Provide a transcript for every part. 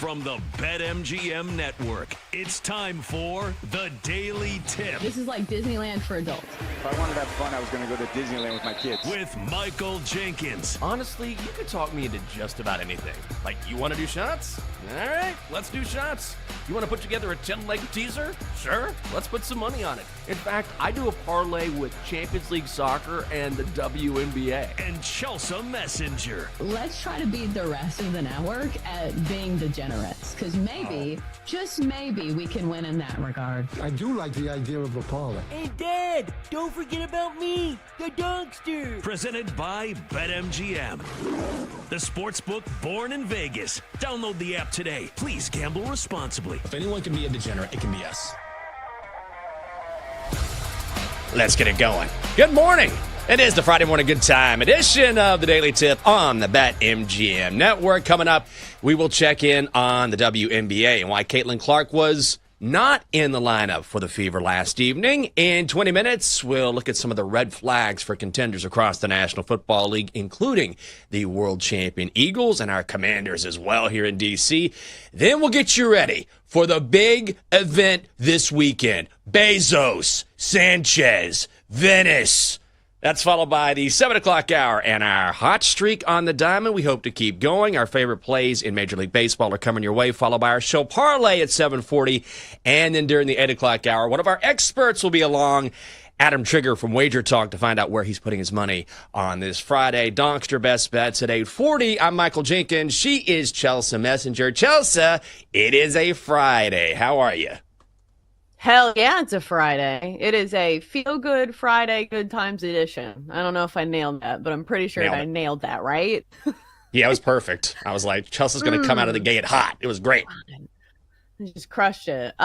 From the BetMGM Network, it's time for The Daily Tip. This is like Disneyland for adults. If I wanted to have fun, I was going to go to Disneyland with my kids. With Michael Jenkins. Honestly, you could talk me into just about anything. Like, you want to do shots? All right, let's do shots. You want to put together a 10-leg teaser? Sure, let's put some money on it. In fact, I do a parlay with Champions League soccer and the WNBA. And Chelsea Messenger. Let's try to beat the rest of the network at being degenerates, because maybe, just maybe, we can win in that regard. I do like the idea of a parlay. Hey, Dad, don't forget about me, the dogster. Presented by BetMGM. The sportsbook born in Vegas. Download the app today. Please gamble responsibly. If anyone can be a degenerate, it can be us. Let's get it going. Good morning. It is the Friday morning good time edition of the Daily Tip on the BetMGM Network. Coming up, we will check in on the WNBA and why Caitlin Clark was not in the lineup for the Fever last evening. In 20 minutes, we'll look at some of the red flags for contenders across the National Football League, including the world champion Eagles and our Commanders as well here in D.C. Then we'll get you ready for the big event this weekend. Bezos, Sanchez, Venice. That's followed by the 7 o'clock hour and our hot streak on the diamond. We hope to keep going. Our favorite plays in Major League Baseball are coming your way, followed by our show parlay at 7:40. And then during the 8 o'clock hour, one of our experts will be along, Adam Trigger from Wager Talk, to find out where he's putting his money on this Friday. Donkster Best Bets at 8:40. I'm Michael Jenkins. She is Chelsea Messenger. Chelsea, it is a Friday. How are you? Hell yeah, it's a Friday. It is a feel-good Friday, good times edition. I don't know if I nailed that, but I'm pretty sure I nailed that, right? Yeah, it was perfect. I was like, Chelsea's going to come out of the gate hot. It was great. I just crushed it.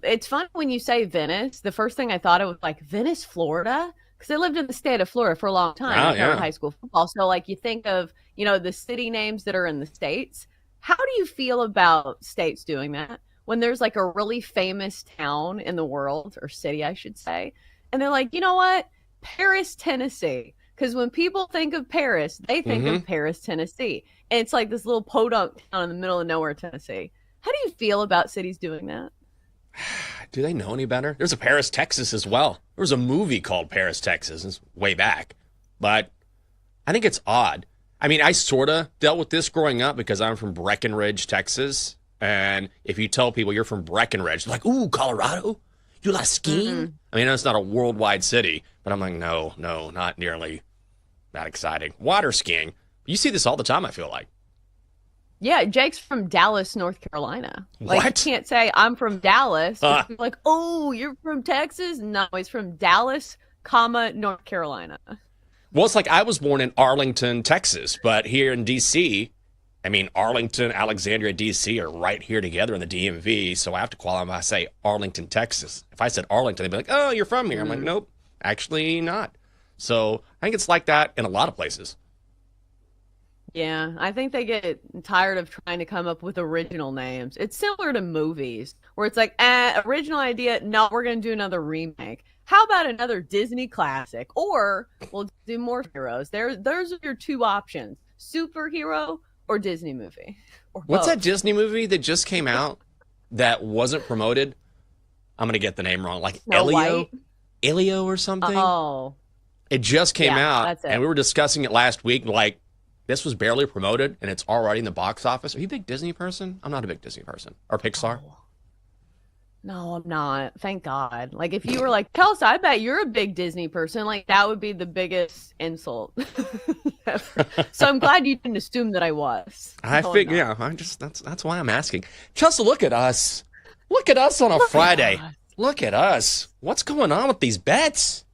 It's fun when you say Venice. The first thing I thought it was like Venice, Florida, because I lived in the state of Florida for a long time. I covered high school football. So like you think of, the city names that are in the states. How do you feel about states doing that? When there's like a really famous town in the world, or city, I should say, and they're like, you know what? Paris, Tennessee. Because when people think of Paris, they think of Paris, Tennessee. And it's like this little podunk town in the middle of nowhere, Tennessee. How do you feel about cities doing that? Do they know any better? There's a Paris, Texas as well. There was a movie called Paris, Texas. It's way back. But I think it's odd. I mean, I sort of dealt with this growing up because I'm from Breckenridge, Texas. And if you tell people you're from Breckenridge, they're like, ooh, Colorado? You like skiing? I mean, it's not a worldwide city, but I'm like, no, not nearly that exciting. Water skiing. You see this all the time, I feel like. Yeah, Jake's from Dallas, North Carolina. Like, What? you can't say, I'm from Dallas. Like, oh, you're from Texas? No, he's from Dallas, North Carolina. Well, it's like I was born in Arlington, Texas, but here in D.C., I mean, Arlington, Alexandria, D.C. are right here together in the DMV, so I have to qualify. I say Arlington, Texas. If I said Arlington, they'd be like, oh, you're from here. I'm like, nope, actually not. So I think it's like that in a lot of places. Yeah, I think they get tired of trying to come up with original names. It's similar to movies, where it's like, original idea, no, we're going to do another remake. How about another Disney classic? Or we'll do more heroes. Those are your two options, superhero or Disney movie. Or What's both. that Disney movie that just came out that wasn't promoted? I'm going to get the name wrong. Like Elio or something? Oh. It just came out, that's it. and we were discussing it last week. Like, this was barely promoted, and it's already in the box office. Are you a big Disney person? I'm not a big Disney person. Or Pixar? No, I'm not. Thank God. Like, if you were like, Kelsey, I bet you're a big Disney person, like, that would be the biggest insult ever. So I'm glad you didn't assume that I was. I figure, yeah, that's why I'm asking. Chelsea, look at us. Look at us on a Friday. Look at us. What's going on with these bets?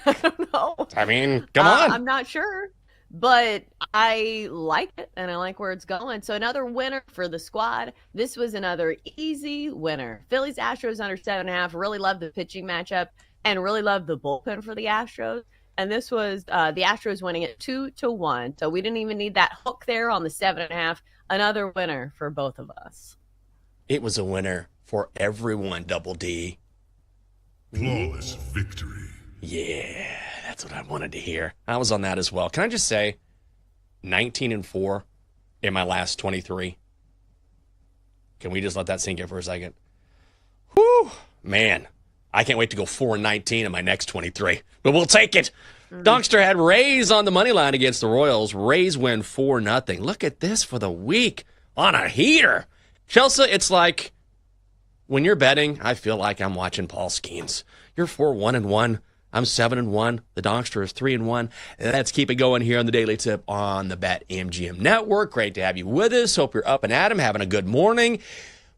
I don't know. I mean, come on. I'm not sure, but I like it, and I like where it's going. So another winner for the squad. This was another easy winner. Phillies Astros under 7.5. Really love the pitching matchup and really love the bullpen for the Astros. And this was the Astros winning it 2-1. So we didn't even need that hook there on the 7.5. Another winner for both of us. It was a winner for everyone, Double D. Flawless victory. Yeah, that's what I wanted to hear. I was on that as well. Can I just say, 19-4 in my last 23. Can we just let that sink in for a second? Whew, man. I can't wait to go 4-19 in my next 23, but we'll take it. Dunkster had Rays on the money line against the Royals. Rays win 4-0. Look at this for the week on a heater. Chelsea, it's like when you're betting, I feel like I'm watching Paul Skeens. You're 4-1-1. I'm 7-1. The Donkster is 3-1. Let's keep it going here on the Daily Tip on the BetMGM Network. Great to have you with us. Hope you're up and at 'em, having a good morning.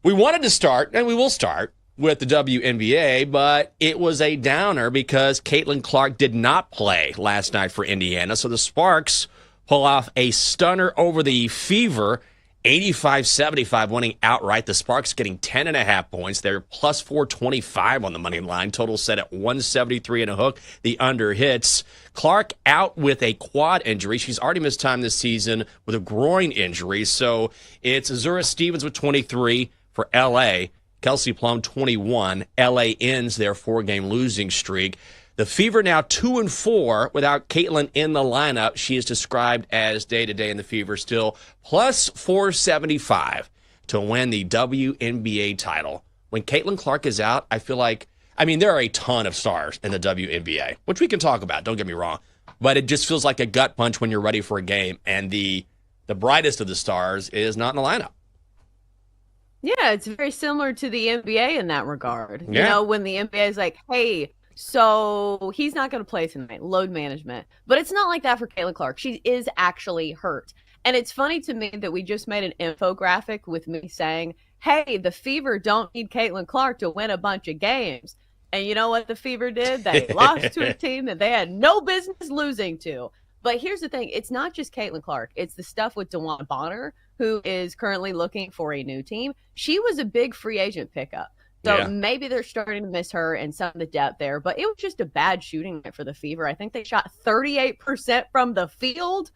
We wanted to start, and we will start, with the WNBA, but it was a downer because Caitlin Clark did not play last night for Indiana. So the Sparks pull off a stunner over the Fever, 85-75, winning outright. The Sparks getting 10.5 points. They're plus 425 on the money line. Total set at 173 and a hook. The under hits. Clark out with a quad injury. She's already missed time this season with a groin injury. So it's Azura Stevens with 23 for L.A., Kelsey Plum, 21. L.A. ends their 4-game losing streak. The Fever now 2-4 without Caitlin in the lineup. She is described as day-to-day in the Fever still. Plus 475 to win the WNBA title. When Caitlin Clark is out, I feel like, there are a ton of stars in the WNBA, which we can talk about, don't get me wrong. But it just feels like a gut punch when you're ready for a game. And the brightest of the stars is not in the lineup. Yeah, it's very similar to the NBA in that regard. Yeah. You know, when the NBA is like, hey, so he's not going to play tonight, load management. But it's not like that for Caitlin Clark. She is actually hurt. And it's funny to me that we just made an infographic with me saying, hey, the Fever don't need Caitlin Clark to win a bunch of games. And you know what the Fever did? They lost to a team that they had no business losing to. But here's the thing. It's not just Caitlin Clark. It's the stuff with DeWanna Bonner, who is currently looking for a new team. She was a big free agent pickup. So maybe they're starting to miss her and some of the depth there. But it was just a bad shooting night for the Fever. I think they shot 38% from the field.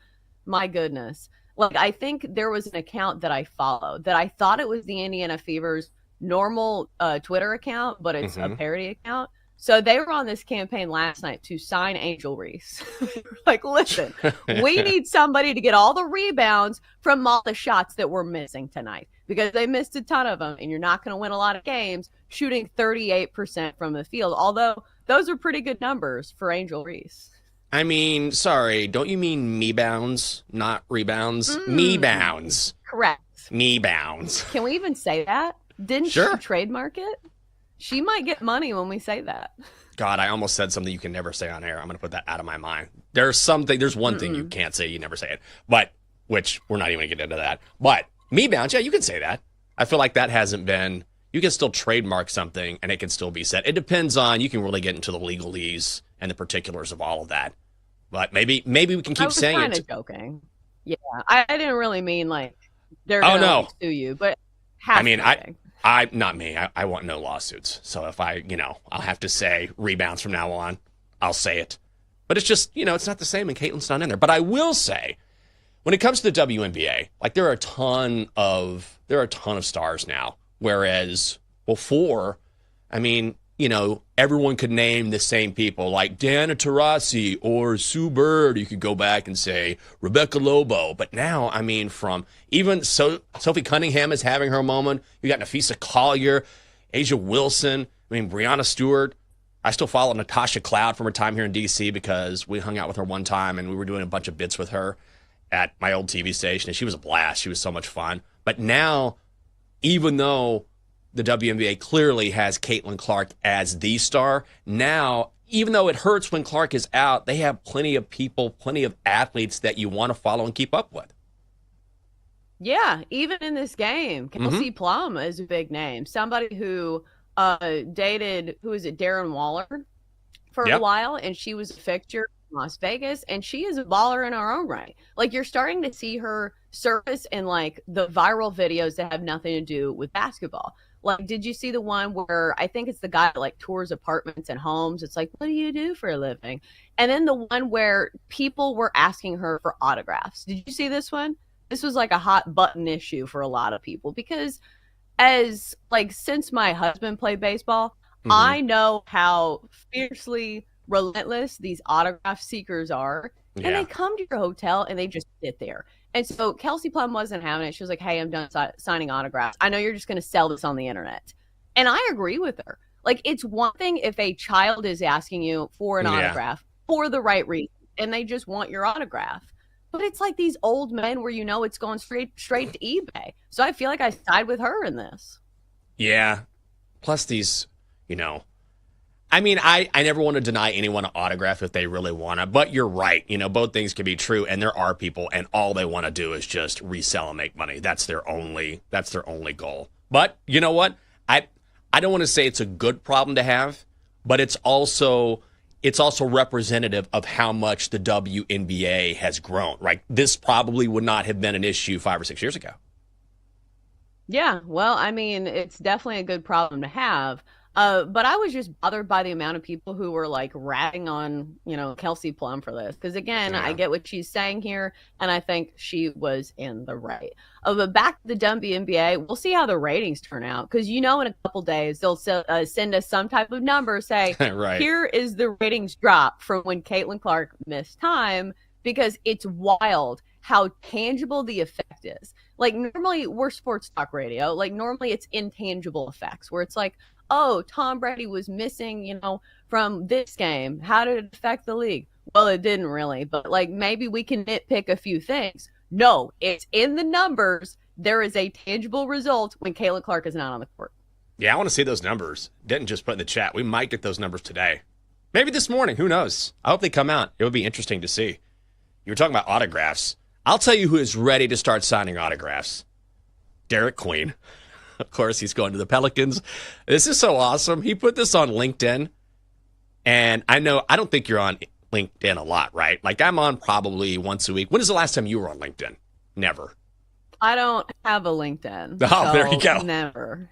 My goodness. Like, I think there was an account that I followed that I thought it was the Indiana Fever's normal Twitter account, but it's a parody account. So they were on this campaign last night to sign Angel Reese. Like, listen, we need somebody to get all the rebounds from all the shots that we're missing tonight because they missed a ton of them, and you're not going to win a lot of games shooting 38% from the field, although those are pretty good numbers for Angel Reese. Sorry, don't you mean me-bounds, not rebounds? Me-bounds. Correct. Me-bounds. Can we even say that? Didn't she trademark it? She might get money when we say that. God, I almost said something you can never say on air. I'm going to put that out of my mind. There's one thing you can't say, you never say it. But, which we're not even going to get into that. But, me-bounds, yeah, you can say that. I feel like that hasn't been, you can still trademark something and it can still be said. It depends on, you can really get into the legalese and the particulars of all of that. But maybe we can keep saying it. I was kind of joking. Yeah, I didn't really mean like they're going to sue you, but not me. I want no lawsuits. So if I'll have to say rebounds from now on, I'll say it. But it's just, it's not the same and Caitlin's not in there. But I will say, when it comes to the WNBA, like there are a ton of stars now. Whereas before, everyone could name the same people like Diana Taurasi or Sue Bird. You could go back and say Rebecca Lobo. But now, from even Sophie Cunningham is having her moment. You got Nafisa Collier, Asia Wilson, Brianna Stewart. I still follow Natasha Cloud from her time here in D.C. because we hung out with her one time and we were doing a bunch of bits with her at my old TV station. And she was a blast. She was so much fun. But now, even though the WNBA clearly has Caitlin Clark as the star, now, even though it hurts when Clark is out, they have plenty of people, plenty of athletes that you want to follow and keep up with. Yeah, even in this game, Kelsey Plum is a big name. Somebody who dated, Darren Waller for a while, and she was a fixture in Las Vegas, and she is a baller in her own right. Like, you're starting to see her surface in, like, the viral videos that have nothing to do with basketball. Like, did you see the one where I think it's the guy that like tours apartments and homes? It's like, what do you do for a living? And then the one where people were asking her for autographs. Did you see this one? This was like a hot button issue for a lot of people because since my husband played baseball, I know how fiercely relentless these autograph seekers are. And they come to your hotel and they just sit there. And so Kelsey Plum wasn't having it. She was like, hey, I'm done signing autographs. I know you're just going to sell this on the internet. And I agree with her. Like, it's one thing if a child is asking you for an autograph for the right reason and they just want your autograph. But it's like these old men where you know it's going straight to eBay. So I feel like I side with her in this. Yeah. Plus these, I mean, I never want to deny anyone an autograph if they really want to, but you're right. Both things can be true, and there are people, and all they want to do is just resell and make money. That's their only goal. But you know what? I don't want to say it's a good problem to have, but it's also representative of how much the WNBA has grown. Right? This probably would not have been an issue 5 or 6 years ago. Yeah, well, I mean, it's definitely a good problem to have. But I was just bothered by the amount of people who were like ratting on, Kelsey Plum for this. Because again, I get what she's saying here, and I think she was in the right. But back to the WNBA, we'll see how the ratings turn out. Because in a couple days, they'll send us some type of number, say, right. Here is the ratings drop from when Caitlin Clark missed time. Because it's wild how tangible the effect is. Like, normally we're sports talk radio. Like, normally it's intangible effects where it's like, oh, Tom Brady was missing, from this game. How did it affect the league? Well, it didn't really, but like maybe we can nitpick a few things. No, it's in the numbers. There is a tangible result when Caitlin Clark is not on the court. Yeah, I want to see those numbers. Didn't just put in the chat. We might get those numbers today. Maybe this morning. Who knows? I hope they come out. It would be interesting to see. You were talking about autographs. I'll tell you who is ready to start signing autographs. Derek Queen. Of course, he's going to the Pelicans. This is so awesome. He put this on LinkedIn. And I don't think you're on LinkedIn a lot, right? Like, I'm on probably once a week. When is the last time you were on LinkedIn? Never. I don't have a LinkedIn. Oh, so there you go. Never.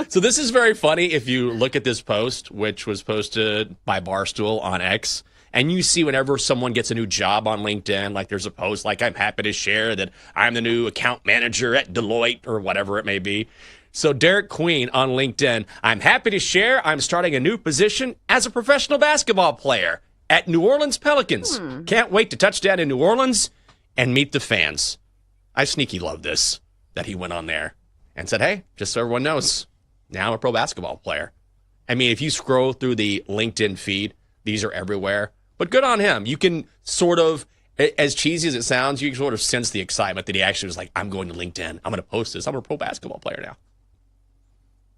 So this is very funny if you look at this post, which was posted by Barstool on X. And you see whenever someone gets a new job on LinkedIn, like there's a post like, I'm happy to share that I'm the new account manager at Deloitte or whatever it may be. So Derek Queen on LinkedIn, I'm happy to share I'm starting a new position as a professional basketball player at New Orleans Pelicans. Can't wait to touch down in New Orleans and meet the fans. I sneaky love this, that he went on there and said, hey, just so everyone knows, now I'm a pro basketball player. I mean, if you scroll through the LinkedIn feed, these are everywhere. But good on him. You can sort of, as cheesy as it sounds, you can sort of sense the excitement that he actually was like, I'm going to LinkedIn. I'm going to post this. I'm a pro basketball player now.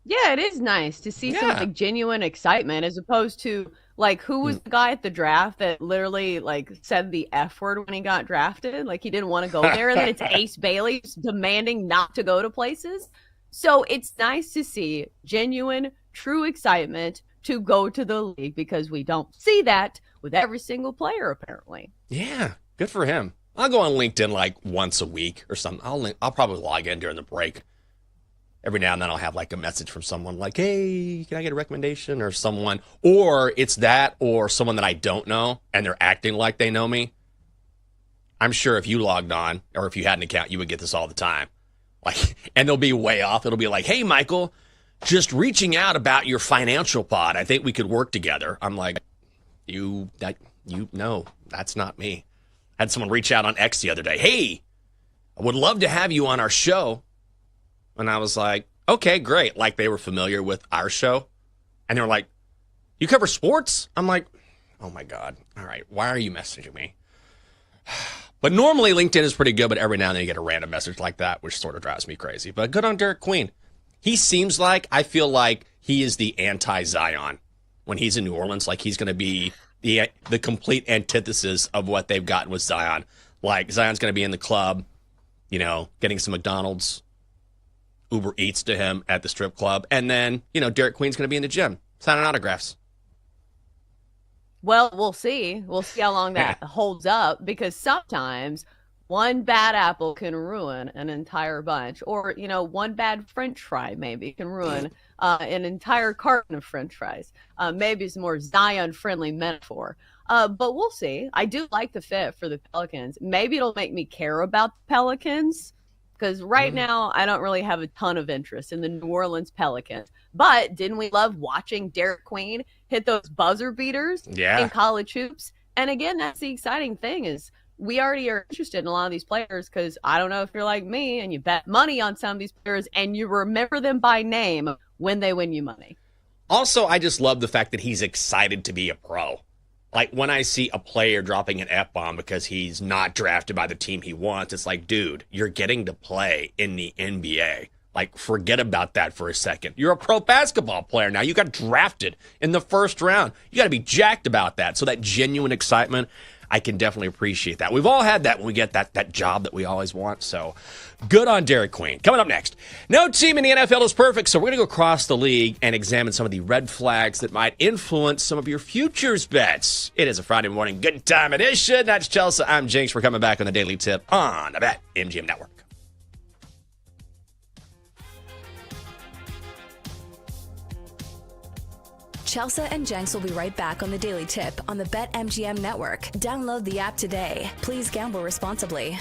Yeah, it is nice to see some like genuine excitement as opposed to like who was the guy at the draft that literally like said the F word when he got drafted? Like he didn't want to go there. And then it's Ace Bailey demanding not to go to places. So it's nice to see genuine, true excitement to go to the league because we don't see that with every single player, apparently. Yeah, good for him. I'll go on LinkedIn like once a week or something. I'll probably log in during the break. Every now and then I'll have like a message from someone like, hey, can I get a recommendation? Or someone, or it's that or someone that I don't know and they're acting like they know me. I'm sure if you logged on or if you had an account, you would get this all the time. Like, and they'll be way off. It'll be like, hey, Michael, just reaching out about your financial pod. I think we could work together. I'm like, no, that's not me. I had someone reach out on X the other day. Hey, I would love to have you on our show. And I was like, okay, great. Like they were familiar with our show. And they were like, you cover sports? I'm like, oh my God. All right. Why are you messaging me? But normally LinkedIn is pretty good, but every now and then you get a random message like that, which sort of drives me crazy. But good on Derek Queen. He seems like, I feel like he is the anti-Zion when he's in New Orleans. Like he's going to be the complete antithesis of what they've gotten with Zion. Like Zion's going to be in the club, getting some McDonald's, Uber Eats to him at the strip club. And then, Derek Queen's going to be in the gym signing autographs. Well, we'll see. We'll see how long that holds up because sometimes one bad apple can ruin an entire bunch or, one bad French fry maybe can ruin an entire carton of French fries. Maybe it's a more Zion-friendly metaphor. But we'll see. I do like the fit for the Pelicans. Maybe it'll make me care about the Pelicans. Because right now, I don't really have a ton of interest in the New Orleans Pelicans. But didn't we love watching Derek Queen hit those buzzer beaters in college hoops? And again, that's the exciting thing is we already are interested in a lot of these players because I don't know if you're like me and you bet money on some of these players and you remember them by name when they win you money. Also, I just love the fact that he's excited to be a pro. Like when I see a player dropping an F-bomb because he's not drafted by the team he wants, it's like, dude, you're getting to play in the NBA. Like, forget about that for a second. You're a pro basketball player now. You got drafted in the first round. You got to be jacked about that. So that genuine excitement, I can definitely appreciate that. We've all had that when we get that job that we always want. So good on Derek Queen. Coming up next, no team in the NFL is perfect, so we're going to go across the league and examine some of the red flags that might influence some of your futures bets. It is a Friday morning good time edition. That's Chelsea. I'm Jinx. We're coming back on the Daily Tip on the BetMGM Network. Chelsea and Jenks will be right back on the Daily Tip on the BetMGM Network. Download the app today. Please gamble responsibly.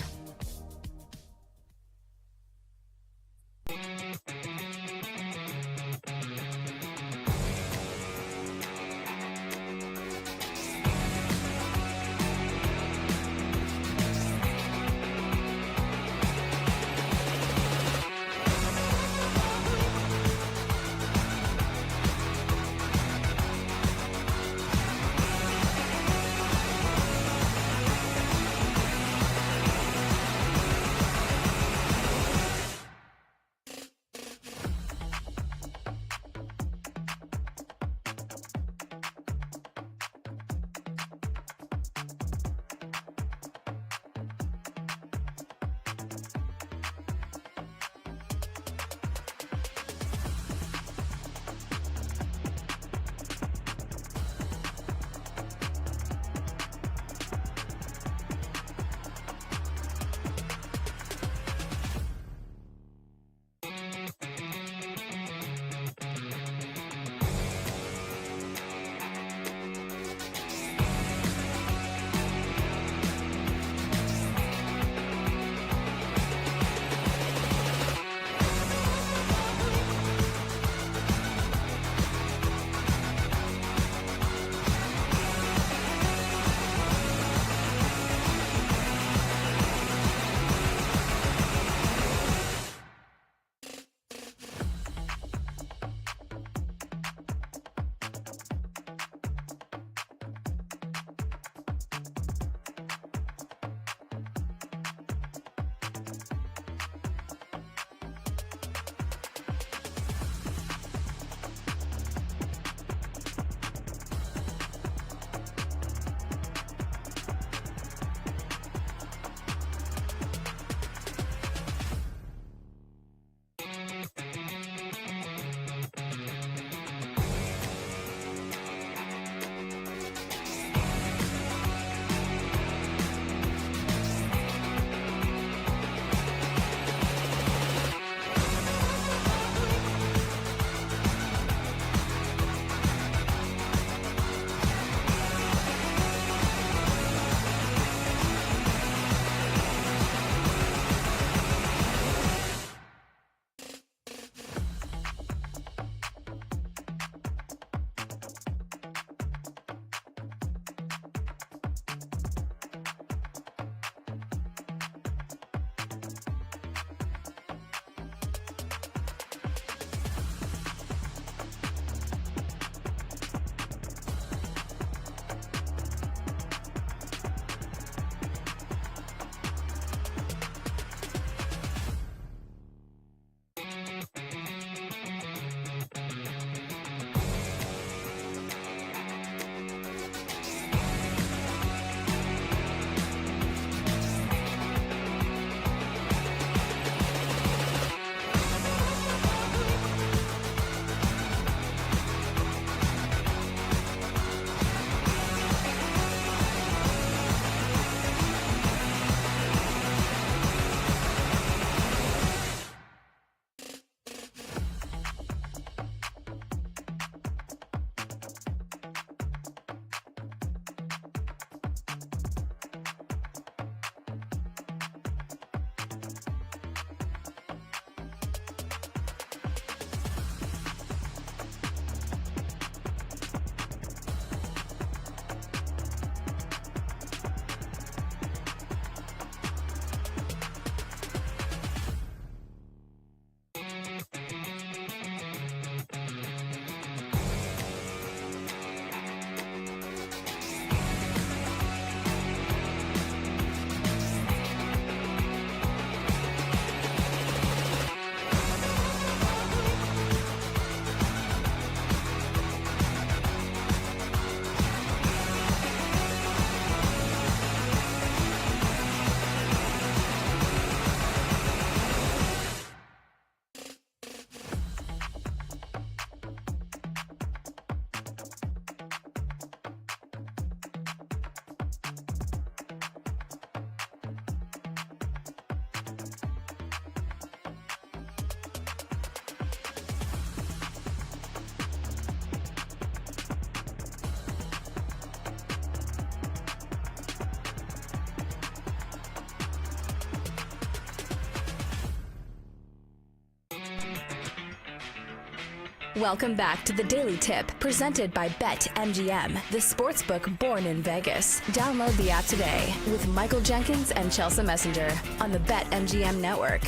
Welcome back to the Daily Tip, presented by BetMGM, the sportsbook born in Vegas. Download the app today with Michael Jenkins and Chelsea Messenger on the BetMGM network.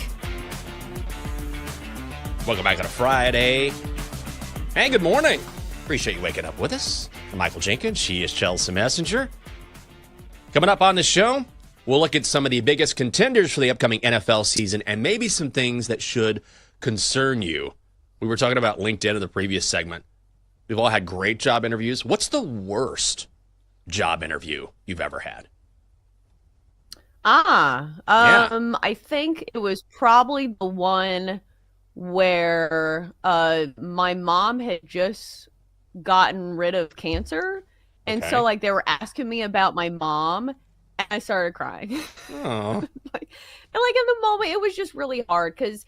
Welcome back on a Friday. Hey, good morning. Appreciate you waking up with us. I'm Michael Jenkins. She is Chelsea Messenger. Coming up on the show, we'll look at some of the biggest contenders for the upcoming NFL season and maybe some things that should concern you. We were talking about LinkedIn in the previous segment. We've all had great job interviews. What's the worst job interview you've ever had? I think it was probably the one where my mom had just gotten rid of cancer. And so like they were asking me about my mom and I started crying. Oh. In the moment, it was just really hard because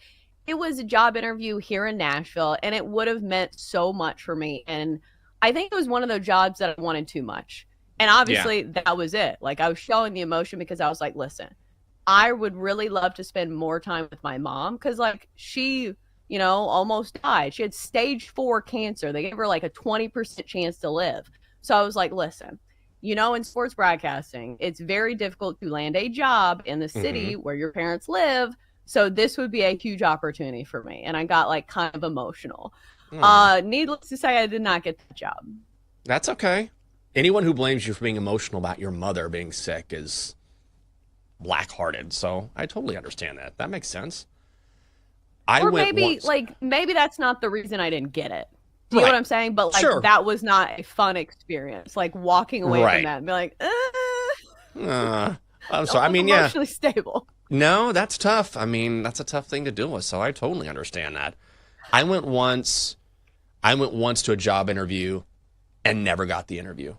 it was a job interview here in Nashville, and it would have meant so much for me. And I think it was one of those jobs that I wanted too much. And obviously that was it. Like I was showing the emotion because I was like, listen, I would really love to spend more time with my mom because like she, almost died. She had stage 4 cancer. They gave her like a 20% chance to live. So I was like, listen, in sports broadcasting, it's very difficult to land a job in the city where your parents live. So this would be a huge opportunity for me. And I got like kind of emotional. Needless to say, I did not get the job. That's okay. Anyone who blames you for being emotional about your mother being sick is black-hearted. So I totally understand that. That makes sense. Maybe that's not the reason I didn't get it. Do you know what I'm saying? But like that was not a fun experience. Like walking away from that and be like, I'm sorry. Emotionally stable. No, that's tough. That's a tough thing to deal with. So I totally understand that. I went once to a job interview and never got the interview.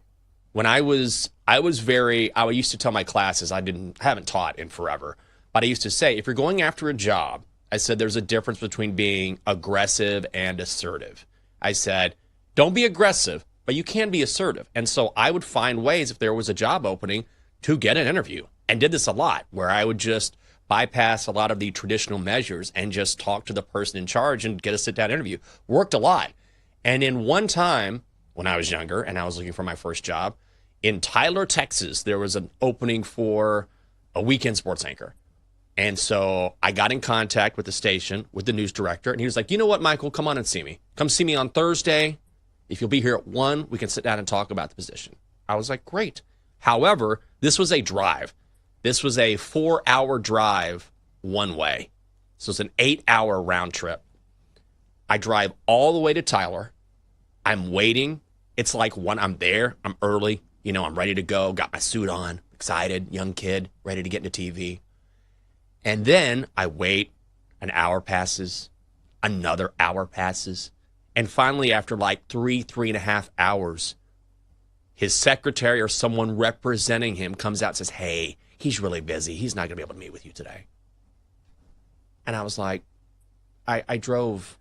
When I used to tell my classes, I haven't taught in forever, but I used to say, if you're going after a job, I said, there's a difference between being aggressive and assertive. I said, don't be aggressive, but you can be assertive. And so I would find ways if there was a job opening to get an interview, and did this a lot where I would just bypass a lot of the traditional measures and just talk to the person in charge and get a sit-down interview. Worked a lot. And in one time, when I was younger and I was looking for my first job, in Tyler, Texas, there was an opening for a weekend sports anchor. And so I got in contact with the station, with the news director, and he was like, you know what, Michael, come on and see me. Come see me on Thursday. If you'll be here at 1, we can sit down and talk about the position. I was like, great. However, this was a drive. This was a 4-hour drive one way. So it's an 8-hour round trip. I drive all the way to Tyler. I'm waiting. It's like I'm there. I'm early. I'm ready to go. Got my suit on. Excited. Young kid. Ready to get into TV. And then I wait. An hour passes. Another hour passes. And finally, after like 3.5 hours, his secretary or someone representing him comes out and says, hey, he's really busy. He's not going to be able to meet with you today. And I was like, I drove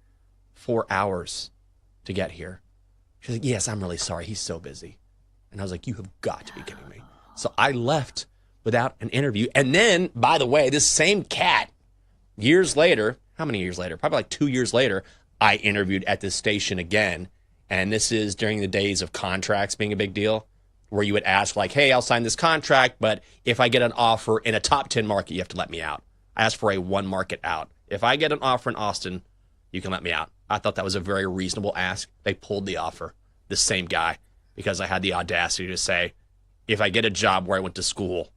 4 hours to get here. She's like, yes, I'm really sorry. He's so busy. And I was like, you have got to be kidding me. So I left without an interview. And then, by the way, this same cat, years later, how many years later? Probably like 2 years later, I interviewed at this station again. And this is during the days of contracts being a big deal, where you would ask like, hey, I'll sign this contract, but if I get an offer in a top 10 market, you have to let me out. I asked for a 1 market out. If I get an offer in Austin, you can let me out. I thought that was a very reasonable ask. They pulled the offer, the same guy, because I had the audacity to say, if I get a job where I went to school,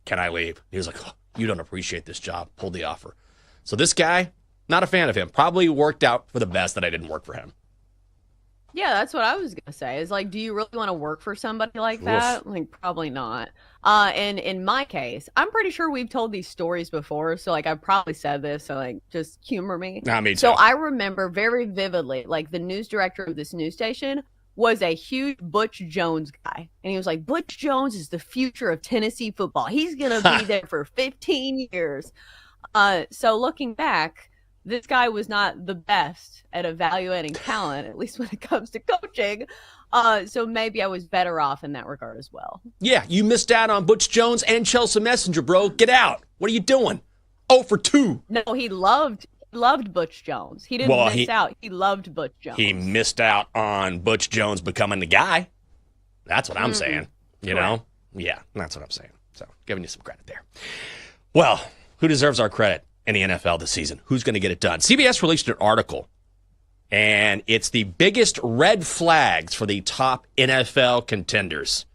can I leave? He was like, oh, you don't appreciate this job. Pulled the offer. So this guy, not a fan of him. Probably worked out for the best that I didn't work for him. Yeah, that's what I was going to say. Is like, do you really want to work for somebody like that? Like, probably not. And in my case, I'm pretty sure we've told these stories before. So, like, I've probably said this. So, like, just humor me. Nah, me too. So, I remember very vividly, like, the news director of this news station was a huge Butch Jones guy. And he was like, Butch Jones is the future of Tennessee football. He's going to be there for 15 years. So, looking back, this guy was not the best at evaluating talent, at least when it comes to coaching. So maybe I was better off in that regard as well. Yeah, you missed out on Butch Jones and Chelsea Messenger, bro. Get out. What are you doing? 0 for 2. No, he loved loved Butch Jones. He didn't miss out. He loved Butch Jones. He missed out on Butch Jones becoming the guy. That's what I'm saying. You know? Yeah, that's what I'm saying. So, giving you some credit there. Well, who deserves our credit in the NFL this season? Who's going to get it done? CBS released an article, and it's the biggest red flags for the top NFL contenders.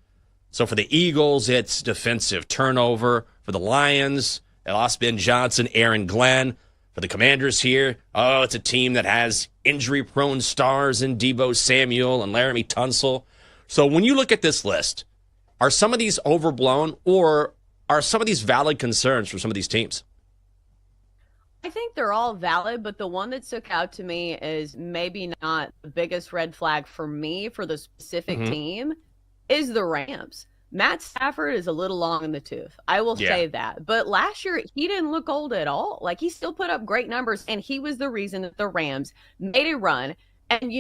So for the Eagles, it's defensive turnover. For the Lions, they lost Ben Johnson, Aaron Glenn. For the Commanders here, it's a team that has injury-prone stars in Deebo Samuel and Laramie Tunsil. So when you look at this list, are some of these overblown, or are some of these valid concerns for some of these teams? I think they're all valid, but the one that stuck out to me is maybe not the biggest red flag for me for the specific team is the Rams. Matt Stafford is a little long in the tooth. I will say that. But last year, he didn't look old at all. Like, he still put up great numbers, and he was the reason that the Rams made a run and,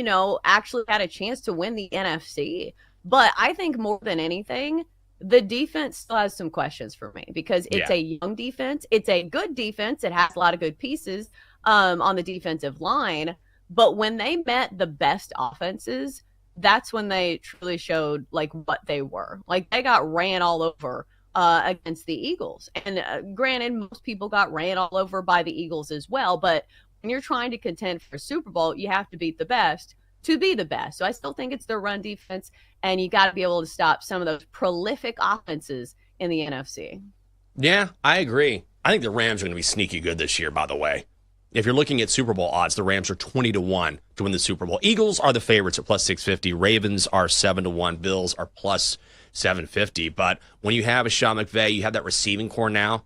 actually had a chance to win the NFC. But I think more than anything, the defense still has some questions for me because it's a young defense. It's a good defense. It has a lot of good pieces on the defensive line. But when they met the best offenses, that's when they truly showed like what they were. Like, they got ran all over against the Eagles. And granted, most people got ran all over by the Eagles as well. But when you're trying to contend for a Super Bowl, you have to beat the best to be the best. So I still think it's their run defense, and you got to be able to stop some of those prolific offenses in the NFC. Yeah, I agree. I think the Rams are going to be sneaky good this year, by the way. If you're looking at Super Bowl odds, the Rams are 20-1 to win the Super Bowl. Eagles are the favorites at plus 650. Ravens are 7-1. Bills are plus 750. But when you have a Sean McVay, you have that receiving core now,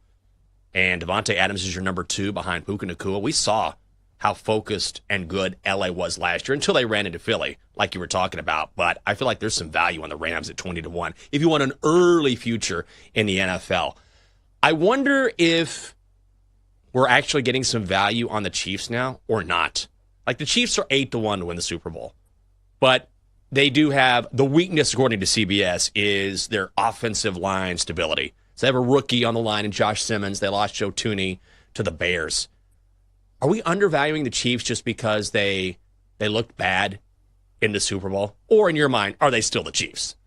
and Devontae Adams is your number 2 behind Puka Nacua. We saw how focused and good LA was last year until they ran into Philly, like you were talking about. But I feel like there's some value on the Rams at 20-1 if you want an early future in the NFL. I wonder if we're actually getting some value on the Chiefs now or not. Like, the Chiefs are 8-1 to win the Super Bowl, but they do have the weakness, according to CBS, is their offensive line stability. So they have a rookie on the line in Josh Simmons. They lost Joe Tooney to the Bears. Are we undervaluing the Chiefs just because they looked bad in the Super Bowl? Or in your mind, are they still the Chiefs?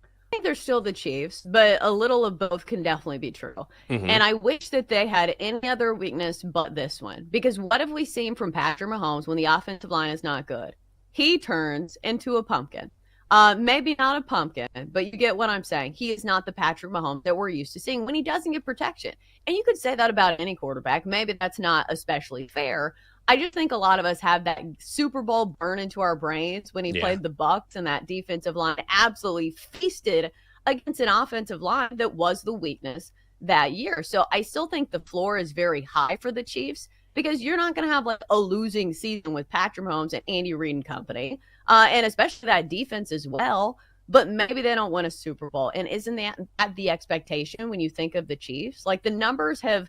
I think they're still the Chiefs, but a little of both can definitely be true. And I wish that they had any other weakness but this one. Because what have we seen from Patrick Mahomes when the offensive line is not good? He turns into a pumpkin. Maybe not a pumpkin, but you get what I'm saying. He is not the Patrick Mahomes that we're used to seeing when he doesn't get protection. And you could say that about any quarterback. Maybe that's not especially fair. I just think a lot of us have that Super Bowl burn into our brains when he played the Bucs, and that defensive line absolutely feasted against an offensive line that was the weakness that year. So I still think the floor is very high for the Chiefs because you're not going to have like a losing season with Patrick Mahomes and Andy Reid and company, and especially that defense as well. But maybe they don't win a Super Bowl. And isn't that the expectation when you think of the Chiefs? Like, the numbers have,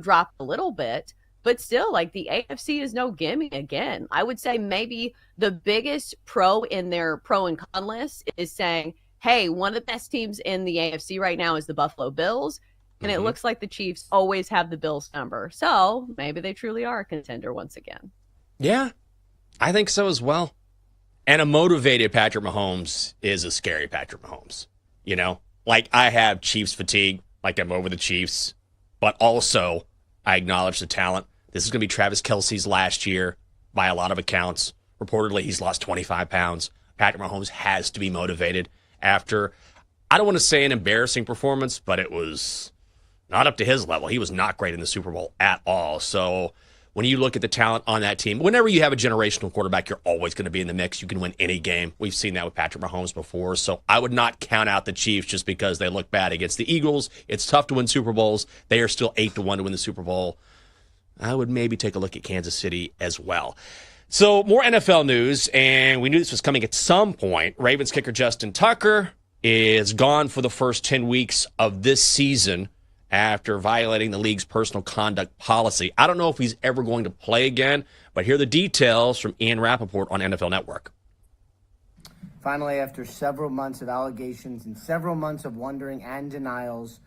dropped a little bit. But still, like, the AFC is no gimme again. I would say maybe the biggest pro in their pro and con list is saying, hey, one of the best teams in the AFC right now is the Buffalo Bills. And it looks like the Chiefs always have the Bills number. So maybe they truly are a contender once again. Yeah, I think so as well. And a motivated Patrick Mahomes is a scary Patrick Mahomes. Like, I have Chiefs fatigue, like I'm over the Chiefs, but also I acknowledge the talent. This is going to be Travis Kelce's last year by a lot of accounts. Reportedly, he's lost 25 pounds. Patrick Mahomes has to be motivated after, I don't want to say an embarrassing performance, but it was not up to his level. He was not great in the Super Bowl at all. So when you look at the talent on that team, whenever you have a generational quarterback, you're always going to be in the mix. You can win any game. We've seen that with Patrick Mahomes before. So I would not count out the Chiefs just because they look bad against the Eagles. It's tough to win Super Bowls. They are still 8-1 to win the Super Bowl. I would maybe take a look at Kansas City as well. So more NFL news, and we knew this was coming at some point. Ravens kicker Justin Tucker is gone for the first 10 weeks of this season after violating the league's personal conduct policy. I don't know if he's ever going to play again, but here are the details from Ian Rappaport on NFL Network. Finally, after several months of allegations and several months of wondering and denials,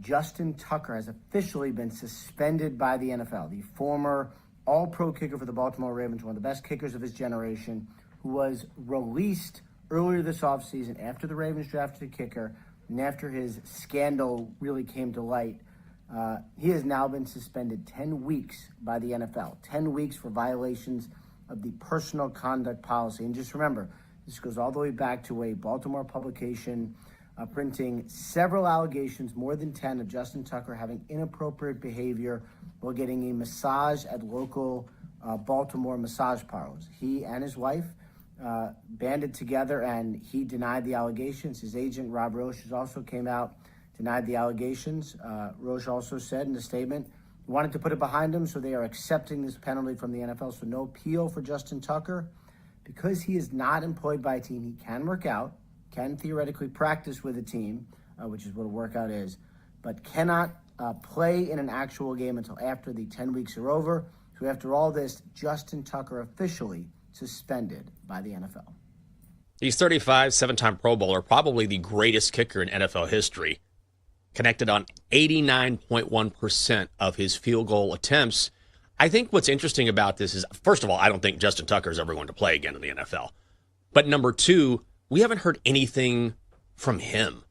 Justin Tucker has officially been suspended by the NFL. The former all-pro kicker for the Baltimore Ravens, one of the best kickers of his generation, who was released earlier this offseason after the Ravens drafted a kicker and after his scandal really came to light. He has now been suspended 10 weeks by the NFL, 10 weeks for violations of the personal conduct policy. And just remember, this goes all the way back to a Baltimore publication printing several allegations, more than 10, of Justin Tucker having inappropriate behavior while getting a massage at local Baltimore massage parlors. He and his wife banded together, and he denied the allegations. His agent, Rob Roche, also came out, denied the allegations. Roche also said in a statement he wanted to put it behind him, so they are accepting this penalty from the NFL. So no appeal for Justin Tucker. Because he is not employed by a team, he can work out, can theoretically practice with a team, which is what a workout is, but cannot play in an actual game until after the 10 weeks are over. So after all this, Justin Tucker officially suspended by the NFL. He's 35, seven-time Pro Bowler, probably the greatest kicker in NFL history. Connected on 89.1% of his field goal attempts. I think what's interesting about this is, first of all, I don't think Justin Tucker is ever going to play again in the NFL. But number two, we haven't heard anything from him.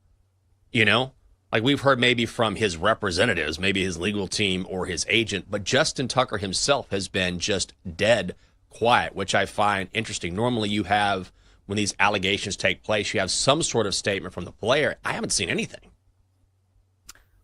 You know? Like we've heard maybe from his representatives, maybe his legal team or his agent, but Justin Tucker himself has been just dead quiet, which I find interesting. Normally you have, when these allegations take place, you have some sort of statement from the player. I haven't seen anything.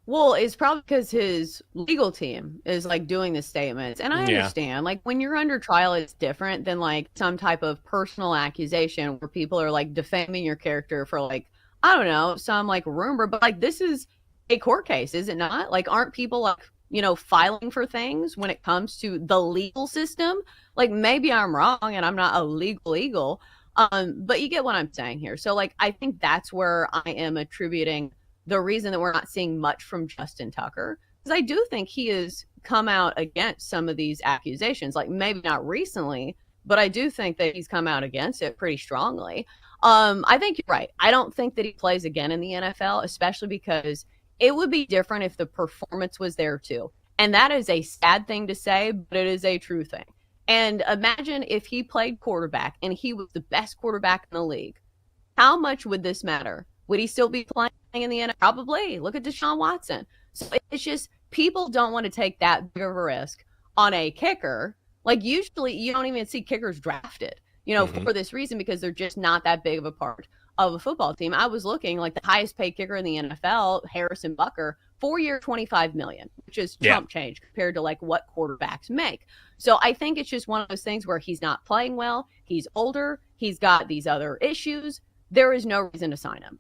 Well, it's probably because his legal team is like doing the statements. And I understand, like when you're under trial, it's different than like some type of personal accusation where people are like defaming your character for like, I don't know, some like rumor, but like this is a court case, is it not? Like, aren't people like, you know, filing for things when it comes to the legal system? Like maybe I'm wrong and I'm not a legal eagle, but you get what I'm saying here. So like, I think that's where I am attributing the reason that we're not seeing much from Justin Tucker, because I do think he has come out against some of these accusations, like maybe not recently, but I do think that he's come out against it pretty strongly. I think you're right. I don't think that he plays again in the NFL, especially because it would be different if the performance was there too. And that is a sad thing to say, but it is a true thing. And imagine if he played quarterback and he was the best quarterback in the league. How much would this matter? Would he still be playing in the NFL? Probably. Look at Deshaun Watson. So it's just people don't want to take that big of a risk on a kicker. Like usually you don't even see kickers drafted, you know, for this reason, because they're just not that big of a part of a football team. I was looking, like the highest paid kicker in the NFL, Harrison Butker, 4-year, $25 million, which is chump change compared to like what quarterbacks make. So I think it's just one of those things where he's not playing well. He's older. He's got these other issues. There is no reason to sign him.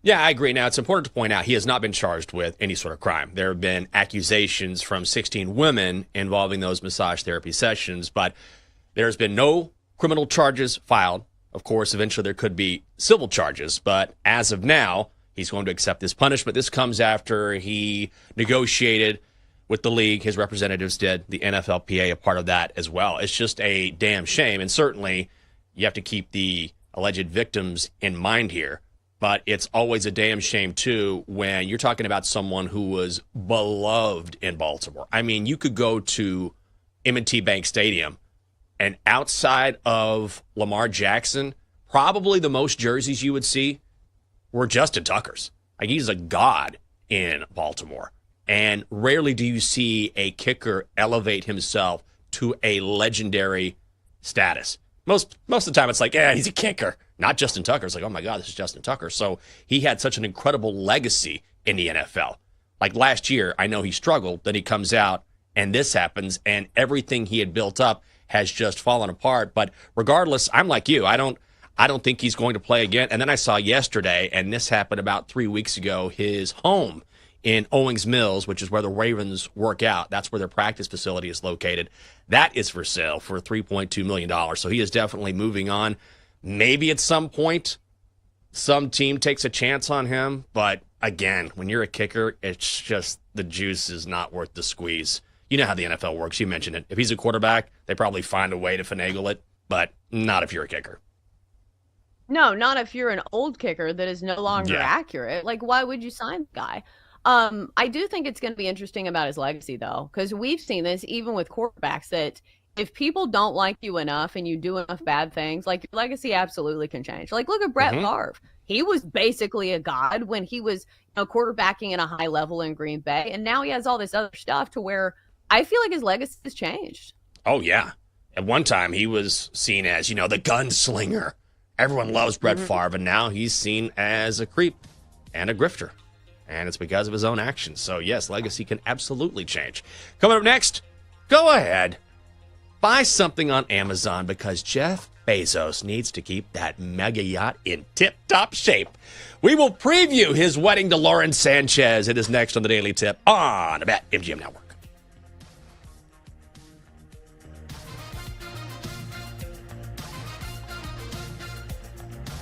Yeah, I agree. Now, it's important to point out he has not been charged with any sort of crime. There have been accusations from 16 women involving those massage therapy sessions, but there's been no criminal charges filed. Of course, eventually there could be civil charges, but as of now, he's going to accept this punishment. This comes after he negotiated with the league. His representatives did, the NFLPA, a part of that as well. It's just a damn shame, and certainly you have to keep the alleged victims in mind here. But it's always a damn shame, too, when you're talking about someone who was beloved in Baltimore. I mean, you could go to M&T Bank Stadium, and outside of Lamar Jackson, probably the most jerseys you would see were Justin Tucker's. Like, he's a god in Baltimore. And rarely do you see a kicker elevate himself to a legendary status. Most of the time, it's like, yeah, he's a kicker. Not Justin Tucker. It's like, oh, my God, this is Justin Tucker. So he had such an incredible legacy in the NFL. Like last year, I know he struggled. Then he comes out, and this happens, and everything he had built up has just fallen apart. But regardless, I'm like you. I don't think he's going to play again. And then I saw yesterday, and this happened about 3 weeks ago, his home in Owings Mills, which is where the Ravens work out. That's where their practice facility is located. That is for sale for $3.2 million. So he is definitely moving on. Maybe at some point, some team takes a chance on him. But again, when you're a kicker, it's just the juice is not worth the squeeze. You know how the NFL works. You mentioned it. If he's a quarterback, they probably find a way to finagle it, but not if you're a kicker. No, not if you're an old kicker that is no longer accurate. Like, why would you sign the guy? I do think it's going to be interesting about his legacy, though, because we've seen this even with quarterbacks that if people don't like you enough and you do enough bad things, like your legacy absolutely can change. Like, look at Brett Favre. He was basically a god when he was quarterbacking at a high level in Green Bay. And now he has all this other stuff to where I feel like his legacy has changed. Oh, yeah. At one time, he was seen as, the gunslinger. Everyone loves Brett Favre, and now he's seen as a creep and a grifter. And it's because of his own actions. So, yes, legacy can absolutely change. Coming up next, go ahead. Buy something on Amazon because Jeff Bezos needs to keep that mega yacht in tip-top shape. We will preview his wedding to Lauren Sanchez. It is next on the Daily Tip on the BetMGM Network.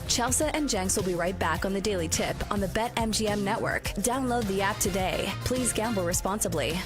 Chelsea and Jenks will be right back on the Daily Tip on the BetMGM Network. Download the app today. Please gamble responsibly.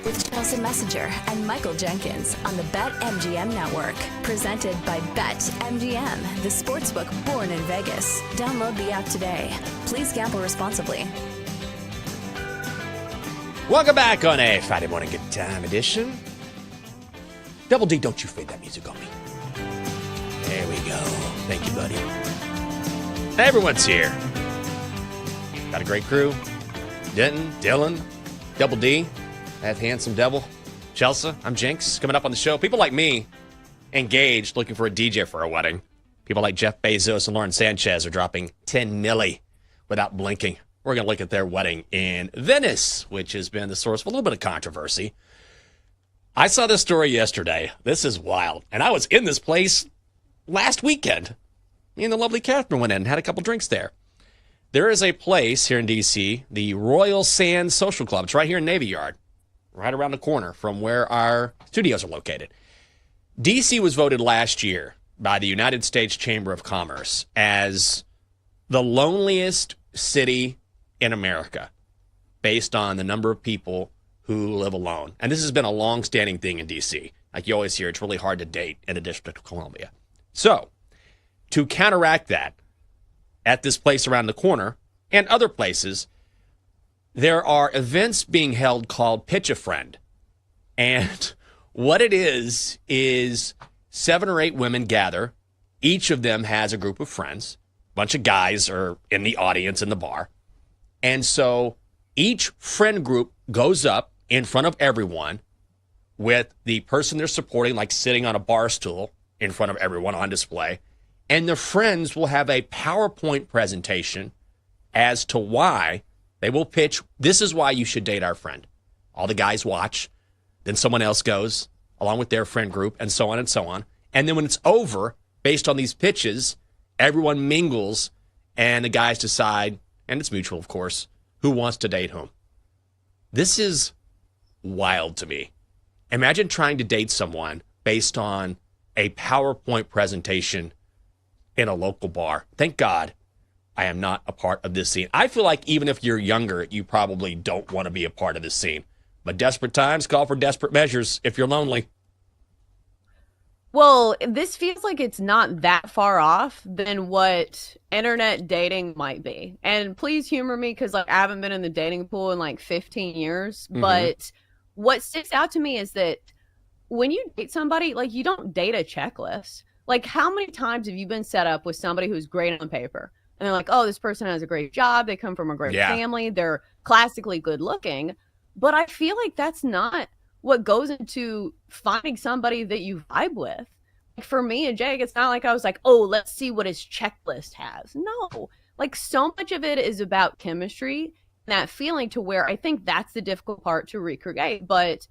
with Chelsea Messenger and Michael Jenkins on the BetMGM Network. Presented by BetMGM, the sportsbook born in Vegas. Download the app today. Please gamble responsibly. Welcome back on a Friday morning good time edition. Double D, don't you fade that music on me. There we go. Thank you, buddy. Everyone's here. Got a great crew. Denton, Dylan, Double D, that handsome devil, Chelsea, I'm Jinx. Coming up on the show, people like me, engaged, looking for a DJ for a wedding. People like Jeff Bezos and Lauren Sanchez are dropping 10 milli without blinking. We're going to look at their wedding in Venice, which has been the source of a little bit of controversy. I saw this story yesterday. This is wild. And I was in this place last weekend. Me and the lovely Catherine went in and had a couple drinks there. There is a place here in D.C., the Royal Sands Social Club. It's right here in Navy Yard, right around the corner from where our studios are located. D.C. was voted last year by the United States Chamber of Commerce as the loneliest city in America based on the number of people who live alone. And this has been a long-standing thing in D.C. Like you always hear, it's really hard to date in the District of Columbia. So, to counteract that, at this place around the corner and other places, there are events being held called Pitch a Friend. And what it is 7 or 8 women gather. Each of them has a group of friends. A bunch of guys are in the audience in the bar. And so each friend group goes up in front of everyone with the person they're supporting, like sitting on a bar stool in front of everyone on display. And the friends will have a PowerPoint presentation as to why they will pitch, this is why you should date our friend. All the guys watch. Then someone else goes along with their friend group and so on and so on. And then when it's over, based on these pitches, everyone mingles and the guys decide, and it's mutual, of course, who wants to date whom. This is wild to me. Imagine trying to date someone based on a PowerPoint presentation in a local bar. Thank God I am not a part of this scene. I feel like even if you're younger, you probably don't want to be a part of this scene. But desperate times call for desperate measures if you're lonely. Well, this feels like it's not that far off than what internet dating might be. And please humor me because I haven't been in the dating pool in like 15 years. Mm-hmm. But what sticks out to me is that when you date somebody, like you don't date a checklist. Like, how many times have you been set up with somebody who's great on paper? And they're like, oh, this person has a great job. They come from a great family. They're classically good looking. But I feel like that's not what goes into finding somebody that you vibe with. Like for me and Jake, it's not like I was like, oh, let's see what his checklist has. No, like so much of it is about chemistry and that feeling to where I think that's the difficult part to recreate. But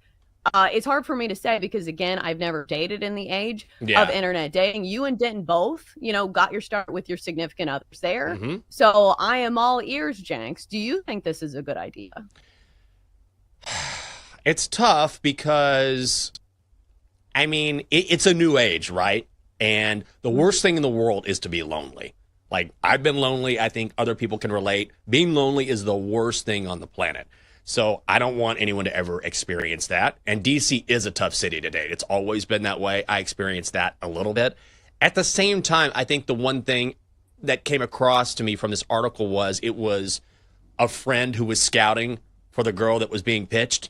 it's hard for me to say because, again, I've never dated in the age of internet dating. You and Denton both, got your start with your significant others there. Mm-hmm. So I am all ears, Jenks. Do you think this is a good idea? It's tough because, I mean, it's a new age, right? And the worst thing in the world is to be lonely. Like, I've been lonely. I think other people can relate. Being lonely is the worst thing on the planet. So I don't want anyone to ever experience that. And D.C. is a tough city to date. It's always been that way. I experienced that a little bit. At the same time, I think the one thing that came across to me from this article was it was a friend who was scouting for the girl that was being pitched.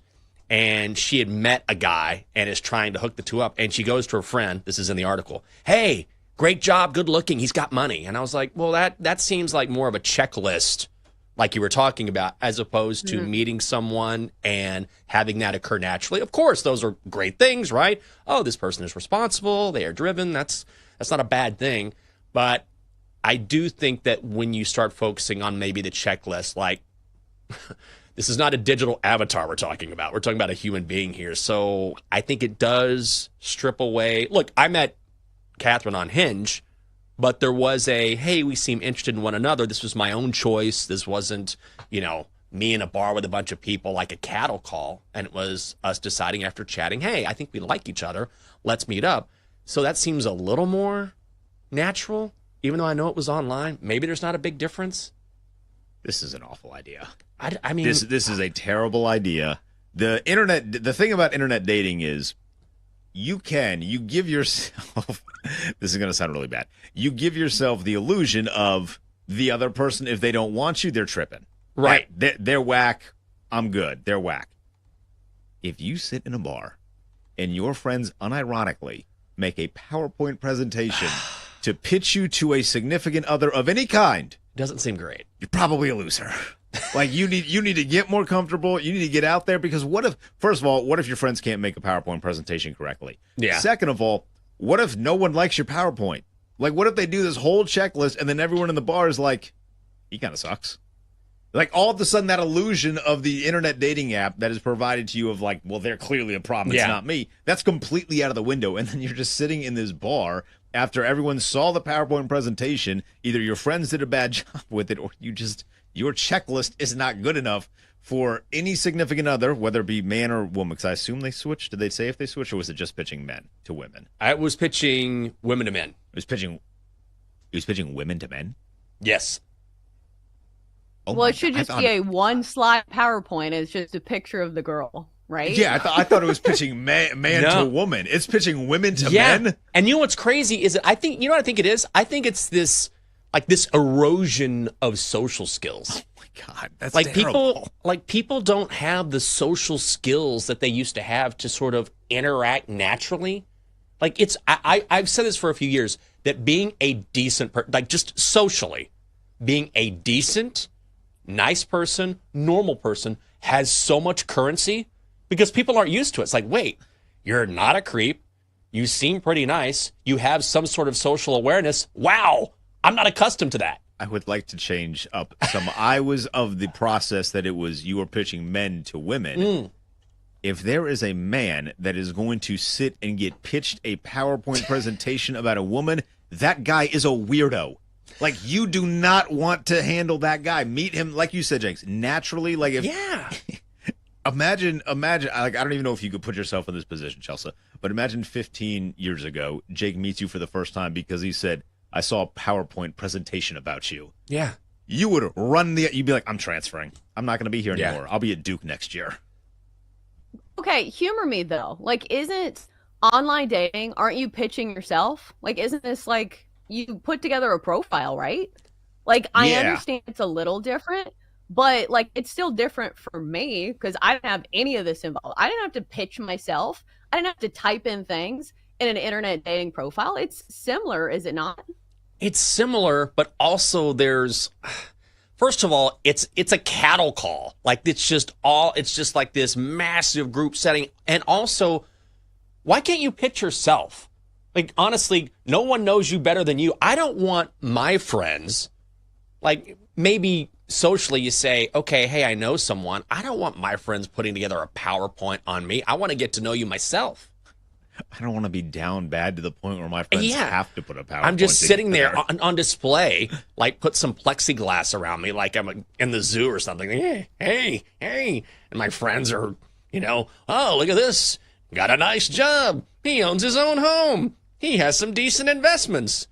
And she had met a guy and is trying to hook the two up. And she goes to her friend, this is in the article, hey, great job, good looking, he's got money. And I was like, well, that seems like more of a checklist like you were talking about, as opposed to meeting someone and having that occur naturally. Of course, those are great things, right? Oh, this person is responsible, they are driven, that's not a bad thing. But I do think that when you start focusing on maybe the checklist, like, this is not a digital avatar we're talking about. We're talking about a human being here. So I think it does strip away. Look, I met Catherine on Hinge, but there was hey, we seem interested in one another. This was my own choice. This wasn't, me in a bar with a bunch of people like a cattle call. And it was us deciding after chatting, hey, I think we like each other. Let's meet up. So that seems a little more natural, even though I know it was online. Maybe there's not a big difference. This is an awful idea. I mean, this is a terrible idea. The thing about internet dating is you give yourself, this is going to sound really bad. You give yourself the illusion of the other person. If they don't want you, they're tripping. Right. They're whack. I'm good. They're whack. If you sit in a bar and your friends unironically make a PowerPoint presentation to pitch you to a significant other of any kind, doesn't seem great. You're probably a loser. Like you need to get more comfortable. You need to get out there because first of all, what if your friends can't make a PowerPoint presentation correctly? Yeah. Second of all, what if no one likes your PowerPoint? Like what if they do this whole checklist and then everyone in the bar is like, he kind of sucks. Like all of a sudden that illusion of the internet dating app that is provided to you of like, well, they're clearly a problem. It's not me. That's completely out of the window. And then you're just sitting in this bar after everyone saw the PowerPoint presentation. Either your friends did a bad job with it or your checklist is not good enough for any significant other, whether it be man or woman. Because I assume they switched. Did they say if they switched or was it just pitching men to women? I was pitching women to men. It was pitching women to men? Yes. Oh well, it should just be a one-slide PowerPoint. It's just a picture of the girl, right? Yeah, I thought it was pitching man to woman. It's pitching women to men. And you know what's crazy is I think what I think it is. I think it's this erosion of social skills. Oh my God, that's like terrible. people don't have the social skills that they used to have to sort of interact naturally. Like I've said this for a few years that being a decent just socially, being a decent, nice person, normal person has so much currency because people aren't used to it. It's like, wait, you're not a creep. You seem pretty nice. You have some sort of social awareness. Wow, I'm not accustomed to that. I would like to change up some. I was of the process that it was you were pitching men to women. If there is a man that is going to sit and get pitched a PowerPoint presentation about a woman, that guy is a weirdo. Like, you do not want to handle that guy. Meet him, like you said, Jenks, naturally. Like, imagine, like, I don't even know if you could put yourself in this position, Chelsea, but imagine 15 years ago, Jake meets you for the first time because he said, I saw a PowerPoint presentation about you. Yeah. You would you'd be like, I'm transferring. I'm not going to be here anymore. I'll be at Duke next year. Okay, humor me, though. Like, isn't online dating, aren't you pitching yourself? Like, isn't this like... You put together a profile, right? Like, I understand it's a little different, but like, it's still different for me because I didn't have any of this involved. I didn't have to pitch myself. I didn't have to type in things in an internet dating profile. It's similar, is it not? It's similar, but also first of all, it's a cattle call. Like, it's just like this massive group setting. And also, why can't you pitch yourself? Like, honestly, no one knows you better than you. I don't want my friends, like, maybe socially you say, okay, hey, I know someone. I don't want my friends putting together a PowerPoint on me. I want to get to know you myself. I don't want to be down bad to the point where my friends have to put a PowerPoint. I'm just sitting there on display, like, put some plexiglass around me like I'm in the zoo or something. Hey. And my friends are, oh, look at this. Got a nice job. He owns his own home. He has some decent investments.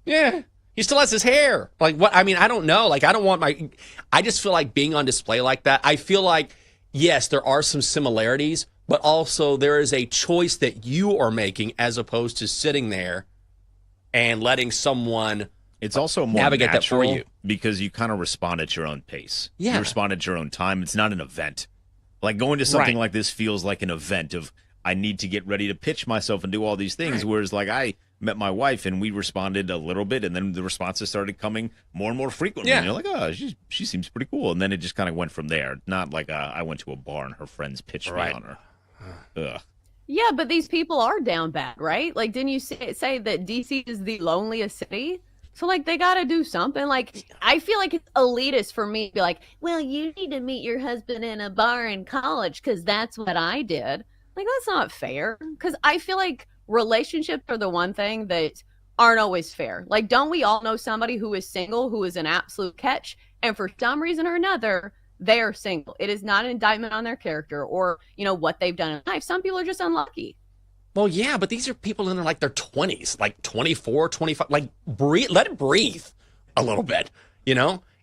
Yeah. He still has his hair. Like, what? I mean, I don't know. Like, I just feel like being on display like that. I feel like, yes, there are some similarities, but also there is a choice that you are making as opposed to sitting there and letting someone It's also more navigate that for you. Because you kind of respond at your own pace. Yeah. You respond at your own time. It's not an event. Like, going to something like this feels like an event of, I need to get ready to pitch myself and do all these things. Whereas, like, I met my wife and we responded a little bit, and then the responses started coming more and more frequently. And you're like, oh, she seems pretty cool. And then it just kind of went from there. Not like I went to a bar and her friends pitched me on her. Ugh. Yeah, but these people are down bad, right? Like, didn't you say that DC is the loneliest city? So, like, they got to do something. Like, I feel like it's elitist for me to be like, well, you need to meet your husband in a bar in college because that's what I did. Like, that's not fair, because I feel like relationships are the one thing that aren't always fair. Like, don't we all know somebody who is single, who is an absolute catch, and for some reason or another, they are single? It is not an indictment on their character or, what they've done in life. Some people are just unlucky. Well, yeah, but these are people in their 20s, like 24, 25. Like, let it breathe a little bit,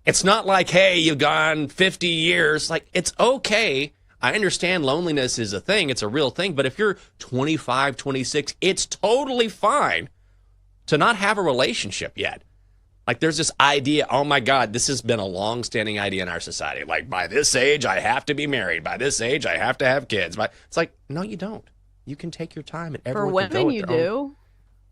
It's not like, hey, you've gone 50 years. Like, it's okay. I understand loneliness is a thing. It's a real thing. But if you're 25, 26, it's totally fine to not have a relationship yet. Like, there's this idea, oh my God, this has been a long-standing idea in our society. Like, by this age, I have to be married. By this age, I have to have kids. But it's like, no, you don't. You can take your time. And everyone for women, you do.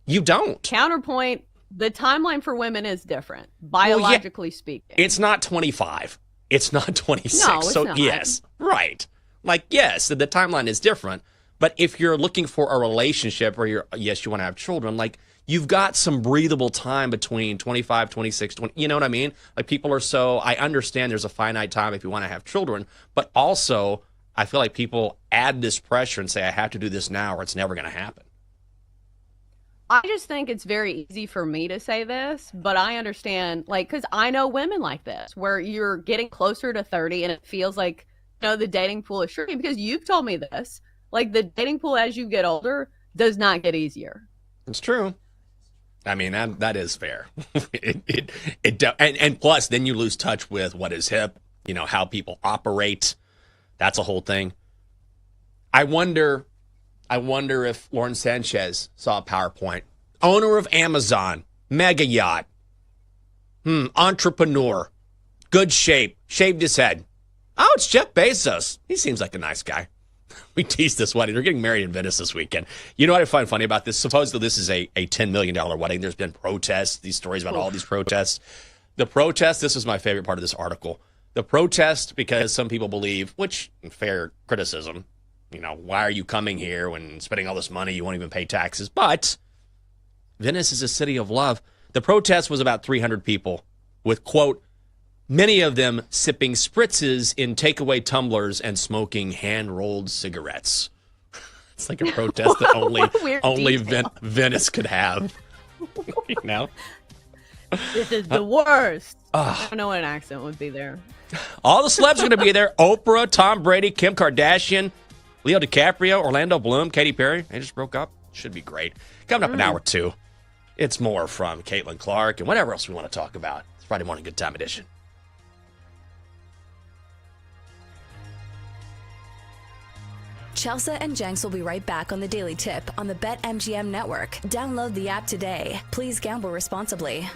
You don't. Counterpoint, the timeline for women is different, biologically speaking. It's not 25. It's not 26. No, it's not. Yes, right. Like, yes, the timeline is different. But if you're looking for a relationship or you want to have children, like, you've got some breathable time between 25, 26, 20. You know what I mean? Like, people are I understand there's a finite time if you want to have children, but also I feel like people add this pressure and say, I have to do this now or it's never going to happen. I just think it's very easy for me to say this, but I understand, like, because I know women like this, where you're getting closer to 30 and it feels like, the dating pool is shrinking, because you've told me this. Like, the dating pool as you get older does not get easier. It's true. I mean, that is fair. And plus, then you lose touch with what is hip, how people operate. That's a whole thing. I wonder if Lauren Sanchez saw a PowerPoint. Owner of Amazon, mega yacht, entrepreneur, good shape, shaved his head. Oh, it's Jeff Bezos. He seems like a nice guy. We teased this wedding. They're getting married in Venice this weekend. You know what I find funny about this? Supposedly this is a $10 million wedding. There's been protests, these stories about all these protests. The protest, this is my favorite part of this article. The protest, because some people believe, which, fair criticism, why are you coming here when spending all this money, you won't even pay taxes? But Venice is a city of love. The protest was about 300 people with, quote, many of them sipping spritzes in takeaway tumblers and smoking hand-rolled cigarettes. It's like a protest that only Venice could have. This is the worst. I don't know what an accent would be there. All the celebs are going to be there. Oprah, Tom Brady, Kim Kardashian, Leo DiCaprio, Orlando Bloom, Katy Perry. They just broke up. Should be great. Coming up in hour 2, it's more from Caitlin Clark and whatever else we want to talk about. It's Friday Morning Good Time Edition. Chelsea and Jenks will be right back on the Daily Tip on the BetMGM network. Download the app today. Please gamble responsibly.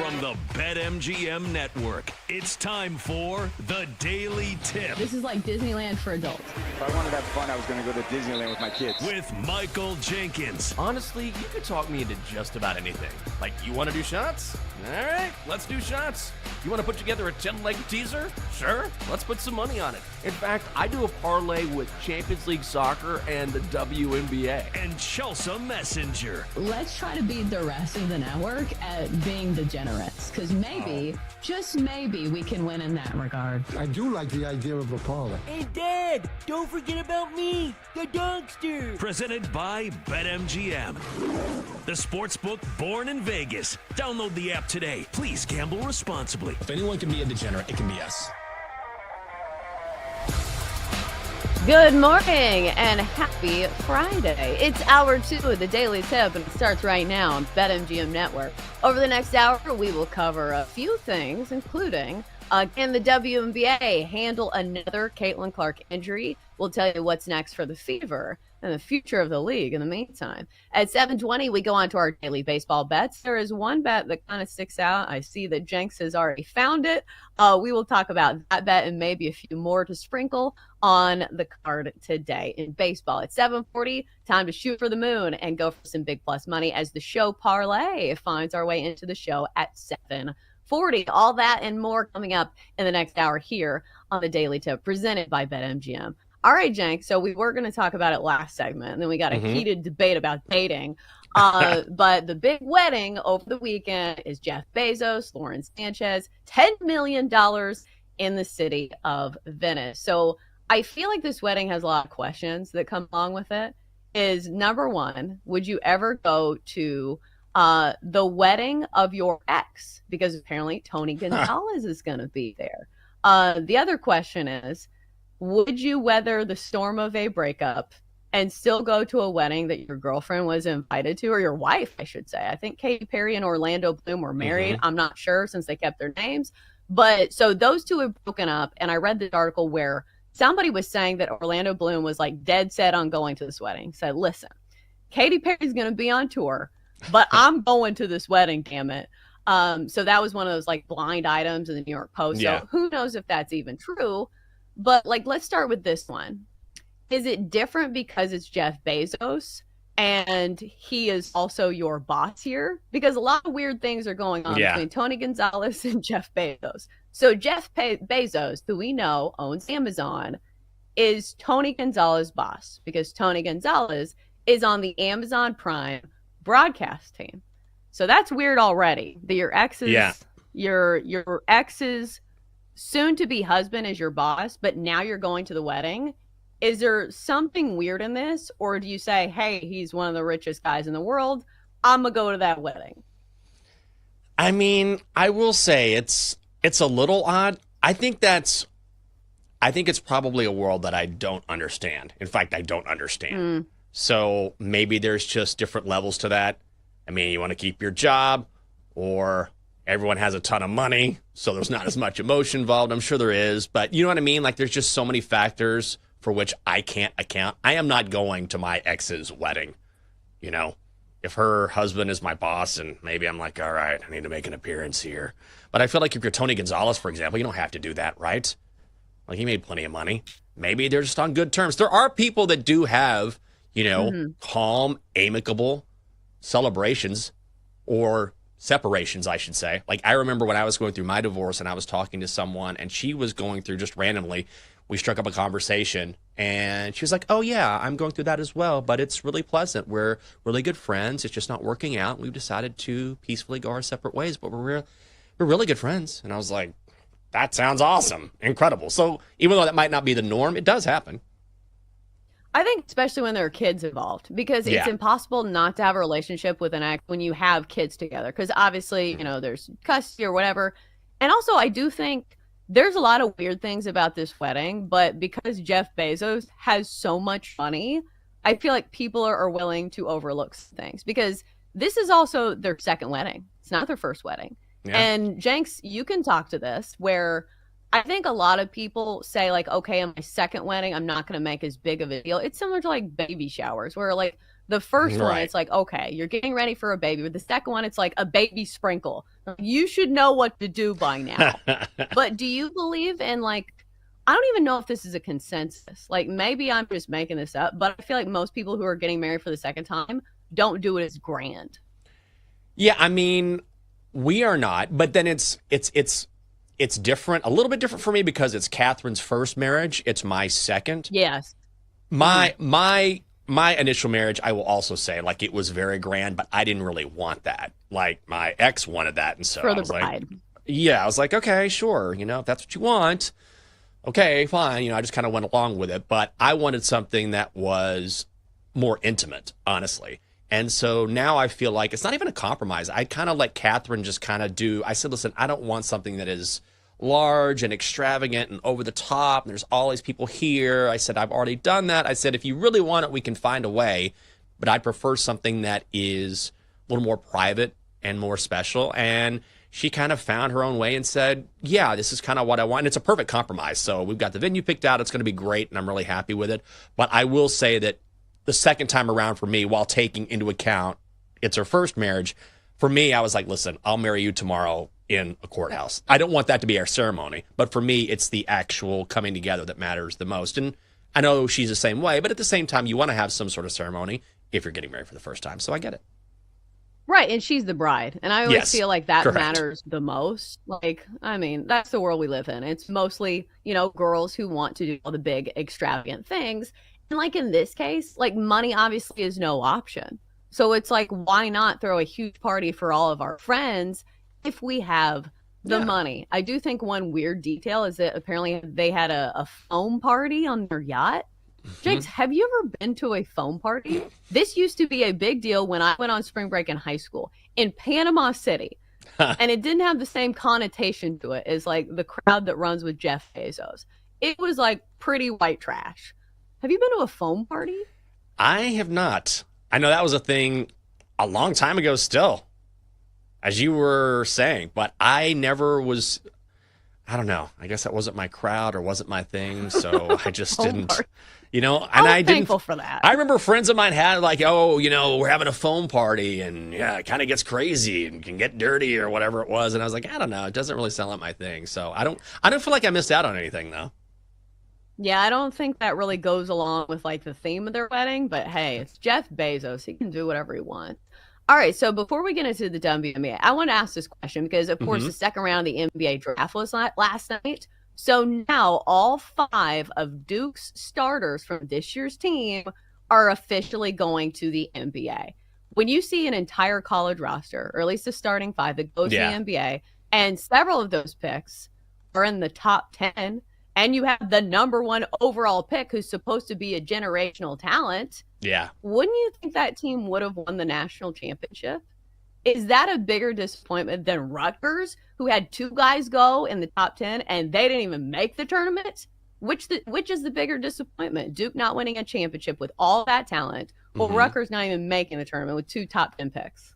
From the BetMGM Network, it's time for The Daily Tip. This is like Disneyland for adults. If I wanted to have fun, I was going to go to Disneyland with my kids. With Michael Jenkins. Honestly, you could talk me into just about anything. Like, you want to do shots? All right, let's do shots. You want to put together a 10-leg teaser? Sure, let's put some money on it. In fact, I do a parlay with Champions League soccer and the WNBA. And Chelsea Messenger. Let's try to beat the rest of the network at being degenerates, because maybe, just maybe, we can win in that regard. I do like the idea of a parlay. And Dad, don't forget about me, the dogster. Presented by BetMGM. The sportsbook born in Vegas. Download the app today. Please gamble responsibly. If anyone can be a degenerate, it can be us. Good morning and happy Friday. It's hour 2 of the Daily Tip, and it starts right now on BetMGM Network. Over the next hour, we will cover a few things, including can the WNBA handle another Caitlin Clark injury? We'll tell you what's next for the Fever and the future of the league in the meantime. At 7:20, we go on to our daily baseball bets. There is one bet that kind of sticks out. I see that Jenks has already found it. We will talk about that bet and maybe a few more to sprinkle on the card today in baseball. At 7:40, time to shoot for the moon and go for some big plus money as the show parlay finds our way into the show at 7:40. All that and more coming up in the next hour here on the Daily Tip presented by BetMGM. All right, Jank, so we were going to talk about it last segment, and then we got a heated debate about dating. But the big wedding over the weekend is Jeff Bezos, Lauren Sanchez, $10 million in the city of Venice. So I feel like this wedding has a lot of questions that come along with it. Is number one, would you ever go to the wedding of your ex? Because apparently Tony Gonzalez is going to be there. The other question is, would you weather the storm of a breakup and still go to a wedding that your girlfriend was invited to, or your wife, I should say? I think Katy Perry and Orlando Bloom were married. I'm not sure since they kept their names. But so those two have broken up. And I read this article where somebody was saying that Orlando Bloom was like dead set on going to this wedding. Said, listen, Katy Perry's going to be on tour, but I'm going to this wedding, damn it. So that was one of those like blind items in the New York Post. Yeah. So who knows if that's even true? But like, let's start with this one. Is it different because it's Jeff Bezos and he is also your boss here? Because a lot of weird things are going on between Tony Gonzalez and Jeff Bezos. So Jeff Bezos, who we know owns Amazon, is Tony Gonzalez's boss because Tony Gonzalez is on the Amazon Prime broadcast team. So that's weird already. That your ex's soon-to-be husband is your boss, but now you're going to the wedding. Is there something weird in this? Or do you say, hey, he's one of the richest guys in the world, I'm going to go to that wedding? I mean, I will say it's a little odd. I think it's probably a world that I don't understand. In fact, I don't understand. So maybe there's just different levels to that. I mean, you want to keep your job, or everyone has a ton of money, so there's not as much emotion involved. I'm sure there is, but you know what I mean? Like, there's just so many factors for which I can't account. I am not going to my ex's wedding. You know, if her husband is my boss, and maybe I'm like, all right, I need to make an appearance here. But I feel like if you're Tony Gonzalez, for example, you don't have to do that, right? Like, he made plenty of money. Maybe they're just on good terms. There are people that do have, you know, calm, amicable celebrations or separations, I should say. Like, I remember when I was going through my divorce and I was talking to someone and she was going through just randomly, we struck up a conversation and she was like, oh yeah, I'm going through that as well, but it's really pleasant. We're really good friends. It's just not working out. We've decided to peacefully go our separate ways, but we're really good friends. And I was like, that sounds awesome. Incredible. So even though that might not be the norm, it does happen. I think especially when there are kids involved, because it's impossible not to have a relationship with an ex when you have kids together. Because obviously, you know, there's custody or whatever. And also, I do think there's a lot of weird things about this wedding, but because Jeff Bezos has so much money, I feel like people are willing to overlook things, because this is also their second wedding. It's not their first wedding. Yeah. And Jenks, you can talk to this, where I think a lot of people say, like, okay, in my second wedding, I'm not going to make as big of a deal. It's similar to like baby showers, where like the first one, it's like, okay, you're getting ready for a baby. With the second one, it's like a baby sprinkle. You should know what to do by now. But do you believe in, like, I don't even know if this is a consensus. Like, maybe I'm just making this up, but I feel like most people who are getting married for the second time don't do it as grand. Yeah, I mean, we are not, but then it's different, a little bit different for me because it's Catherine's first marriage. It's my second. Yes. My initial marriage, I will also say, like, it was very grand, but I didn't really want that. Like, my ex wanted that, and so for I the was bride. like, yeah, I was like, okay, sure, if that's what you want, okay, fine. I just kind of went along with it, but I wanted something that was more intimate, honestly. And so now I feel like it's not even a compromise. I kind of let Catherine just kind of do. I said, listen, I don't want something that is large and extravagant and over the top. And there's all these people here. I said, I've already done that. I said, if you really want it, we can find a way. But I'd prefer something that is a little more private and more special. And she kind of found her own way and said, yeah, this is kind of what I want. And it's a perfect compromise. So we've got the venue picked out. It's going to be great. And I'm really happy with it. But I will say that the second time around for me, while taking into account it's her first marriage, for me, I was like, listen, I'll marry you tomorrow in a courthouse. I don't want that to be our ceremony. But for me, it's the actual coming together that matters the most. And I know she's the same way. But at the same time, you want to have some sort of ceremony if you're getting married for the first time. So I get it. Right, and she's the bride. And I always feel like that correct. matters the most. Like, I mean, that's the world we live in. It's mostly, girls who want to do all the big, extravagant things. And like in this case, like money obviously is no option. So it's like, why not throw a huge party for all of our friends if we have the money? I do think one weird detail is that apparently they had a foam party on their yacht. Jakes, have you ever been to a foam party? This used to be a big deal when I went on spring break in high school in Panama City. And it didn't have the same connotation to it as like the crowd that runs with Jeff Bezos. It was like pretty white trash. Have you been to a foam party? I have not. I know that was a thing a long time ago still, as you were saying, but I never was. I don't know. I guess that wasn't my crowd or wasn't my thing, so I just didn't. And I'm thankful for that. I remember friends of mine had like, we're having a foam party, and it kind of gets crazy and can get dirty or whatever it was, and I was like, I don't know. It doesn't really sound like my thing, so I don't feel like I missed out on anything though. Yeah, I don't think that really goes along with like the theme of their wedding, but hey, it's Jeff Bezos. He can do whatever he wants. All right, so before we get into the WNBA, I want to ask this question because, of course, the second round of the NBA draft was last night. So now all 5 of Duke's starters from this year's team are officially going to the NBA. When you see an entire college roster, or at least a starting 5 that goes to the NBA, and several of those picks are in the top 10, and you have the number 1 overall pick who's supposed to be a generational talent, wouldn't you think that team would have won the national championship? Is that a bigger disappointment than Rutgers, who had 2 guys go in the top 10 and they didn't even make the tournament? Which is the bigger disappointment? Duke not winning a championship with all that talent, or Rutgers not even making the tournament with 2 top 10 picks?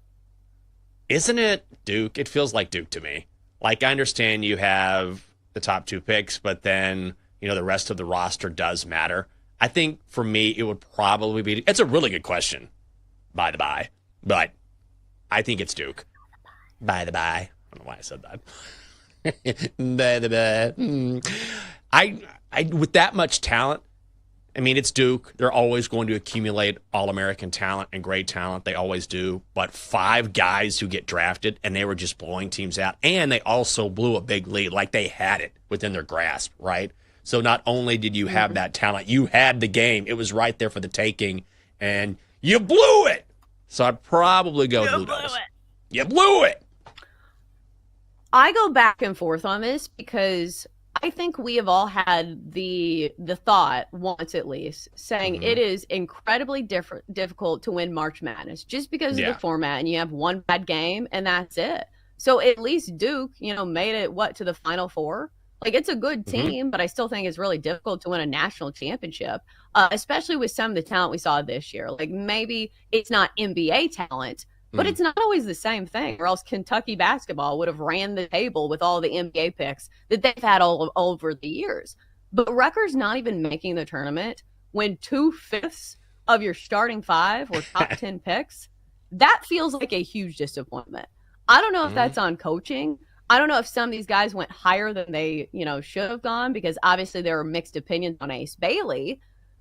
Isn't it Duke? It feels like Duke to me. Like, I understand you have the top 2 picks, but then, the rest of the roster does matter. I think for me, it would probably be, it's a really good question, by the by, but I think it's Duke. By the by. I don't know why I said that. By the by. I with that much talent, I mean, it's Duke. They're always going to accumulate All-American talent and great talent. They always do. But 5 guys who get drafted, and they were just blowing teams out. And they also blew a big lead. Like, they had it within their grasp, right? So not only did you have that talent, you had the game. It was right there for the taking, and you blew it. So I'd probably go Blue Devils. You blew it. I go back and forth on this because I think we have all had the thought once at least saying it is incredibly difficult to win March Madness just because of the format, and you have one bad game and that's it. So at least Duke, made it to the Final Four. Like, it's a good team, but I still think it's really difficult to win a national championship, especially with some of the talent we saw this year. Like, maybe it's not NBA talent, but it's not always the same thing, or else Kentucky basketball would have ran the table with all the NBA picks that they've had all over the years. But Rutgers not even making the tournament when 2/5 of your starting 5 were top 10 picks, that feels like a huge disappointment. I don't know if that's on coaching. I don't know if some of these guys went higher than they, should have gone, because obviously there are mixed opinions on Ace Bailey.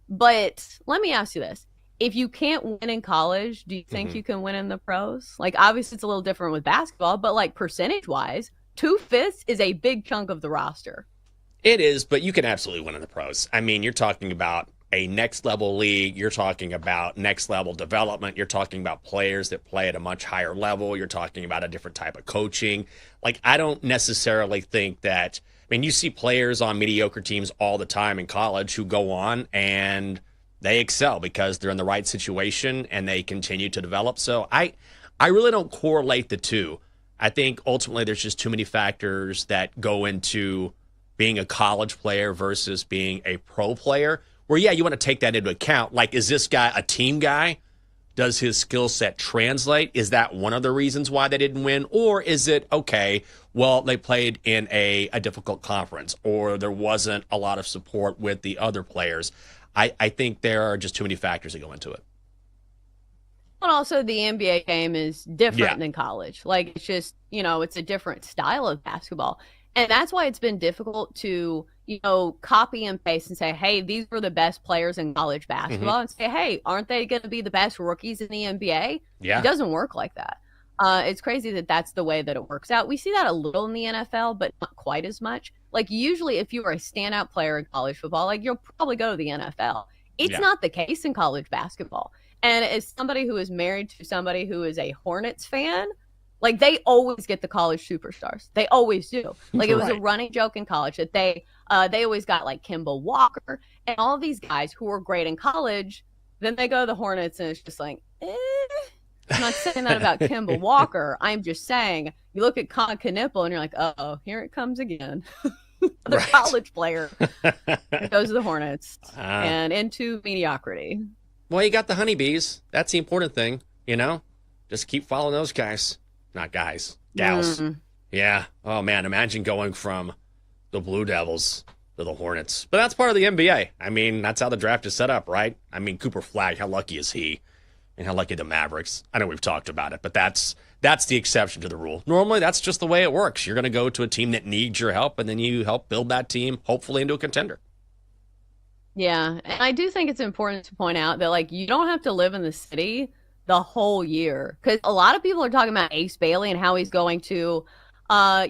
But let me ask you this. If you can't win in college, do you think you can win in the pros? Like, obviously it's a little different with basketball, but like percentage-wise, 2/5 is a big chunk of the roster. It is, but you can absolutely win in the pros. I mean, you're talking about a next-level league. You're talking about next-level development. You're talking about players that play at a much higher level. You're talking about a different type of coaching. Like, I don't necessarily think that – I mean, you see players on mediocre teams all the time in college who go on and they excel because they're in the right situation and they continue to develop. So I really don't correlate the two. I think ultimately there's just too many factors that go into being a college player versus being a pro player, where, yeah, you want to take that into account. Like, is this guy a team guy? Does his skill set translate? Is that one of the reasons why they didn't win? Or is it, okay, well, they played in a difficult conference, or there wasn't a lot of support with the other players? I think there are just too many factors that go into it. And also the NBA game is different than college. Like, it's just, it's a different style of basketball. And that's why it's been difficult to, copy and paste and say, hey, these were the best players in college basketball, and say, hey, aren't they going to be the best rookies in the NBA? Yeah. It doesn't work like that. It's crazy that that's the way that it works out. We see that a little in the NFL, but not quite as much. Like, usually if you are a standout player in college football, like, you'll probably go to the NFL. It's not the case in college basketball. And as somebody who is married to somebody who is a Hornets fan, like, they always get the college superstars. They always do. Like, it was a running joke in college that they always got, like, Kemba Walker and all of these guys who were great in college. Then they go to the Hornets, and it's just like, I'm not saying that about Kemba Walker. I'm just saying, you look at Con Knipple, and you're like, uh-oh, here it comes again. The college player goes to the Hornets and into mediocrity. Well, you got the honeybees. That's the important thing, Just keep following those guys. Not guys, gals. Yeah. Oh, man, imagine going from the Blue Devils to the Hornets. But that's part of the NBA. I mean, that's how the draft is set up, right? I mean, Cooper Flagg, how lucky is he? And how lucky the Mavericks. I know we've talked about it, but that's the exception to the rule. Normally, that's just the way it works. You're going to go to a team that needs your help, and then you help build that team, hopefully, into a contender. Yeah, and I do think it's important to point out that, like, you don't have to live in the city the whole year, because a lot of people are talking about Ace Bailey and how he's going to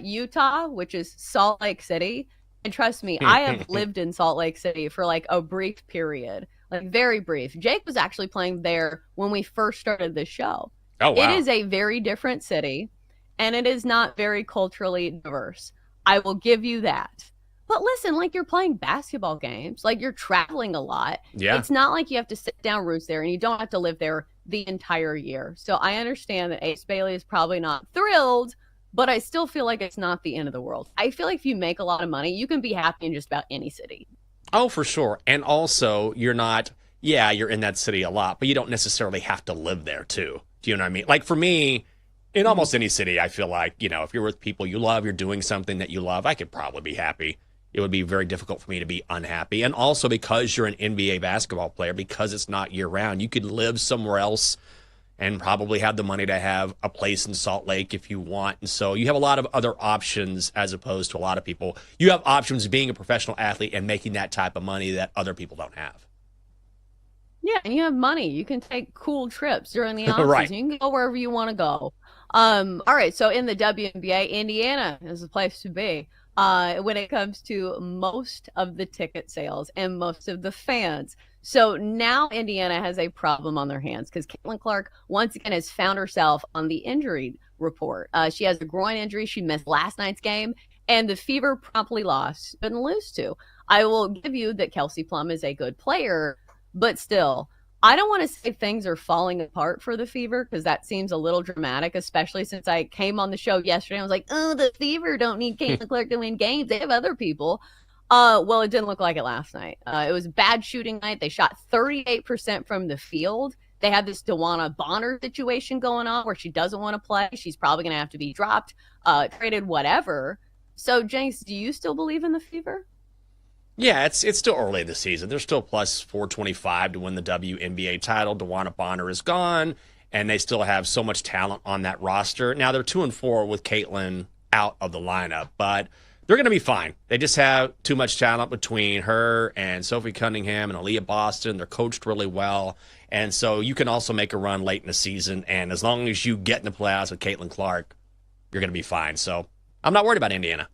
Utah, which is Salt Lake City. And trust me, I have lived in Salt Lake City for like a brief period, like very brief. Jake was actually playing there when we first started the show. Oh, wow. It is a very different city, and it is not very culturally diverse. I will give you that. But listen, like, you're playing basketball games, like, you're traveling a lot. Yeah. It's not like you have to sit down roots there, and you don't have to live there the entire year. So I understand that Ace Bailey is probably not thrilled, but I still feel like it's not the end of the world. I feel like if you make a lot of money, you can be happy in just about any city. Oh, for sure. And also, you're in that city a lot, but you don't necessarily have to live there, too. Do you know what I mean? Like, for me, in almost any city, I feel like, if you're with people you love, you're doing something that you love, I could probably be happy. It would be very difficult for me to be unhappy. And also, because you're an NBA basketball player, because it's not year-round, you could live somewhere else and probably have the money to have a place in Salt Lake if you want. And so you have a lot of other options as opposed to a lot of people. You have options being a professional athlete and making that type of money that other people don't have. Yeah, and you have money. You can take cool trips during the offseason. Right. You can go wherever you want to go. All right, so in the WNBA, Indiana is the place to be when it comes to most of the ticket sales and most of the fans. So now Indiana has a problem on their hands because Caitlin Clark once again has found herself on the injury report. She has a groin injury. She missed last night's game, and the Fever promptly lost, didn't lose to. I will give you that Kelsey Plum is a good player, but still, I don't want to say things are falling apart for the Fever because that seems a little dramatic, especially since I came on the show yesterday and I was like, oh, the Fever don't need Caitlin Clark to win games. They have other people. Well, it didn't look like it last night. It was a bad shooting night. They shot 38% from the field. They had this DeWanna Bonner situation going on where she doesn't want to play. She's probably going to have to be dropped, traded, whatever. So, Jenks, do you still believe in the Fever? Yeah, it's still early in the season. They're still plus 425 to win the WNBA title. DeWanna Bonner is gone. and they still have so much talent on that roster. Now they're 2-4 with Caitlin out of the lineup, but they're going to be fine. They just have too much talent between her and Sophie Cunningham and Aaliyah Boston. They're coached really well, and so you can also make a run late in the season, and as long as you get in the playoffs with Caitlin Clark, you're going to be fine. So I'm not worried about Indiana.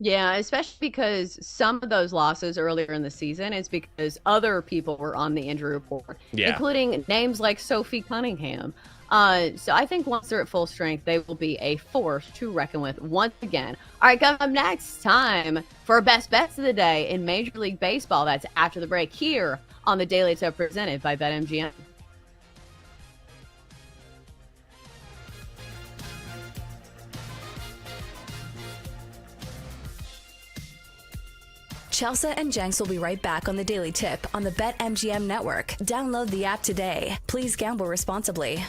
Yeah, especially because some of those losses earlier in the season is because other people were on the injury report, including names like Sophie Cunningham. So I think once they're at full strength, they will be a force to reckon with once again. All right, coming up next, time for our best bets of the day in Major League Baseball. That's after the break here on the Daily Tip presented by BetMGM. Chelsea and Jenks will be right back on the Daily Tip on the BetMGM network. Download the app today. Please gamble responsibly.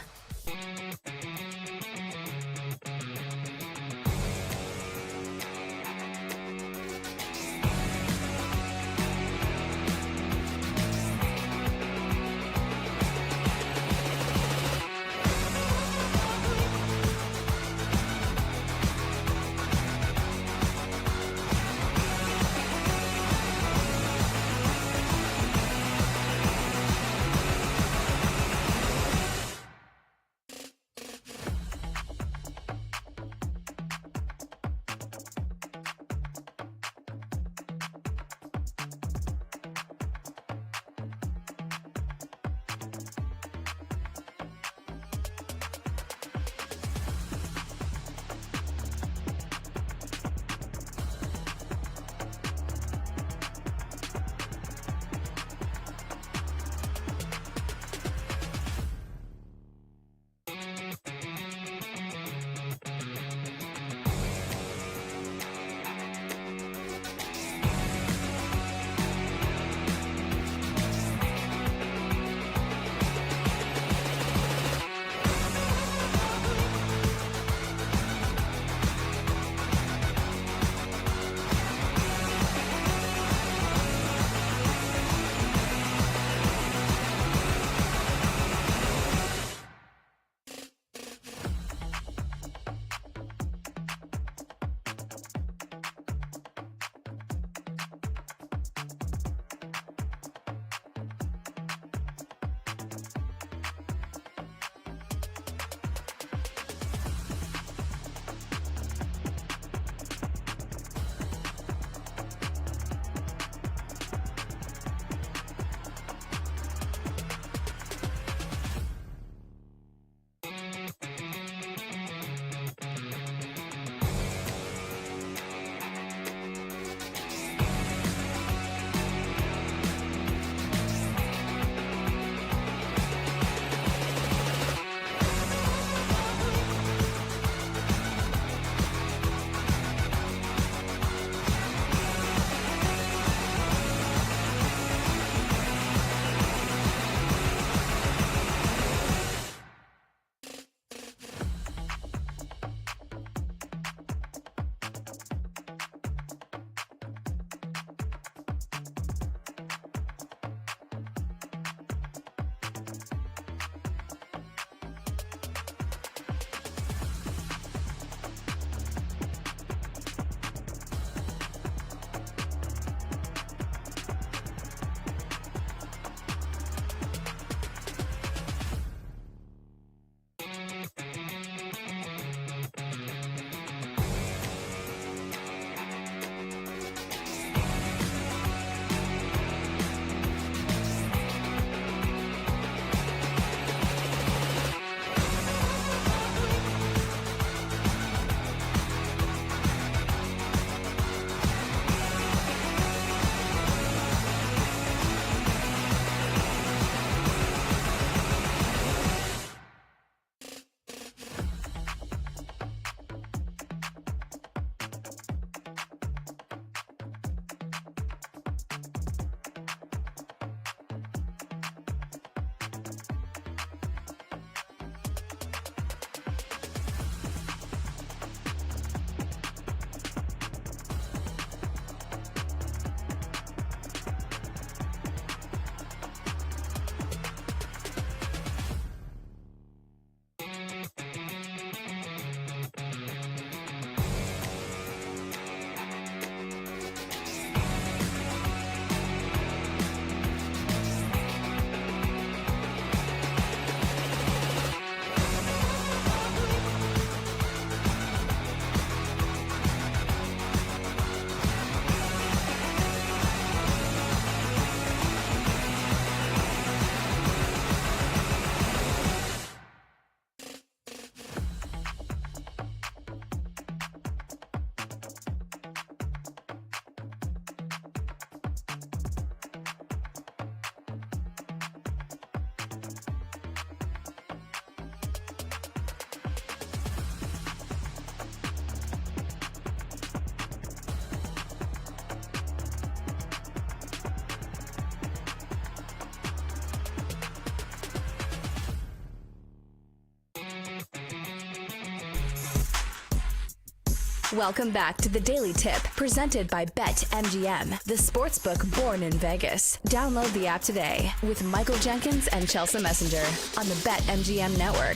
Welcome back to the Daily Tip, presented by BetMGM, the sportsbook born in Vegas. Download the app today with Michael Jenkins and Chelsea Messenger on the BetMGM network.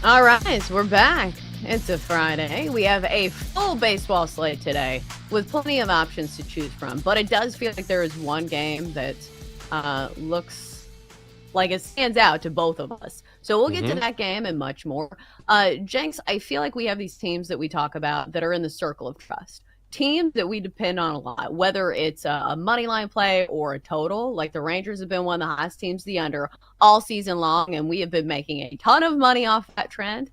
All right, we're back. It's a Friday. We have a full baseball slate today with plenty of options to choose from. But it does feel like there is one game that looks like it stands out to both of us. So we'll get to that game and much more. Jenks, I feel like we have these teams that we talk about that are in the circle of trust. Teams that we depend on a lot, whether it's a money line play or a total. Like the Rangers have been one of the hottest teams, the under, all season long, and we have been making a ton of money off that trend.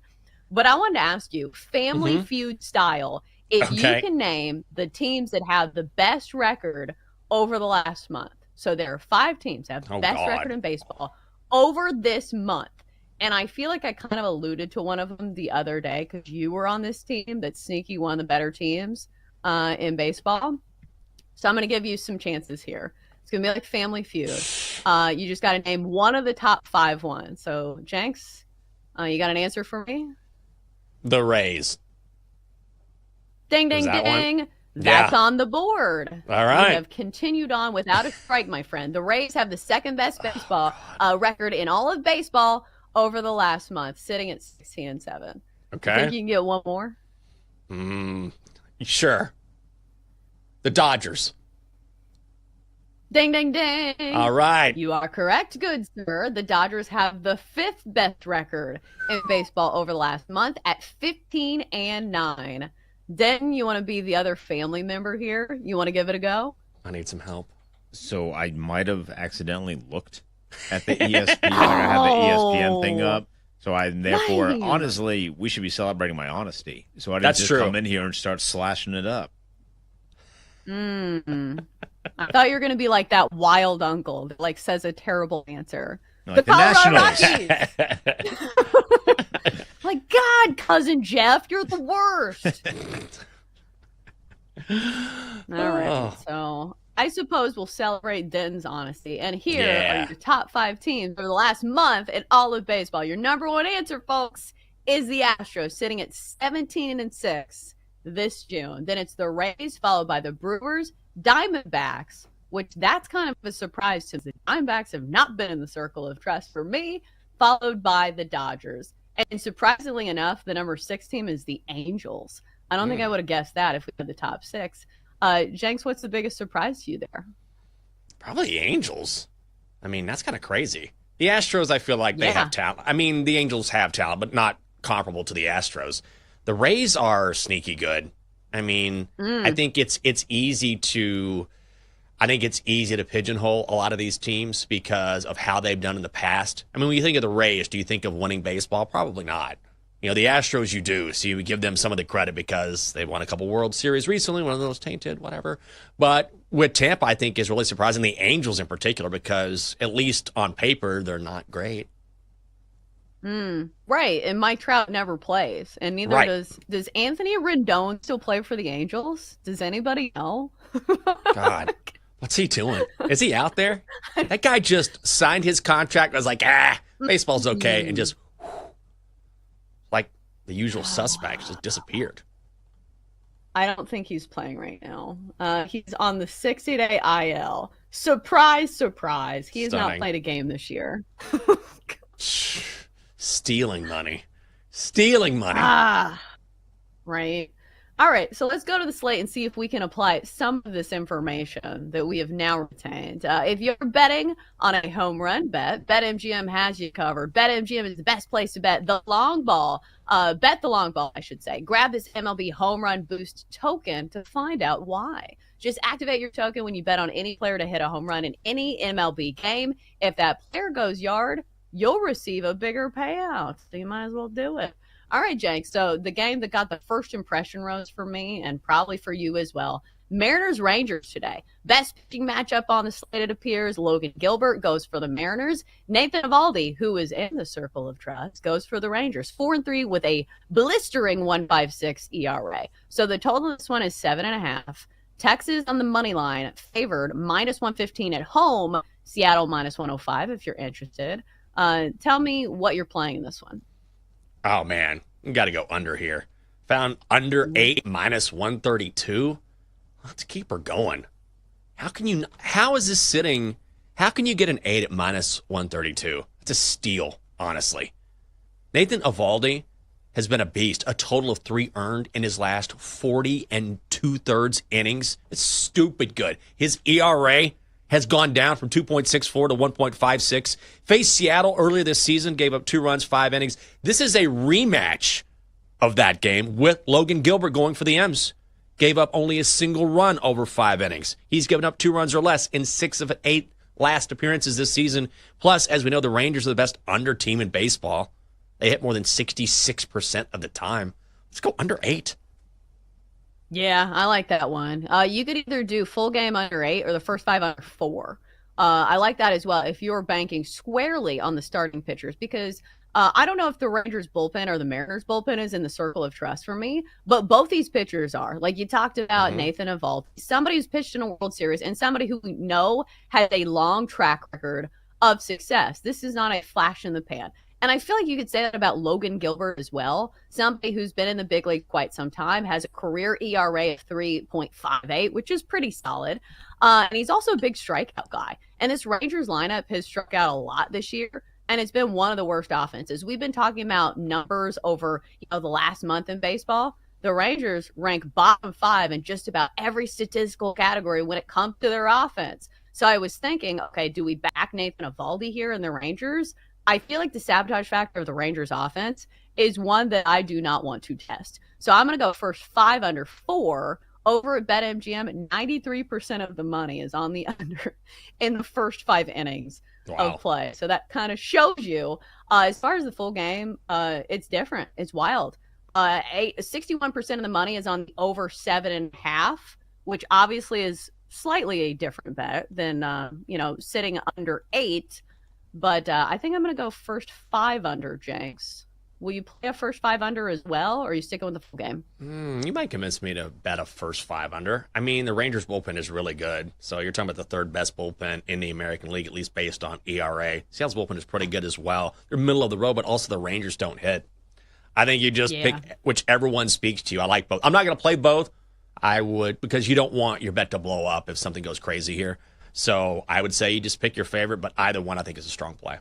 But I wanted to ask you, Family Feud style, if you can name the teams that have the best record over the last month. So there are 5 teams that have the best record in baseball over this month. And I feel like I kind of alluded to one of them the other day because you were on this team that's sneaky one of the better teams in baseball. So I'm going to give you some chances here. It's going to be like Family Feud. You just got to name one of the top 5 ones. So, Jenks, you got an answer for me? The Rays. Ding, ding, ding. That's on the board. All right. We have continued on without a strike, my friend. The Rays have the second best baseball record in all of baseball over the last month, sitting at 16-7. Okay. You think you can get one more? Sure. The Dodgers. Ding, ding, ding. All right. You are correct, good sir. The Dodgers have the 5th best record in baseball over the last month at 15-9. Denton, you want to be the other family member here? You want to give it a go? I need some help. So I might have accidentally looked at the ESPN. I have the ESPN thing up. So therefore, honestly, we should be celebrating my honesty. So I didn't just come in here and start slashing it up. I thought you were going to be like that wild uncle that like says a terrible answer. Like the Nationals. Like, God, cousin Jeff, you're the worst. All right. So I suppose we'll celebrate Denton's honesty. And here are your top 5 teams for the last month in all of baseball. Your number one answer, folks, is the Astros, sitting at 17-6 this June. Then it's the Rays, followed by the Brewers, Diamondbacks, which that's kind of a surprise since the Diamondbacks have not been in the circle of trust for me, followed by the Dodgers. And surprisingly enough, the number 6 team is the Angels. I don't think I would have guessed that if we had the top 6. Jenks, what's the biggest surprise to you there? Probably the Angels. I mean, that's kind of crazy. The Astros, I feel like they have talent. I mean, the Angels have talent, but not comparable to the Astros. The Rays are sneaky good. I mean, I think it's easy to pigeonhole a lot of these teams because of how they've done in the past. I mean, when you think of the Rays, do you think of winning baseball? Probably not. You know, the Astros you do, so you give them some of the credit because they won a couple World Series recently, one of those tainted, whatever. But with Tampa, I think is really surprising, the Angels in particular, because at least on paper, they're not great. Right, and Mike Trout never plays, and neither does Anthony Rendon still play for the Angels? Does anybody know? God, what's he doing? Is he out there? That guy just signed his contract. I was like, baseball's okay, and just like the usual suspects, just disappeared. I don't think he's playing right now. He's on the 60-day IL. Surprise, surprise! He has not played a game this year. Stealing money. Right. All right, so let's go to the slate and see if we can apply some of this information that we have now retained. If you're betting on a home run bet, BetMGM has you covered. BetMGM is the best place to bet the long ball. Bet the long ball, I should say. Grab this MLB Home Run Boost token to find out why. Just activate your token when you bet on any player to hit a home run in any MLB game. If that player goes yard, you'll receive a bigger payout. So you might as well do it. All right, Jake. So the game that got the first impression rose for me and probably for you as well. Mariners-Rangers today. Best pitching matchup on the slate, it appears. Logan Gilbert goes for the Mariners. Nathan Eovaldi, who is in the circle of trust, goes for the Rangers. 4-3 with a blistering 1.56 ERA. So the total of this one is 7.5. Texas on the money line, favored -115 at home. Seattle -105 if you're interested. Tell me what you're playing in this one. Oh, man. You got to go under here. Found under 8 minus 132. Let's keep her going. How is this sitting? How can you get an 8 at minus 132? It's a steal, honestly. Nathan Eovaldi has been a beast. A total of 3 earned in his last 40 2/3 innings. It's stupid good. His ERA has gone down from 2.64 to 1.56. Faced Seattle earlier this season, gave up 2 runs, 5 innings. This is a rematch of that game with Logan Gilbert going for the M's. Gave up only a single run over 5 innings. He's given up 2 runs or less in 6 of 8 last appearances this season. Plus, as we know, the Rangers are the best under team in baseball. They hit more than 66% of the time. Let's go under 8. Yeah, I like that one. You could either do full game under 8 or the first 5 under 4. I like that as well if you're banking squarely on the starting pitchers, because I don't know if the Rangers bullpen or the Mariners bullpen is in the circle of trust for me, but both these pitchers are. Like you talked about Nathan Eovaldi, somebody who's pitched in a World Series and somebody who we know has a long track record of success. This is not a flash in the pan. And I feel like you could say that about Logan Gilbert as well. Somebody who's been in the big league quite some time, has a career ERA of 3.58, which is pretty solid. And he's also a big strikeout guy. And this Rangers lineup has struck out a lot this year. And it's been one of the worst offenses. We've been talking about numbers over the last month in baseball. The Rangers rank bottom 5 in just about every statistical category when it comes to their offense. So I was thinking, okay, do we back Nathan Eovaldi here in the Rangers? I feel like the sabotage factor of the Rangers offense is one that I do not want to test. So I'm going to go first 5 under 4 over at BetMGM. 93% of the money is on the under in the first 5 innings of play. So that kind of shows you, as far as the full game, it's different. It's wild. 61% of the money is on the over 7.5, which obviously is slightly a different bet than, sitting under 8. But I think I'm going to go first 5 under, Jenks. Will you play a first 5 under as well, or are you sticking with the full game? You might convince me to bet a first 5 under. I mean, the Rangers bullpen is really good. So you're talking about the 3rd best bullpen in the American League, at least based on ERA. Seattle's bullpen is pretty good as well. They're middle of the road, but also the Rangers don't hit. I think you just pick whichever one speaks to you. I like both. I'm not going to play both. I would, because you don't want your bet to blow up if something goes crazy here. So I would say you just pick your favorite, but either one I think is a strong play.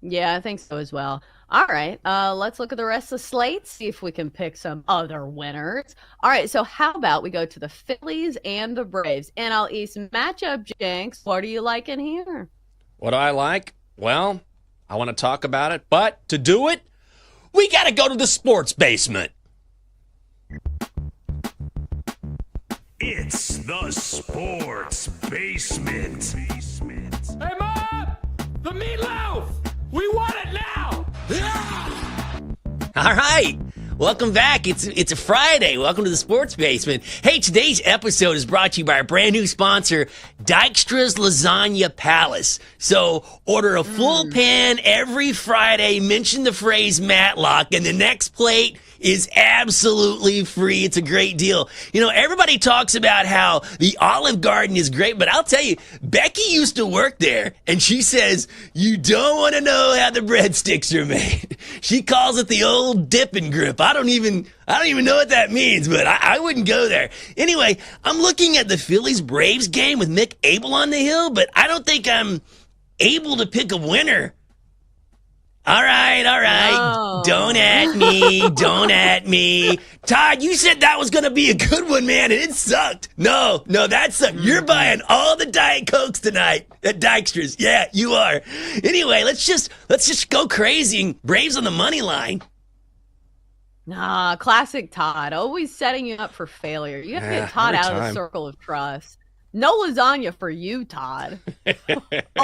Yeah, I think so as well. All right, let's look at the rest of the slate, see if we can pick some other winners. All right, so how about we go to the Phillies and the Braves? NL East matchup, Jenks. What do you like in here? What do I like? Well, I want to talk about it, but to do it, we got to go to the sports basement. It's the Sports Basement. Hey, Mom! The meatloaf! We want it now! All right. Welcome back. It's a Friday. Welcome to the Sports Basement. Hey, today's episode is brought to you by our brand new sponsor, Dykstra's Lasagna Palace. So order a full pan every Friday, mention the phrase Matlock, and the next plate is absolutely free. It's a great deal. You know, everybody talks about how the Olive Garden is great, but I'll tell you, Becky used to work there, and she says, you don't want to know how the breadsticks are made. She calls it the old dip and grip. I don't even know what that means, but I wouldn't go there. Anyway, I'm looking at the Phillies-Braves game with Mick Abel on the hill, but I don't think I'm able to pick a winner. All right. No. Don't at me. Todd, you said that was going to be a good one, man, and it sucked. No, that sucked. You're buying all the Diet Cokes tonight at Dykstra's. Yeah, you are. Anyway, let's just go crazy and Braves on the money line. Classic Todd. Always setting you up for failure. You have to get Todd out of the circle of trust. No lasagna for you, Todd.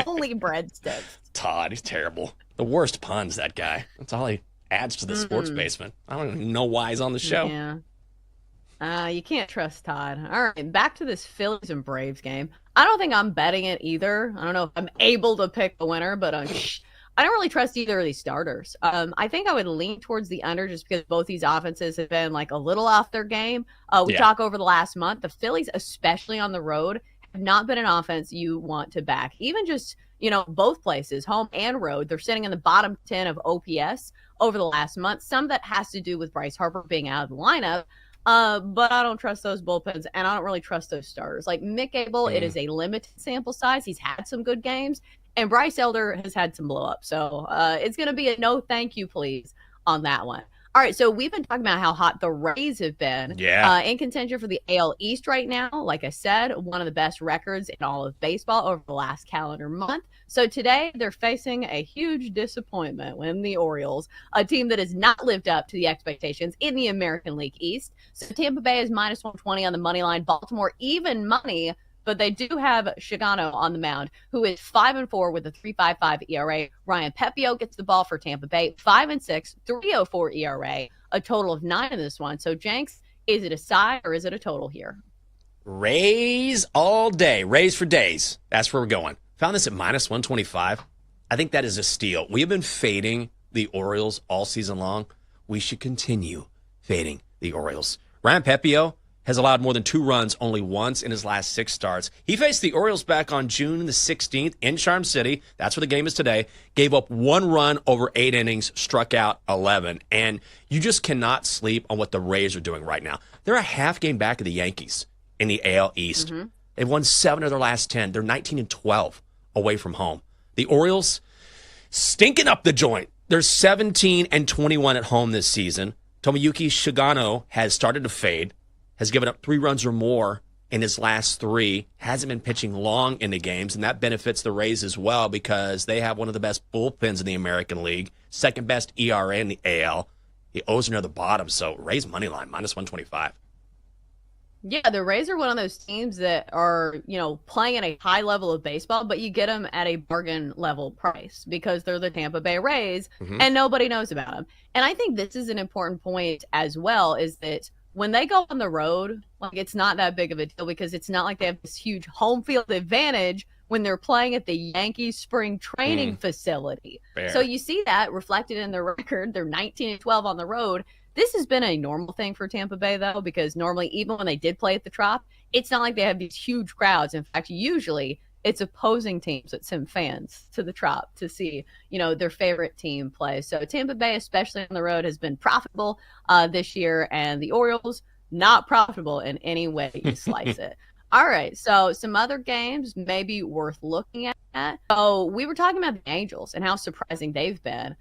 Only breadsticks. Todd, he's terrible. The worst puns, that guy. That's all he adds to the Sports Basement. I don't even know why he's on the show. Yeah. You can't trust Todd. All right, back to this Phillies and Braves game. I don't think I'm betting it either. I don't know if I'm able to pick the winner, but I don't really trust either of these starters. I think I would lean towards the under just because both these offenses have been like a little off their game. We talk over the last month. The Phillies, especially on the road, have not been an offense you want to back. Even just both places, home and road. They're sitting in the bottom 10 of OPS over the last month. Some of that has to do with Bryce Harper being out of the lineup. But I don't trust those bullpens, and I don't really trust those starters. Like Mick Abel, it is a limited sample size. He's had some good games, and Bryce Elder has had some blow up. So it's going to be a no thank you, please, on that one. All right, so we've been talking about how hot the Rays have been in contention for the AL East right now. Like I said, one of the best records in all of baseball over the last calendar month. So today they're facing a huge disappointment when the Orioles, a team that has not lived up to the expectations in the American League East. So Tampa Bay is minus 120 on the money line. Baltimore even money. But they do have Shigano on the mound, who is 5-4 with a 3.55 ERA. Ryan Pepio gets the ball for Tampa Bay, 5-6, 3.04 ERA, a total of 9 in this one. So, Jenks, is it a side or is it a total here? Rays all day. Rays for days. That's where we're going. Found this at minus 125. I think that is a steal. We have been fading the Orioles all season long. We should continue fading the Orioles. Ryan Pepio has allowed more than 2 runs only once in his last 6 starts. He faced the Orioles back on June the 16th in Charm City. That's where the game is today. Gave up 1 run over 8 innings, struck out 11. And you just cannot sleep on what the Rays are doing right now. They're a half game back of the Yankees in the AL East. They've won 7 of their last 10. They're 19-12 away from home. The Orioles stinking up the joint. They're 17-21 at home this season. Tomoyuki Shigano has started to fade. Has given up 3 runs or more in his last 3, hasn't been pitching long in the games, and that benefits the Rays as well because they have one of the best bullpens in the American League, second best ERA in the AL. The O's are near the bottom, so Rays money line, minus 125. Yeah, the Rays are one of those teams that are, playing at a high level of baseball, but you get them at a bargain level price because they're the Tampa Bay Rays and nobody knows about them. And I think this is an important point as well, is that when they go on the road, it's not that big of a deal because it's not like they have this huge home field advantage when they're playing at the Yankees spring training facility. Fair. So you see that reflected in their record. They're 19-12 on the road. This has been a normal thing for Tampa Bay, though, because normally, even when they did play at the Trop, it's not like they have these huge crowds. In fact, usually it's opposing teams that send fans to the Trop to see, their favorite team play. So Tampa Bay, especially on the road, has been profitable this year, and the Orioles, not profitable in any way you slice it. All right, so some other games maybe worth looking at. So we were talking about the Angels and how surprising they've been.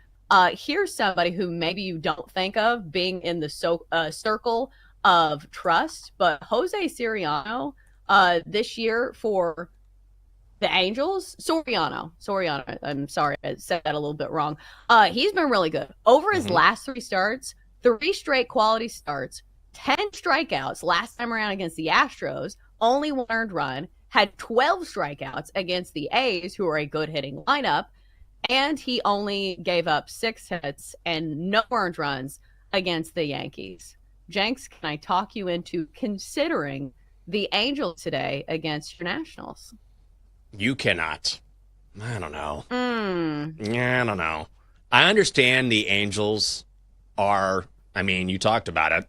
Here's somebody who maybe you don't think of being in the circle of trust, but Jose Soriano this year for the Angels, Soriano. I'm sorry, I said that a little bit wrong. He's been really good. Over his last 3 starts, 3 straight quality starts, 10 strikeouts last time around against the Astros, only 1 earned run, had 12 strikeouts against the A's, who are a good hitting lineup, and he only gave up 6 hits and no earned runs against the Yankees. Jenks, can I talk you into considering the Angels today against your Nationals? You cannot. I don't know. Yeah, I don't know. I understand the Angels are, you talked about it,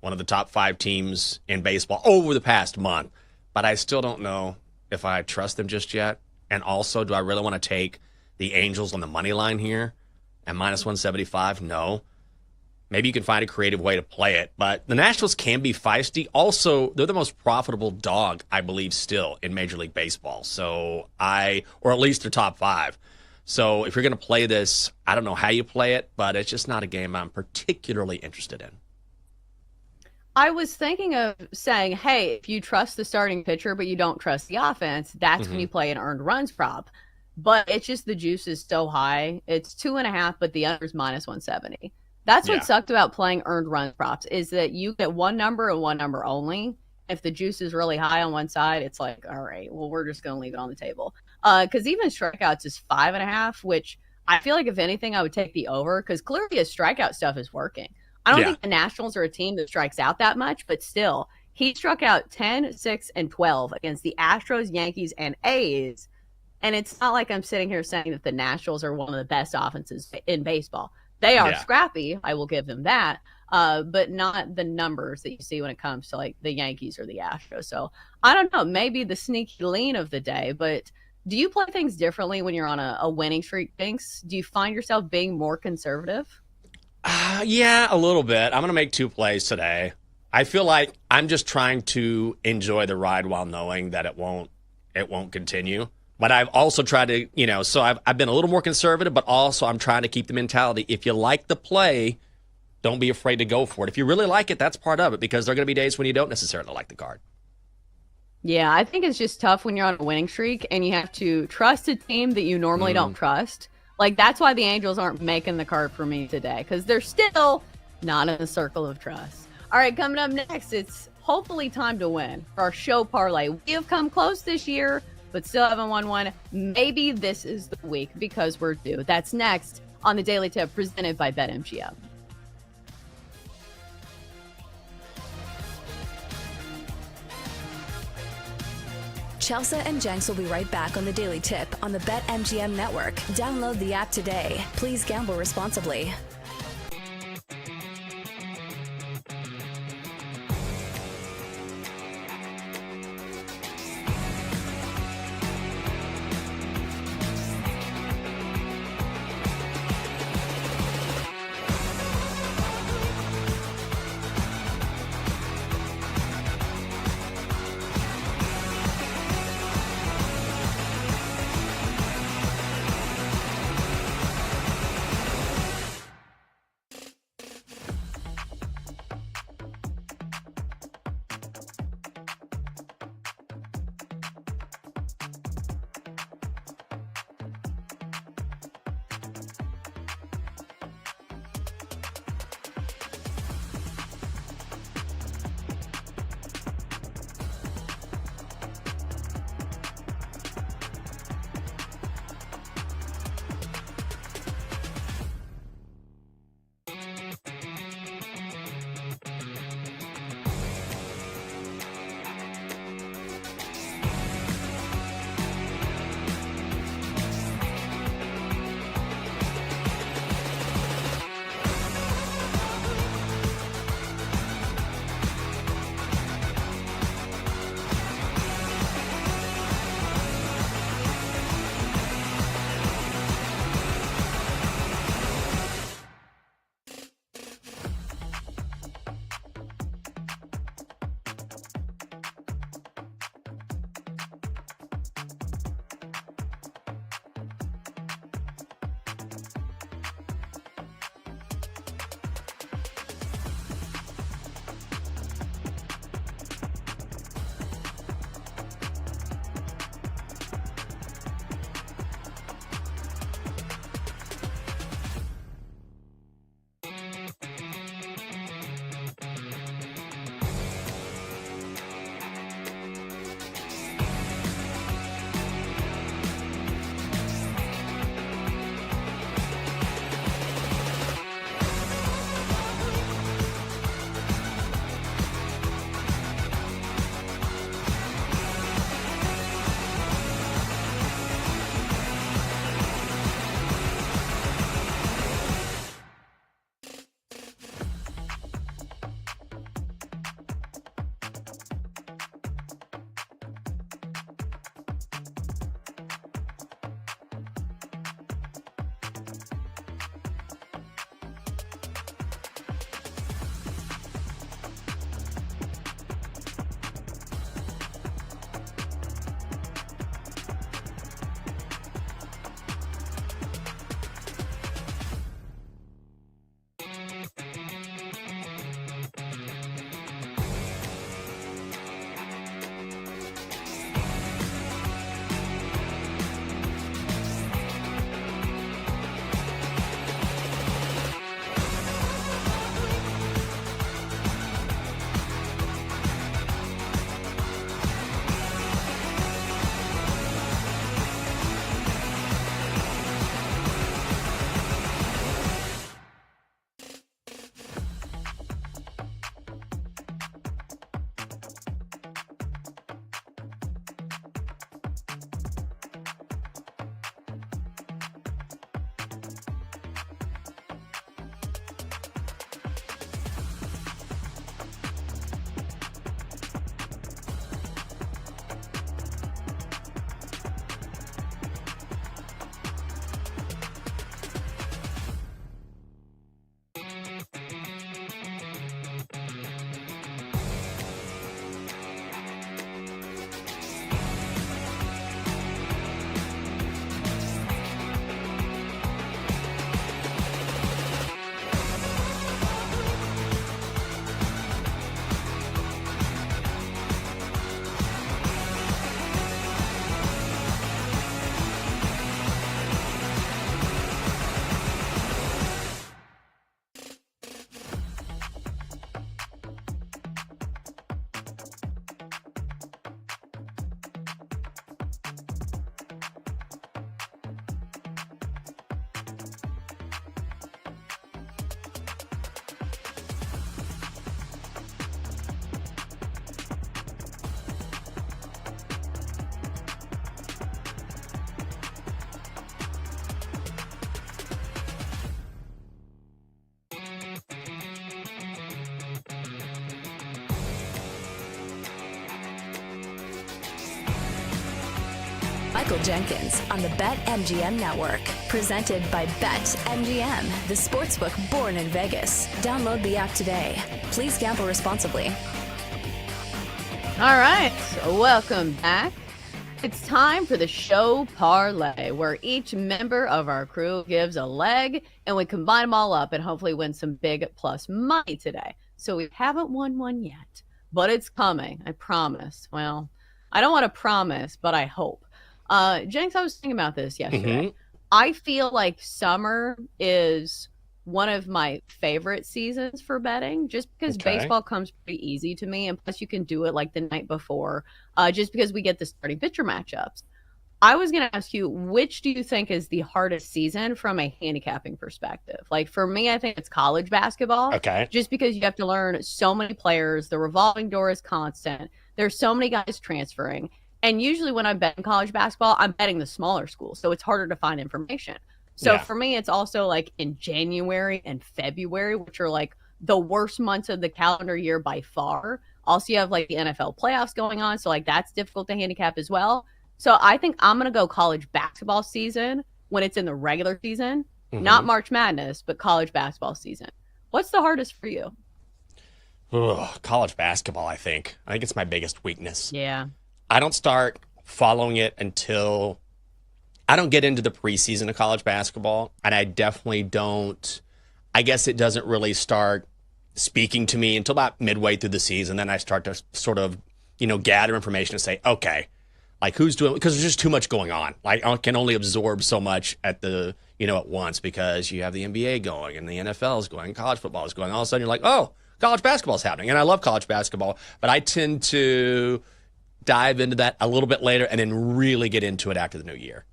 one of the top 5 teams in baseball over the past month, but I still don't know if I trust them just yet. And also, do I really want to take the Angels on the money line here at minus 175? No. Maybe you can find a creative way to play it, but the Nationals can be feisty. Also, they're the most profitable dog, I believe, still in Major League Baseball. So or at least they're top 5. So if you're going to play this, I don't know how you play it, but it's just not a game I'm particularly interested in. I was thinking of saying, hey, if you trust the starting pitcher, but you don't trust the offense, that's when you play an earned runs prop. But it's just the juice is so high. It's 2.5, but the under is minus 170. That's what sucked about playing earned run props, is that you get one number and one number only. If the juice is really high on one side, it's like, all right, well, we're just going to leave it on the table. Because even strikeouts is 5.5, which I feel like if anything, I would take the over because clearly his strikeout stuff is working. I don't think the Nationals are a team that strikes out that much, but still, he struck out 10, 6, and 12 against the Astros, Yankees, and A's. And it's not like I'm sitting here saying that the Nationals are one of the best offenses in baseball. They are scrappy. I will give them that. But not the numbers that you see when it comes to like the Yankees or the Astros. So I don't know, maybe the sneaky lean of the day, but Do you play things differently when you're on a winning streak, Binks? Do you find yourself being more conservative? Yeah, a little bit. I'm going to make 2 plays today. I feel like I'm just trying to enjoy the ride while knowing that it won't continue. But I've also tried to, so I've been a little more conservative, but also I'm trying to keep the mentality. If you like the play, don't be afraid to go for it. If you really like it, that's part of it, because there are going to be days when you don't necessarily like the card. Yeah, I think it's just tough when you're on a winning streak and you have to trust a team that you normally don't trust. Like, that's why the Angels aren't making the card for me today, because they're still not in the circle of trust. All right, coming up next, it's hopefully time to win for our show parlay. We have come close this year, but still haven't won one. Maybe this is the week because we're due. That's next on the Daily Tip presented by BetMGM. Chelsea and Jenks will be right back on the Daily Tip on the BetMGM network. Download the app today. Please gamble responsibly. Michael Jenkins on the BetMGM Network. Presented by BetMGM, the sportsbook born in Vegas. Download the app today. Please gamble responsibly. All right, welcome back. It's time for the show parlay, where each member of our crew gives a leg and we combine them all up and hopefully win some big plus money today. So we haven't won one yet, but it's coming. I promise. Well, I don't want to promise, but I hope. Jenks, I was thinking about this yesterday. Mm-hmm. I feel like summer is one of my favorite seasons for betting, just because baseball comes pretty easy to me, and plus you can do it like the night before, just because we get the starting pitcher matchups. I was going to ask you, which do you think is the hardest season from a handicapping perspective? Like for me, I think it's college basketball. Okay. Just because you have to learn so many players, the revolving door is constant. There's so many guys transferring. And usually when I bet in college basketball, I'm betting the smaller schools, so it's harder to find information. So for me, it's also like in January and February, which are like the worst months of the calendar year by far. Also, you have like the NFL playoffs going on. So like that's difficult to handicap as well. So I think I'm going to go college basketball season when it's in the regular season, not March Madness, but college basketball season. What's the hardest for you? College basketball, I think. I think it's my biggest weakness. Yeah. I don't start following it until I don't get into the preseason of college basketball, and I definitely don't. I guess it doesn't really start speaking to me until about midway through the season. Then I start to sort of, gather information and say, okay, like who's doing, because there's just too much going on. Like I can only absorb so much at once, because you have the NBA going and the NFL is going, college football is going. All of a sudden you're like, oh, college basketball is happening. And I love college basketball, but I tend to dive into that a little bit later and then really get into it after the new year.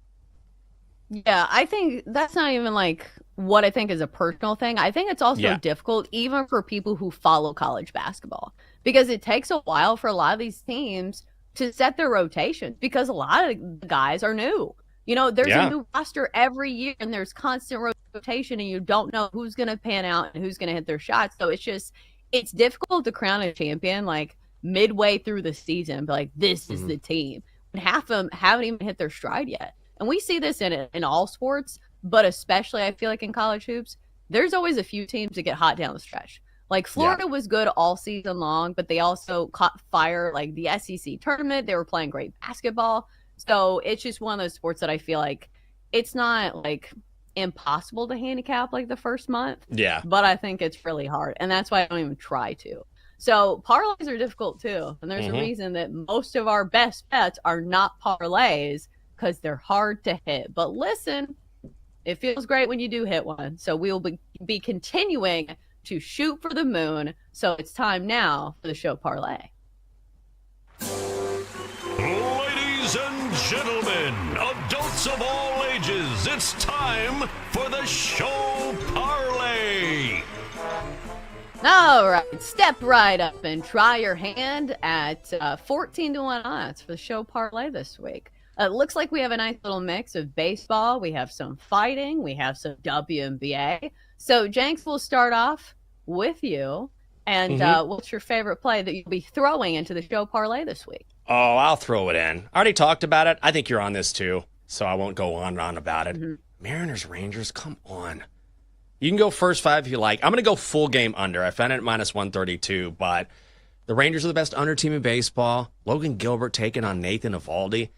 Yeah, I think that's not even like what I think is a personal thing. I think it's also difficult even for people who follow college basketball, because it takes a while for a lot of these teams to set their rotations, because a lot of the guys are new. There's a new roster every year and there's constant rotation and you don't know who's going to pan out and who's going to hit their shots. So it's difficult to crown a champion like midway through the season, but like this is the team. And half of them haven't even hit their stride yet. And we see this in all sports, but especially I feel like in college hoops, there's always a few teams that get hot down the stretch. Like Florida was good all season long, but they also caught fire like the SEC tournament. They were playing great basketball. So it's just one of those sports that I feel like it's not like impossible to handicap like the first month. Yeah. But I think it's really hard. And that's why I don't even try to. So parlays are difficult too. And there's a reason that most of our best bets are not parlays, because they're hard to hit. But listen, it feels great when you do hit one. So we will be continuing to shoot for the moon. So it's time now for the show parlay. Ladies and gentlemen, adults of all ages, it's time for the show parlay. All right, step right up and try your hand at 14-1 odds for the show parlay this week. It looks like we have a nice little mix of baseball. We have some fighting. We have some WNBA. So, Jenks, we'll start off with you. And what's your favorite play that you'll be throwing into the show parlay this week? Oh, I'll throw it in. I already talked about it. I think you're on this too, so I won't go on and on about it. Mariners, Rangers, come on. You can go first five if you like. I'm going to go full game under. I found it at minus 132, but the Rangers are the best under team in baseball. Logan Gilbert taking on Nathan Eovaldi.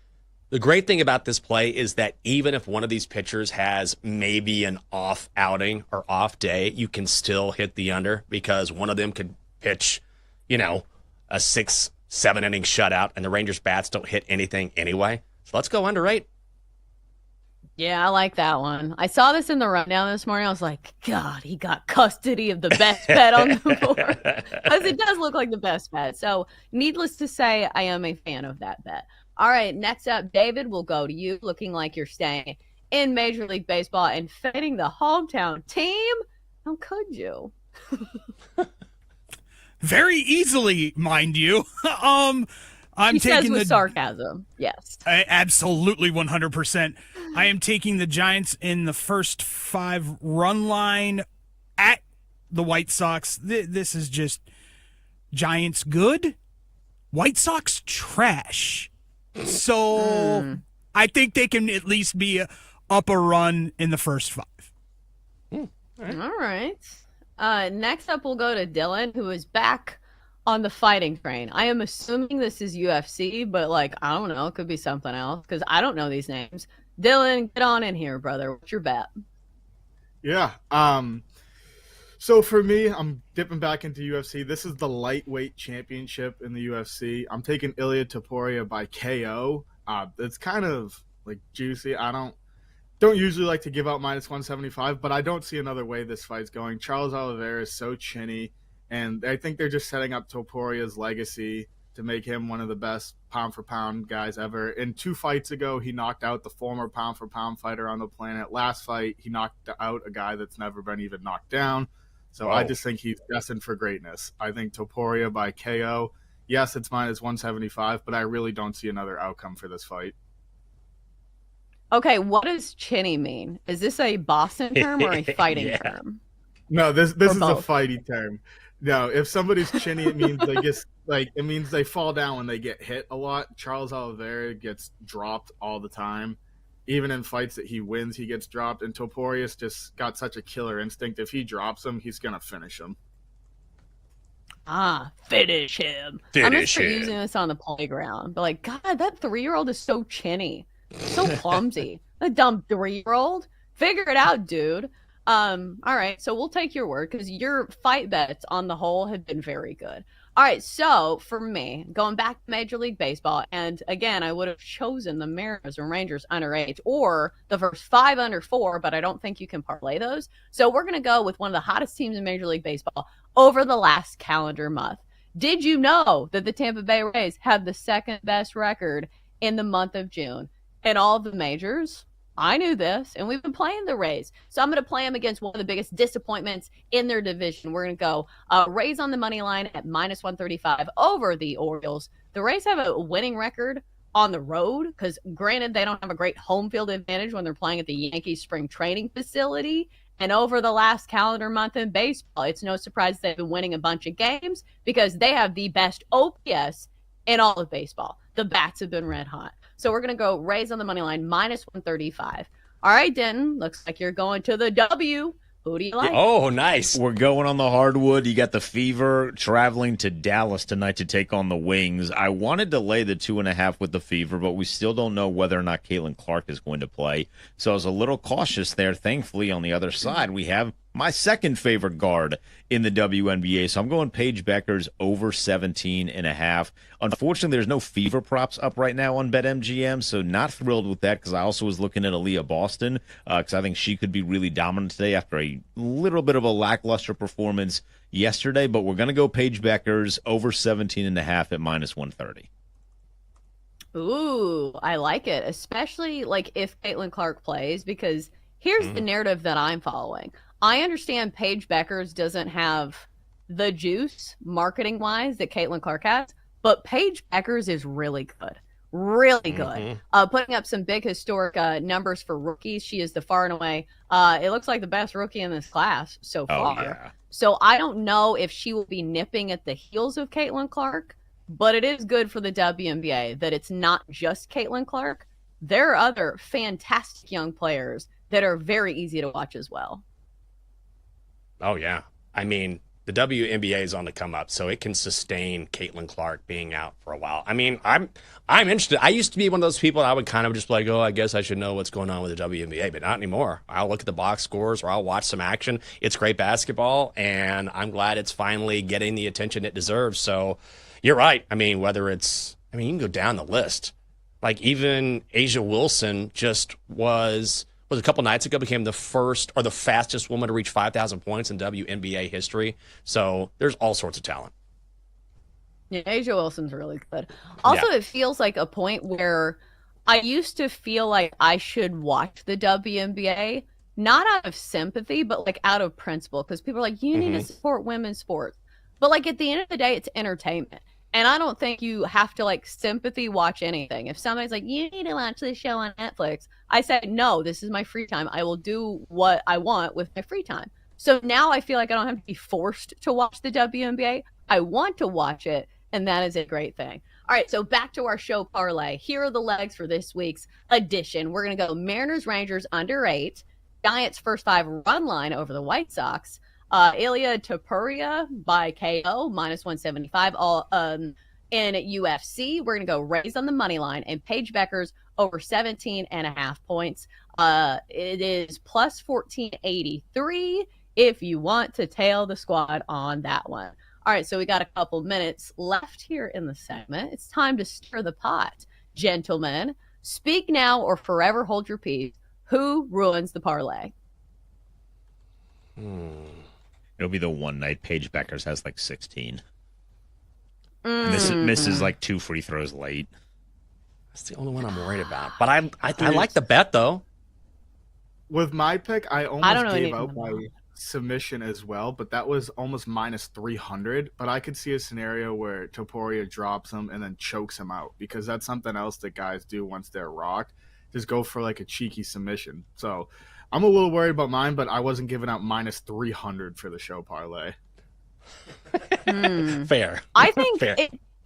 The great thing about this play is that even if one of these pitchers has maybe an off outing or off day, you can still hit the under, because one of them could pitch, a 6-7 inning shutout, and the Rangers bats don't hit anything anyway. So let's go under 8. Yeah, I like that one. I saw this in the rundown this morning. I was like, God, he got custody of the best bet on the board. Because it does look like the best bet. So needless to say, I am a fan of that bet. All right, next up, David, we'll go to you, looking like you're staying in Major League Baseball and fitting the hometown team. How could you? Very easily, mind you. I'm he taking says with sarcasm. Yes. Absolutely 100%. I am taking the Giants in the first 5 run line at the White Sox. This is just Giants good, White Sox trash. So I think they can at least be up a run in the first 5. All right. Next up, we'll go to Dylan, who is back on the fighting train. I am assuming this is UFC, but like, I don't know. It could be something else because I don't know these names. Dylan, get on in here, brother. What's your bet? Yeah. So for me, I'm dipping back into UFC. This is the lightweight championship in the UFC. I'm taking Ilia Topuria by KO. It's kind of like juicy. I don't usually like to give out -175, but I don't see another way this fight's going. Charles Oliveira is so chinny, and I think they're just setting up Topuria's legacy to make him one of the best pound-for-pound guys ever. In 2 fights ago, he knocked out the former pound-for-pound fighter on the planet. Last fight, he knocked out a guy that's never been even knocked down. So I just think he's destined for greatness. I think Topuria by KO, yes, it's -175, but I really don't see another outcome for this fight. Okay, what does chinny mean? Is this a boxing term or a fighting term? No, this is a fighty term. No, if somebody's chinny, it means it means they fall down when they get hit a lot. Charles Oliveira gets dropped all the time. Even in fights that he wins, he gets dropped. And Topuria's just got such a killer instinct. If he drops him, he's gonna finish him. Finish him. I'm gonna start using this on the playground. But like, God, that 3-year-old is so chinny. So clumsy. A dumb 3-year-old. Figure it out, dude. All right, so we'll take your word because your fight bets on the whole have been very good. All right, so for me, going back to Major League Baseball, and again, I would have chosen the Mariners and Rangers underage or the first 5 under 4, but I don't think you can parlay those. So we're going to go with one of the hottest teams in Major League Baseball over the last calendar month. Did you know that the Tampa Bay Rays have the second best record in the month of June in all of the majors? I knew this, and we've been playing the Rays. So I'm going to play them against one of the biggest disappointments in their division. We're going to go Rays on the money line at -135 over the Orioles. The Rays have a winning record on the road because, granted, they don't have a great home field advantage when they're playing at the Yankees spring training facility. And over the last calendar month in baseball, it's no surprise they've been winning a bunch of games because they have the best OPS in all of baseball. The bats have been red hot. So we're going to go Rays on the money line, -135. All right, Denton, looks like you're going to the W. Who do you like? Oh, nice. We're going on the hardwood. You got the Fever traveling to Dallas tonight to take on the Wings. I wanted to lay the 2.5 with the Fever, but we still don't know whether or not Caitlin Clark is going to play. So I was a little cautious there. Thankfully, on the other side, we have my second favorite guard in the WNBA. So I'm going Paige Beckers over 17.5. Unfortunately, there's no Fever props up right now on BetMGM, so not thrilled with that because I also was looking at Aaliyah Boston because I think she could be really dominant today after a little bit of a lackluster performance yesterday. But we're going to go Paige Beckers over 17.5 at -130. Ooh, I like it, especially like if Caitlin Clark plays, because here's the narrative that I'm following. I understand Paige Beckers doesn't have the juice marketing-wise that Caitlin Clark has, but Paige Beckers is really good. Really good. Putting up some big historic numbers for rookies. She is the far and away, it looks like the best rookie in this class so far. Oh, yeah. So I don't know if she will be nipping at the heels of Caitlin Clark, but it is good for the WNBA that it's not just Caitlin Clark. There are other fantastic young players that are very easy to watch as well. Oh, yeah. I mean, the WNBA is on the come up, so it can sustain Caitlin Clark being out for a while. I mean, I'm interested. I used to be one of those people that I would kind of just like, oh, I guess I should know what's going on with the WNBA, but not anymore. I'll look at the box scores or I'll watch some action. It's great basketball, and I'm glad it's finally getting the attention it deserves. So you're right. I mean, you can go down the list. Like even Asia Wilson just was a couple nights ago, became the first or the fastest woman to reach 5,000 points in WNBA history. So there's all sorts of talent. Yeah, Asia Wilson's really good. Also, It feels like a point where I used to feel like I should watch the WNBA, not out of sympathy, but like out of principle, because people are like, you need to support women's sports. But like at the end of the day, it's entertainment. And I don't think you have to like sympathy watch anything. If somebody's like, you need to watch this show on Netflix, I say, no, this is my free time. I will do what I want with my free time. So now I feel like I don't have to be forced to watch the WNBA. I want to watch it, and that is a great thing. All right, so back to our show parlay. Here are the legs for this week's edition. We're going to go Mariners, Rangers under 8, Giants first 5 run line over the White Sox, Ilya Topuria by KO minus 175. All in UFC, we're going to go Rays on the money line and Paige Becker's over 17.5 points. It is plus 1483 if you want to tail the squad on that one. All right, so we got a couple minutes left here in the segment. It's time to stir the pot. Gentlemen, speak now or forever hold your peace. Who ruins the parlay? It'll be the one night Paige Beckers has like 16. And misses like 2 free throws late. That's the only one I'm worried about. But I like the bet, though. With my pick, I almost gave out by submission as well, but that was almost minus 300. But I could see a scenario where Topuria drops him and then chokes him out, because that's something else that guys do once they're rocked. Just go for like a cheeky submission. So I'm a little worried about mine, but I wasn't giving out minus 300 for the show parlay. Fair. I think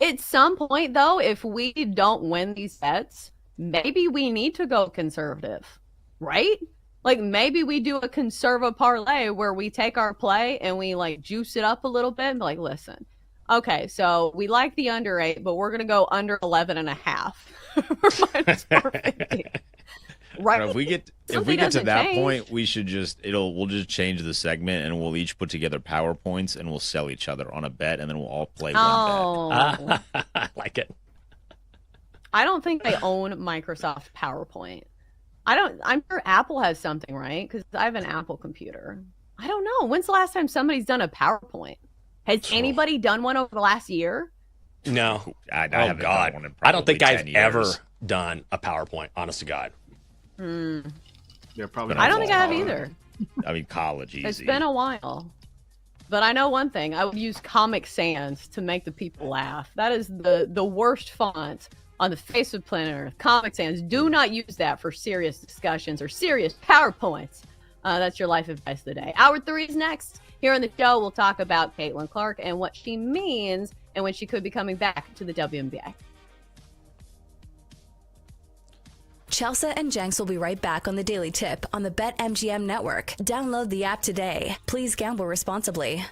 at some point, though, if we don't win these bets, maybe we need to go conservative, right? Like maybe we do a conservative parlay where we take our play and we like juice it up a little bit and be like, listen, okay, so we like the under 8, but we're going to go under 11.5 for minus 450. Right. If we get to that point, we should we'll just change the segment and we'll each put together PowerPoints and we'll sell each other on a bet and then we'll all play one bet. I like it. I don't think they own Microsoft PowerPoint. I'm sure Apple has something, right? Because I have an Apple computer. I don't know. When's the last time somebody's done a PowerPoint? Has anybody done one over the last year? No. I haven't done one in I don't think I've 10 years. ever done a PowerPoint, honest to God. Yeah, probably. I don't think I have either. I mean, college easy. It's been a while. But I know one thing. I would use Comic Sans to make the people laugh. That is the worst font on the face of planet Earth. Comic Sans. Do not use that for serious discussions or serious PowerPoints. That's your life advice of the day. Hour 3 is next. Here on the show, we'll talk about Caitlin Clark and what she means and when she could be coming back to the WNBA. Chelsea and Jenks will be right back on the Daily Tip on the BetMGM network. Download the app today. Please gamble responsibly.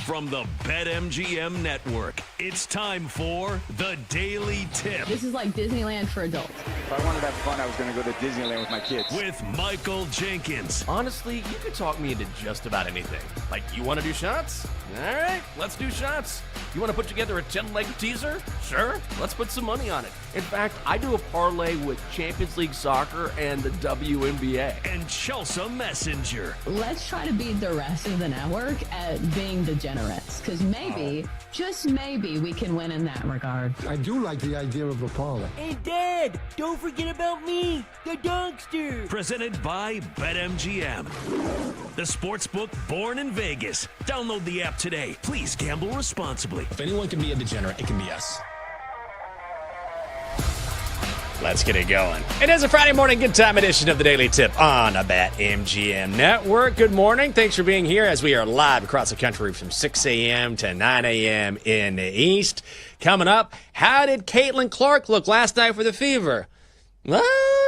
from the BetMGM Network, it's time for the Daily Tip. This is like Disneyland for adults. If I wanted to have fun, I was going to go to Disneyland with my kids. With Michael Jenkins. Honestly, you could talk me into just about anything. Like, you want to do shots? All right, let's do shots. You want to put together a 10-leg teaser? Sure, let's put some money on it. In fact, I do a parlay with Champions League soccer and the WNBA. And Chelsea Messenger. Let's try to beat the rest of the network at being degenerates, because maybe, just maybe, we can win in that regard. I do like the idea of a parlay. Hey, Dad, don't forget about me, the dogster. Presented by BetMGM. The sportsbook born in Vegas. Download the app today. Please gamble responsibly. If anyone can be a degenerate, it can be us. Let's get it going. It is a Friday morning good time edition of the Daily Tip on a BetMGM Network. Good morning. Thanks for being here as we are live across the country from 6 a.m. to 9 a.m. in the East. Coming up, how did Caitlin Clark look last night for the Fever? Well,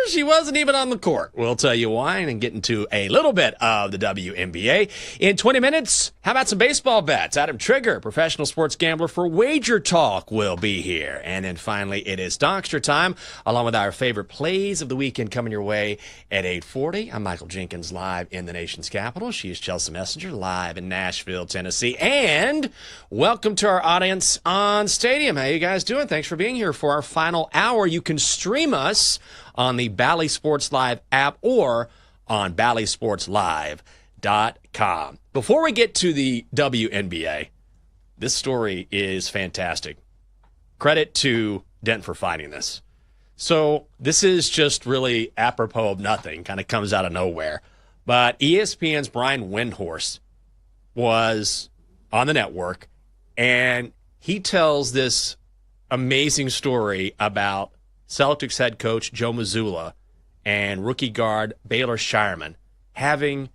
she wasn't even on the court. We'll tell you why and get into a little bit of the WNBA. In 20 minutes, how about some baseball bets? Adam Trigger, professional sports gambler for Wager Talk, will be here. And then finally, it is Donkster time, along with our favorite plays of the weekend coming your way at 8:40. I'm Michael Jenkins, live in the nation's capital. She is Chelsea Messenger, live in Nashville, Tennessee. And welcome to our audience on Stadium. How you guys doing? Thanks for being here for our final hour. You can stream us on the Bally Sports Live app or on ballysportslive.com. Before we get to the WNBA, this story is fantastic. Credit to Dent for finding this. So this is just really apropos of nothing, kind of comes out of nowhere. But ESPN's Brian Windhorst was on the network, and he tells this amazing story about Celtics head coach Joe Mazzulla and rookie guard Baylor Shireman having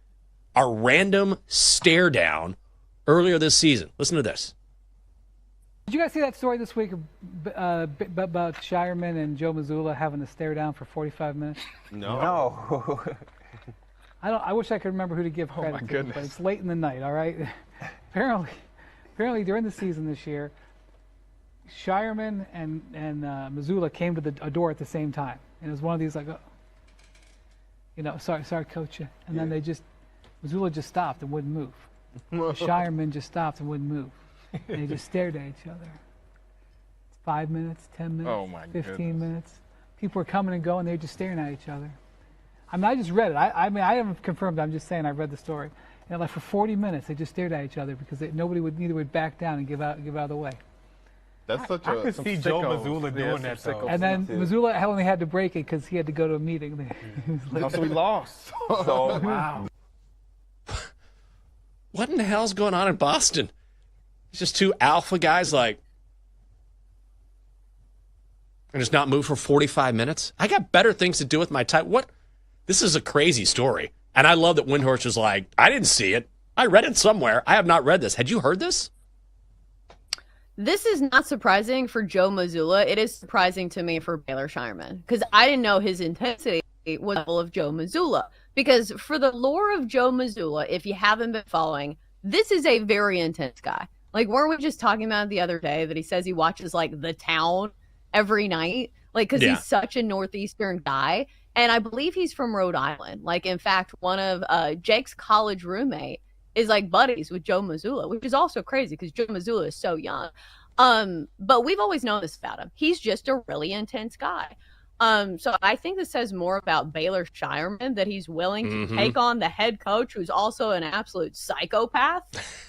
a random stare down earlier this season. Listen to this. Did you guys see that story this week about Shireman and Joe Mazzulla having a stare down for 45 minutes? No. I wish I could remember who to give credit to, goodness. but it's late in the night, all right? Apparently during the season this year, Shireman and Mazzulla came to a door at the same time. And it was one of these like, sorry, coach. And then Mazzulla just stopped and wouldn't move. Shireman just stopped and wouldn't move. And they just stared at each other. 5 minutes, 10 minutes, 15 minutes. People were coming and going. They were just staring at each other. I mean, I just read it. I mean, I haven't confirmed it. I'm just saying I read the story. And like for 40 minutes, they just stared at each other because neither would back down and give out of the way. That's such I could see Joe Mazzulla doing that, though. And then Mazzulla only had to break it because he had to go to a meeting. So we lost. So wow. What in the hell's going on in Boston? It's just two alpha guys and just not move for 45 minutes? I got better things to do with my time. What? This is a crazy story. And I love that Windhorst was like, I didn't see it. I read it somewhere. I have not read this. Had you heard this? This is not surprising for Joe Mazzulla. It is surprising to me for Baylor Shireman because I didn't know his intensity was level of Joe Mazzulla. Because for the lore of Joe Mazzulla, if you haven't been following, this is a very intense guy. Like, weren't we just talking about the other day that he says he watches like The Town every night? Like, because he's such a Northeastern guy. And I believe he's from Rhode Island. Like, in fact, one of Jake's college roommate is like buddies with Joe Mazzulla, which is also crazy because Joe Mazzulla is so young. But we've always known this about him. He's just a really intense guy. So I think this says more about Baylor Shireman, that he's willing to take on the head coach, who's also an absolute psychopath.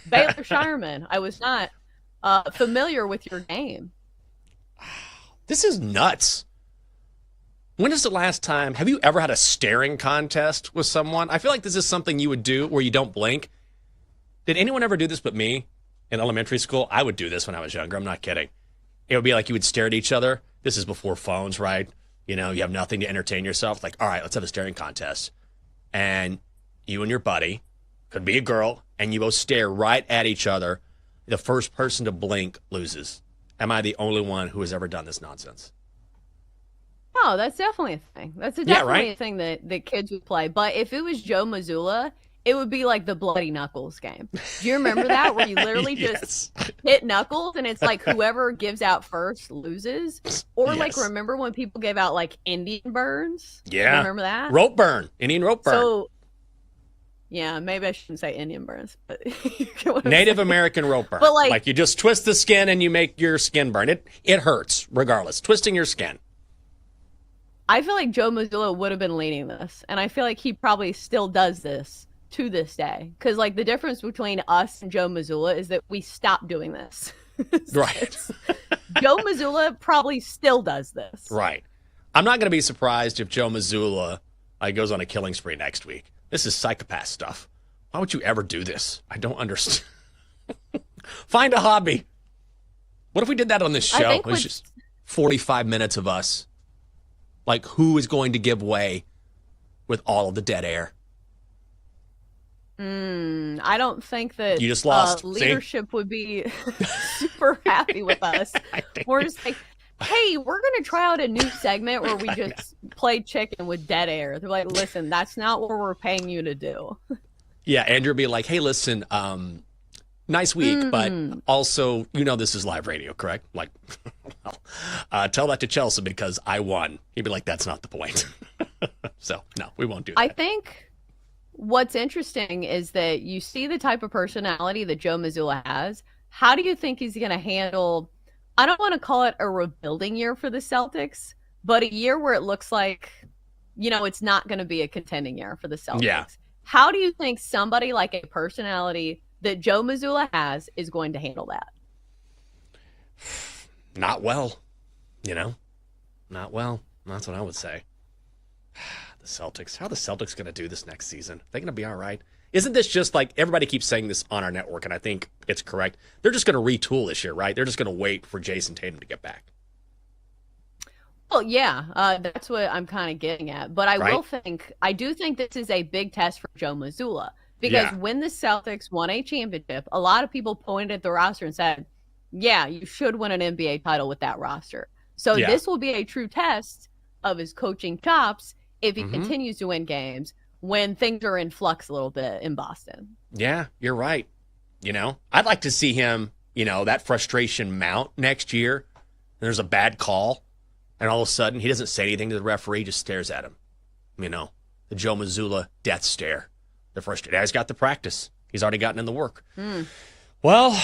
Baylor Shireman, I was not familiar with your game. This is nuts. When is the last time, have you ever had a staring contest with someone? I feel like this is something you would do where you don't blink. Did anyone ever do this but me in elementary school? I would do this when I was younger. I'm not kidding. It would be like you would stare at each other. This is before phones, right? You know, you have nothing to entertain yourself. Like, all right, let's have a staring contest. And you and your buddy, could be a girl, and you both stare right at each other. The first person to blink loses. Am I the only one who has ever done this nonsense? No, that's definitely a thing. That's definitely a thing that kids would play. But if it was Joe Mazzulla it would be like the Bloody Knuckles game. Do you remember that? Where you literally just hit Knuckles and it's like whoever gives out first loses? Or like, remember when people gave out like Indian burns? Yeah. Remember that? Rope burn. Indian rope burn. So, yeah, maybe I shouldn't say Indian burns, but Native American rope burn. But like you just twist the skin and you make your skin burn. It hurts regardless. Twisting your skin. I feel like Joe Mazzulla would have been leading this, and I feel like he probably still does this to this day. Because like the difference between us and Joe Mazzulla is that we stopped doing this. Right. Joe Mazzulla probably still does this. Right. I'm not going to be surprised if Joe Mazzulla goes on a killing spree next week. This is psychopath stuff. Why would you ever do this? I don't understand. Find a hobby. What if we did that on this show? It was just 45 minutes of us. Like, who is going to give way with all of the dead air? I don't think that you just lost. Leadership would be super happy with us. We're just like, hey, we're going to try out a new segment where we just play chicken with dead air. They're like, listen, that's not what we're paying you to do. Yeah, Andrew would be like, hey, listen, nice week, but also, this is live radio, correct? Like, tell that to Chelsea because I won. He'd be like, that's not the point. So, no, we won't do that. I think what's interesting is that you see the type of personality that Joe Mazzulla has. How do you think he's going to handle, I don't want to call it a rebuilding year for the Celtics, but a year where it looks like, it's not going to be a contending year for the Celtics. Yeah. How do you think somebody like a personality that Joe Mazzulla has is going to handle that? Not well, Not well. That's what I would say. The Celtics. How are the Celtics going to do this next season? Are they going to be all right? Isn't this just like everybody keeps saying this on our network, and I think it's correct? They're just going to retool this year, right? They're just going to wait for Jason Tatum to get back. Well, yeah, that's what I'm kind of getting at. But I do think this is a big test for Joe Mazzulla. Because when the Celtics won a championship, a lot of people pointed at the roster and said, yeah, you should win an NBA title with that roster. So this will be a true test of his coaching chops if he continues to win games when things are in flux a little bit in Boston. Yeah, you're right. I'd like to see him, that frustration mount next year. There's a bad call, and all of a sudden he doesn't say anything to the referee, just stares at him. The Joe Mazzulla death stare. The first guy's got the practice. He's already gotten in the work. Well,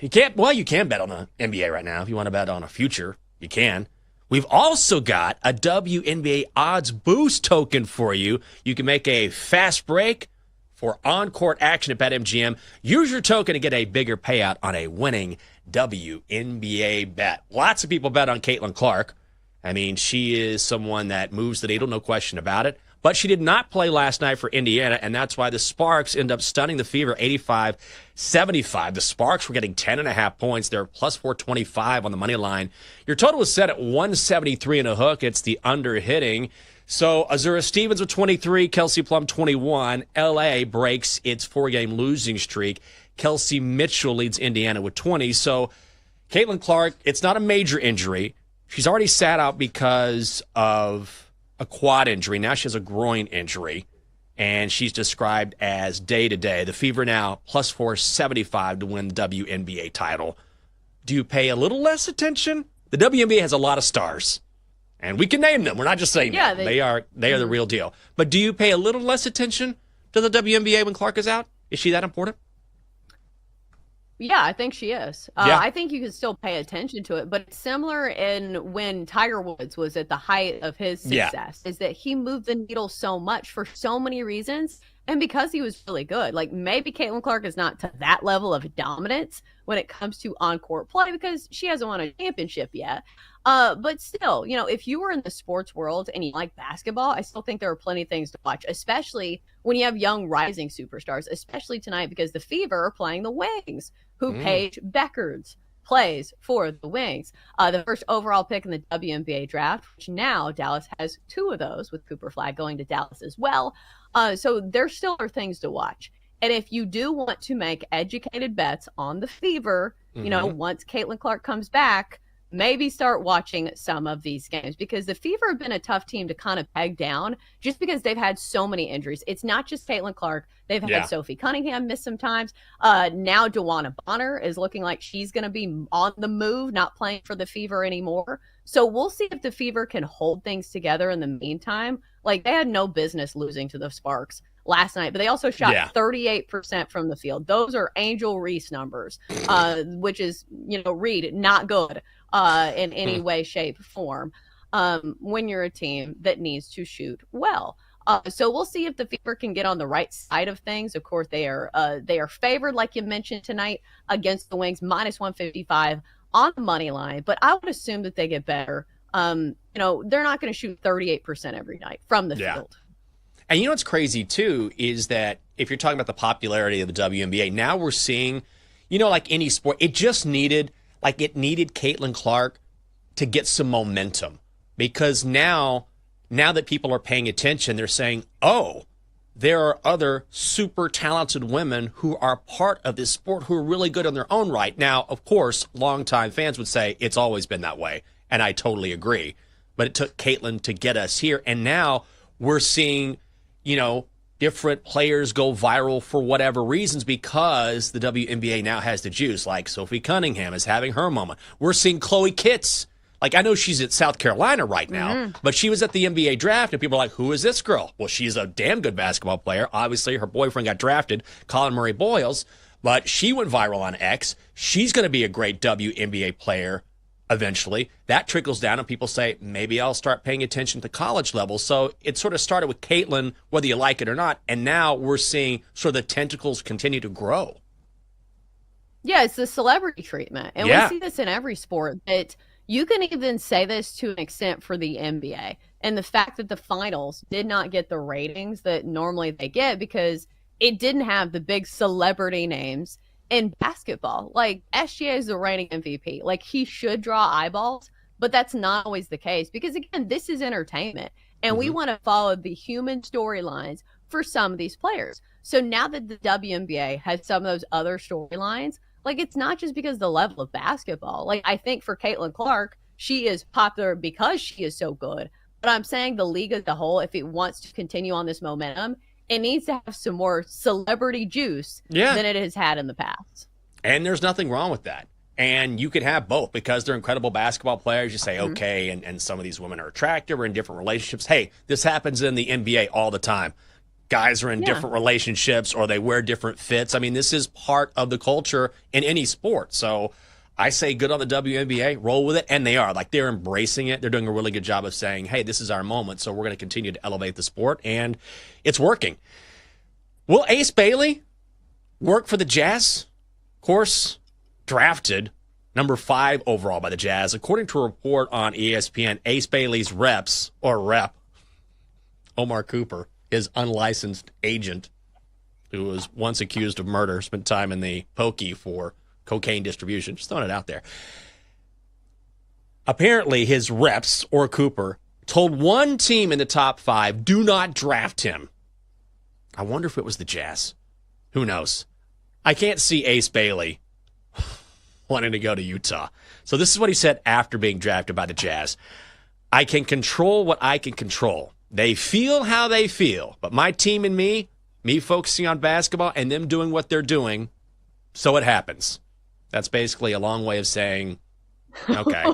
you can bet on the NBA right now. If you want to bet on a future, you can. We've also got a WNBA odds boost token for you. You can make a fast break for on-court action at BetMGM. Use your token to get a bigger payout on a winning WNBA bet. Lots of people bet on Caitlin Clark. I mean, she is someone that moves the needle, no question about it. But she did not play last night for Indiana, and that's why the Sparks end up stunning the Fever 85-75. The Sparks were getting 10.5 points. They're plus 425 on the money line. Your total is set at 173 and a hook. It's the under hitting. So Azura Stevens with 23, Kelsey Plum 21. LA breaks its 4-game losing streak. Kelsey Mitchell leads Indiana with 20. So Caitlin Clark, it's not a major injury. She's already sat out because of a quad injury. Now she has a groin injury, and she's described as day-to-day. The Fever now plus 475 to win the WNBA title. Do you pay a little less attention? The WNBA has a lot of stars, and we can name them. We're not just saying them. They are the real deal. But do you pay a little less attention to the WNBA when Clark is out? Is she that important? Yeah, I think she is. I think you can still pay attention to it, but it's similar in when Tiger Woods was at the height of his success, is that he moved the needle so much for so many reasons, and because he was really good. Like, maybe Caitlin Clark is not to that level of dominance when it comes to on-court play because she hasn't won a championship yet. But still, if you were in the sports world and you like basketball, I still think there are plenty of things to watch, especially when you have young rising superstars, especially tonight because the Fever are playing the Wings, who Paige Beckards plays for the Wings. The first overall pick in the WNBA draft, which now Dallas has 2 of those, with Cooper Flagg going to Dallas as well. So there still are things to watch. And if you do want to make educated bets on the Fever, once Caitlin Clark comes back, maybe start watching some of these games, because the Fever have been a tough team to kind of peg down just because they've had so many injuries. It's not just Caitlin Clark. They've had Sophie Cunningham miss some times. Now DeWanna Bonner is looking like she's going to be on the move, not playing for the Fever anymore. So we'll see if the Fever can hold things together in the meantime. Like, they had no business losing to the Sparks last night, but they also shot 38% from the field. Those are Angel Reese numbers, which is, Reed, not good in any way, shape, form when you're a team that needs to shoot well. So we'll see if the Fever can get on the right side of things. Of course, they are favored, like you mentioned tonight, against the Wings, -155 on the money line. But I would assume that they get better. They're not going to shoot 38% every night from the field. And what's crazy, too, is that if you're talking about the popularity of the WNBA, now we're seeing, like any sport, it needed Caitlin Clark to get some momentum. Because now that people are paying attention, they're saying, oh, there are other super talented women who are part of this sport who are really good in their own right. Now, of course, longtime fans would say it's always been that way, and I totally agree. But it took Caitlin to get us here, and now we're seeing different players go viral for whatever reasons because the WNBA now has the juice. Like Sophie Cunningham is having her moment. We're seeing Chloe Kitts. Like, I know she's at South Carolina right now, but she was at the NBA draft, and people are like, who is this girl? Well, she's a damn good basketball player. Obviously, her boyfriend got drafted, Colin Murray Boyles, but she went viral on X. She's going to be a great WNBA player eventually. That trickles down, and people say, maybe I'll start paying attention to college level. So it sort of started with Caitlin, whether you like it or not, and now we're seeing sort of the tentacles continue to grow. Yeah, it's the celebrity treatment. And we see this in every sport, that you can even say this to an extent for the NBA. And the fact that the finals did not get the ratings that normally they get because it didn't have the big celebrity names in basketball. Like, SGA is the reigning MVP. Like, he should draw eyeballs, but that's not always the case because, again, this is entertainment. And we want to follow the human storylines for some of these players. So now that the WNBA has some of those other storylines, like, it's not just because of the level of basketball. Like, I think for Caitlin Clark, she is popular because she is so good. But I'm saying the league as a whole, if it wants to continue on this momentum, it needs to have some more celebrity juice than it has had in the past. And there's nothing wrong with that. And you could have both because they're incredible basketball players. You say, okay, and some of these women are attractive or in different relationships. Hey, this happens in the NBA all the time. Guys are in different relationships or they wear different fits. I mean, this is part of the culture in any sport. So I say good on the WNBA, roll with it, and they are. Like, they're embracing it. They're doing a really good job of saying, hey, this is our moment, so we're going to continue to elevate the sport, and it's working. Will Ace Bailey work for the Jazz? Of course, drafted number 5 overall by the Jazz. According to a report on ESPN, Ace Bailey's rep, Omar Cooper, his unlicensed agent, who was once accused of murder, spent time in the pokey for cocaine distribution. Just throwing it out there. Apparently, his reps, or Cooper, told one team in the top 5, do not draft him. I wonder if it was the Jazz. Who knows? I can't see Ace Bailey wanting to go to Utah. So this is what he said after being drafted by the Jazz. I can control what I can control. They feel how they feel. But my team and me focusing on basketball and them doing what they're doing, so it happens. That's basically a long way of saying, okay,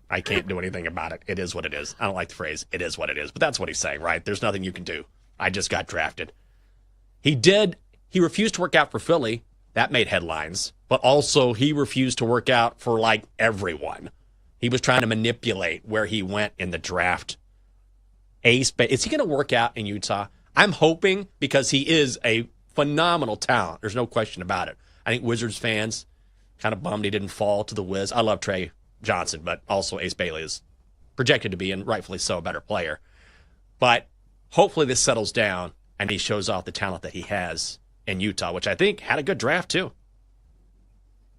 I can't do anything about it. It is what it is. I don't like the phrase, it is what it is, but that's what he's saying, right? There's nothing you can do. I just got drafted. He refused to work out for Philly. That made headlines. But also he refused to work out for, like, everyone. He was trying to manipulate where he went in the draft. Is he going to work out in Utah? I'm hoping, because he is a phenomenal talent. There's no question about it. I think Wizards fans kind of bummed he didn't fall to the Wiz. I love Trey Johnson, but also Ace Bailey is projected to be, and rightfully so, a better player. But hopefully this settles down and he shows off the talent that he has in Utah, which I think had a good draft too.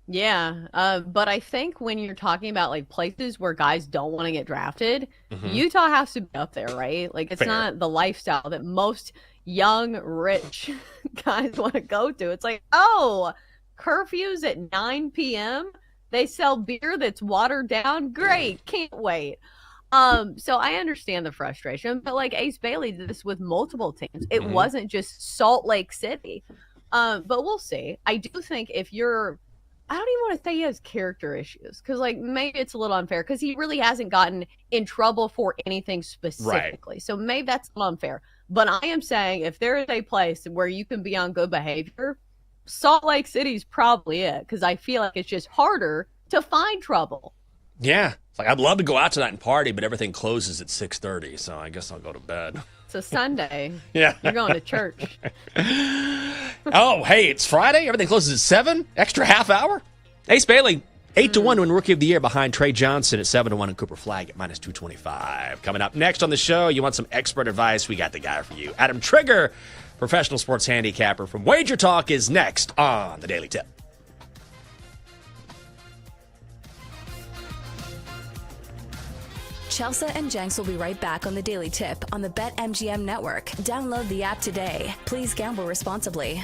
Yeah, but I think when you're talking about, like, places where guys don't want to get drafted, Utah has to be up there, right? Like, it's not the lifestyle that most young, rich guys want to go to. It's like, oh, curfews at 9 p.m.? They sell beer that's watered down. Great. Can't wait. So I understand the frustration, but like Ace Bailey did this with multiple teams. It wasn't just Salt Lake City. But we'll see. I do think I don't even want to say he has character issues because like maybe it's a little unfair because he really hasn't gotten in trouble for anything specifically. Right. So maybe that's not unfair. But I am saying if there is a place where you can be on good behavior, Salt Lake City's probably it because I feel like it's just harder to find trouble. Yeah. It's like I'd love to go out tonight and party, but everything closes at 6:30, so I guess I'll go to bed. It's a Sunday. Yeah. You're going to church. Oh, hey, it's Friday. Everything closes at 7. Extra half hour. Ace Bailey, 8-1 to win Rookie of the Year behind Trey Johnson at 7-1 and Cooper Flagg at -225. Coming up next on the show, you want some expert advice? We got the guy for you. Adam Trigger, professional sports handicapper from Wager Talk, is next on the Daily Tip. Chelsea and Jenks will be right back on the Daily Tip on the BetMGM network. Download the app today. Please gamble responsibly.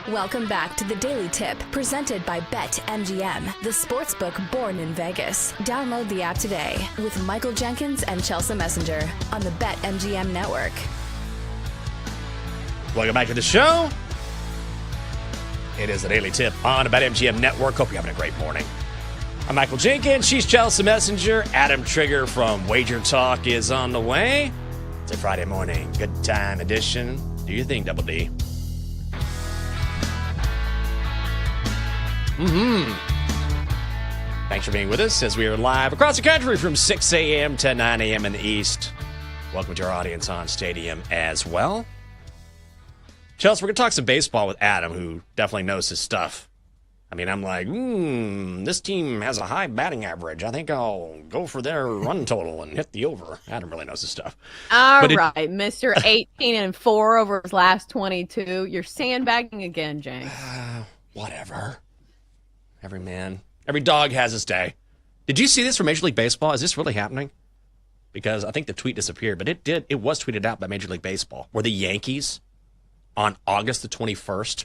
Welcome back to the Daily Tip, presented by BetMGM, the sportsbook born in Vegas. Download the app today with Michael Jenkins and Chelsea Messenger on the BetMGM network. Welcome back to the show. It is the Daily Tip on the BetMGM network. Hope you're having a great morning. I'm Michael Jenkins. She's Chelsea Messenger. Adam Trigger from Wager Talk is on the way. It's a Friday morning good time edition. Do you think, Double D? Thanks for being with us as we are live across the country from 6 a.m. to 9 a.m. in the East. Welcome to our audience on Stadium as well. Chelsea, we're going to talk some baseball with Adam, who definitely knows his stuff. I mean, I'm like, this team has a high batting average. I think I'll go for their run total and hit the over. Adam really knows his stuff. All right, Mr. 18-4 over his last 22. You're sandbagging again, James. Whatever. Every dog has his day. Did you see this from Major League Baseball? Is this really happening? Because I think the tweet disappeared, but it was tweeted out by Major League Baseball, where the Yankees on August the 21st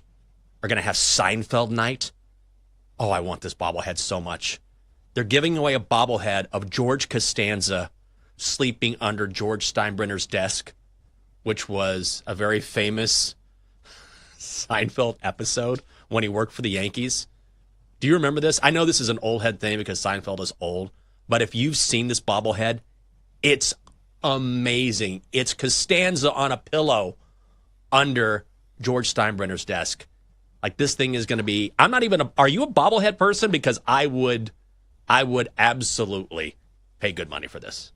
are going to have Seinfeld night. Oh, I want this bobblehead so much. They're giving away a bobblehead of George Costanza sleeping under George Steinbrenner's desk, which was a very famous Seinfeld episode when he worked for the Yankees. Do you remember this? I know this is an old head thing because Seinfeld is old, but if you've seen this bobblehead, it's amazing. It's Costanza on a pillow under George Steinbrenner's desk. Like, this thing is going to be, are you a bobblehead person? Because I would absolutely pay good money for this.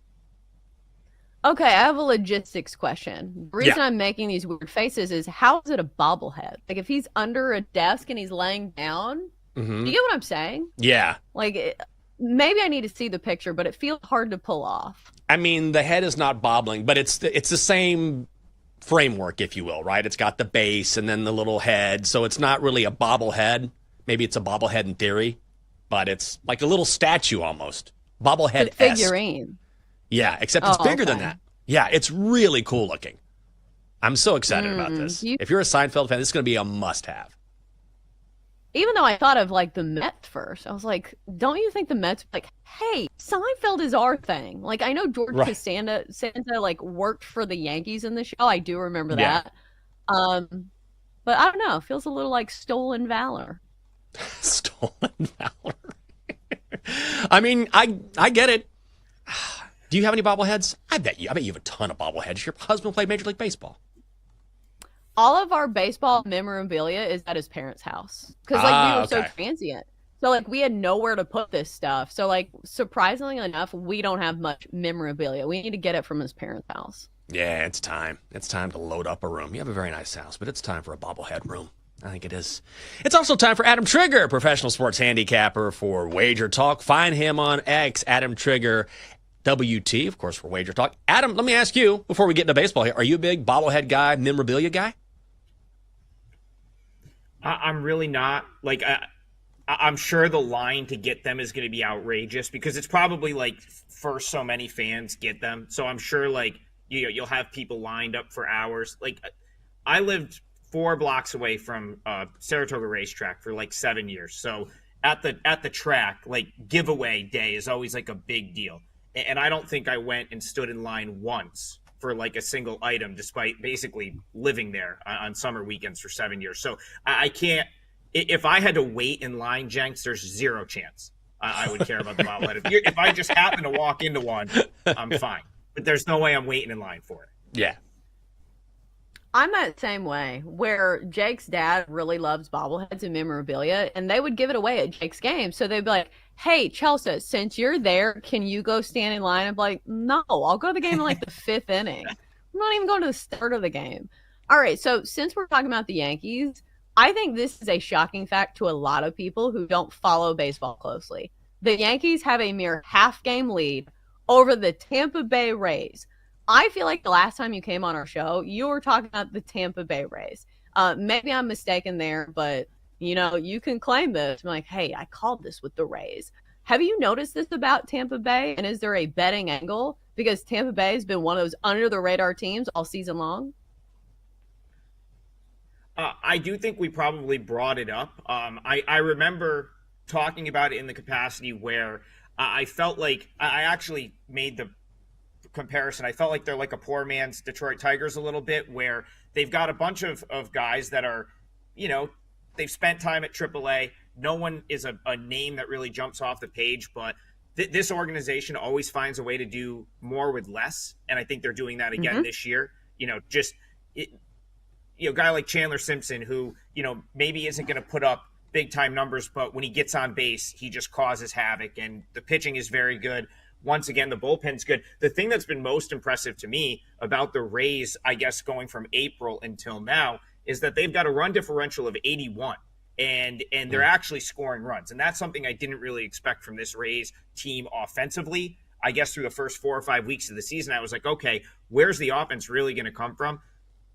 Okay, I have a logistics question. The reason I'm making these weird faces is, how is it a bobblehead? Like, if he's under a desk and he's laying down, do you get what I'm saying? Yeah. Like, maybe I need to see the picture, but it feels hard to pull off. I mean, the head is not bobbling, but it's the same framework, if you will, right? It's got the base and then the little head, so it's not really a bobblehead. Maybe it's a bobblehead in theory, but it's like a little statue almost. Bobblehead-esque. Figurine. Yeah, except it's bigger than that. Yeah, it's really cool looking. I'm so excited about this. If you're a Seinfeld fan, this is going to be a must-have. Even though I thought of, like, the Mets first, I was like, don't you think the Mets, like, hey, Seinfeld is our thing. Like, I know George Costanza, like, worked for the Yankees in the show. I do remember that. But I don't know. It feels a little like stolen valor. Stolen valor. I mean, I get it. Do you have any bobbleheads? I bet you have a ton of bobbleheads. Your husband played Major League Baseball. All of our baseball memorabilia is at his parents' house because we were so transient. So like we had nowhere to put this stuff. So like surprisingly enough, we don't have much memorabilia. We need to get it from his parents' house. Yeah, it's time. It's time to load up a room. You have a very nice house, but it's time for a bobblehead room. I think it is. It's also time for Adam Trigger, professional sports handicapper for Wager Talk. Find him on X, Adam Trigger, WT, of course, for Wager Talk. Adam, let me ask you, before we get into baseball here, are you a big bobblehead guy, memorabilia guy? I'm really not. Like, I'm sure the line to get them is going to be outrageous because it's probably, like, first so many fans get them. So I'm sure, like, you'll have people lined up for hours. Like, I lived 4 blocks away from Saratoga Racetrack for, like, 7 years. So at the track, like, giveaway day is always, like, a big deal. And I don't think I went and stood in line once for like a single item, despite basically living there on summer weekends for 7 years. So I can't, if I had to wait in line, Jenks, there's zero chance I would care about the bobblehead. If I just happen to walk into one, I'm fine. But there's no way I'm waiting in line for it. Yeah. I'm that same way, where Jake's dad really loves bobbleheads and memorabilia, and they would give it away at Jake's game. So they'd be like, hey, Chelsea, since you're there, can you go stand in line? I'm like, no, I'll go to the game in like the 5th inning. I'm not even going to the start of the game. All right, so since we're talking about the Yankees, I think this is a shocking fact to a lot of people who don't follow baseball closely. The Yankees have a mere half-game lead over the Tampa Bay Rays. I feel like the last time you came on our show, you were talking about the Tampa Bay Rays. Maybe I'm mistaken there, but, you know, you can claim this. I'm like, hey, I called this with the Rays. Have you noticed this about Tampa Bay? And is there a betting angle? Because Tampa Bay has been one of those under-the-radar teams all season long. I do think we probably brought it up. I remember talking about it in the capacity where I felt like I actually made the comparison. I felt like they're like a poor man's Detroit Tigers a little bit, where they've got a bunch of guys that are, they've spent time at AAA. No one is a name that really jumps off the page, but this organization always finds a way to do more with less. And I think they're doing that again this year. A guy like Chandler Simpson, who, maybe isn't going to put up big time numbers, but when he gets on base, he just causes havoc, and the pitching is very good. Once again, the bullpen's good. The thing that's been most impressive to me about the Rays, I guess, going from April until now, is that they've got a run differential of 81, and they're actually scoring runs. And that's something I didn't really expect from this Rays team offensively. I guess through the first 4 or 5 weeks of the season, I was like, okay, where's the offense really going to come from?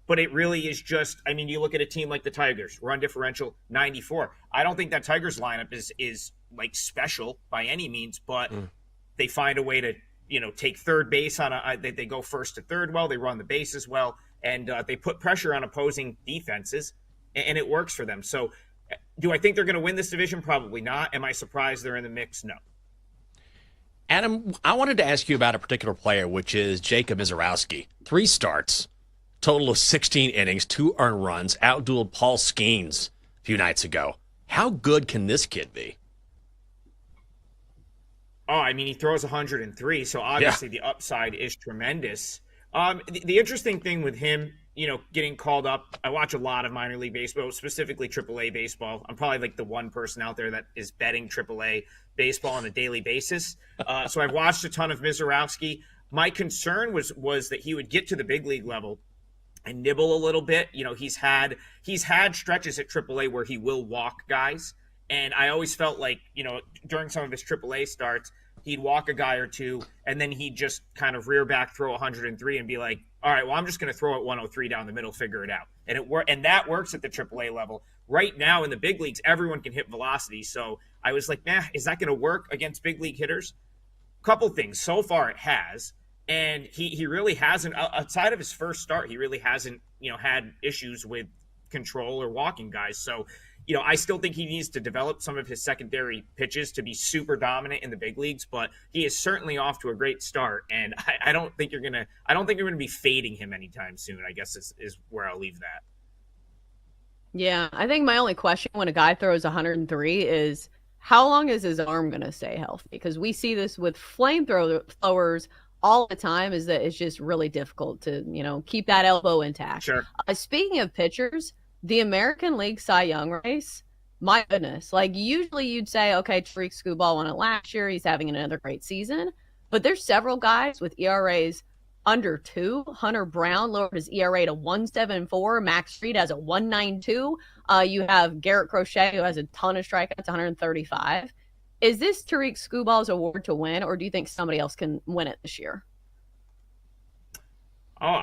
But it really is just, you look at a team like the Tigers, run differential 94. I don't think that Tigers lineup is like special by any means, but they find a way to, take third base on they go first to third well, they run the bases well, and they put pressure on opposing defenses, and it works for them. So do I think they're going to win this division? Probably not. Am I surprised they're in the mix? No. Adam, I wanted to ask you about a particular player, which is Jacob Misiorowski. 3 starts. Total of 16 innings, 2 earned runs, outdueled Paul Skeens a few nights ago. How good can this kid be? Oh, he throws 103, so obviously the upside is tremendous. The interesting thing with him, getting called up, I watch a lot of minor league baseball, specifically AAA baseball. I'm probably like the one person out there that is betting AAA baseball on a daily basis. So I've watched a ton of Misiorowski. My concern was that he would get to the big league level and nibble a little bit. He's had stretches at AAA where he will walk guys. And I always felt like, during some of his AAA starts, he'd walk a guy or two, and then he'd just kind of rear back, throw 103 and be like, all right, well, I'm just going to throw it 103 down the middle, figure it out. And that works at the AAA level. Right now in the big leagues, everyone can hit velocity. So I was like, is that going to work against big league hitters? Couple things. So far it has. And he really hasn't, outside of his first start, he really hasn't, had issues with control or walking guys. So, I still think he needs to develop some of his secondary pitches to be super dominant in the big leagues, but he is certainly off to a great start. And I don't think you're going to be fading him anytime soon, I guess is where I'll leave that. Yeah. I think my only question when a guy throws 103 is how long is his arm going to stay healthy? Because we see this with flamethrowers all the time, is that it's just really difficult to, keep that elbow intact. Sure. Speaking of pitchers, the American League Cy Young race, my goodness, usually you'd say, okay, Tariq Skubal won it last year. He's having another great season. But there's several guys with ERAs under 2. Hunter Brown lowered his ERA to 1.74. Max Fried has a 1.92. You have Garrett Crochet, who has a ton of strikeouts, 135. Is this Tariq Skubal's award to win, or do you think somebody else can win it this year? Oh,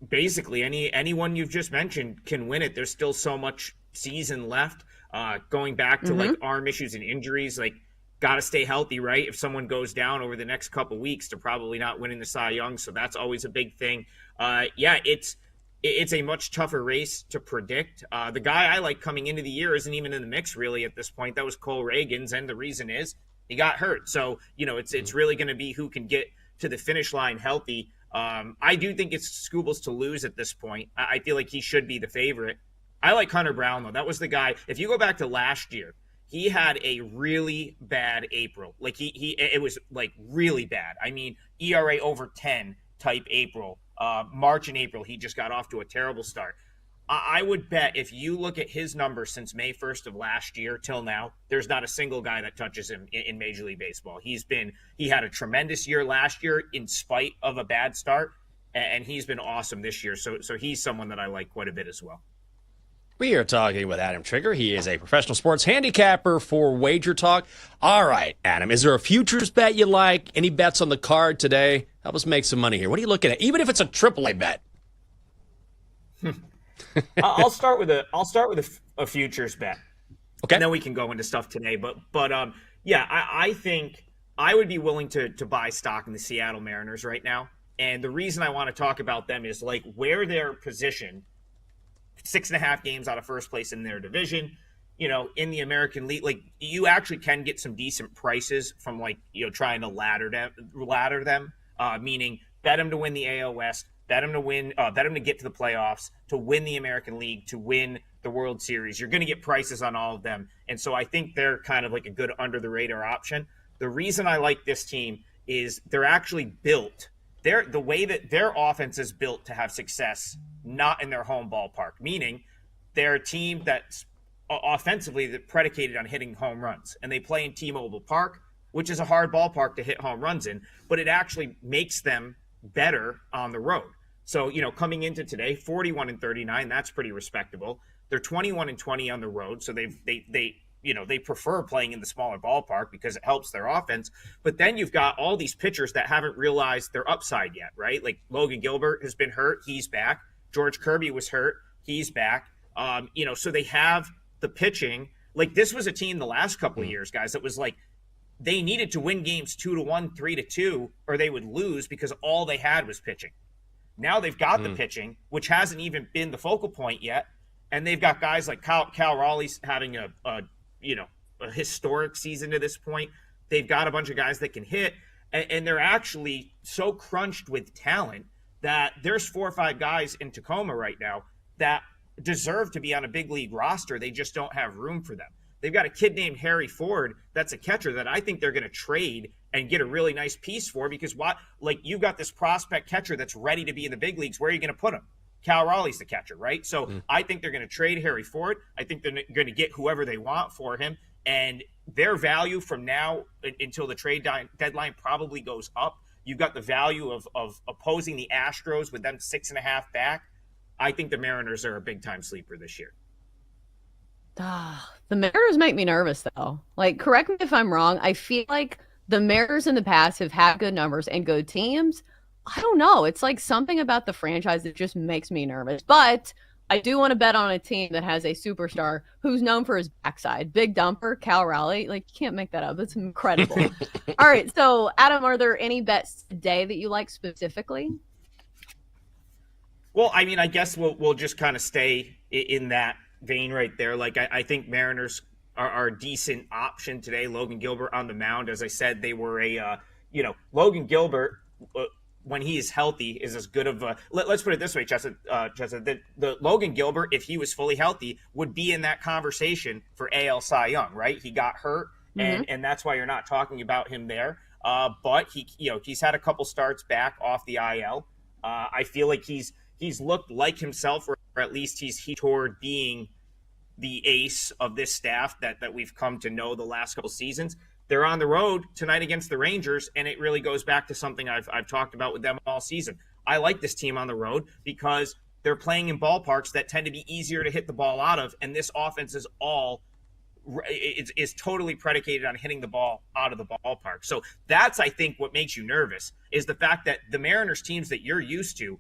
basically anyone you've just mentioned can win it. There's still so much season left. Going back to arm issues and injuries, got to stay healthy, right? If someone goes down over the next couple weeks, they're probably not winning the Cy Young. So that's always a big thing. It's a much tougher race to predict. The guy I like coming into the year isn't even in the mix really at this point. That was Cole Reagans, and the reason is he got hurt. So, it's really going to be who can get to the finish line healthy. I do think it's Skubal's to lose at this point. I feel like he should be the favorite. I like Hunter Brown, though. That was the guy. If you go back to last year, he had a really bad April. It was really bad. ERA over 10 type April. March and April, he just got off to a terrible start. I would bet if you look at his numbers since May 1st of last year till now, there's not a single guy that touches him in Major League Baseball. He had a tremendous year last year in spite of a bad start, and he's been awesome this year. So he's someone that I like quite a bit as well. We are talking with Adam Trigger. He is a professional sports handicapper for Wager Talk. All right, Adam, is there a futures bet you like? Any bets on the card today? Help us make some money here. What are you looking at? Even if it's a AAA bet. I'll start with a futures bet. Okay. And then we can go into stuff today. But I think I would be willing to buy stock in the Seattle Mariners right now. And the reason I want to talk about them is where they're positioned 6.5 games out of first place in their division. In the American League, like you actually can get some decent prices from trying to ladder them, meaning bet them to win the AL West, bet them to get to the playoffs, to win the American League, to win the World Series. You're going to get prices on all of them. And so I think they're kind of like a good under the radar option. The reason I like this team is they're actually built. The way that their offense is built to have success, not in their home ballpark, meaning they're a team that's offensively predicated on hitting home runs. And they play in T-Mobile Park, which is a hard ballpark to hit home runs in, but it actually makes them better on the road. So, coming into today, 41-39, that's pretty respectable. They're 21-20 on the road, so they prefer playing in the smaller ballpark because it helps their offense. But then you've got all these pitchers that haven't realized their upside yet, right? Like Logan Gilbert has been hurt, he's back. George Kirby was hurt, he's back. So they have the pitching. Like this was a team the last couple of years, guys, that was like they needed to win games 2-1, 3-2, or they would lose because all they had was pitching. Now they've got the pitching, which hasn't even been the focal point yet. And they've got guys like Cal Raleigh's having a historic season to this point. They've got a bunch of guys that can hit, and they're actually so crunched with talent that there's 4 or 5 guys in Tacoma right now that deserve to be on a big league roster. They just don't have room for them. They've got a kid named Harry Ford that's a catcher that I think they're going to trade and get a really nice piece for, because you've got this prospect catcher that's ready to be in the big leagues. Where are you going to put him? Cal Raleigh's the catcher, right? So I think they're going to trade Harry Ford. I think they're going to get whoever they want for him. And their value from now until the trade deadline probably goes up. You've got the value of opposing the Astros with them 6.5 back. I think the Mariners are a big-time sleeper this year. The Mariners make me nervous, though. Like, correct me if I'm wrong. I feel like the Mariners in the past have had good numbers and good teams. I don't know. It's like something about the franchise that just makes me nervous. But I do want to bet on a team that has a superstar who's known for his backside. Big dumper, Cal Raleigh. Like, you can't make that up. That's incredible. All right. So, Adam, are there any bets today that you like specifically? Well, I mean, I guess we'll just kind of stay in that vein right there. Like, I think Mariners are a decent option today. Logan Gilbert on the mound. As I said, they were Logan Gilbert, when he is healthy, is as good of a – let's put it this way, Chessa, the Logan Gilbert, if he was fully healthy, would be in that conversation for AL Cy Young, right? He got hurt, and that's why you're not talking about him there. But he's had a couple starts back off the IL. I feel like he's looked like himself, or at least he's toward being the ace of this staff that we've come to know the last couple seasons. They're on the road tonight against the Rangers, and it really goes back to something I've talked about with them all season. I like this team on the road because they're playing in ballparks that tend to be easier to hit the ball out of, and this offense is totally predicated on hitting the ball out of the ballpark. So that's, I think, what makes you nervous, is the fact that the Mariners teams that you're used to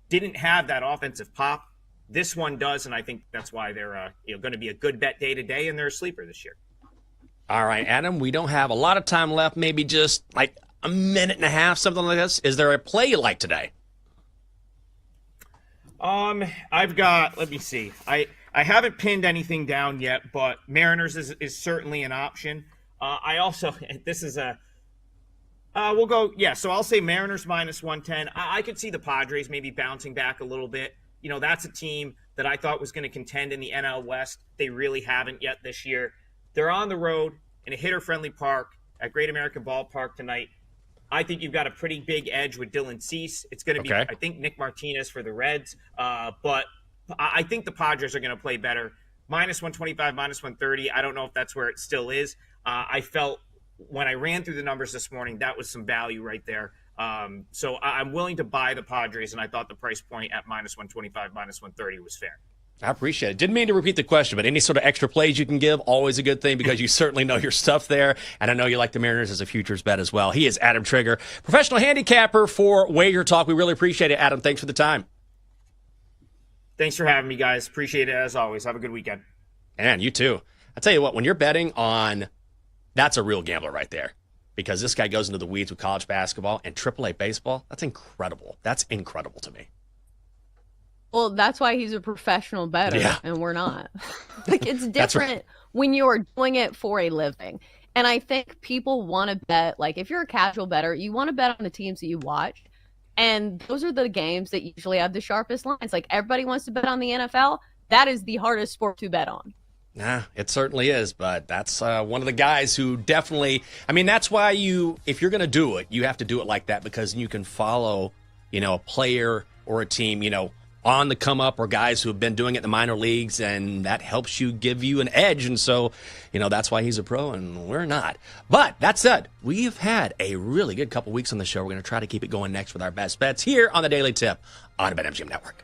didn't have that offensive pop. This one does, and I think that's why they're going to be a good bet day to day, and they're a sleeper this year. All right, Adam, we don't have a lot of time left, maybe just like a minute and a half, something like this. Is there a play you like today? I've got, let me see. I haven't pinned anything down yet, but Mariners is certainly an option. I also, this is we'll go, so I'll say Mariners -110. I could see the Padres maybe bouncing back a little bit. That's a team that I thought was going to contend in the NL West. They really haven't yet this year. They're on the road in a hitter-friendly park at Great American Ballpark tonight. I think you've got a pretty big edge with Dylan Cease. It's going to be, I think, Nick Martinez for the Reds. But I think the Padres are going to play better. -125, -130. I don't know if that's where it still is. I felt when I ran through the numbers this morning, that was some value right there. So I'm willing to buy the Padres, and I thought the price point at -125, -130 was fair. I appreciate it. Didn't mean to repeat the question, but any sort of extra plays you can give, always a good thing, because you certainly know your stuff there. And I know you like the Mariners as a futures bet as well. He is Adam Trigger, professional handicapper for Wager Talk. We really appreciate it, Adam. Thanks for the time. Thanks for having me, guys. Appreciate it as always. Have a good weekend. And you too. I tell you what, when you're betting on, that's a real gambler right there, because this guy goes into the weeds with college basketball and AAA baseball. That's incredible. That's incredible to me. Well, that's why he's a professional bettor and we're not. Like, it's different right. when you're doing it for a living. And I think people want to bet, like, if you're a casual bettor, you want to bet on the teams that you watch. And those are the games that usually have the sharpest lines. Like, everybody wants to bet on the NFL. That is the hardest sport to bet on. Nah, it certainly is, but that's one of the guys who definitely, I mean, that's why if you're going to do it, you have to do it like that, because you can follow, a player or a team, on the come up, or guys who have been doing it in the minor leagues, and that helps give you an edge. And so, that's why he's a pro and we're not. But that said, we've had a really good couple weeks on the show. We're going to try to keep it going next with our best bets here on the Daily Tip on the BetMGM Network.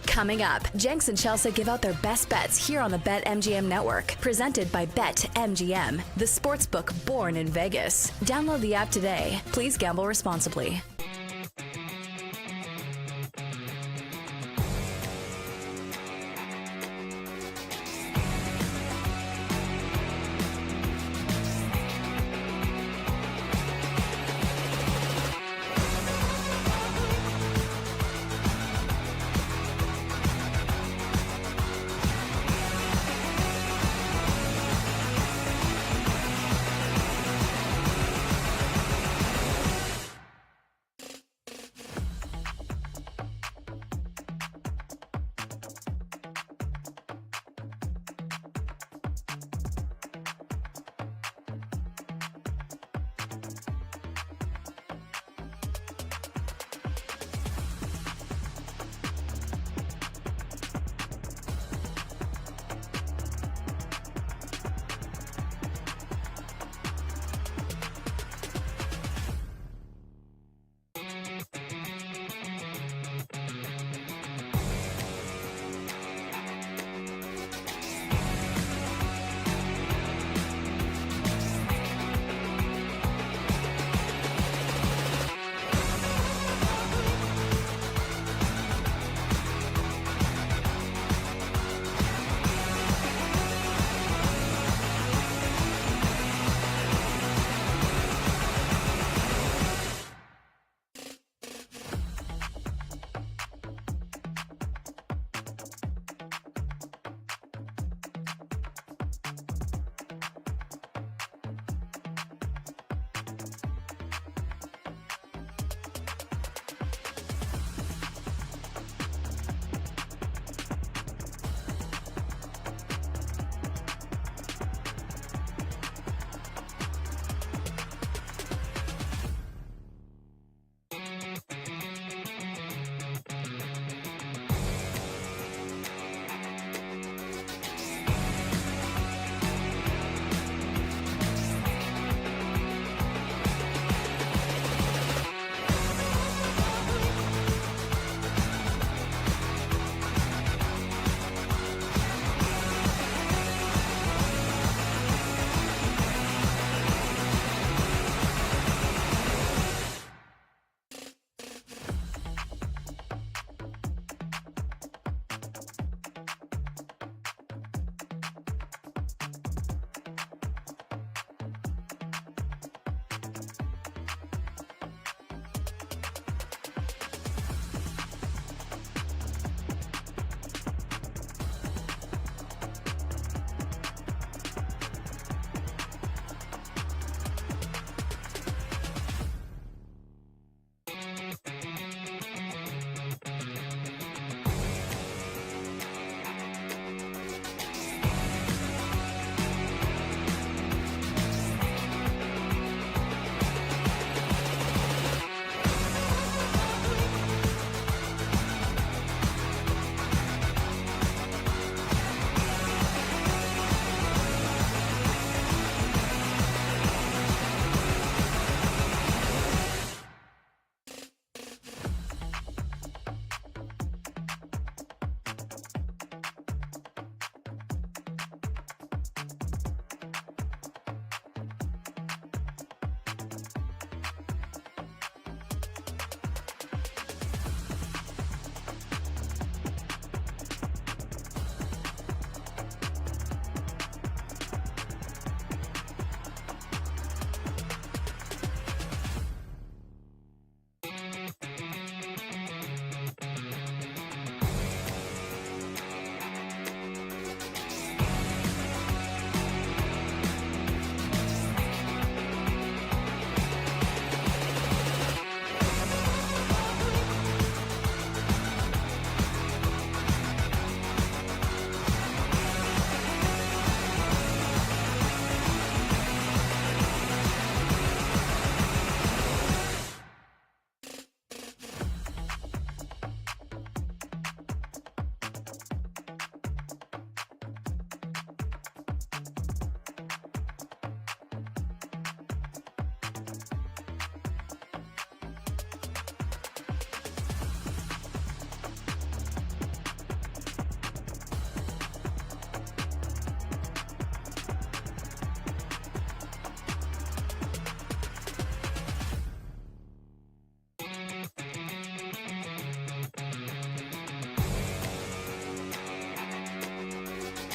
Coming up, Jenks and Chelsea give out their best bets here on the BetMGM Network, presented by BetMGM, the sportsbook born in Vegas. Download the app today. Please gamble responsibly.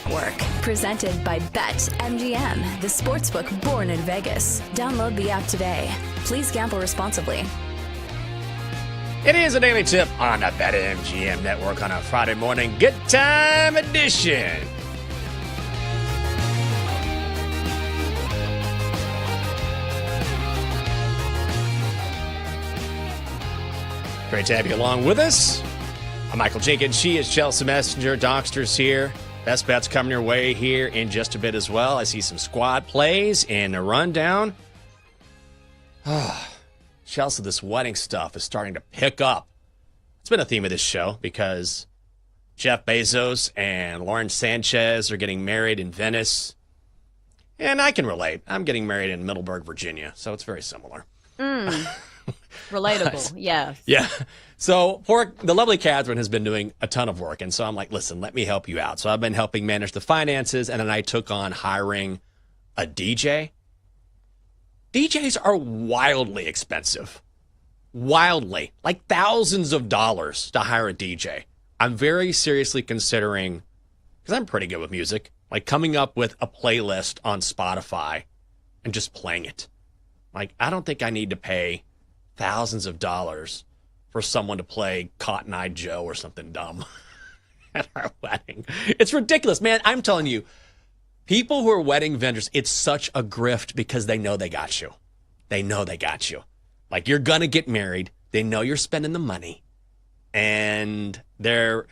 Network. Presented by BetMGM, the sportsbook born in Vegas. Download the app today. Please gamble responsibly. It is a daily tip on the BetMGM Network on a Friday morning good time edition. Great to have you along with us. I'm Michael Jenkins. She is Chelsea Messenger. Dockster's here. Best bets coming your way here in just a bit as well. I see some squad plays and a rundown. Chelsea, this wedding stuff is starting to pick up. It's been a theme of this show because Jeff Bezos and Lauren Sanchez are getting married in Venice. And I can relate. I'm getting married in Middleburg, Virginia, so it's very similar. Relatable, yes. Yeah. So the lovely Catherine has been doing a ton of work. And so I'm like, listen, let me help you out. So I've been helping manage the finances. And then I took on hiring a DJ. DJs are wildly expensive. Wildly. Like thousands of dollars to hire a DJ. I'm very seriously considering, because I'm pretty good with music, like coming up with a playlist on Spotify and just playing it. Like, I don't think I need to pay thousands of dollars for someone to play Cotton Eye Joe or something dumb at our wedding. It's ridiculous, man. I'm telling you, people who are wedding vendors, it's such a grift because they know they got you. They know they got you. Like, you're going to get married. They know you're spending the money. And there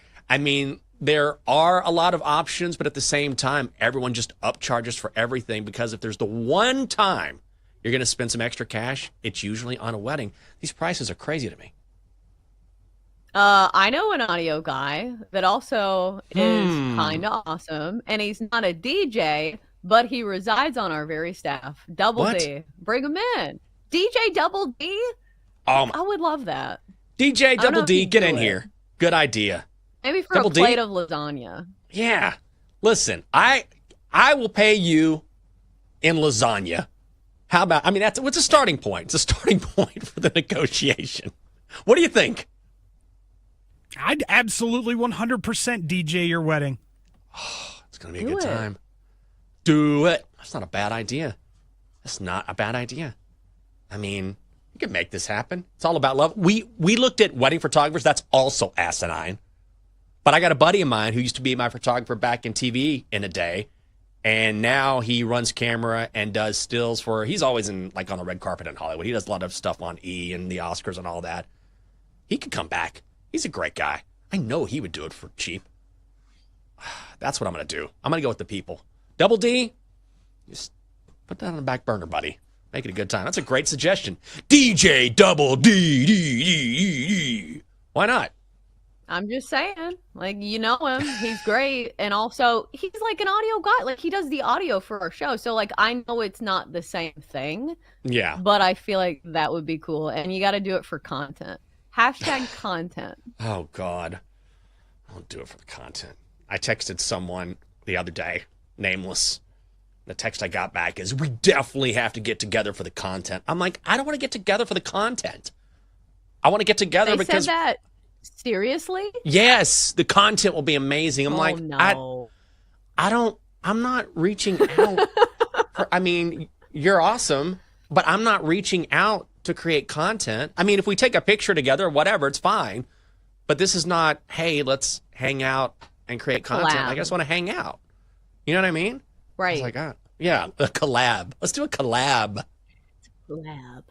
are a lot of options, but at the same time, everyone just upcharges for everything because if there's the one time you're going to spend some extra cash, it's usually on a wedding. These prices are crazy to me. I know an audio guy that also is kind of awesome, and he's not a DJ, but he resides on our very staff. Double What? D. Bring him in. DJ Double D? I would love that. DJ I don't know Double if D, he'd get do in it. here. Good idea. Maybe for Double a D? plate of lasagna. Yeah. Listen, I will pay you in lasagna. How about, what's a starting point? It's a starting point for the negotiation. What do you think? I'd absolutely 100% DJ your wedding. It's going to be a good time. Do it. That's not a bad idea. That's not a bad idea. I mean, you can make this happen. It's all about love. We looked at wedding photographers. That's also asinine. But I got a buddy of mine who used to be my photographer back in TV in a day. And now he runs camera and does stills for, he's always on the red carpet in Hollywood. He does a lot of stuff on E! And the Oscars and all that. He could come back. He's a great guy. I know he would do it for cheap. That's what I'm going to do. I'm going to go with the people. Double D, just put that on the back burner, buddy. Make it a good time. That's a great suggestion. DJ Double D. Why not? I'm just saying, like, you know him. He's great. And also, he's like an audio guy. Like, he does the audio for our show. So, like, I know it's not the same thing. Yeah. But I feel like that would be cool. And you got to do it for content. Hashtag content. Oh, God. I'll do it for the content. I texted someone the other day, nameless. The text I got back is, we definitely have to get together for the content. I'm like, I don't want to get together for the content. I want to get together because... Said that seriously? Yes, the content will be amazing. I'm like, no. I'm not reaching out. You're awesome, but I'm not reaching out to create content. I mean, if we take a picture together, whatever, it's fine. But this is not, hey, let's hang out and create content. Collab. I just want to hang out. You know what I mean? Right. I was like, yeah, a collab. Let's do a collab. Collab.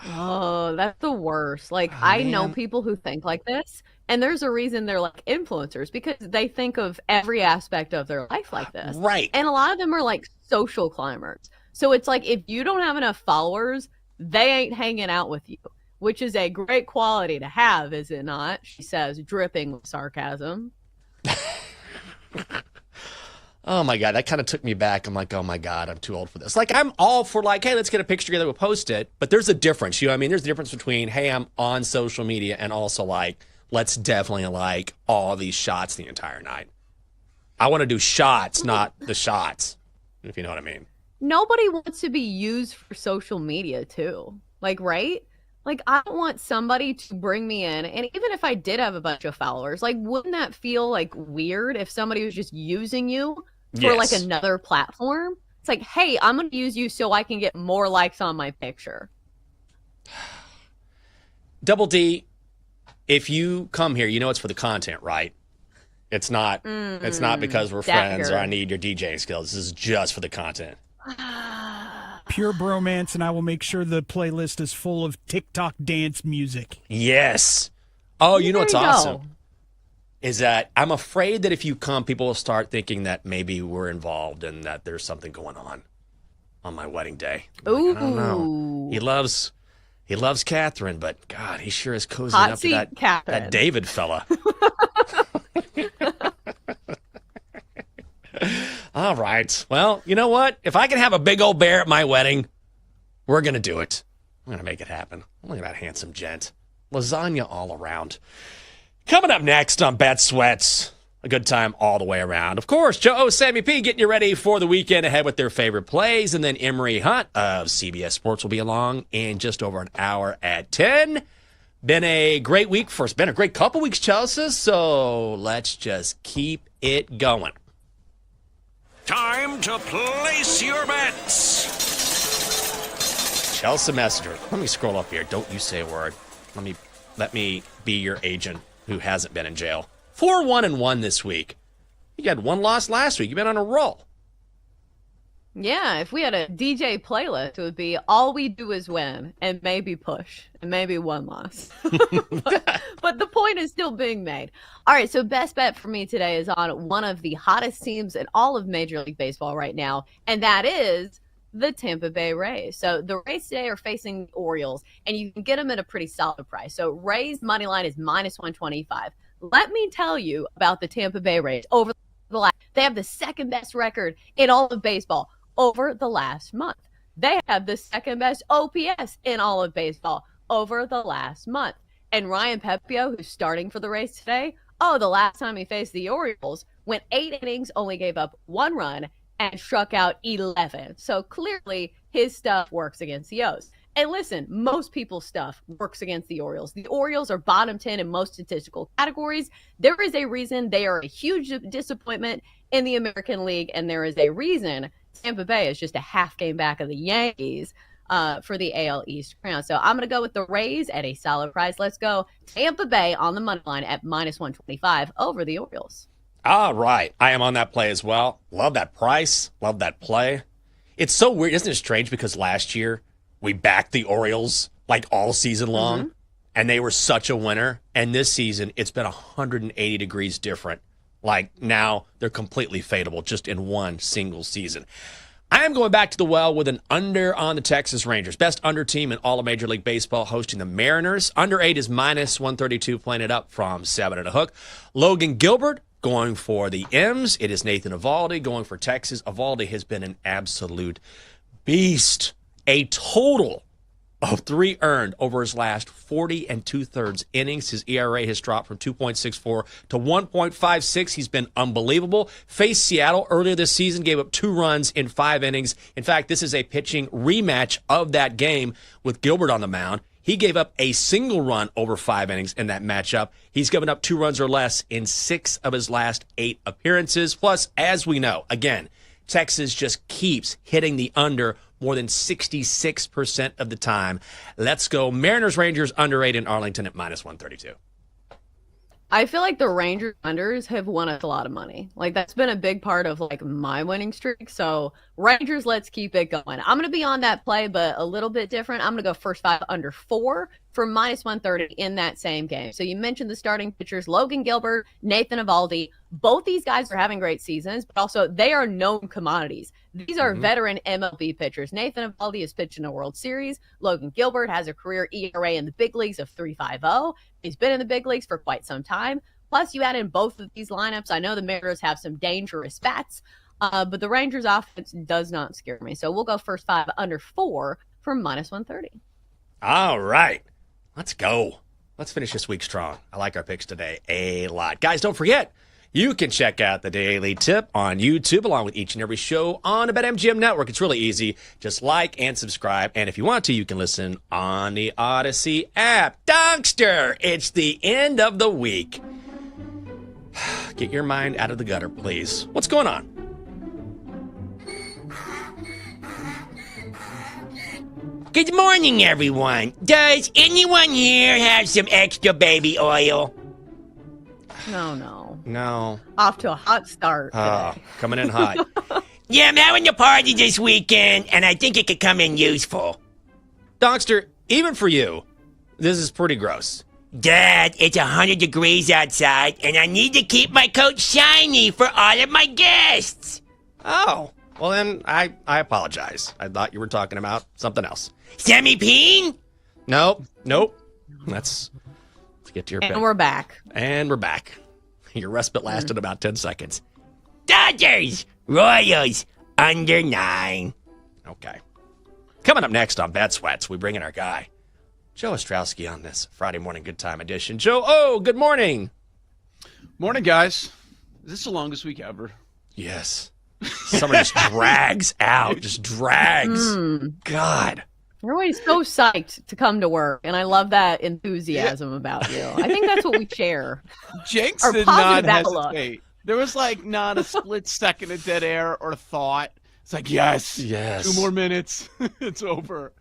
Oh, that's the worst. Like, I know people who think like this, and there's a reason they're like influencers because they think of every aspect of their life like this. Right. And a lot of them are like social climbers. So it's like if you don't have enough followers, they ain't hanging out with you, which is a great quality to have, is it not? She says, dripping with sarcasm. Oh my God, that kind of took me back. I'm like, oh my God, I'm too old for this. Like, I'm all for like, hey, let's get a picture together, we'll post it. But there's a difference, you know what I mean? There's a difference between, hey, I'm on social media and also like, let's definitely like all these shots the entire night. I want to do shots, not the shots, if you know what I mean. Nobody wants to be used for social media too. Like, right? Like, I don't want somebody to bring me in. And even if I did have a bunch of followers, like, wouldn't that feel like weird if somebody was just using you for like another platform. It's like, hey, I'm going to use you so I can get more likes on my picture. Double D, if you come here, you know it's for the content, right? It's not. It's not because we're friends or I need your DJing skills. This is just for the content. Pure bromance, and I will make sure the playlist is full of TikTok dance music. Yes. Oh, you know what's you awesome? go. Is that I'm afraid that if you come, people will start thinking that maybe we're involved and that there's something going on my wedding day. Ooh. Like, I don't know. He loves Catherine, but God, he sure is cozying up to that David fella. All right. Well, you know what? If I can have a big old bear at my wedding, we're going to do it. I'm going to make it happen. Look at that handsome gent. Lasagna all around. Coming up next on Bet Sweats, a good time all the way around. Of course, Joe, Sammy P getting you ready for the weekend ahead with their favorite plays. And then Emery Hunt of CBS Sports will be along in just over an hour at 10. Been a great week for us. Been a great couple weeks, Chelsea. So let's just keep it going. Time to place your bets. Chelsea Messenger. Let me scroll up here. Don't you say a word. Let me be your agent who hasn't been in jail. 4-1-1 this week. You had one loss last week. You've been on a roll. Yeah, if we had a DJ playlist, it would be all we do is win and maybe push and maybe one loss. but the point is still being made. All right, so best bet for me today is on one of the hottest teams in all of Major League Baseball right now, and that is the Tampa Bay Rays. So the Rays today are facing the Orioles, and you can get them at a pretty solid price. So Rays money line is -125. Let me tell you about the Tampa Bay Rays over the last. They have the second best record in all of baseball over the last month. They have the second best OPS in all of baseball over the last month. And Ryan Pepio, who's starting for the Rays today, the last time he faced the Orioles, went 8 innings, only gave up 1 run, and struck out 11. So clearly his stuff works against the O's. And listen, most people's stuff works against the Orioles. The Orioles are bottom 10 in most statistical categories. There is a reason they are a huge disappointment in the American League, and there is a reason Tampa Bay is just a half game back of the Yankees for the AL East crown. So I'm going to go with the Rays at a solid price. Let's go Tampa Bay on the money line at -125 over the Orioles. All right. I am on that play as well. Love that price. Love that play. It's so weird. Isn't it strange? Because last year we backed the Orioles like all season long, and they were such a winner. And this season, it's been 180 degrees different. Like now they're completely fadeable just in one single season. I am going back to the well with an under on the Texas Rangers. Best under team in all of Major League Baseball, hosting the Mariners. Under 8 is -132, playing it up from 7 and a hook. Logan Gilbert going for the M's. It is Nathan Eovaldi going for Texas. Eovaldi has been an absolute beast. A total of 3 earned over his last 40 2/3 innings. His ERA has dropped from 2.64 to 1.56. He's been unbelievable. Faced Seattle earlier this season, gave up 2 runs in 5 innings. In fact, this is a pitching rematch of that game with Gilbert on the mound. He gave up a single run over 5 innings in that matchup. He's given up 2 runs or less in 6 of his last 8 appearances. Plus, as we know, again, Texas just keeps hitting the under more than 66% of the time. Let's go Mariners Rangers under 8 in Arlington at -132. I feel like the Rangers unders have won us a lot of money. Like that's been a big part of like my winning streak. So Rangers, let's keep it going. I'm going to be on that play, but a little bit different. I'm going to go first 5 under 4 for -130 in that same game. So you mentioned the starting pitchers, Logan Gilbert, Nathan Eovaldi. Both these guys are having great seasons, but also they are known commodities. These are veteran MLB pitchers. Nathan Eovaldi has pitched in a World Series. Logan Gilbert has a career ERA in the big leagues of 3.50. He's been in the big leagues for quite some time. Plus, you add in both of these lineups. I know the Mariners have some dangerous bats, but the Rangers offense does not scare me. So we'll go first 5 under 4 for -130. All right. Let's go. Let's finish this week strong. I like our picks today a lot. Guys, don't forget, you can check out the Daily Tip on YouTube along with each and every show on the BetMGM network. It's really easy. Just like and subscribe. And if you want to, you can listen on the Odyssey app. Dunkster, it's the end of the week. Get your mind out of the gutter, please. What's going on? Good morning, everyone. Does anyone here have some extra baby oil? No. Off to a hot start today. Coming in hot. Yeah, I'm having a party this weekend, and I think it could come in useful. Donkster, even for you, this is pretty gross. Dad, it's 100 degrees outside, and I need to keep my coat shiny for all of my guests. Oh, well then, I apologize. I thought you were talking about something else. Semi-peen? Nope. Let's get to your pick. And we're back. Your respite lasted about 10 seconds. Dodgers! Royals! Under 9. Okay. Coming up next on Bet Sweats, we bring in our guy, Joe Ostrowski, on this Friday morning good time edition. Joe, good morning. Morning, guys. Is this the longest week ever? Yes. Summer just drags out. Just drags. God. You're always so psyched to come to work, and I love that enthusiasm about you. I think that's what we share. Jenks Our did not positive outlook. hesitate. There was not a split second of dead air or thought. It's like, yes. 2 more minutes. It's over.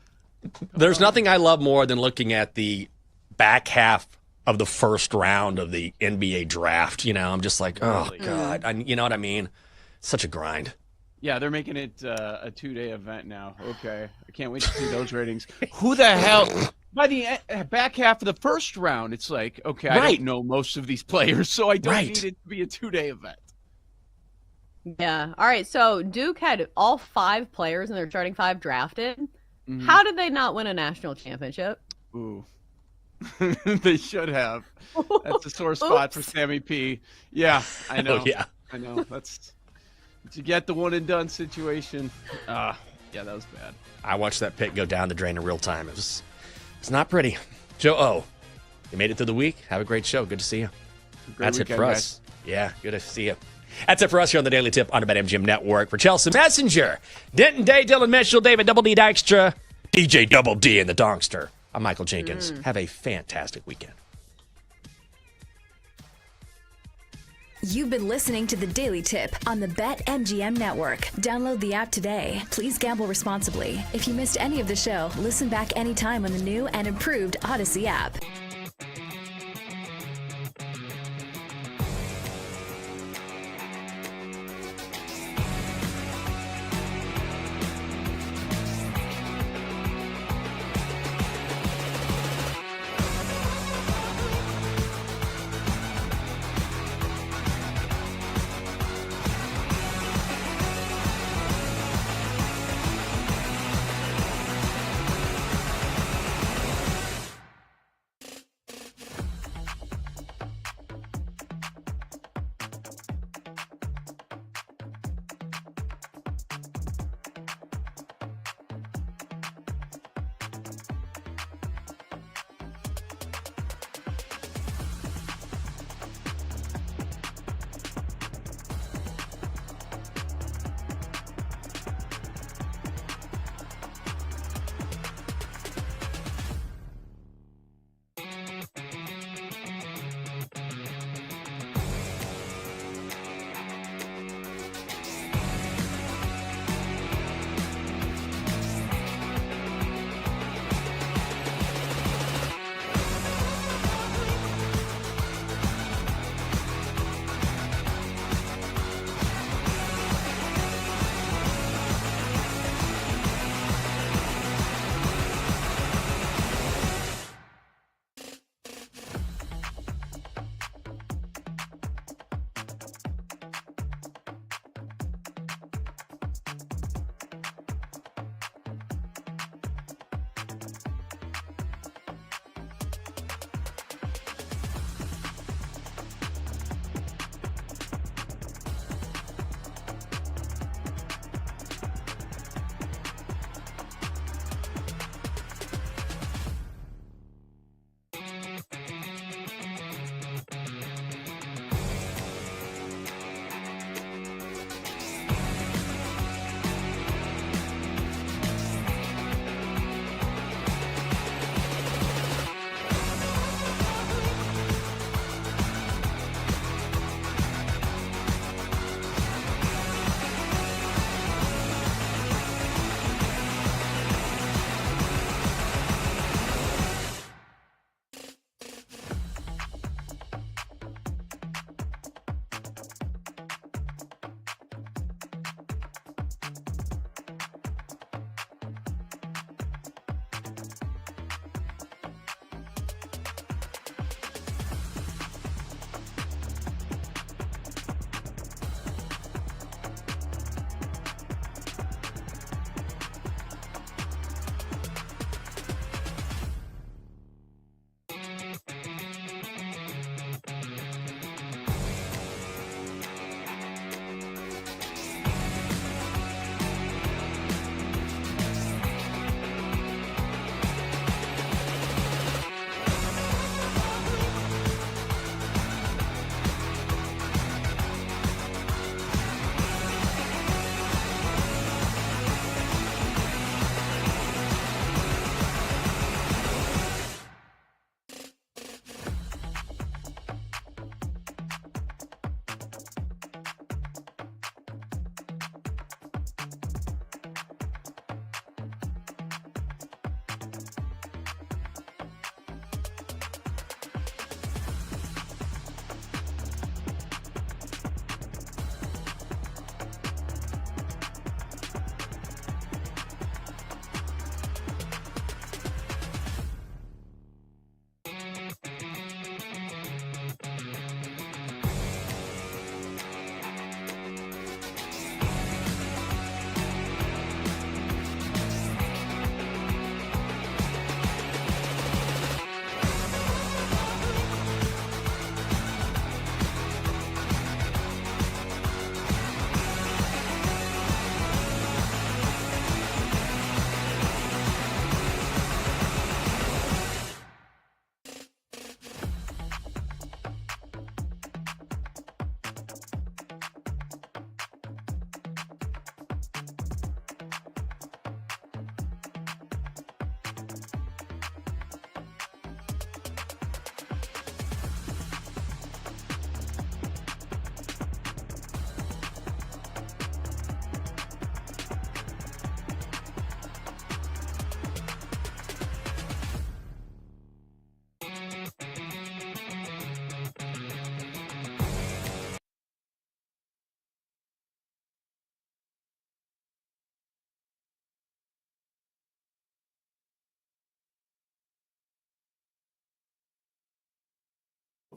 There's nothing I love more than looking at the back half of the first round of the NBA draft. I'm just like, oh, God. You know what I mean? Such a grind. Yeah, they're making it a 2-day event now. Okay. I can't wait to see those ratings. Who the hell? By the back half of the first round, it's like, okay, I don't know most of these players, so I don't need it to be a 2-day event. Yeah. All right. So Duke had all 5 players in their starting 5 drafted. How did they not win a national championship? Ooh. They should have. That's a sore spot for Sammy P. Yeah, I know. I know. That's to get the one and done situation. Yeah, that was bad. I watched that pick go down the drain in real time. It's not pretty. Joe O, you made it through the week. Have a great show. Good to see you. That's it for us. Yeah, good to see you. That's it for us here on the Daily Tip on the BetMGM Network. For Chelsea Messenger, Denton Day, Dylan Mitchell, David Double D Dykstra, DJ Double D, and the Donkster, I'm Michael Jenkins. Have a fantastic weekend. You've been listening to the Daily Tip on the BetMGM Network. Download the app today. Please gamble responsibly. If you missed any of the show, listen back anytime on the new and improved Odyssey app.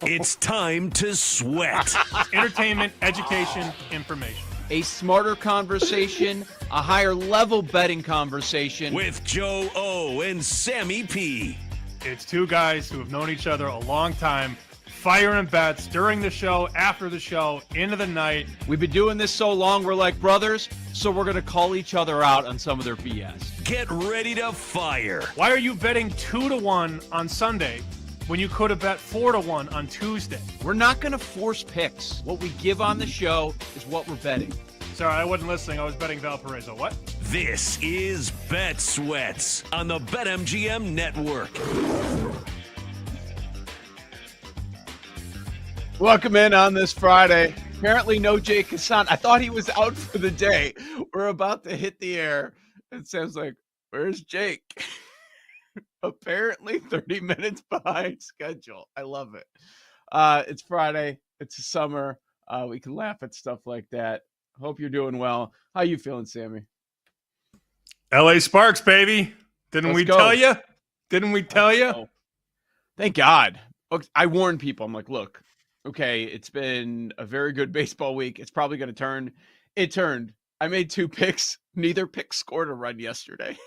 It's time to sweat. Entertainment, education, information. A smarter conversation, a higher level betting conversation. With Joe O and Sammy P. It's two guys who have known each other a long time, firing bets during the show, after the show, into the night. We've been doing this so long, we're like brothers, so we're going to call each other out on some of their BS. Get ready to fire. Why are you betting 2-1 on Sunday when you could have bet 4-1 on Tuesday? We're not going to force picks. What we give on the show is what we're betting. Sorry, I wasn't listening. I was betting Valparaiso. What? This is Bet Sweats on the BetMGM Network. Welcome in on this Friday. Apparently no Jake Hassan. I thought he was out for the day. We're about to hit the air. It sounds like, where's Jake? Apparently 30 minutes behind schedule. I love it. It's Friday. It's summer. We can laugh at stuff like that. Hope you're doing well. How you feeling, Sammy? LA Sparks, baby. Didn't we tell you? Didn't we tell you? Thank God. I warned people. I'm like, look, okay, it's been a very good baseball week. It's probably going to turn. It turned. I made 2 picks. Neither pick scored a run yesterday.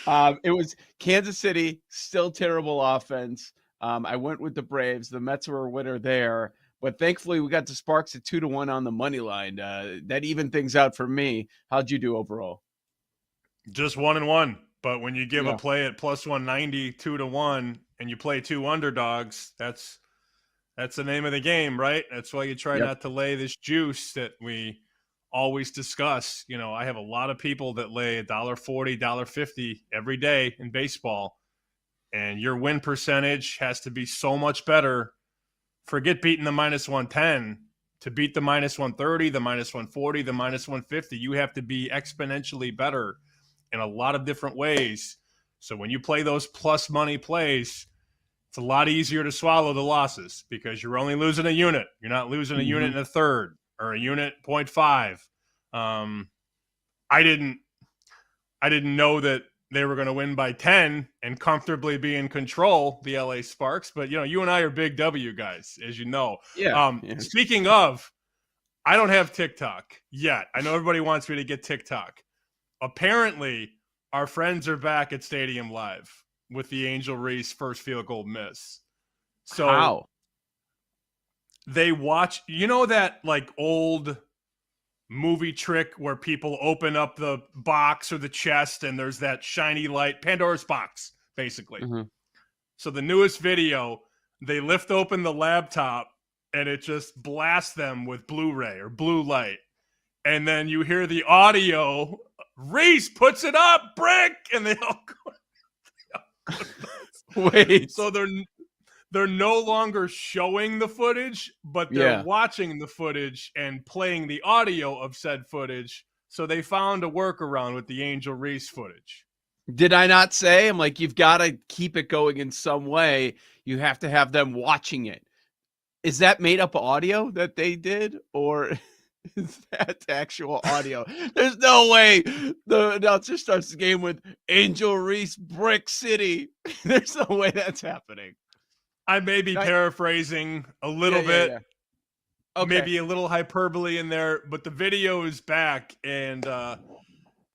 It was Kansas City, still terrible offense. I went with the Braves. The Mets were a winner there. But thankfully, we got the Sparks at 2-1 on the money line. That evened things out for me. How'd you do overall? Just 1-1. But when you give a play at plus 190, 2-1, and you play 2 underdogs, that's the name of the game, right? That's why you try not to lay this juice that we always discuss. You know, I have a lot of people that lay $1.40, $1.50 every day in baseball, and your win percentage has to be so much better. Forget beating the minus 110 to beat the minus 130, the minus 140, the minus 150. You have to be exponentially better in a lot of different ways. So when you play those plus money plays, it's a lot easier to swallow the losses because you're only losing a unit. You're not losing a unit and a third or a unit 0.5. I didn't know that they were going to win by 10 and comfortably be in control, the LA Sparks. But, you know, you and I are big W guys, as you know. Speaking of, I don't have TikTok yet. I know everybody wants me to get TikTok. Apparently, our friends are back at Stadium Live with the Angel Reese first field goal miss. So how? They watch, you know, that like old movie trick where people open up the box or the chest and there's that shiny light, Pandora's box, basically. So the newest video, they lift open the laptop and it just blasts them with Blu-ray or blue light. And then you hear the audio, Reese puts it up, brick, and they all go. Wait. So they're no longer showing the footage, but they're watching the footage and playing the audio of said footage. So they found a workaround with the Angel Reese footage. Did I not say? I'm like, you've got to keep it going in some way. You have to have them watching it. Is that made up audio that they did, or is that actual audio? There's no way the announcer starts the game with Angel Reese Brick City. There's no way that's happening. I may be paraphrasing a little bit. Okay. Maybe a little hyperbole in there, but the video is back, and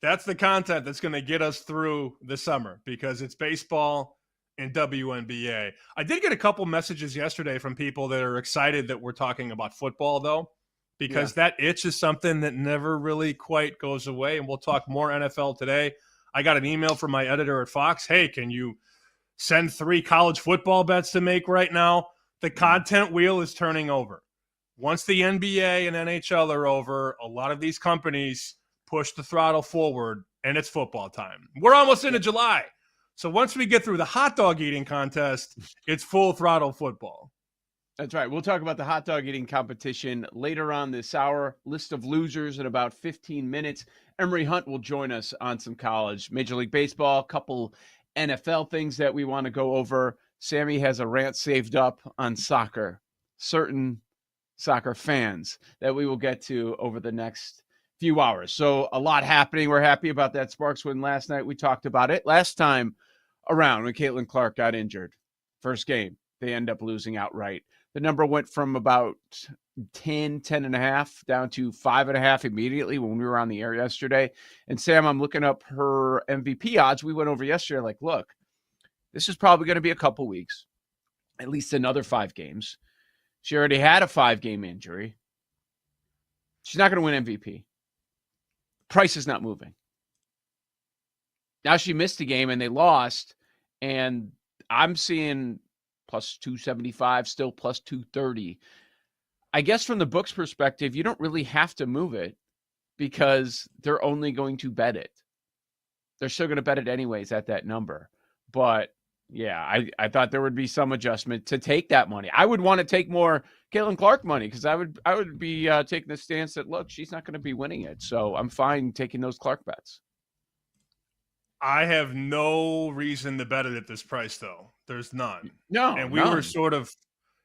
that's the content that's going to get us through the summer because it's baseball and WNBA. I did get a couple messages yesterday from people that are excited that we're talking about football, though, because that itch is something that never really quite goes away, and we'll talk more NFL today. I got an email from my editor at Fox. Hey, can you send 3 college football bets to make right now? The content wheel is turning over. Once the NBA and NHL are over, a lot of these companies push the throttle forward, and it's football time. We're almost into July. So once we get through the hot dog eating contest, it's full throttle football. That's right. We'll talk about the hot dog eating competition later on this hour. List of losers in about 15 minutes. Emery Hunt will join us on some college, Major League Baseball, a couple NFL things that we want to go over. Sammy has a rant saved up on soccer, certain soccer fans that we will get to over the next few hours. So a lot happening. We're happy about that Sparks win last night. We talked about it last time around when Caitlin Clark got injured. First game, they end up losing outright. The number went from about 10.5 down to 5.5 immediately when we were on the air yesterday. And Sam, I'm looking up her MVP odds. We went over yesterday, like, look, this is probably going to be a couple weeks, at least another 5 games. She already had a 5-game injury. She's not going to win MVP. Price is not moving. Now she missed a game and they lost, and I'm seeing plus 275, still plus 230. I guess from the book's perspective, you don't really have to move it because they're only going to bet it. They're still going to bet it anyways at that number. But yeah, I thought there would be some adjustment to take that money. I would want to take more Caitlin Clark money because I would be taking the stance that, look, she's not going to be winning it. So I'm fine taking those Clark bets. I have no reason to bet it at this price, though. There's none. No. And we were sort of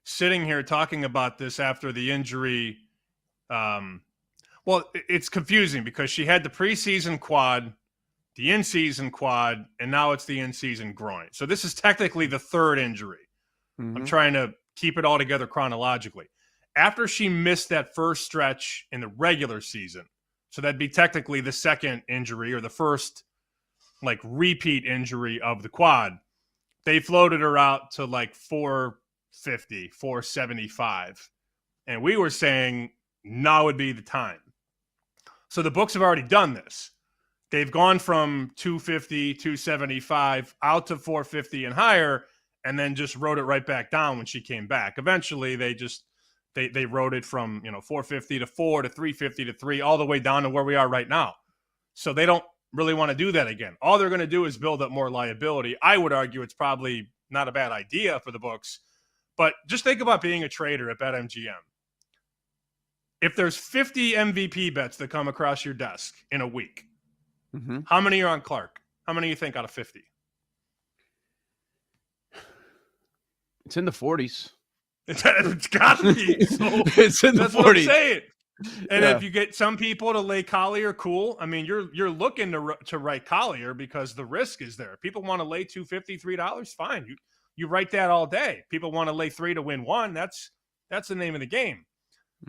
sitting here talking about this after the injury. Well, it's confusing because she had the preseason quad, the in-season quad, and now it's the in-season groin. So this is technically the third injury. Mm-hmm. I'm trying to keep it all together chronologically. After she missed that first stretch in the regular season, so that'd be technically the second injury or the first like repeat injury of the quad, they floated her out to like 450, 475. And we were saying now would be the time. So the books have already done this. They've gone from 250, 275 out to 450 and higher, and then just wrote it right back down when she came back. Eventually they wrote it from 450 to 4 to 350 to 3 all the way down to where we are right now. So they don't really want to do that again. All they're going to do is build up more liability. I would argue it's probably not a bad idea for the books, but just think about being a trader at BetMGM. If there's 50 MVP bets that come across your desk in a week, how many are on Clark? How many do you think out of 50? It's in the 40s. It's got to be. So it's in the 40s. That's what I'm saying. And if you get some people to lay Collier, cool. I mean, you're looking to write Collier because the risk is there. People want to lay $2.50, $3, fine. You write that all day. People want to lay 3 to win 1. That's the name of the game.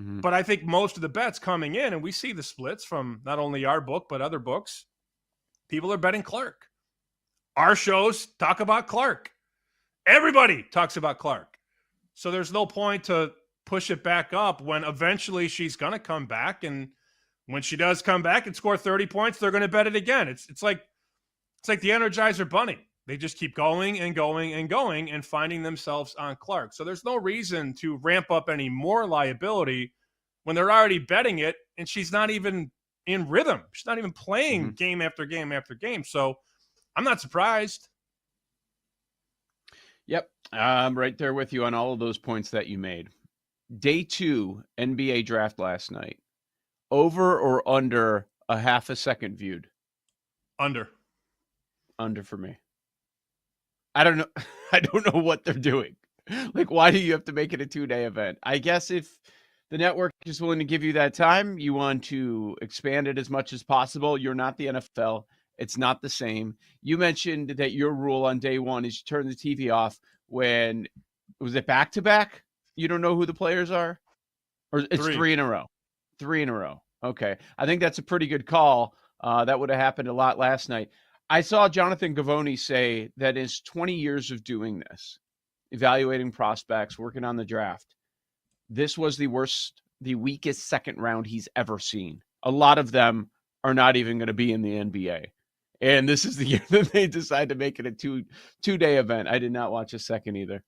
Mm-hmm. But I think most of the bets coming in, and we see the splits from not only our book but other books, people are betting Clark. Our shows talk about Clark. Everybody talks about Clark. So there's no point to push it back up when eventually she's going to come back. And when she does come back and score 30 points, they're going to bet it again. It's like the Energizer Bunny. They just keep going and going and going and finding themselves on Clark. So there's no reason to ramp up any more liability when they're already betting it and she's not even in rhythm. She's not even playing game after game after game. So I'm not surprised. Yep. I'm right there with you on all of those points that you made. Day 2 NBA draft last night. Over or under a half a second viewed? Under. Under for me. I don't know. I don't know what they're doing. Like, why do you have to make it a 2-day event? I guess if the network is willing to give you that time, you want to expand it as much as possible. You're not the NFL. It's not the same. You mentioned that your rule on day 1 is you turn the TV off when, was it back-to-back? You don't know who the players are? Or it's 3 in a row? 3 in a row. Okay. I think that's a pretty good call. That would have happened a lot last night. I saw Jonathan Gavoni say that in his 20 years of doing this, evaluating prospects, working on the draft, this was the weakest second round he's ever seen. A lot of them are not even going to be in the NBA. And this is the year that they decide to make it a two-day event. I did not watch a second either.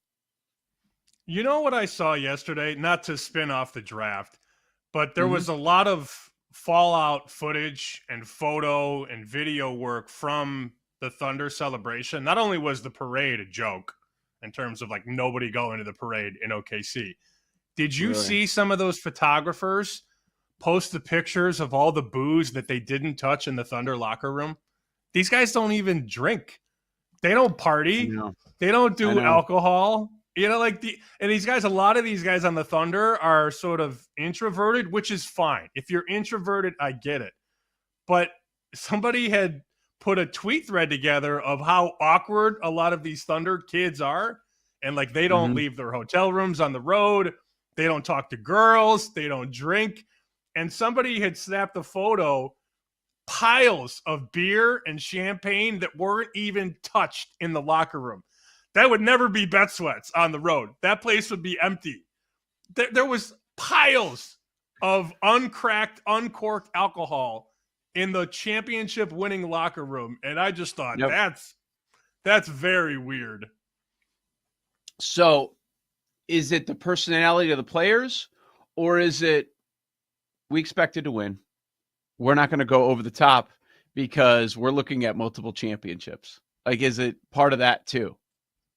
You know what I saw yesterday? Not to spin off the draft, but there was a lot of fallout footage and photo and video work from the Thunder celebration. Not only was the parade a joke in terms of like nobody going to the parade in OKC. Did you see some of those photographers post the pictures of all the booze that they didn't touch in the Thunder locker room? These guys don't even drink. They don't party. They don't do alcohol. You know, and these guys, a lot of these guys on the Thunder are sort of introverted, which is fine. If you're introverted, I get it. But somebody had put a tweet thread together of how awkward a lot of these Thunder kids are. And like they don't leave their hotel rooms on the road. They don't talk to girls. They don't drink. And somebody had snapped a photo, piles of beer and champagne that weren't even touched in the locker room. That would never be bet sweats on the road. That place would be empty. There was piles of uncracked, uncorked alcohol in the championship winning locker room. And I just thought that's very weird. So is it the personality of the players, or is it we expected to win? We're not going to go over the top because we're looking at multiple championships. Like, is it part of that too?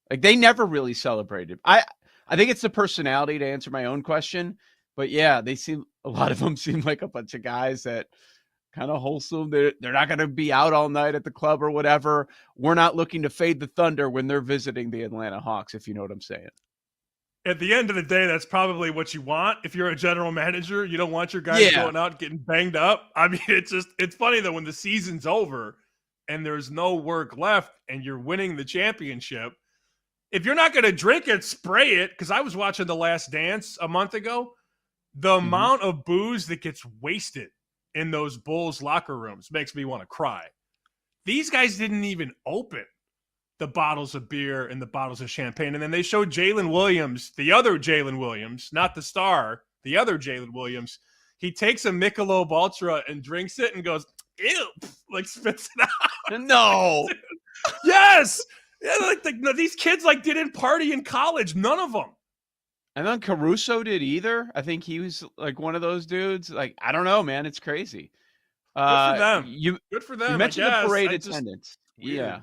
Like, they never really celebrated. I think it's the personality, to answer my own question. But yeah, a lot of them seem like a bunch of guys that kind of wholesome. They're not going to be out all night at the club or whatever. We're not looking to fade the Thunder when they're visiting the Atlanta Hawks, if you know what I'm saying. At the end of the day, that's probably what you want. If you're a general manager, you don't want your guys going out getting banged up. I mean, it's funny that when the season's over and there's no work left and you're winning the championship, if you're not going to drink it, spray it. Because I was watching The Last Dance a month ago. The amount of booze that gets wasted in those Bulls locker rooms makes me want to cry. These guys didn't even open the bottles of beer and the bottles of champagne. And then they showed Jalen Williams, the other Jalen Williams, not the star, the other Jalen Williams. He takes a Michelob Ultra and drinks it and goes, ew, like spits it out. No. Yes. Yeah, these kids didn't party in college. None of them. And then Caruso did either. I think he was like one of those dudes. Like, I don't know, man. It's crazy. Good for them. Good for them. You mentioned the parade attendance. Yeah.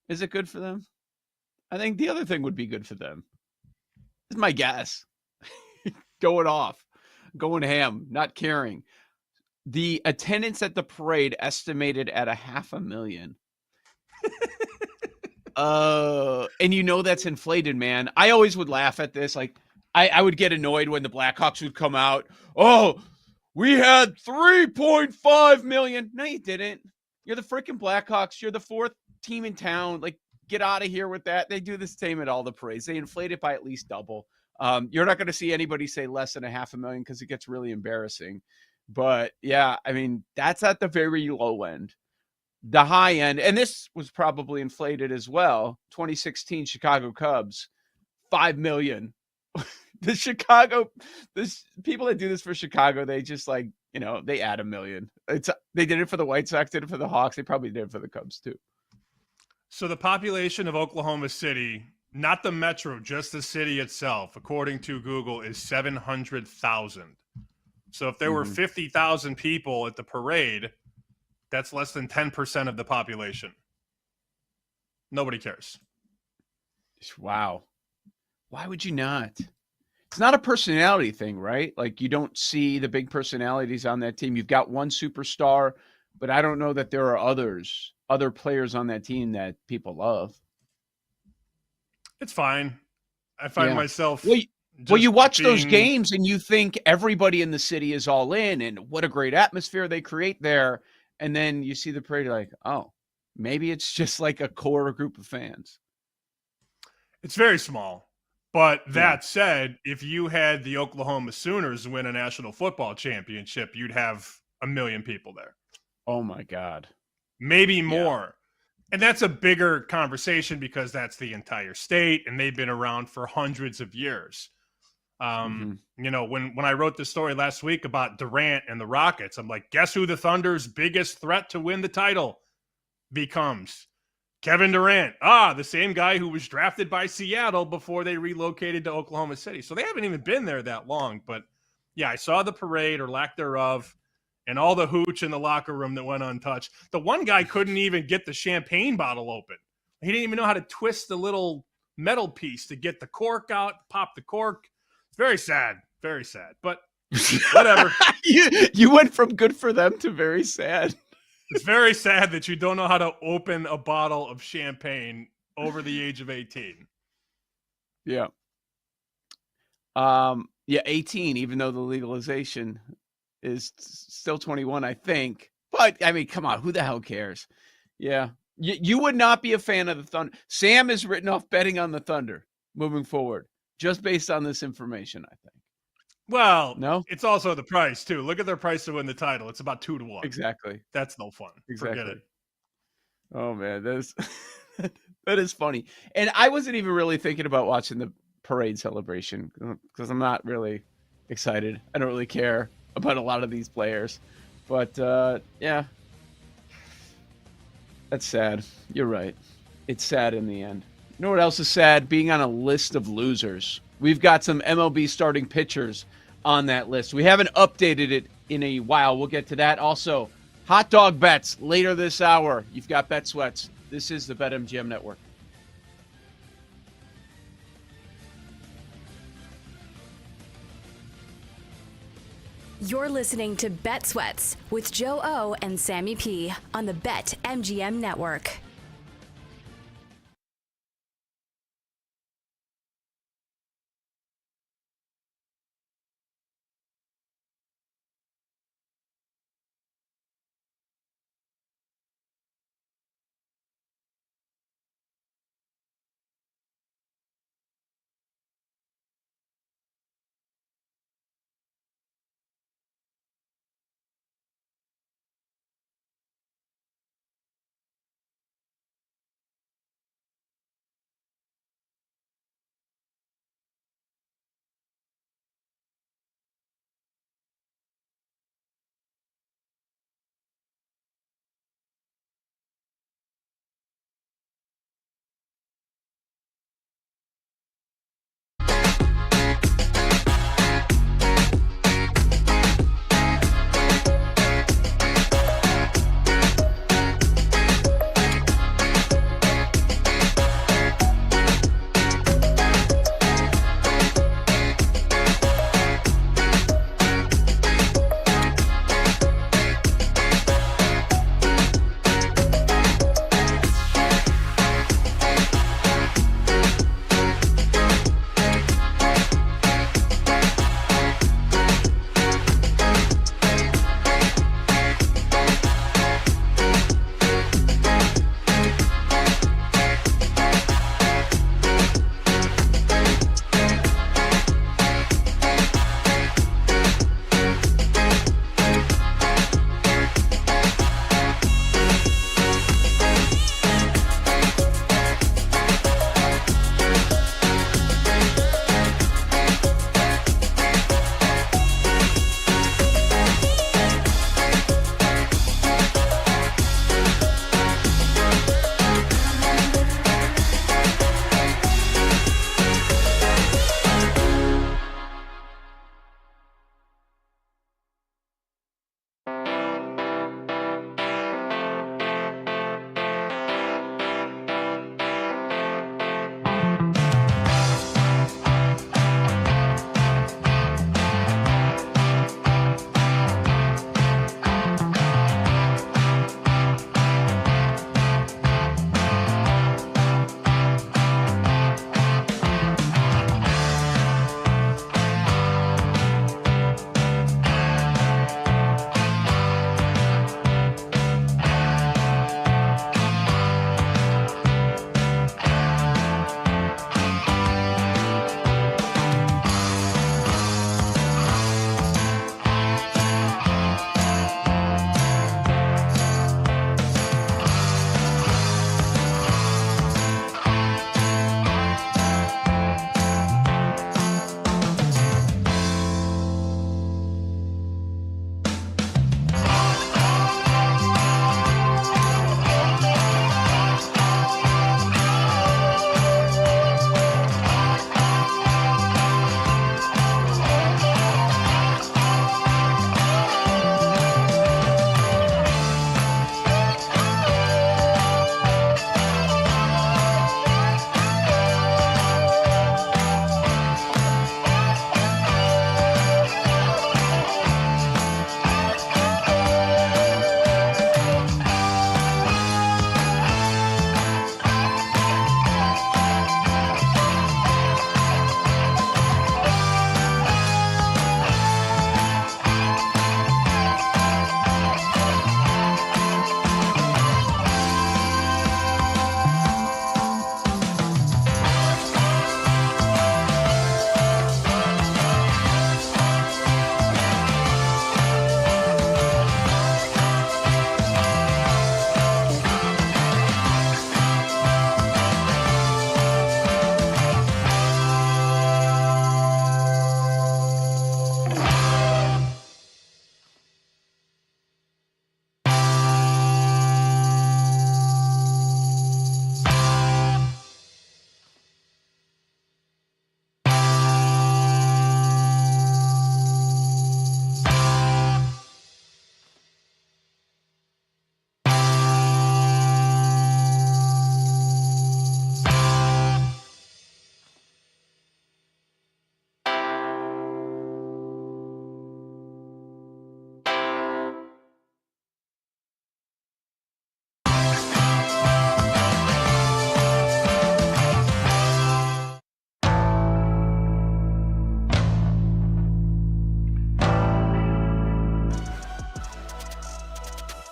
Is it good for them? I think the other thing would be good for them. This is my guess. Going off, going ham, not caring. The attendance at the parade estimated at 500,000. And you know that's inflated, man. I always would laugh at this. Like, I would get annoyed when the Blackhawks would come out. Oh, we had 3.5 million. No, you didn't. You're the freaking Blackhawks. You're the fourth team in town. Like, get out of here with that. They do the same at all the parades. They inflate it by at least double. You're not going to see anybody say less than 500,000 because it gets really embarrassing. But yeah, I mean, that's at the very low end. The high end, and this was probably inflated as well. 2016 Chicago Cubs, 5 million. This people that do this for Chicago, they just they add 1 million. They did it for the White Sox, did it for the Hawks. They probably did it for the Cubs too. So the population of Oklahoma City, not the metro, just the city itself, according to Google, is 700,000. So if there were 50,000 people at the parade, that's less than 10% of the population. Nobody cares. Wow. Why would you not? It's not a personality thing, right? Like, you don't see the big personalities on that team. You've got one superstar, but I don't know that there are other players on that team that people love. It's fine. I find myself. Well, you watch those games and you think everybody in the city is all in and what a great atmosphere they create there. And then you see the parade, you're like, oh, maybe it's just like a core group of fans. It's very small. But that said, if you had the Oklahoma Sooners win a national football championship, you'd have 1 million people there. Oh, my God. Maybe more. And that's a bigger conversation because that's the entire state, and they've been around for hundreds of years. When I wrote the story last week about Durant and the Rockets, I'm like, guess who the Thunder's biggest threat to win the title becomes? Kevin Durant. The same guy who was drafted by Seattle before they relocated to Oklahoma City. So they haven't even been there that long. But yeah, I saw the parade or lack thereof and all the hooch in the locker room that went untouched. The one guy couldn't even get the champagne bottle open. He didn't even know how to twist the little metal piece to get the cork out, pop the cork. It's very sad. Very sad. But whatever. You went from good for them to very sad. It's very sad that you don't know how to open a bottle of champagne over the age of 18. Yeah. 18, even though the legalization is still 21, I think. But, I mean, come on. Who the hell cares? Yeah. You would not be a fan of the Thunder. Sam is written off betting on the Thunder. moving forward, just based on this information, I think. Well, no, it's also the price too. Look at their price to win the title. It's about 2-1. Exactly. That's no fun. Exactly. Forget it. Oh man, that is funny. And I wasn't even really thinking about watching the parade celebration because I'm not really excited. I don't really care about a lot of these players. But yeah, that's sad. You're right. It's sad in the end. You know what else is sad? Being on a list of losers. We've got some MLB starting pitchers on that list. We haven't updated it in a while. We'll get to that. Also, hot dog bets later this hour. You've got Bet Sweats. This is the BetMGM Network. You're listening to Bet Sweats with Joe O and Sammy P on the BetMGM Network.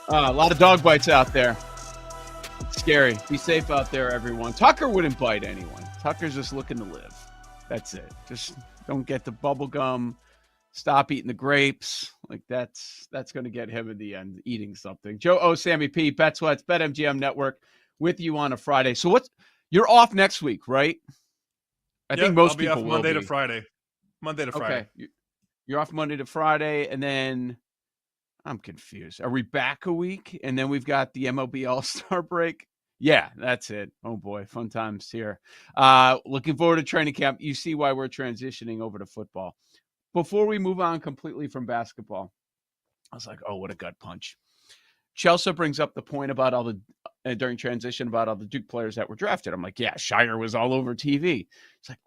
A lot of dog bites out there. It's scary. Be safe out there, everyone. Tucker wouldn't bite anyone. Tucker's just looking to live. That's it. Just don't get the bubble gum. Stop eating the grapes. Like that's going to get him in the end, eating something. Joe O, Sammy P, Bet Sweats, BetMGM Network with you on a Friday. So you're off next week, right? I think most I'll be people off will Monday be. to Friday. Monday to Friday. Okay. You're off Monday to Friday, and then I'm confused. Are we back a week? And then we've got the MLB All-Star break? Yeah, that's it. Oh, boy. Fun times here. Looking forward to training camp. You see why we're transitioning over to football. Before we move on completely from basketball, I was like, oh, what a gut punch. Chelsea brings up the point about during transition about all the Duke players that were drafted. I'm like, yeah, Shire was all over TV. It's like,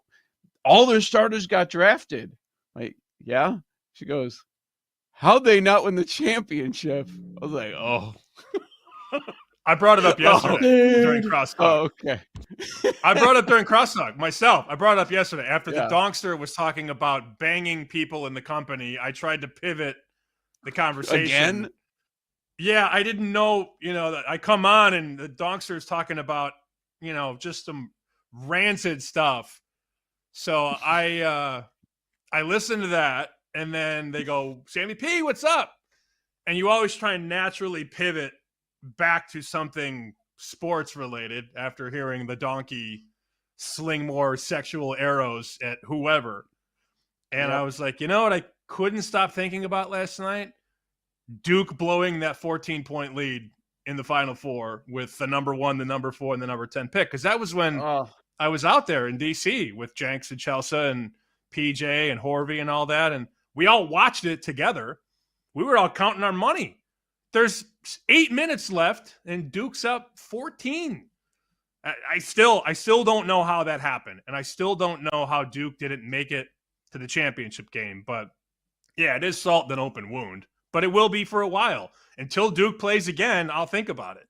all their starters got drafted. Like, yeah? She goes, how'd they not win the championship? I was like, oh. I brought it up yesterday during crosstalk. Oh, okay. I brought it up during crosstalk myself. I brought it up yesterday after the Donkster was talking about banging people in the company. I tried to pivot the conversation. Again? Yeah, I didn't know, that I come on and the Donkster is talking about, just some rancid stuff. So I listened to that, and then they go, Sammy P, what's up? And you always try and naturally pivot back to something sports related after hearing the donkey sling more sexual arrows at whoever. And I was like, you know what I couldn't stop thinking about last night? Duke blowing that 14-point lead in the Final Four with the number 1, the number 4, and the number 10 pick. Because that was when I was out there in D.C. with Jenks and Chelsea and PJ and Horvey and all that. And we all watched it together. We were all counting our money. There's 8 minutes left, and Duke's up 14. I still don't know how that happened, and I still don't know how Duke didn't make it to the championship game. But, yeah, it is salt in an open wound. But it will be for a while. Until Duke plays again, I'll think about it.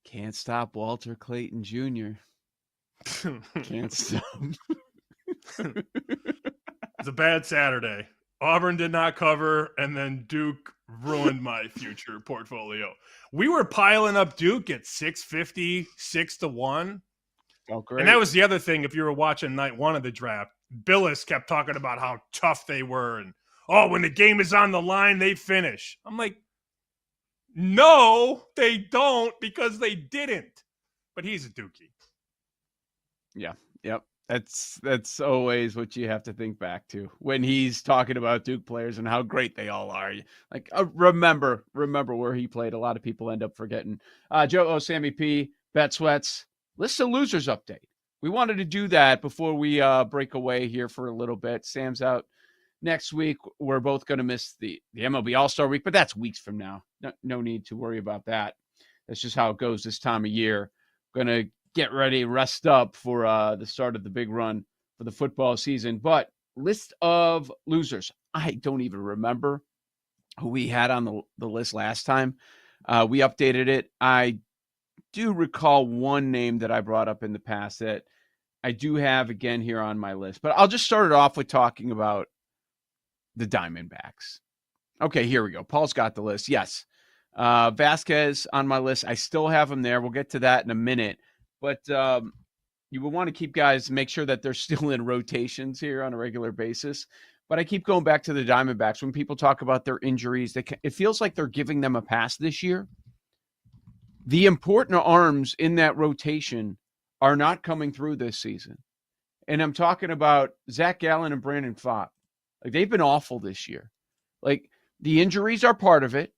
Can't stop Walter Clayton Jr. Can't stop. It's a bad Saturday. Auburn did not cover, and then Duke ruined my future portfolio. We were piling up Duke at 650, 6-1. Oh, great. And that was the other thing. If you were watching night 1 of the draft, Billis kept talking about how tough they were. And, when the game is on the line, they finish. I'm like, no, they don't, because they didn't. But he's a Dookie. Yeah. Yep. That's always what you have to think back to when he's talking about Duke players and how great they all are. Like, remember where he played. A lot of people end up forgetting. Joe O, Sammy P, Bet Sweats, list of losers update. We wanted to do that before we break away here for a little bit. Sam's out next week. We're both going to miss the MLB All-Star Week, but that's weeks from now. No need to worry about that. That's just how it goes this time of year. Going to get ready, rest up for the start of the big run for the football season. But list of losers. I don't even remember who we had on the list last time. We updated it. I do recall one name that I brought up in the past that I do have again here on my list. But I'll just start it off with talking about the Diamondbacks. Okay, here we go. Paul's got the list. Yes. Vasquez on my list. I still have him there. We'll get to that in a minute. But you will want to keep guys, make sure that they're still in rotations here on a regular basis. But I keep going back to the Diamondbacks. When people talk about their injuries, it feels like they're giving them a pass this year. The important arms in that rotation are not coming through this season. And I'm talking about Zach Gallen and Brandon Pfaadt. Like, they've been awful this year. Like, the injuries are part of it,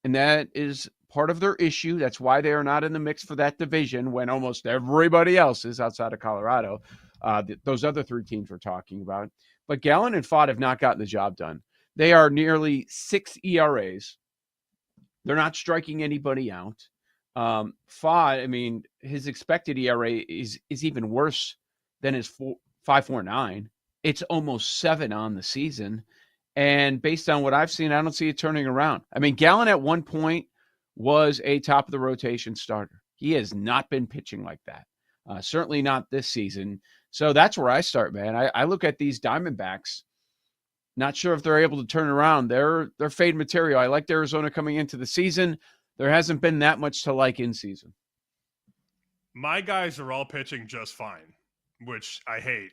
and that is part of their issue. That's why they are not in the mix for that division when almost everybody else is outside of Colorado. Those other 3 teams we're talking about. But Gallen and Pfaadt have not gotten the job done. They are nearly 6 ERAs. They're not striking anybody out. Pfaadt, I mean, his expected ERA is even worse than his 5.49. It's almost 7 on the season. And based on what I've seen, I don't see it turning around. I mean, Gallen at one point was a top of the rotation starter. He has not been pitching like that. Certainly not this season. So that's where I start, man. I look at these Diamondbacks. Not sure if they're able to turn around. They're fade material. I liked Arizona coming into the season. There hasn't been that much to like in season. My guys are all pitching just fine, which I hate.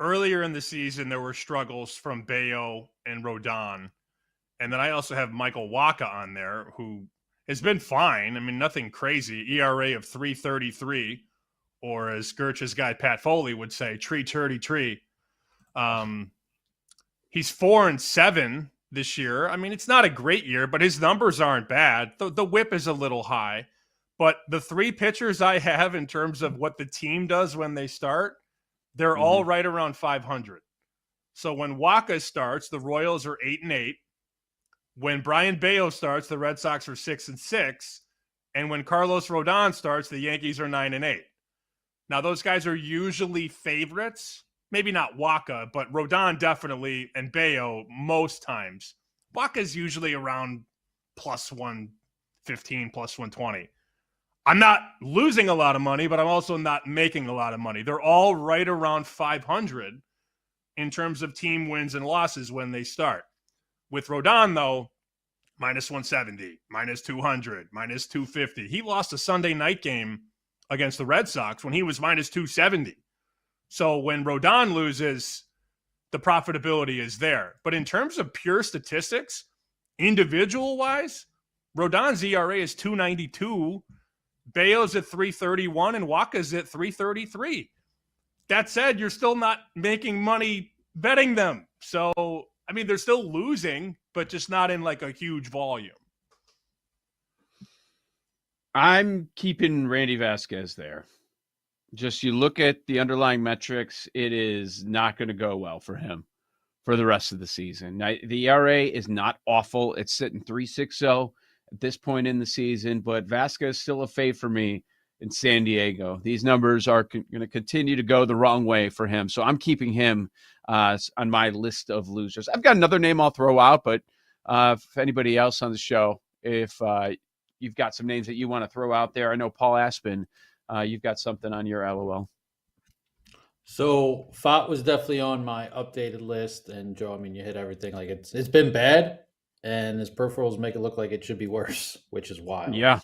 Earlier in the season, there were struggles from Bayo and Rodon. And then I also have Michael Wacha on there, who has been fine. I mean, nothing crazy. ERA of 3.33, or as Gertch's guy Pat Foley would say, tree. He's 4-7 this year. I mean, it's not a great year, but his numbers aren't bad. The whip is a little high. But the three pitchers I have in terms of what the team does when they start, they're all right around 500. So when Wacha starts, the Royals are 8-8. When Brian Bayo starts, the Red Sox are 6-6. And when Carlos Rodon starts, the Yankees are 9-8. Now, those guys are usually favorites. Maybe not Wacha, but Rodon definitely, and Bayo most times. Wacha's usually around plus 115, plus 120. I'm not losing a lot of money, but I'm also not making a lot of money. They're all right around 500 in terms of team wins and losses when they start. With Rodon, though, minus 170, minus 200, minus 250. He lost a Sunday night game against the Red Sox when he was minus 270. So when Rodon loses, the profitability is there. But in terms of pure statistics, individual-wise, Rodon's ERA is 2.92. Bayo's at 3.31 and Wacha's at 3.33. That said, you're still not making money betting them. So, I mean, they're still losing, but just not in like a huge volume. I'm keeping Randy Vasquez there. Just you look at the underlying metrics, it is not going to go well for him for the rest of the season. Now, the ERA is not awful. It's sitting 3.60 at this point in the season, but Vasquez is still a fave for me in San Diego. These numbers are going to continue to go the wrong way for him. So I'm keeping him on my list of losers. I've got another name I'll throw out, but if anybody else on the show, if you've got some names that you want to throw out there, I know Paul Aspen, you've got something on your LOL. So Fott was definitely on my updated list, and Joe, I mean, you hit everything. Like it's been bad, and his peripherals make it look like it should be worse, which is wild. Yeah.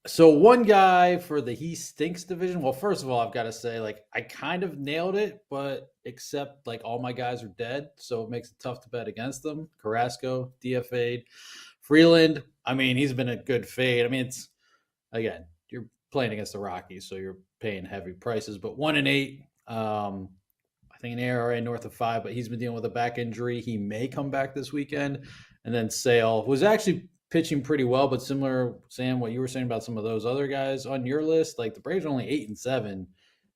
So one guy for the He Stinks division. Well, first of all, I've got to say, like, I kind of nailed it, but except like all my guys are dead, so it makes it tough to bet against them. Carrasco, DFA'd. Freeland, I mean, he's been a good fade. I mean, it's, again, you're playing against the Rockies, so you're paying heavy prices, but 1-8, I think an ERA north of 5, but he's been dealing with a back injury. He may come back this weekend. And then Sale was actually pitching pretty well, but similar, Sam, what you were saying about some of those other guys on your list, like the Braves are only 8-7,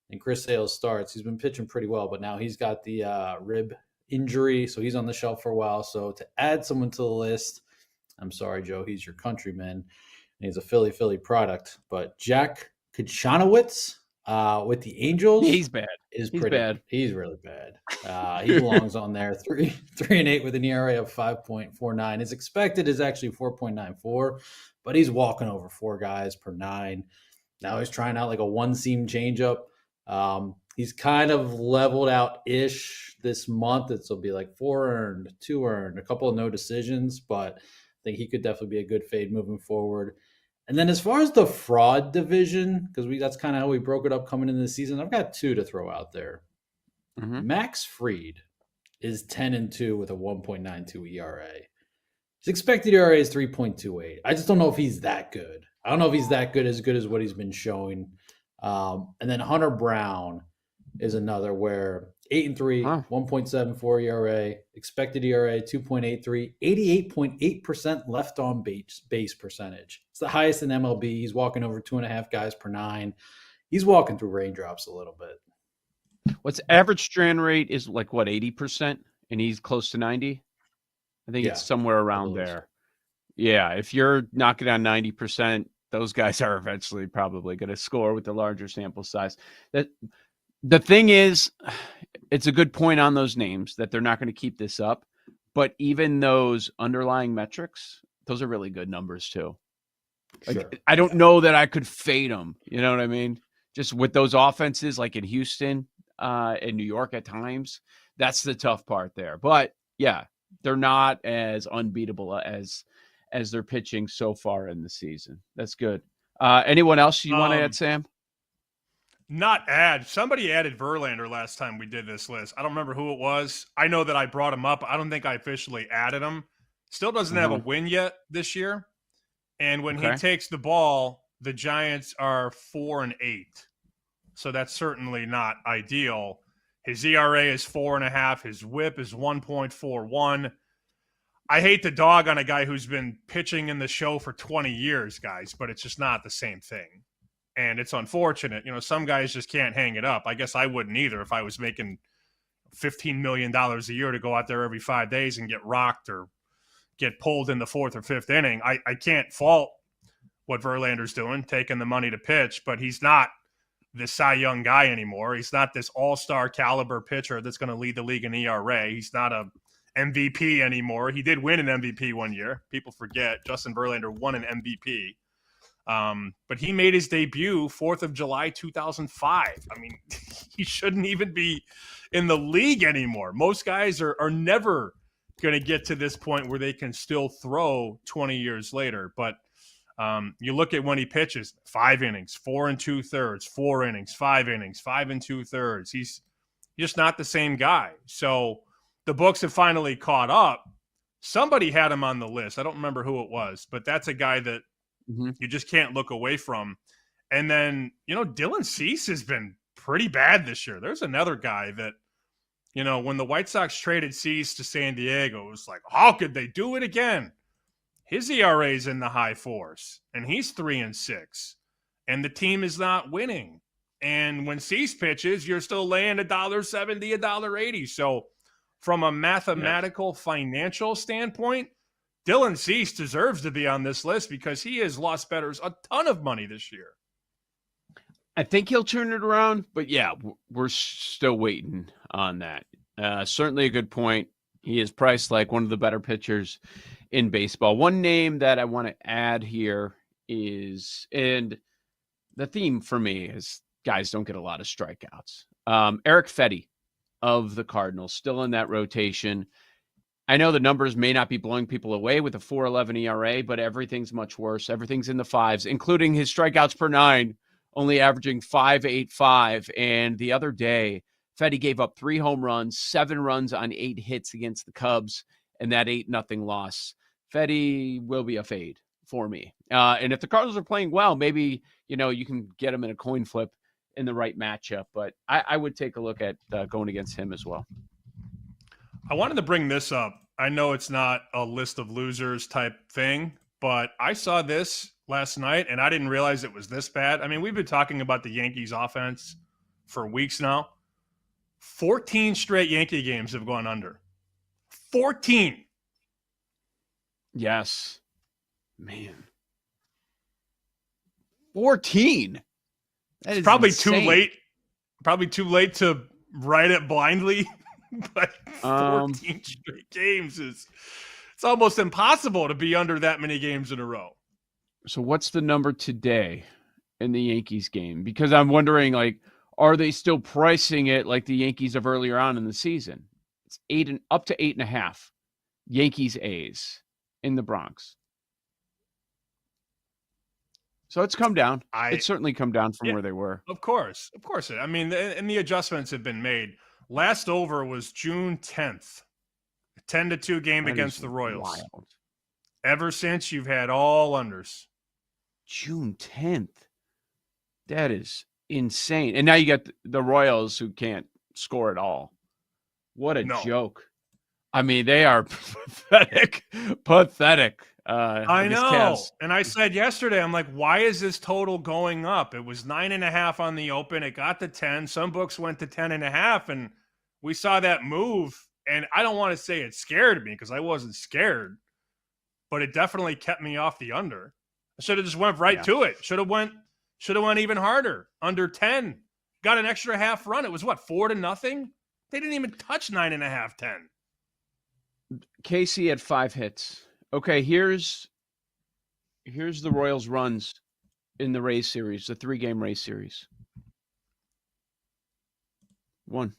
and Chris Sale starts. He's been pitching pretty well, but now he's got the rib injury, so he's on the shelf for a while. So to add someone to the list, I'm sorry, Joe, he's your countryman, and he's a Philly product, but Jack Kachanowicz with the Angels, he's bad. He's bad. He's really bad. He belongs on there. 3-8 with an ERA of 5.49. His expected is actually 4.94, but he's walking over 4 guys per 9. Now he's trying out like a one-seam changeup. He's kind of leveled out-ish this month. It'll be like 4 earned, 2 earned, a couple of no decisions, but I think he could definitely be a good fade moving forward. And then as far as the fraud division, because that's kind of how we broke it up coming into the season, I've got 2 to throw out there. Max Fried is 10-2 with a 1.92 ERA. His expected ERA is 3.28. I just don't know if he's that good. I don't know if he's that good as what he's been showing. And then Hunter Brown is another where 8-3, 1.74 ERA, expected ERA 2.83, 88.8% left on base percentage. It's the highest in MLB. He's walking over 2.5 guys per 9. He's walking through raindrops a little bit. What's average strand rate is like what, 80%, and he's close to 90. I think it's somewhere around there. Yeah, if you're knocking on 90%, those guys are eventually probably going to score with the larger sample size. The thing is, it's a good point on those names that they're not going to keep this up, but even those underlying metrics, those are really good numbers too. Like, I don't know that I could fade them. You know what I mean? Just with those offenses, like in Houston and New York at times, That's the tough part there. But yeah, they're not as unbeatable as they're pitching so far in the season. That's good. Anyone else you want to add, Sam? Not add. Somebody added Verlander last time we did this list. I don't remember who it was. I know that I brought him up. I don't think I officially added him. Still doesn't have a win yet this year. And when he takes the ball, the Giants are 4-8. So that's certainly not ideal. His ERA is 4.5. His WHIP is 1.41. I hate to dog on a guy who's been pitching in the show for 20 years, guys, but it's just not the same thing. And it's unfortunate. You know, some guys just can't hang it up. I guess I wouldn't either if I was making $15 million a year to go out there every 5 days and get rocked or get pulled in the 4th or 5th inning. I can't fault what Verlander's doing, taking the money to pitch, but he's not this Cy Young guy anymore. He's not this all-star caliber pitcher that's going to lead the league in ERA. He's not a MVP anymore. He did win an MVP one year. People forget Justin Verlander won an MVP. But he made his debut 4th of July, 2005. I mean, he shouldn't even be in the league anymore. Most guys are never going to get to this point where they can still throw 20 years later. But you look at when he pitches, 5 innings, 4 2/3, 4 innings, 5 innings, 5 2/3. He's just not the same guy. So the books have finally caught up. Somebody had him on the list. I don't remember who it was, but that's a guy that you just can't look away from. And then, you know, Dylan Cease has been pretty bad this year. There's another guy that, you know, when the White Sox traded Cease to San Diego, it was like, how could they do it again? His ERA is in the high 4s, and he's 3-6, and the team is not winning. And when Cease pitches, you're still laying $1.70, $1.80. So from a mathematical, financial standpoint, Dylan Cease deserves to be on this list because he has lost bettors a ton of money this year. I think he'll turn it around, but yeah, we're still waiting on that. Certainly a good point. He is priced like one of the better pitchers in baseball. One name that I want to add here is, and the theme for me is guys don't get a lot of strikeouts. Eric Fetty of the Cardinals, still in that rotation. I know the numbers may not be blowing people away with a 4.11 ERA, but everything's much worse. Everything's in the 5s, including his strikeouts per 9, only averaging 5.85. And the other day, Fetty gave up 3 home runs, 7 runs on 8 hits against the Cubs, and that 8-0 loss. Fetty will be a fade for me. And if the Cardinals are playing well, maybe, you know, you can get him in a coin flip in the right matchup. But I would take a look at going against him as well. I wanted to bring this up. I know it's not a list of losers type thing, but I saw this last night, and I didn't realize it was this bad. I mean, we've been talking about the Yankees offense for weeks now. 14 straight Yankee games have gone under. 14. Yes. Man. 14. That is probably insane. too late. Probably too late to write it blindly. But 14 straight games it's almost impossible to be under that many games in a row. So what's the number today in the Yankees game? Because I'm wondering, like, are they still pricing it like the Yankees of earlier on in the season? It's up to 8.5. Yankees A's in the Bronx. So it's come down. It's certainly come down from where they were. Of course. I mean, and the adjustments have been made. Last over was June 10th. A 10-2 game against the Royals. Wild. Ever since, you've had all unders. June 10th. That is insane. And now you got the Royals who can't score at all. What a joke. I mean, they are pathetic. I know. And I said yesterday, I'm like, why is this total going up? It was 9.5 on the open. It got to 10. Some books went to 10.5. And we saw that move. And I don't want to say it scared me because I wasn't scared, but it definitely kept me off the under. I should have just went right to it. Should have went even harder. Under 10. Got an extra half run. It was what, 4-0? They didn't even touch 9.5, 10. Casey had 5 hits. Okay, here's the Royals' runs in the Rays series, the 3-game Rays series. 1,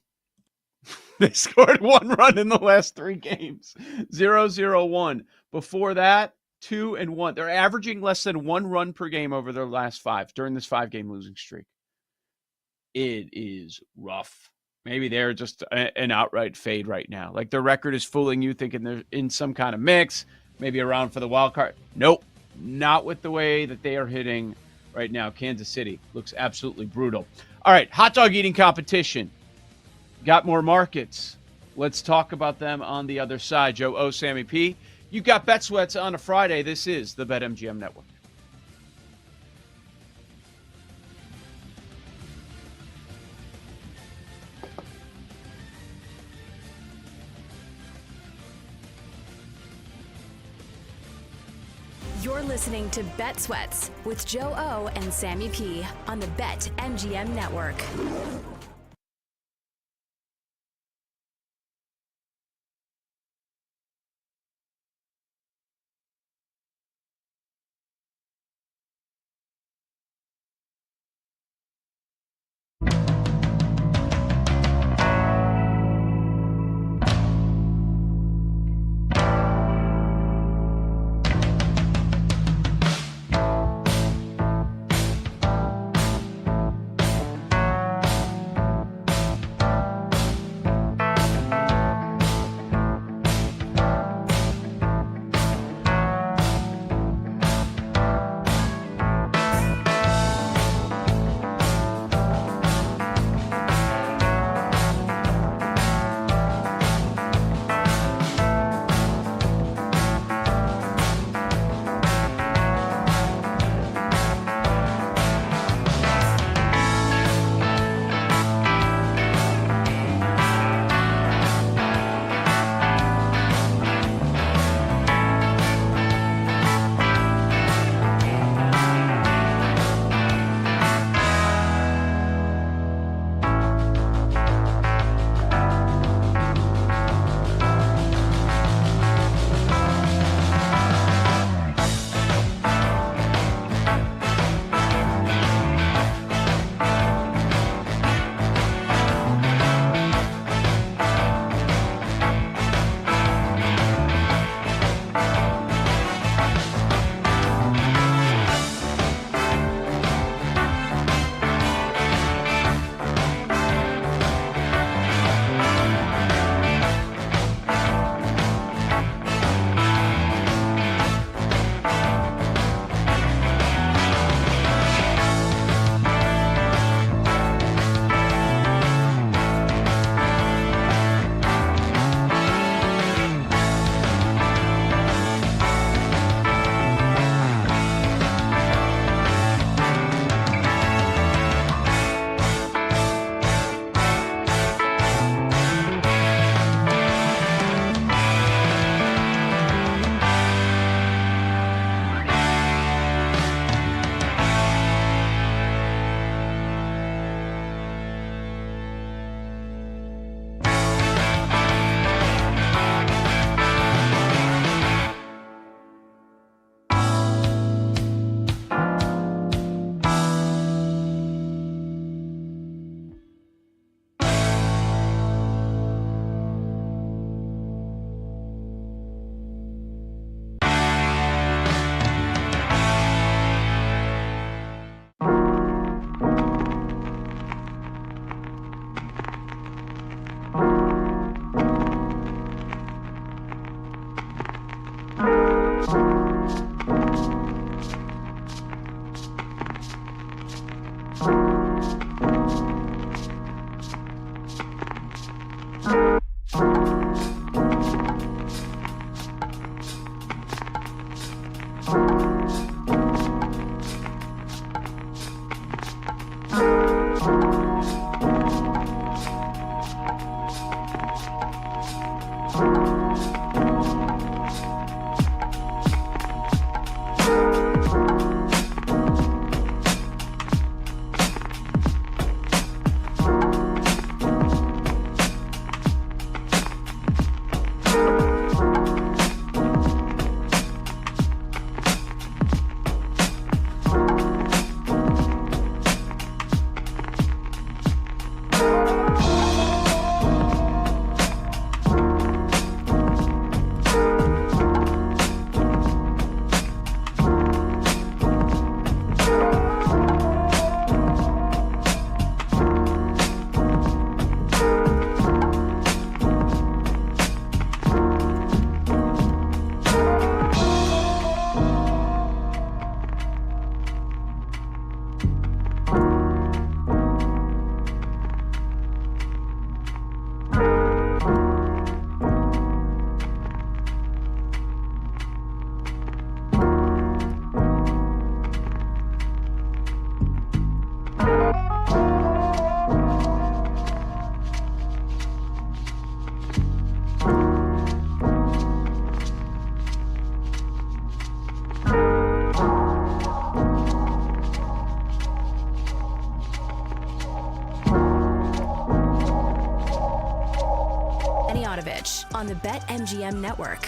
They scored 1 run in the last 3 games. 0-0-1. Before that, 2-1. They're averaging less than 1 run per game over their last 5 during this 5-game losing streak. It is rough. Maybe they're just an outright fade right now. Like their record is fooling you, thinking they're in some kind of mix, maybe around for the wild card. Nope, not with the way that they are hitting right now. Kansas City looks absolutely brutal. All right, hot dog eating competition. Got more markets. Let's talk about them on the other side. Joe O, Sammy P. You've got Bet Sweats on a Friday. This is the BetMGM Network. You're listening to Bet Sweats with Joe O and Sammy P on the BetMGM Network. Bogdanovich on the BetMGM Network.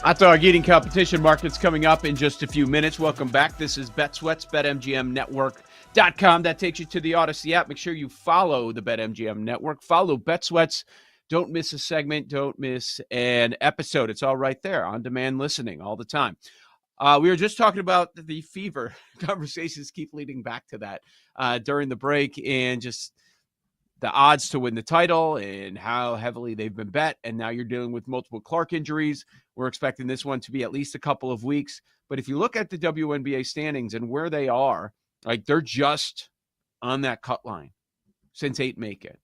Hot dog eating competition markets coming up in just a few minutes. Welcome back. This is BetSweats, BetMGMNetwork.com. That takes you to the Odyssey app. Make sure you follow the BetMGM Network. Follow BetSweats. Don't miss a segment. Don't miss an episode. It's all right there. On-demand listening all the time. We were just talking about the fever. Conversations keep leading back to that during the break, and just the odds to win the title and how heavily they've been bet. And now you're dealing with multiple Clark injuries. We're expecting this one to be at least a couple of weeks. But if you look at the WNBA standings and where they are, like, they're just on that cut line since 8 make it.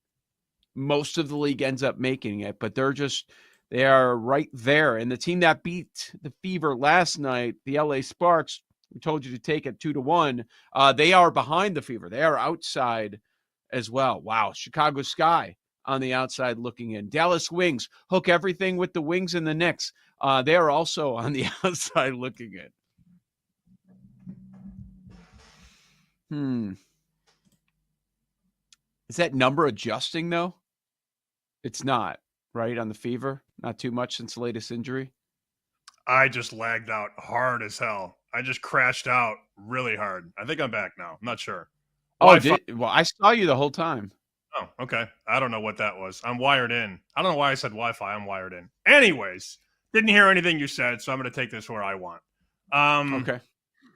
Most of the league ends up making it, but they are right there. And the team that beat the Fever last night, the LA Sparks, we told you to take it 2-1. They are behind the Fever. They are outside as well. Wow. Chicago Sky on the outside looking in. Dallas Wings, hook everything with the Wings and the Knicks. They are also on the outside looking in. Is that number adjusting, though? It's not, right, on the Fever? Not too much since the latest injury? I just lagged out hard as hell. I just crashed out really hard. I think I'm back now. I'm not sure. Well, I saw you the whole time. Oh, okay. I don't know what that was. I'm wired in. I don't know why I said Wi-Fi. I'm wired in. Anyways, didn't hear anything you said, so I'm going to take this where I want. Okay.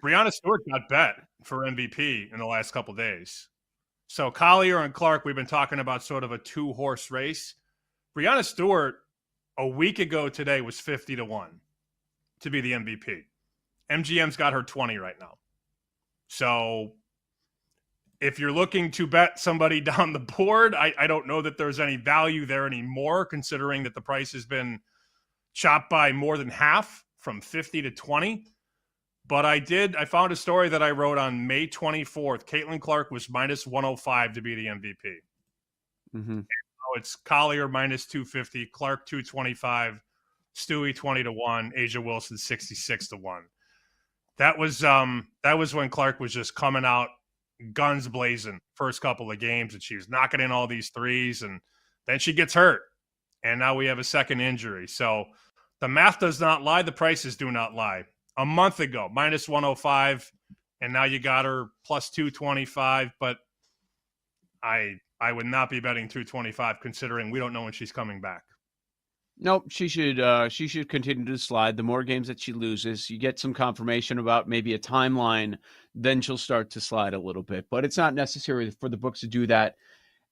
Brianna Stewart got bet for MVP in the last couple days. So Collier and Clark, we've been talking about sort of a 2-horse race. Brianna Stewart, a week ago today, was 50-1 to be the MVP. MGM's got her 20 right now. So if you're looking to bet somebody down the board, I don't know that there's any value there anymore, considering that the price has been chopped by more than half from 50 to 20. But I found a story that I wrote on May 24th. Caitlin Clark was minus 105 to be the MVP. Mm-hmm. It's Collier minus 250, Clark 225, Stewie 20-1, Asia Wilson 66-1. That was when Clark was just coming out guns blazing first couple of games, and she was knocking in all these threes, and then she gets hurt, and now we have a second injury. So the math does not lie. The prices do not lie. A month ago, minus 105, and now you got her plus 225, but I would not be betting 225 considering we don't know when she's coming back. Nope, she should continue to slide. The more games that she loses, you get some confirmation about maybe a timeline, then she'll start to slide a little bit. But it's not necessary for the books to do that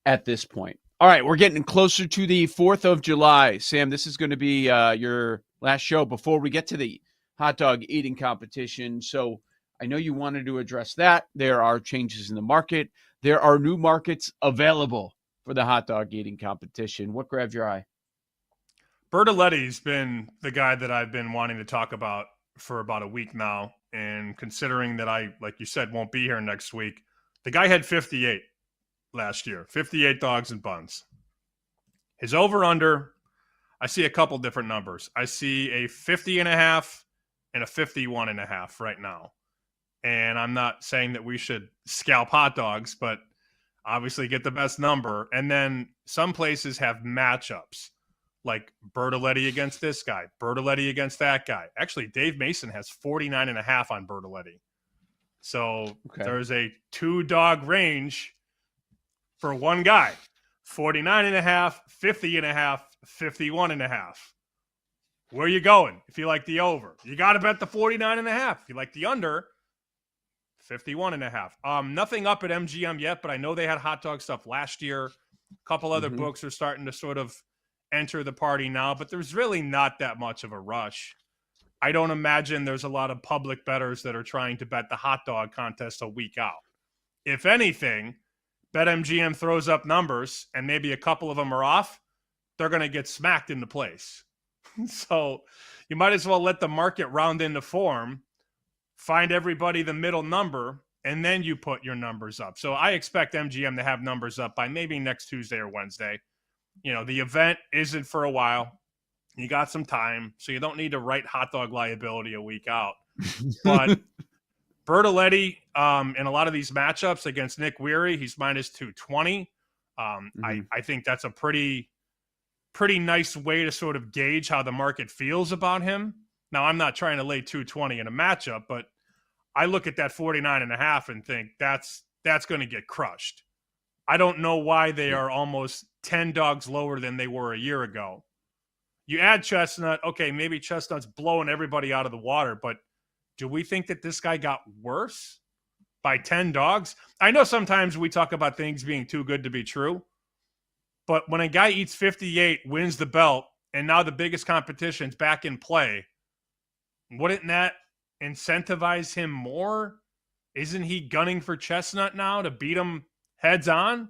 at this point. All right, we're getting closer to the 4th of July. Sam, this is going to be your last show before we get to the hot dog eating competition. So I know you wanted to address that. There are changes in the market. There are new markets available for the hot dog eating competition. What grabbed your eye? Bertoletti's been the guy that I've been wanting to talk about for about a week now. And considering that I, like you said, won't be here next week, the guy had 58 last year, 58 dogs and buns. His over-under, I see a couple different numbers. I see a 50.5 and a 51.5 right now. And I'm not saying that we should scalp hot dogs, but obviously get the best number. And then some places have matchups, like Bertoletti against this guy, Bertoletti against that guy. Actually, Dave Mason has 49.5 on Bertoletti. So There's a 2-dog range for one guy. 49.5, 50.5, 51.5. Where are you going if you like the over? You got to bet the 49.5. If you like the under, 51.5. Nothing up at MGM yet, but I know they had hot dog stuff last year. A couple other books are starting to sort of enter the party now, but there's really not that much of a rush. I don't imagine there's a lot of public bettors that are trying to bet the hot dog contest a week out. If anything, BetMGM throws up numbers and maybe a couple of them are off, they're going to get smacked into place. So you might as well let the market round into form, find everybody the middle number, and then you put your numbers up. So I expect MGM to have numbers up by maybe next Tuesday or Wednesday. You know, the event isn't for a while. You got some time, so you don't need to write hot dog liability a week out. But Bertoletti, in a lot of these matchups against Nick Weary, he's minus 220. I think that's a pretty pretty nice way to sort of gauge how the market feels about him. Now, I'm not trying to lay 220 in a matchup, but I look at that 49.5 and think that's going to get crushed. I don't know why they are almost 10 dogs lower than they were a year ago. You add Chestnut, okay, maybe Chestnut's blowing everybody out of the water, but do we think that this guy got worse by 10 dogs? I know sometimes we talk about things being too good to be true, but when a guy eats 58, wins the belt, and now the biggest competition's back in play, wouldn't that incentivize him more? Isn't he gunning for Chestnut now to beat him heads on?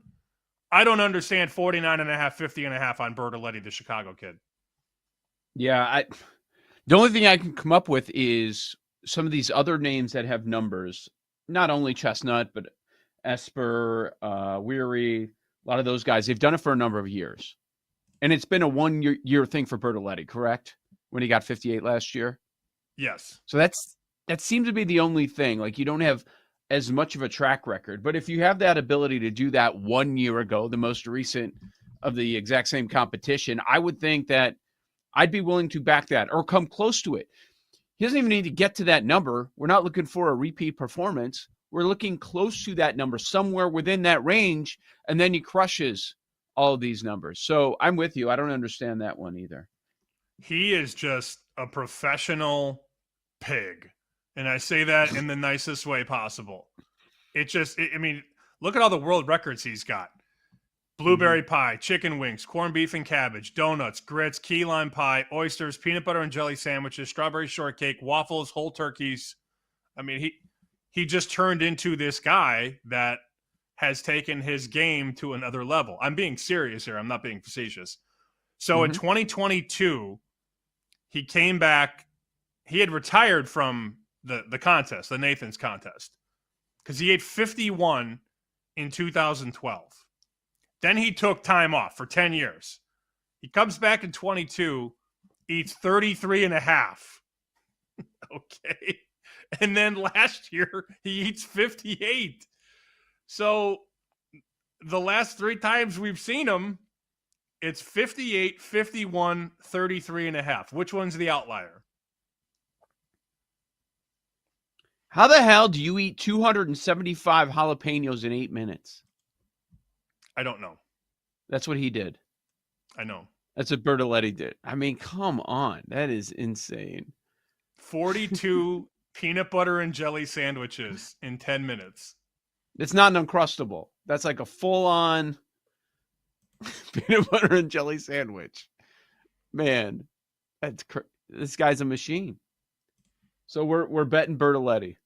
I don't understand 49.5, 50.5 on Bertoletti, the Chicago kid. Yeah, the only thing I can come up with is some of these other names that have numbers. Not only Chestnut, but Esper, Weary, a lot of those guys. They've done it for a number of years. And it's been a one-year thing for Bertoletti, correct? When he got 58 last year? Yes. So that seems to be the only thing. Like, you don't have as much of a track record. But if you have that ability to do that 1 year ago, the most recent of the exact same competition, I would think that I'd be willing to back that or come close to it. He doesn't even need to get to that number. We're not looking for a repeat performance. We're looking close to that number, somewhere within that range, and then he crushes all of these numbers. So I'm with you. I don't understand that one either. He is just a professional pig. And I say that in the nicest way possible. I mean, look at all the world records he's got. Blueberry pie, chicken wings, corned beef and cabbage, donuts, grits, key lime pie, oysters, peanut butter and jelly sandwiches, strawberry shortcake, waffles, whole turkeys. I mean, he just turned into this guy that has taken his game to another level. I'm being serious here. I'm not being facetious. So in 2022, he came back. He had retired from the contest, the Nathan's contest, because he ate 51 in 2012. Then he took time off for 10 years. He comes back in 22, eats 33.5. Okay. And then last year, he eats 58. So the last 3 times we've seen him, it's 58, 51, 33.5. Which one's the outlier? How the hell do you eat 275 jalapenos in 8 minutes? I don't know. That's what he did. I know. That's what Bertoletti did. I mean, come on. That is insane. 42 peanut butter and jelly sandwiches in 10 minutes. It's not an Uncrustable. That's like a full-on peanut butter and jelly sandwich. Man, this guy's a machine. So we're betting Bertoletti.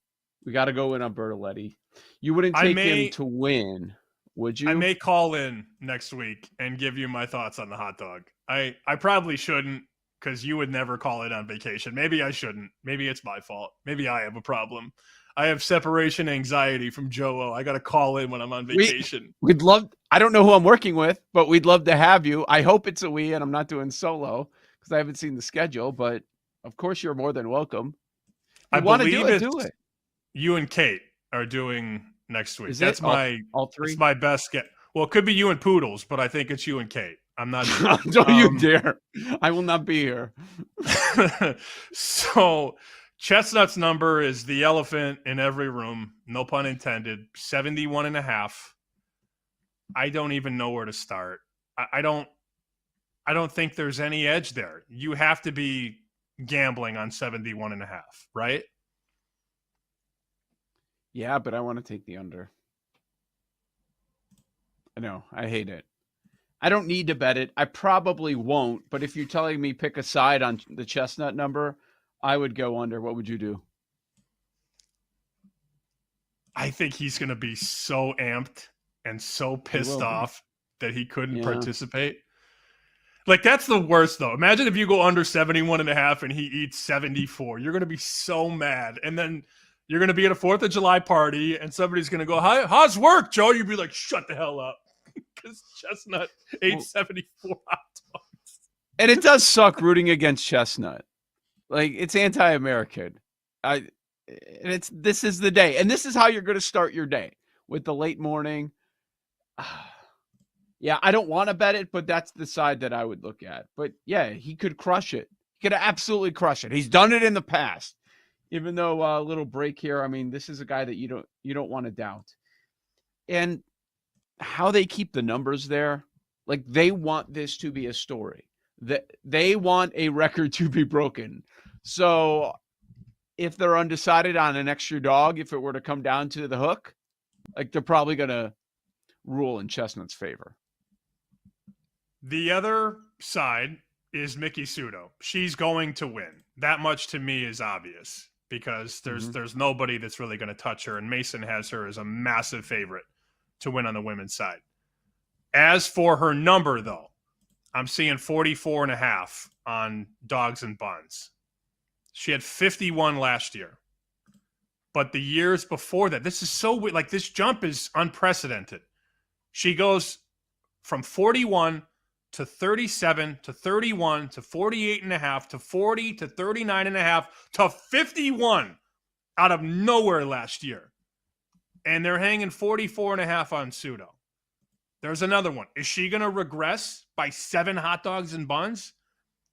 We got to go in on Bertoletti. You wouldn't take him to win, would you? I may call in next week and give you my thoughts on the hot dog. I probably shouldn't, because you would never call it on vacation. Maybe I shouldn't. Maybe it's my fault. Maybe I have a problem. I have separation anxiety from Joe. I got to call in when I'm on vacation. We'd love, I don't know who I'm working with, but we'd love to have you. I hope it's a we and I'm not doing solo because I haven't seen the schedule, but of course you're more than welcome. I want to do it. You and Kate are doing next week. That's all 3. That's my best guess. Well, it could be you and Poodles, but I think it's you and Kate. I'm not sure. Don't you dare. I will not be here. So Chestnut's number is the elephant in every room. No pun intended. 71.5. I don't even know where to start. I don't think there's any edge there. You have to be gambling on 71.5, right? Yeah, but I want to take the under. I know. I hate it. I don't need to bet it. I probably won't, but if you're telling me pick a side on the Chestnut number, I would go under. What would you do? I think he's going to be so amped and so pissed off that he couldn't participate. Like, that's the worst, though. Imagine if you go under 71.5 and he eats 74. You're going to be so mad. And then you're going to be at a 4th of July party and somebody's going to go, how's work, Joe? You'd be like, shut the hell up. Because Chestnut ate 74 hot dogs. And it does suck rooting against Chestnut. Like, it's anti-American. This is the day. And this is how you're going to start your day, with the late morning. Yeah, I don't want to bet it, but that's the side that I would look at. But yeah, he could crush it. He could absolutely crush it. He's done it in the past. Even though a little break here, I mean, this is a guy that you don't want to doubt. And how they keep the numbers there, like they want this to be a story. That they want a record to be broken. So if they're undecided on an extra dog, if it were to come down to the hook, like they're probably going to rule in Chestnut's favor. The other side is Mickey Sudo. She's going to win. That much to me is obvious because there's nobody that's really going to touch her, and Mason has her as a massive favorite to win on the women's side. As for her number, though, I'm seeing 44.5 on dogs and buns. She had 51 last year. But the years before that, this is so weird. Like, this jump is unprecedented. She goes from 41 to 37 to 31 to 48.5 to 40 to 39.5 to 51 out of nowhere last year. And they're hanging 44.5 on Sudo. There's another one. Is she going to regress by 7 hot dogs and buns?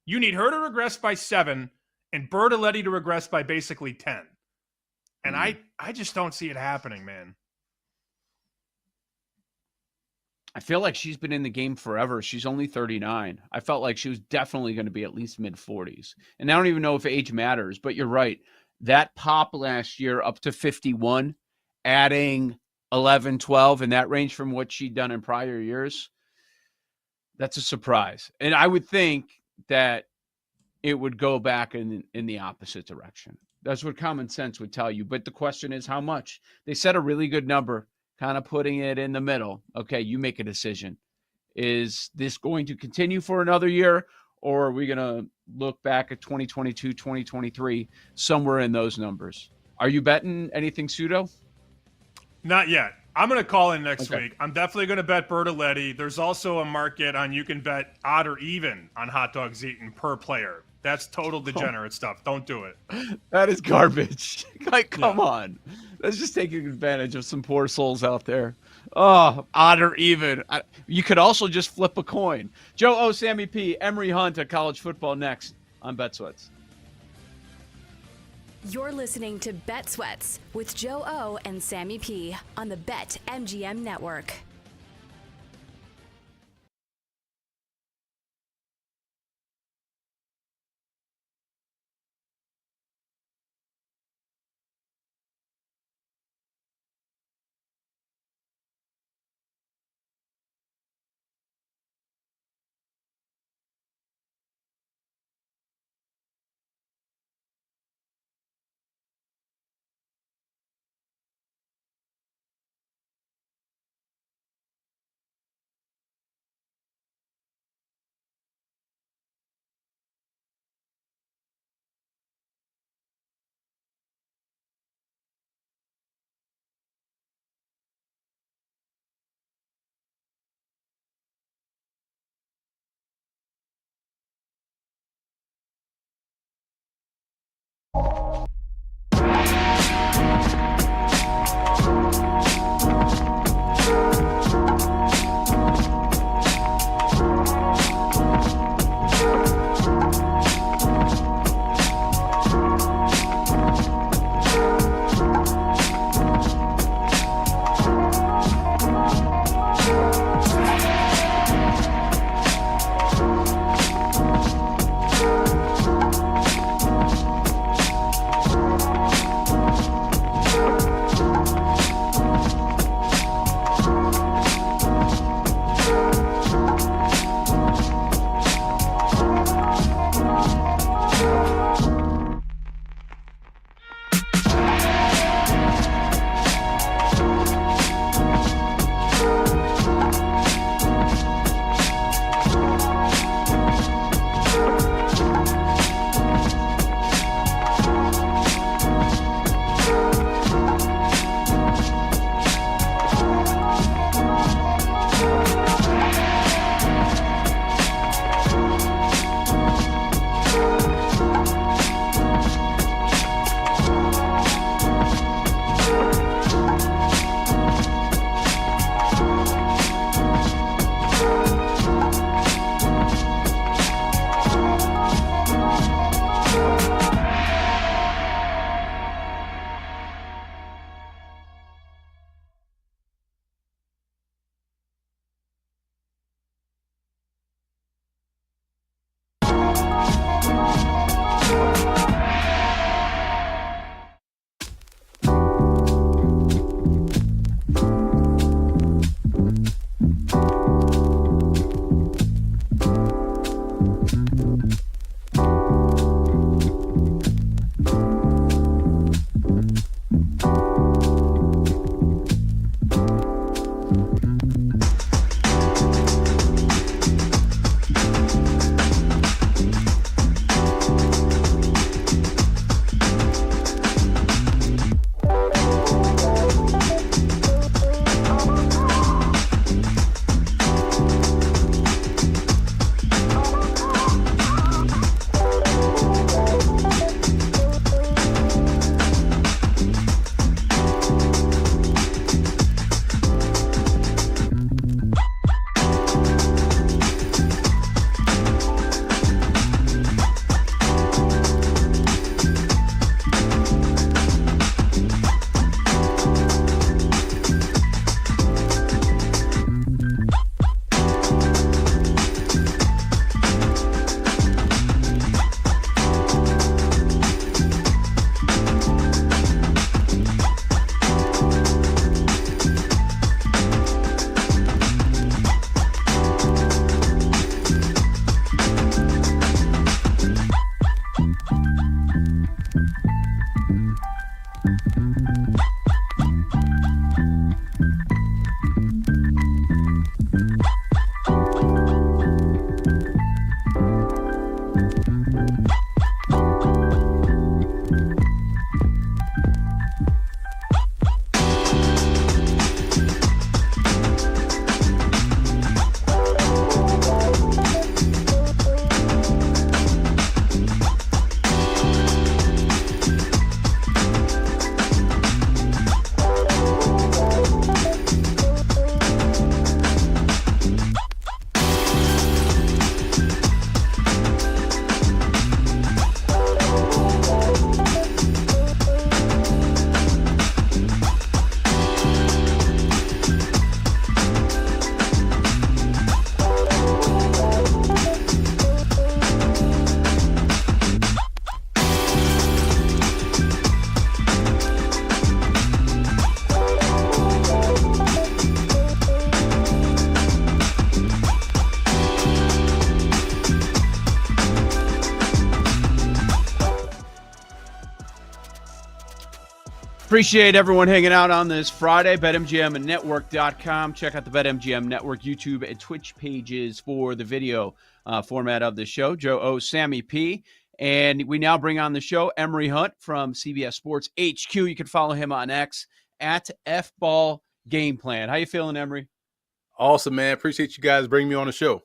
You need her to regress by 7 and Bertoletti to regress by basically 10. And I just don't see it happening, man. I feel like she's been in the game forever. She's only 39. I felt like she was definitely going to be at least mid-40s. And I don't even know if age matters, but you're right. That pop last year up to 51, adding 11, 12 in that range from what she'd done in prior years, that's a surprise. And I would think that it would go back in the opposite direction. That's what common sense would tell you. But the question is how much? They set a really good number, kind of putting it in the middle. Okay, you make a decision. Is this going to continue for another year, or are we going to look back at 2022, 2023, somewhere in those numbers? Are you betting anything Sudo? Not yet. I'm going to call in next week. I'm definitely going to bet Bertoletti. There's also a market on you can bet odd or even on hot dogs eaten per player. That's total degenerate stuff. Don't do it. That is garbage. Like, come on. That's just taking advantage of some poor souls out there. Oh, odd or even. You could also just flip a coin. Joe O, Sammy P, Emery Hunt at college football next on Bet Sweats. You're listening to Bet Sweats with Joe O and Sammy P on the BetMGM network. Appreciate everyone hanging out on this Friday. BetMGM and Network.com. Check out the BetMGM Network YouTube and Twitch pages for the video format of the show. Joe O, Sammy P. And we now bring on the show Emery Hunt from CBS Sports HQ. You can follow him on X at FBall Game Plan. How you feeling, Emery? Awesome, man. Appreciate you guys bringing me on the show.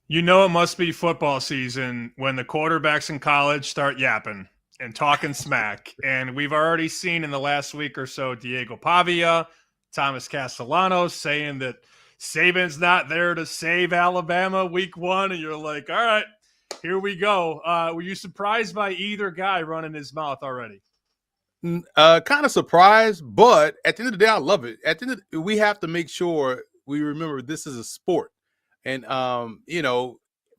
You know it must be football season when the quarterbacks in college start yapping and talking smack. And we've already seen in the last week or so Diego Pavia, Thomas Castellanos saying that Saban's not there to save Alabama week 1. And you're like, all right, here we go. Were you surprised by either guy running his mouth already? Kind of surprised, but at the end of the day, I love it. At the end we have to make sure we remember this is a sport. And,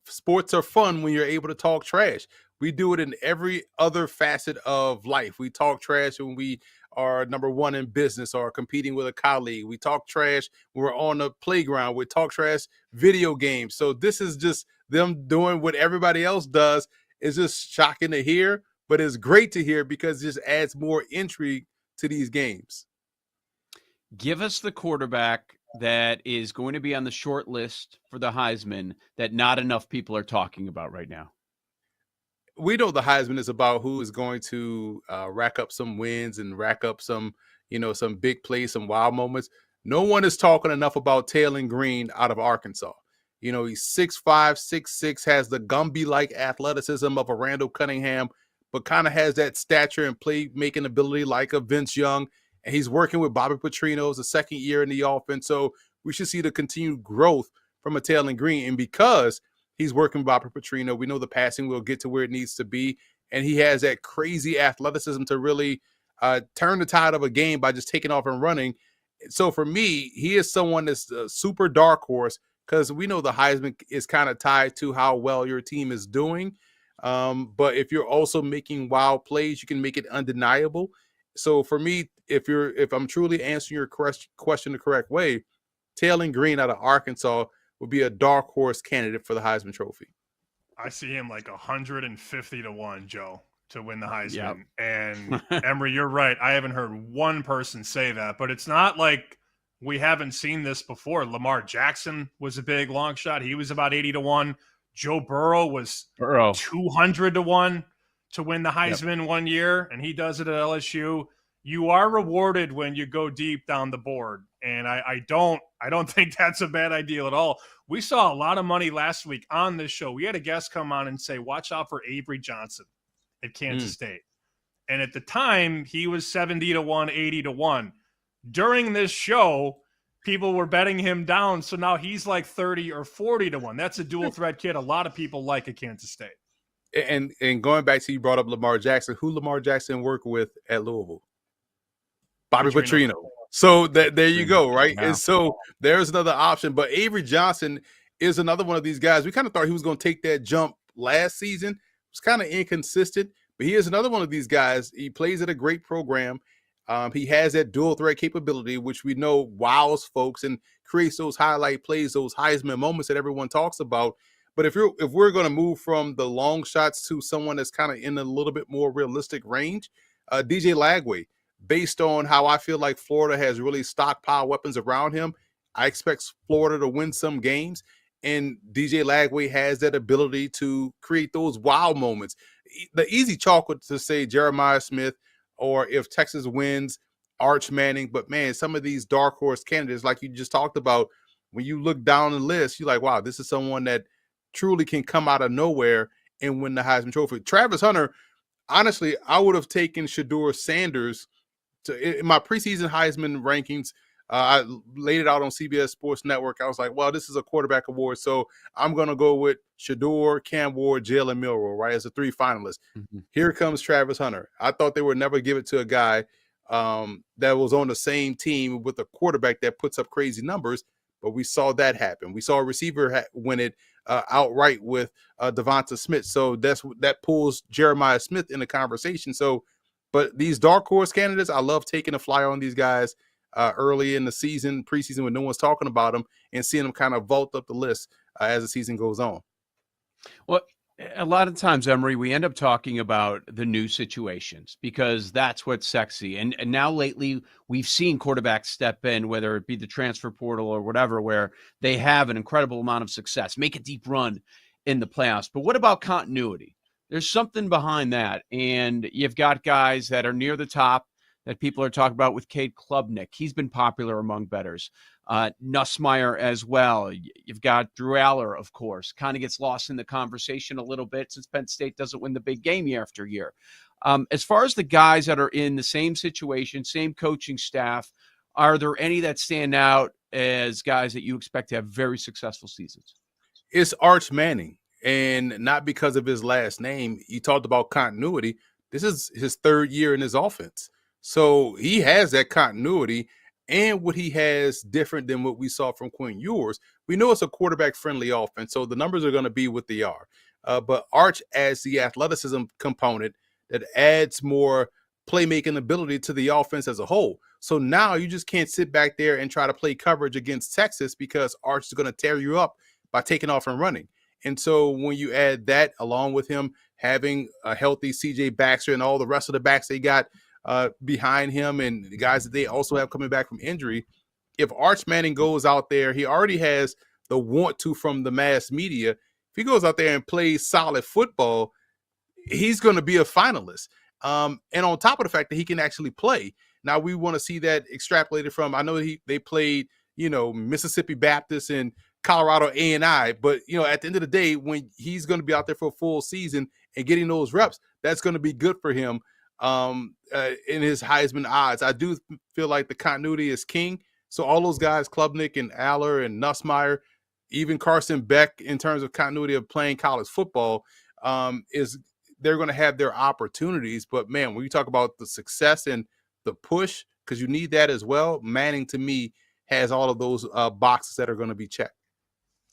sports are fun when you're able to talk trash. We do it in every other facet of life. We talk trash when we are number one in business or competing with a colleague. We talk trash when we're on the playground. We talk trash video games. So this is just them doing what everybody else does. It's just shocking to hear, but it's great to hear because it just adds more intrigue to these games. Give us the quarterback that is going to be on the short list for the Heisman that not enough people are talking about right now. We know the Heisman is about who is going to rack up some wins and rack up some big plays, some wild moments. No one is talking enough about Taylor Green out of Arkansas. He's 6'5", 6'6", has the Gumby-like athleticism of a Randall Cunningham, but kind of has that stature and playmaking ability like a Vince Young. And he's working with Bobby Petrino. It's the second year in the offense. So we should see the continued growth from a Taylor Green. And because he's working with Bobby Petrino, we know the passing will get to where it needs to be. And he has that crazy athleticism to really turn the tide of a game by just taking off and running. So for me, he is someone that's a super dark horse because we know the Heisman is kind of tied to how well your team is doing. But if you're also making wild plays, you can make it undeniable. So for me, if I'm truly answering your question the correct way, Taylor Green out of Arkansas would be a dark horse candidate for the Heisman Trophy. I see him like 150 to 1, Joe, to win the Heisman. Yep. And Emery, you're right. I haven't heard one person say that, but it's not like we haven't seen this before. Lamar Jackson was a big long shot. He was about 80 to 1. Joe Burrow was 200 to 1 to win the Heisman one year, and he does it at LSU. You are rewarded when you go deep down the board, and I don't think that's a bad idea at all. We saw a lot of money last week on this show. We had a guest come on and say, watch out for Avery Johnson at Kansas State. And at the time, he was 70 to 1, 80 to 1. During this show, people were betting him down, so now he's like 30 or 40 to 1. That's a dual threat kid a lot of people like at Kansas State. And going back to, you brought up Lamar Jackson. Who Lamar Jackson worked with at Louisville? Bobby Petrino. So there you go, right? And so there's another option. But Avery Johnson is another one of these guys. We kind of thought he was going to take that jump last season. It was kind of inconsistent, but he is another one of these guys. He plays at a great program. He has that dual threat capability, which we know wows folks and creates those highlight plays, those Heisman moments that everyone talks about. But if we're going to move from the long shots to someone that's kind of in a little bit more realistic range, DJ Lagway, based on how I feel like Florida has really stockpiled weapons around him, I expect Florida to win some games. And DJ Lagway has that ability to create those wow moments. The easy chalk would to say Jeremiah Smith, or if Texas wins, Arch Manning. But man, some of these dark horse candidates, like you just talked about, when you look down the list, you're like, wow, this is someone that truly can come out of nowhere and win the Heisman Trophy. Travis Hunter, honestly, I would have taken Shedeur Sanders in my preseason Heisman rankings. I laid it out on CBS Sports Network. I was like, well, this is a quarterback award, so I'm going to go with Shedeur, Cam Ward, Jalen Milroe, right, as the 3 finalists. Here comes Travis Hunter. I thought they would never give it to a guy that was on the same team with a quarterback that puts up crazy numbers, but we saw that happen. We saw a receiver win it outright with Devonta Smith, so that pulls Jeremiah Smith in the conversation. So, but these dark horse candidates, I love taking a flyer on these guys early in the season, preseason, when no one's talking about them, and seeing them kind of vault up the list as the season goes on. Well, A lot of times, Emery, we end up talking about the new situations because that's what's sexy. And now lately, we've seen quarterbacks step in, whether it be the transfer portal or whatever, where they have an incredible amount of success, make a deep run in the playoffs. But what about continuity? There's something behind that. And you've got guys that are near the top that people are talking about with Cade Klubnik. He's been popular among bettors. Nussmeier as well. You've got Drew Aller, of course, kind of gets lost in the conversation a little bit since Penn State doesn't win the big game year after year. As far as the guys that are in the same situation, same coaching staff, are there any that stand out as guys that you expect to have very successful seasons? It's Arch Manning, and not because of his last name. You talked about continuity. This is his third year in his offense. So he has that continuity, and what he has different than what we saw from Quinn Ewers. We know it's a quarterback-friendly offense, so the numbers are going to be what they are. But Arch adds the athleticism component that adds more playmaking ability to the offense as a whole. So now you just can't sit back there and try to play coverage against Texas because Arch is going to tear you up by taking off and running. And so when you add that along with him having a healthy CJ Baxter and all the rest of the backs they got behind him and the guys that they also have coming back from injury, if Arch Manning goes out there, he already has the want to from the mass media. If he goes out there and plays solid football, he's going to be a finalist. And on top of the fact that he can actually play. Now we want to see that extrapolated from, I know they played, Mississippi Baptist and Colorado A&I, but at the end of the day, when he's going to be out there for a full season and getting those reps, that's going to be good for him in his Heisman odds. I do feel like the continuity is king. So all those guys, Klubnik and Aller and Nussmeier, even Carson Beck, in terms of continuity of playing college football, they're going to have their opportunities. But man, when you talk about the success and the push, because you need that as well, Manning to me has all of those boxes that are going to be checked.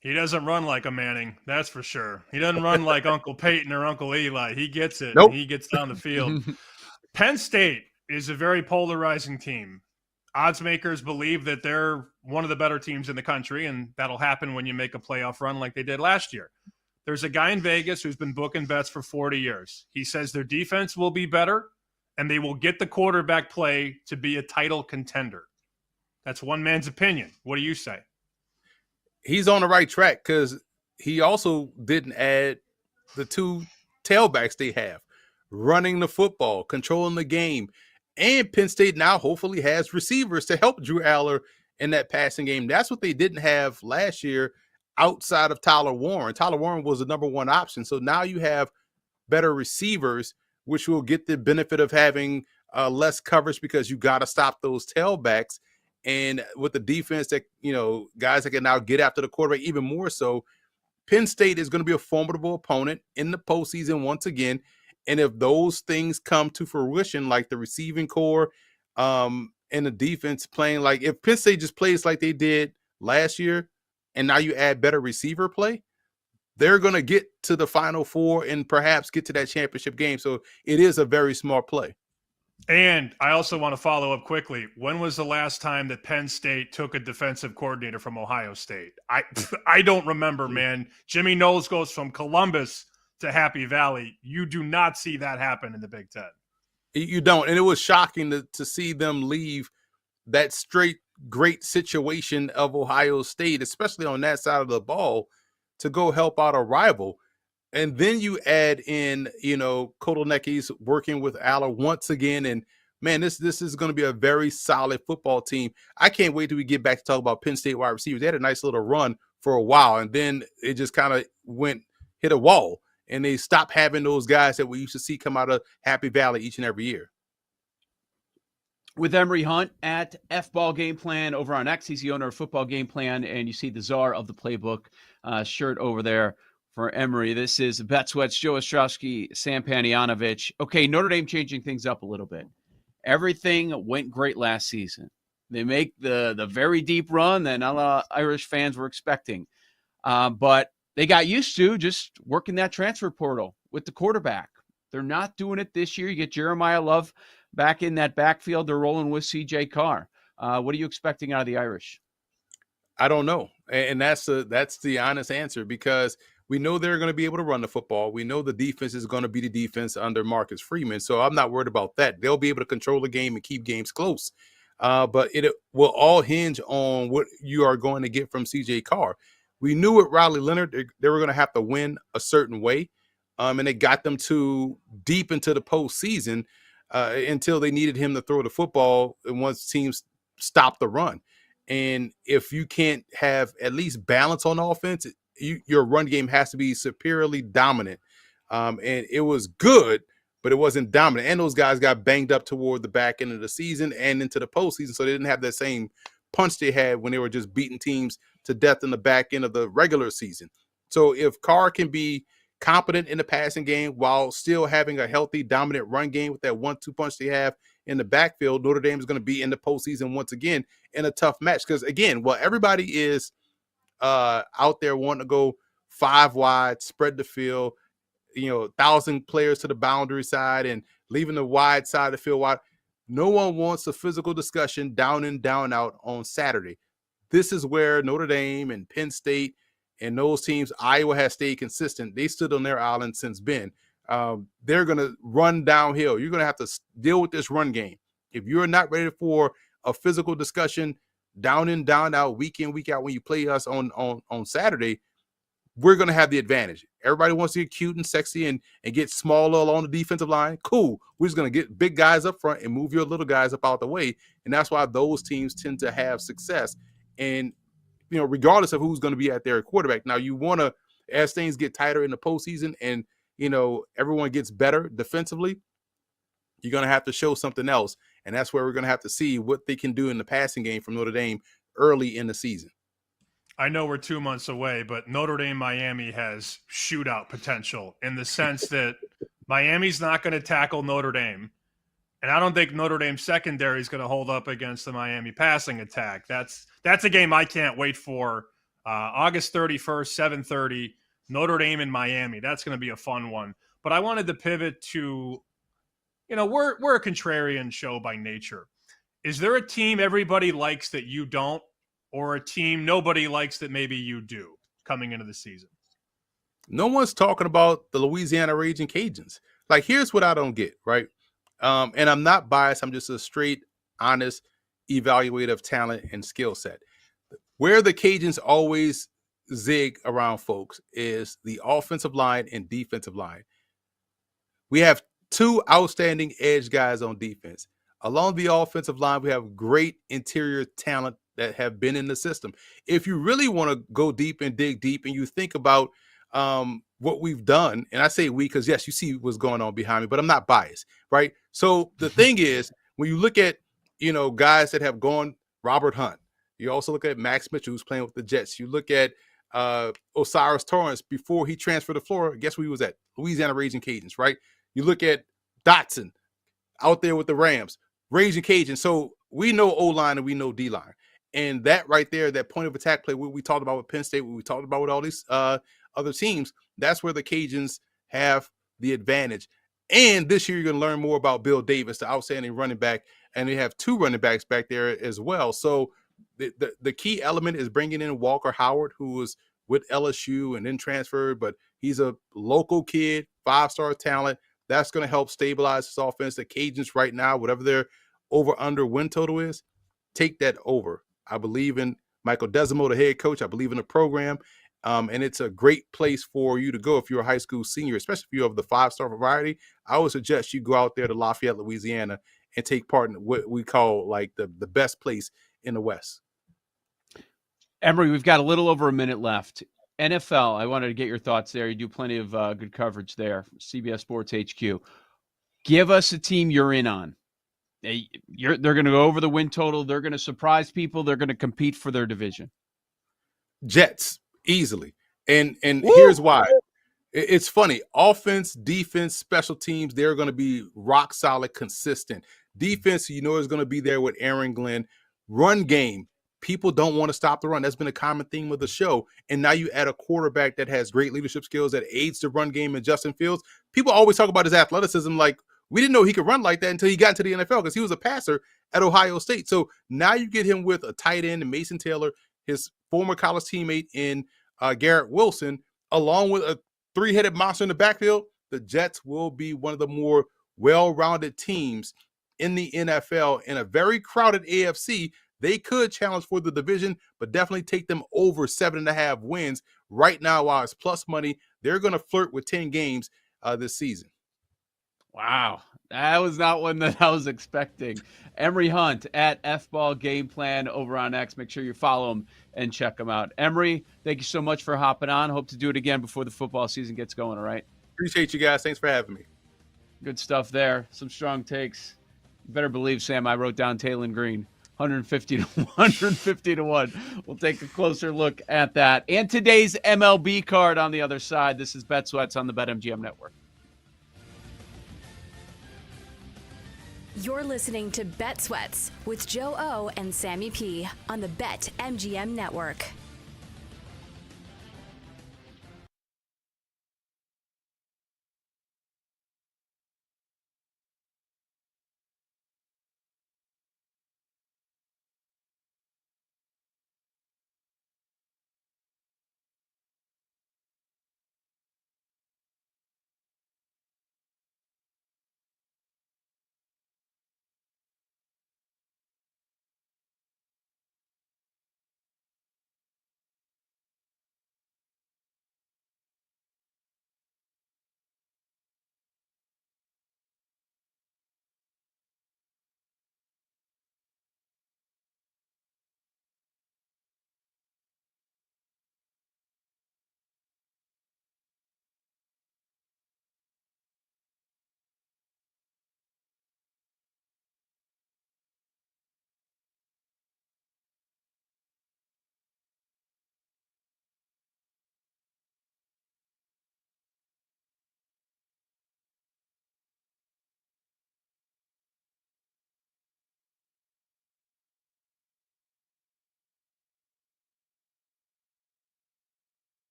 He doesn't run like a Manning, that's for sure. He doesn't run like Uncle Peyton or Uncle Eli. He gets it. Nope. He gets down the field. Penn State is a very polarizing team. Odds makers believe that they're one of the better teams in the country, and that'll happen when you make a playoff run like they did last year. There's a guy in Vegas who's been booking bets for 40 years. He says their defense will be better, and they will get the quarterback play to be a title contender. That's one man's opinion. What do you say? He's on the right track because he also didn't add the two tailbacks they have, running the football, controlling the game. And Penn State now hopefully has receivers to help Drew Aller in that passing game. That's what they didn't have last year outside of Tyler Warren. Tyler Warren was the number one option. So now you have better receivers, which will get the benefit of having less coverage because you got to stop those tailbacks. And with the defense that, guys that can now get after the quarterback even more so, Penn State is going to be a formidable opponent in the postseason once again. And if those things come to fruition, like the receiving core and the defense playing, like if Penn State just plays like they did last year, and now you add better receiver play, they're going to get to the Final Four and perhaps get to that championship game. So it is a very smart play. And I also want to follow up quickly. When was the last time that Penn State took a defensive coordinator from Ohio State? I don't remember, man. Jimmy Knowles goes from Columbus to Happy Valley. You do not see that happen in the Big Ten. You don't. And it was shocking to see them leave that straight great situation of Ohio State, especially on that side of the ball, to go help out a rival. And then you add in, Kotelnicki's working with Aller once again. And man, this is going to be a very solid football team. I can't wait till we get back to talk about Penn State wide receivers. They had a nice little run for a while, and then it just kind of hit a wall. And they stopped having those guys that we used to see come out of Happy Valley each and every year. With Emery Hunt at F-Ball Game Plan over on X. He's the owner of Football Game Plan, and you see the czar of the playbook shirt over there for Emery. This is Bet Sweats, Joe Ostrowski, Sam Panayonovich. Okay, Notre Dame changing things up a little bit. Everything went great last season. They make the very deep run that a lot of Irish fans were expecting. But they got used to just working that transfer portal with the quarterback. They're not doing it this year. You get Jeremiah Love back in that backfield. They're rolling with C.J. Carr. What are you expecting out of the Irish? I don't know. And that's the honest answer, because We know they're going to be able to run the football. We know the defense is going to be the defense under Marcus Freeman. So I'm not worried about that. They'll be able to control the game and keep games close. But it will all hinge on what you are going to get from CJ Carr. We knew with Riley Leonard, they were going to have to win a certain way. And it got them to deep into the postseason until they needed him to throw the football and once teams stopped the run. And if you can't have at least balance on offense, your run game has to be superiorly dominant. And it was good, but it wasn't dominant. And those guys got banged up toward the back end of the season and into the postseason, so they didn't have that same punch they had when they were just beating teams to death in the back end of the regular season. So if Carr can be competent in the passing game while still having a healthy, dominant run game with that 1-2 punch they have in the backfield, Notre Dame is going to be in the postseason once again in a tough match. Because again, well, everybody is out there wanting to go 5 wide, spread the field, 1,000 players to the boundary side and leaving the wide side of the field wide. No one wants a physical discussion down in, down out on Saturday. This is where Notre Dame and Penn State and those teams, Iowa has stayed consistent. They stood on their island since Ben. They're going to run downhill. You're going to have to deal with this run game. If you're not ready for a physical discussion down in, down out, week in, week out, when you play us on Saturday, we're going to have the advantage. Everybody wants to get cute and sexy and get smaller along the defensive line. Cool. We're just going to get big guys up front and move your little guys up out the way. And that's why those teams tend to have success. And, regardless of who's going to be at their quarterback. Now, you want to, as things get tighter in the postseason and, everyone gets better defensively, you're going to have to show something else. And that's where we're going to have to see what they can do in the passing game from Notre Dame early in the season. I know we're 2 months away, but Notre Dame Miami has shootout potential in the sense that Miami's not going to tackle Notre Dame. And I don't think Notre Dame secondary is going to hold up against the Miami passing attack. That's a game I can't wait for. August 31st, 7:30, Notre Dame and Miami. That's going to be a fun one. But I wanted to pivot to, we're a contrarian show by nature. Is there a team everybody likes that you don't, or a team nobody likes that maybe you do coming into the season? No one's talking about the Louisiana Raging Cajuns. Like, here's what I don't get, right? And I'm not biased. I'm just a straight, honest evaluator of talent and skill set. Where the Cajuns always zig around folks is the offensive line and defensive line. We have 2 outstanding edge guys on defense. Along the offensive line, we have great interior talent that have been in the system. If you really want to go deep and dig deep and you think about what we've done, and I say we because, yes, you see what's going on behind me, but I'm not biased, right? So the thing is, when you look at, guys that have gone, Robert Hunt, you also look at Max Mitchell, who's playing with the Jets. You look at Osiris Torrance before he transferred to Florida. Guess where he was at? Louisiana Raging Cajuns, right? You look at Dotson out there with the Rams, Raging Cajuns. So we know O-line and we know D-line. And that right there, that point of attack play, what we talked about with Penn State, what we talked about with all these other teams, that's where the Cajuns have the advantage. And this year, you're going to learn more about Bill Davis, the outstanding running back. And they have 2 running backs back there as well. So the key element is bringing in Walker Howard, who was with LSU and then transferred, but he's a local kid, 5-star talent. That's going to help stabilize this offense. The Cajuns right now, whatever their over-under win total is, take that over. I believe in Michael Desimo, the head coach. I believe in the program. And it's a great place for you to go if you're a high school senior, especially if you're of the 5-star variety. I would suggest you go out there to Lafayette, Louisiana, and take part in what we call like the best place in the West. Emory, we've got a little over a minute left. NFL, I wanted to get your thoughts there. You do plenty of good coverage there, CBS Sports HQ. Give us a team you're in on. They're going to go over the win total. They're going to surprise people. They're going to compete for their division. Jets, easily. And here's why. It's funny. Offense, defense, special teams, they're going to be rock solid, consistent. Defense, is going to be there with Aaron Glenn. Run game, people don't want to stop the run. That's been a common theme of the show. And now you add a quarterback that has great leadership skills that aids the run game in Justin Fields. People always talk about his athleticism like, we didn't know he could run like that until he got into the NFL because he was a passer at Ohio State. So now you get him with a tight end, Mason Taylor, his former college teammate in Garrett Wilson, along with a three-headed monster in the backfield, the Jets will be one of the more well-rounded teams in the NFL. In a very crowded AFC, they could challenge for the division, but definitely take them over 7.5 wins. Right now, while it's plus money, they're going to flirt with 10 games this season. Wow. That was not one that I was expecting. Emery Hunt at F-Ball Game Plan over on X. Make sure you follow him and check him out. Emery, thank you so much for hopping on. Hope to do it again before the football season gets going, all right? Appreciate you guys. Thanks for having me. Good stuff there. Some strong takes. You better believe, Sam, I wrote down Taylor Green. 150 to 1. We'll take a closer look at that. And today's MLB card on the other side. This is Bet Sweats on the BetMGM Network. You're listening to Bet Sweats with Joe O and Sammy P on the BetMGM Network.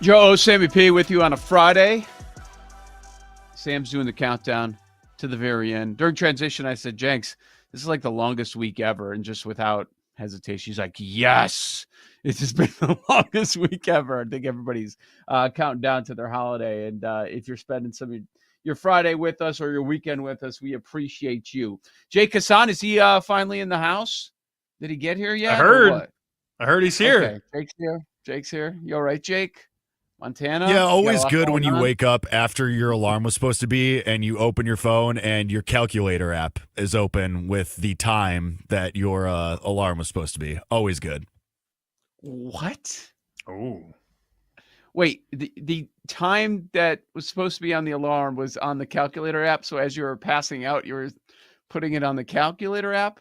Joe, Sammy P with you on a Friday. Sam's doing the countdown to the very end. During transition, I said, Jenks, this is like the longest week ever. And just without hesitation, he's like, yes, it's just been the longest week ever. I think everybody's counting down to their holiday. And if you're spending some of your Friday with us or your weekend with us, we appreciate you. Jake Hassan, is he finally in the house? Did he get here yet? I heard he's here. Okay, Jake's here. Jake's here. You all right, Jake? Montana? Yeah, always good when you wake up after your alarm was supposed to be and you open your phone and your calculator app is open with the time that your alarm was supposed to be. Always good. What? Oh. Wait, the time that was supposed to be on the alarm was on the calculator app, so as you were passing out, you were putting it on the calculator app?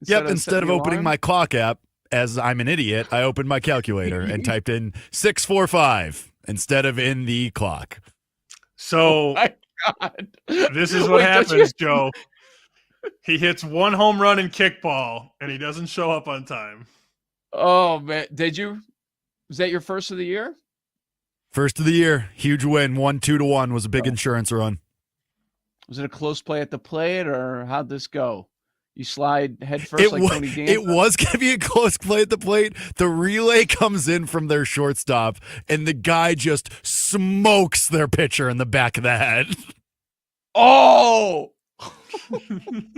Instead of opening my clock app, as I'm an idiot, I opened my calculator and typed in 6:45 instead of in the clock. So, oh my God. This is what happens, Joe. He hits one home run in kickball, and he doesn't show up on time. Oh, man. Did you? Was that your first of the year? First of the year. Huge win. 2-1 was a big insurance run. Was it a close play at the plate, or how'd this go? You slide head first like Tony Danza? It was going to be a close play at the plate. The relay comes in from their shortstop, and the guy just smokes their pitcher in the back of the head. Oh!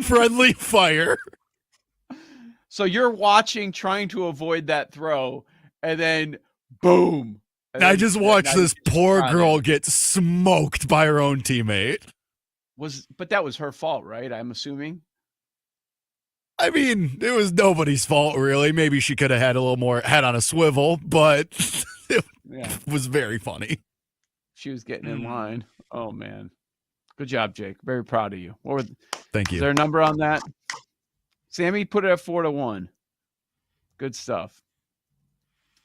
Friendly fire. So you're watching, trying to avoid that throw, and then boom. And I just watched this poor girl get smoked by her own teammate. But that was her fault, right? I'm assuming. I mean, it was nobody's fault, really. Maybe she could have had a little more head on a swivel, but it was very funny. She was getting in line. Oh, man. Good job, Jake. Very proud of you. Thank you. Is there a number on that? Sammy, put it at 4-1. Good stuff.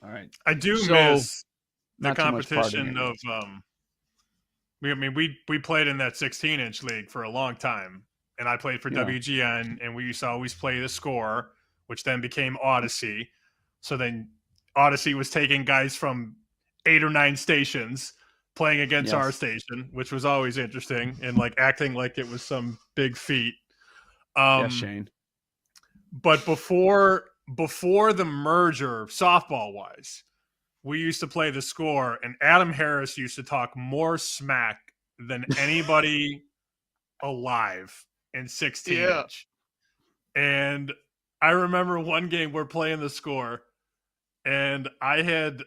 All right. I do miss the competition of we played in that 16-inch league for a long time. And I played for WGN, and we used to always play the score, which then became Odyssey. So then Odyssey was taking guys from 8 or 9 stations playing against our station, which was always interesting, and like acting like it was some big feat. Yes, Shane. But before the merger, softball-wise, we used to play the score, and Adam Harris used to talk more smack than anybody alive in 16-inch. And I remember one game we're playing the score, and I had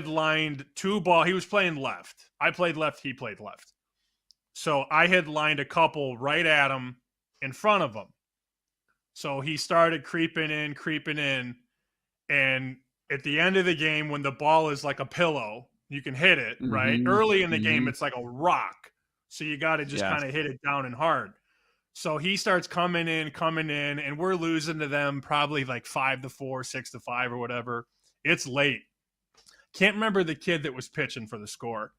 lined 2 balls. He was playing left. I played left. He played left. So I had lined a couple right at him in front of him. So he started creeping in. And at the end of the game, when the ball is like a pillow, you can hit it, right? Early in the game, it's like a rock. So you got to just kind of hit it down and hard. So he starts coming in, and we're losing to them probably like 5-4, 6-5 or whatever. It's late. Can't remember the kid that was pitching for the score.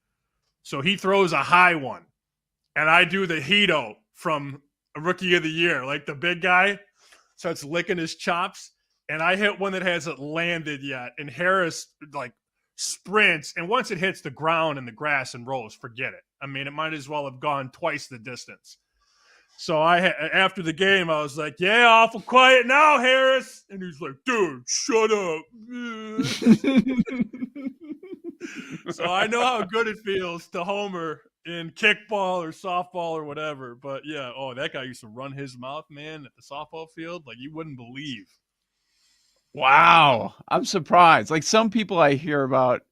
So he throws a high one, and I do the Hito from a Rookie of the Year. Like the big guy starts licking his chops, and I hit one that hasn't landed yet. And Harris like sprints, and once it hits the ground and the grass and rolls, forget it. I mean, it might as well have gone twice the distance. So after the game, I was like, yeah, awful quiet now, Harris. And he's like, dude, shut up. So I know how good it feels to homer in kickball or softball or whatever. But yeah, that guy used to run his mouth, man, at the softball field like you wouldn't believe. Wow. I'm surprised. Like some people I hear about,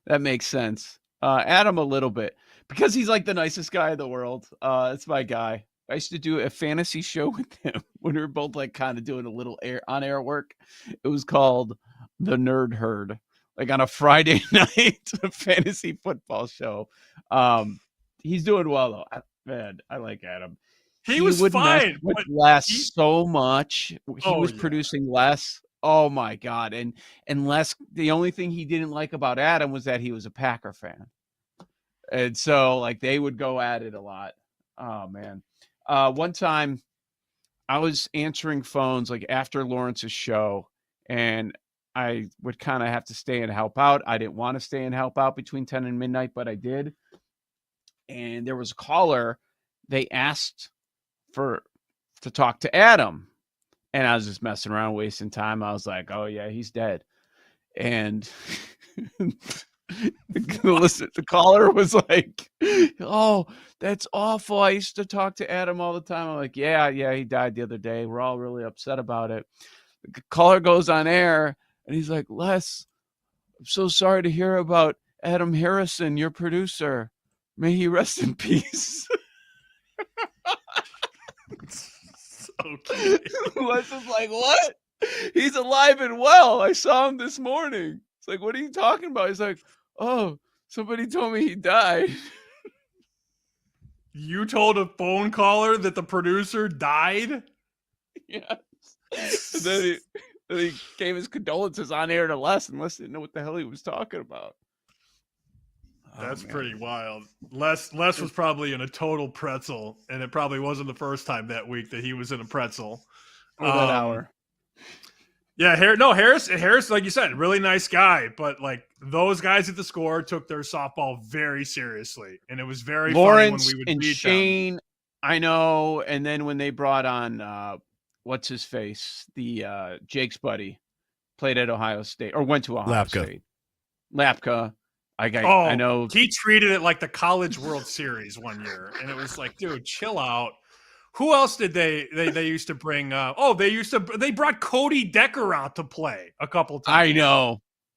that makes sense. Adam a little bit. Because he's like the nicest guy in the world. It's my guy. I used to do a fantasy show with him when we were both like kind of doing a little on-air work. It was called The Nerd Herd, like on a Friday night, a fantasy football show. He's doing well though. Man, I like Adam. He was fine. With less so much. He was producing less. Oh my God. And less. The only thing he didn't like about Adam was that he was a Packer fan. And so like they would go at it a lot. Oh man. One time I was answering phones like after Lawrence's show, and I would kind of have to stay and help out. I didn't want to stay and help out between 10 and midnight, but I did. And there was a caller. They asked to talk to Adam. And I was just messing around, wasting time. I was like, oh, yeah, he's dead. And the caller was like, oh, that's awful. I used to talk to Adam all the time. I'm like, yeah, he died the other day. We're all really upset about it. The caller goes on air, and he's like, Les, I'm so sorry to hear about Adam Harrison, your producer. May he rest in peace. Okay. Les is like, what? He's alive and well. I saw him this morning. It's like, what are you talking about? He's like, oh, somebody told me he died. You told a phone caller that the producer died? Yes. And then he gave his condolences on air to Les, and Les didn't know what the hell he was talking about. That's pretty wild. Les was probably in a total pretzel, and it probably wasn't the first time that week that he was in a pretzel. For that hour. Yeah, Harris, like you said, really nice guy, but like those guys at the Score took their softball very seriously, and it was very Lawrence funny when we would and beat Shane, them. I know, and then when they brought on what's his face, the Jake's buddy, played at Ohio State or went to Ohio State. Lapka. I know he treated it like the College World Series one year, and it was like, dude, chill out. Who else did they used to bring? They brought Cody Decker out to play a couple times.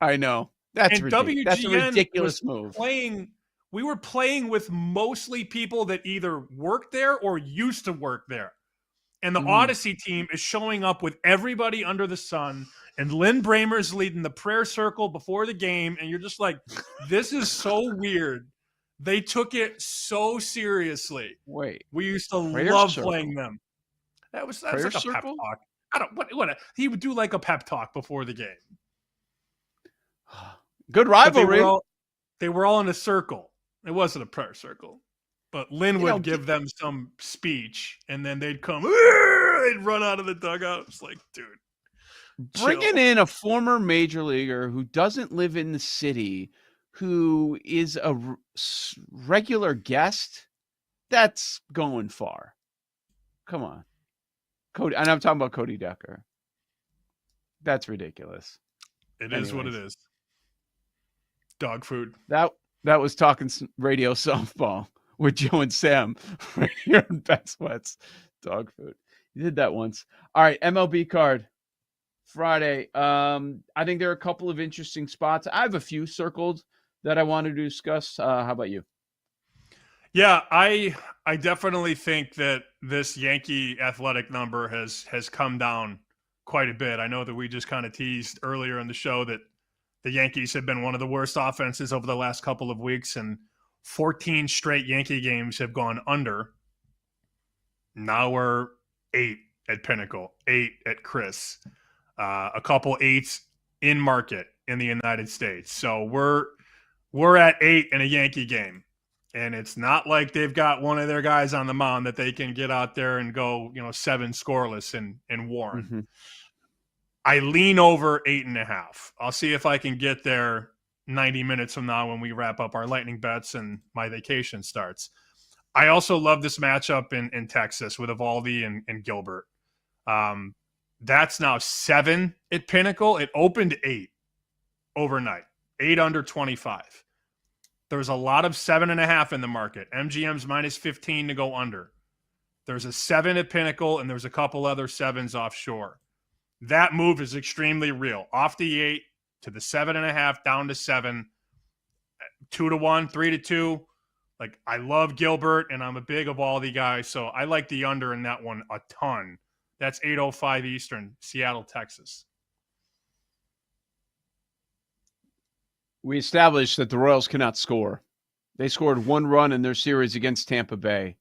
I know. That's ridiculous. That's a ridiculous move. We were playing with mostly people that either worked there or used to work there. And the Odyssey team is showing up with everybody under the sun, and Lynn Bramer's leading the prayer circle before the game, and you're just like, this is so weird. They took it so seriously. Wait, we used to love playing them. That's like a circle? pep talk. I don't what he would do like a pep talk before the game. Good rivalry. They were all in a circle. It wasn't a prayer circle. But Lynn would give them some speech, and then they'd come, they'd run out of the dugout. It's like, dude. Bringing in a former major leaguer who doesn't live in the city, who is a regular guest, that's going far. Come on. Cody, and I'm talking about Cody Decker. That's ridiculous. It is what it is. Dog food. That was Talking Radio Softball with Joe and Sam right here on Bet Sweats. Dog food. You did that once. All right, MLB card. Friday. I think there are a couple of interesting spots. I have a few circled that I wanted to discuss. How about you? Yeah, I definitely think that this Yankee athletic number has come down quite a bit. I know that we just kind of teased earlier in the show that the Yankees have been one of the worst offenses over the last couple of weeks, and 14 straight Yankee games have gone under. Now we're 8 at Pinnacle, 8 at Chris, a couple 8s in market in the United States. So we're at 8 in a Yankee game. And it's not like they've got one of their guys on the mound that they can get out there and go, 7 scoreless and Warren. Mm-hmm. I lean over 8.5. I'll see if I can get there 90 minutes from now when we wrap up our lightning bets and my vacation starts. I also love this matchup in Texas with Eovaldi and Gilbert. That's now 7 at Pinnacle. It opened 8 overnight, 8 under 25. There's a lot of 7.5 in the market. MGM's minus 15 to go under. There's a 7 at Pinnacle, and there's a couple other 7s offshore. That move is extremely real. Off the 8 to the 7.5, down to 7, 2-1, 3-2. Like, I love Gilbert, and I'm a big Eovaldi guy, so I like the under in that one a ton. That's 8:05 Eastern, Seattle, Texas. We established that the Royals cannot score. They scored 1 run in their series against Tampa Bay.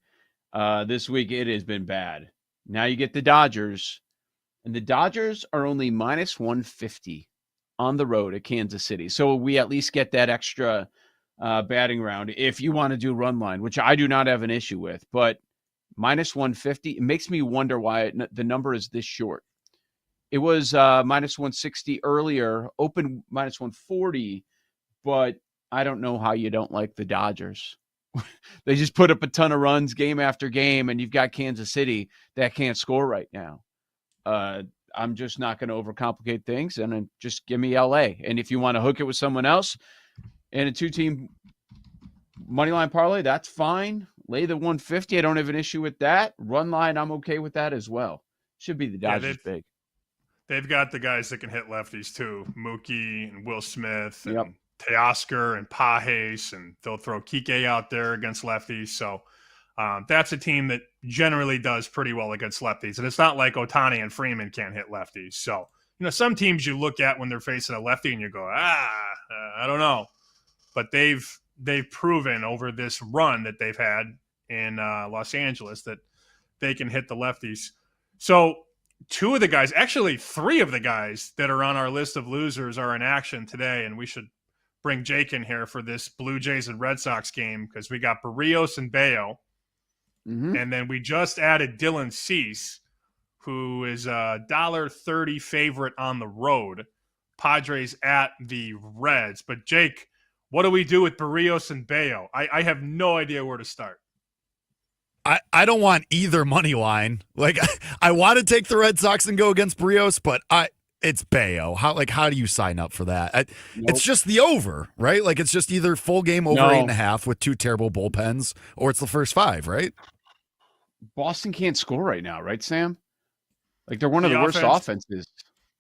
This week, it has been bad. Now you get the Dodgers, and the Dodgers are only minus 150 on the road at Kansas City. So we at least get that extra batting round if you want to do run line, which I do not have an issue with. But minus 150, it makes me wonder why the number is this short. It was minus 160 earlier, open minus 140, but I don't know how you don't like the Dodgers. They just put up a ton of runs game after game, and you've got Kansas City that can't score right now. I'm just not going to overcomplicate things, and then just give me LA. And if you want to hook it with someone else and a 2-team money line parlay, that's fine. Lay the 150. I don't have an issue with that. Run line, I'm okay with that as well. Should be the Dodgers big. They've got the guys that can hit lefties too. Mookie and Will Smith and Teoscar and Pajes, and they'll throw Kike out there against lefties. So that's a team that generally does pretty well against lefties. And it's not like Ohtani and Freeman can't hit lefties. So, some teams you look at when they're facing a lefty and you go, I don't know. But they've proven over this run that they've had in Los Angeles that they can hit the lefties. So 2 of the guys, actually 3 of the guys that are on our list of losers are in action today, and we should bring Jake in here for this Blue Jays and Red Sox game because we got Barrios and Bayo, and then we just added Dylan Cease, who is a $1.30 favorite on the road. Padres at the Reds. But Jake, what do we do with Barrios and Bayo? I have no idea where to start. I don't want either money line. Like, I want to take the Red Sox and go against Barrios, but it's Bayo. How do you sign up for that? It's just the over, right? Like, it's just either full game over 8.5 with 2 terrible bullpens, or it's the first 5, right? Boston can't score right now, right, Sam? Like, they're one of the worst offenses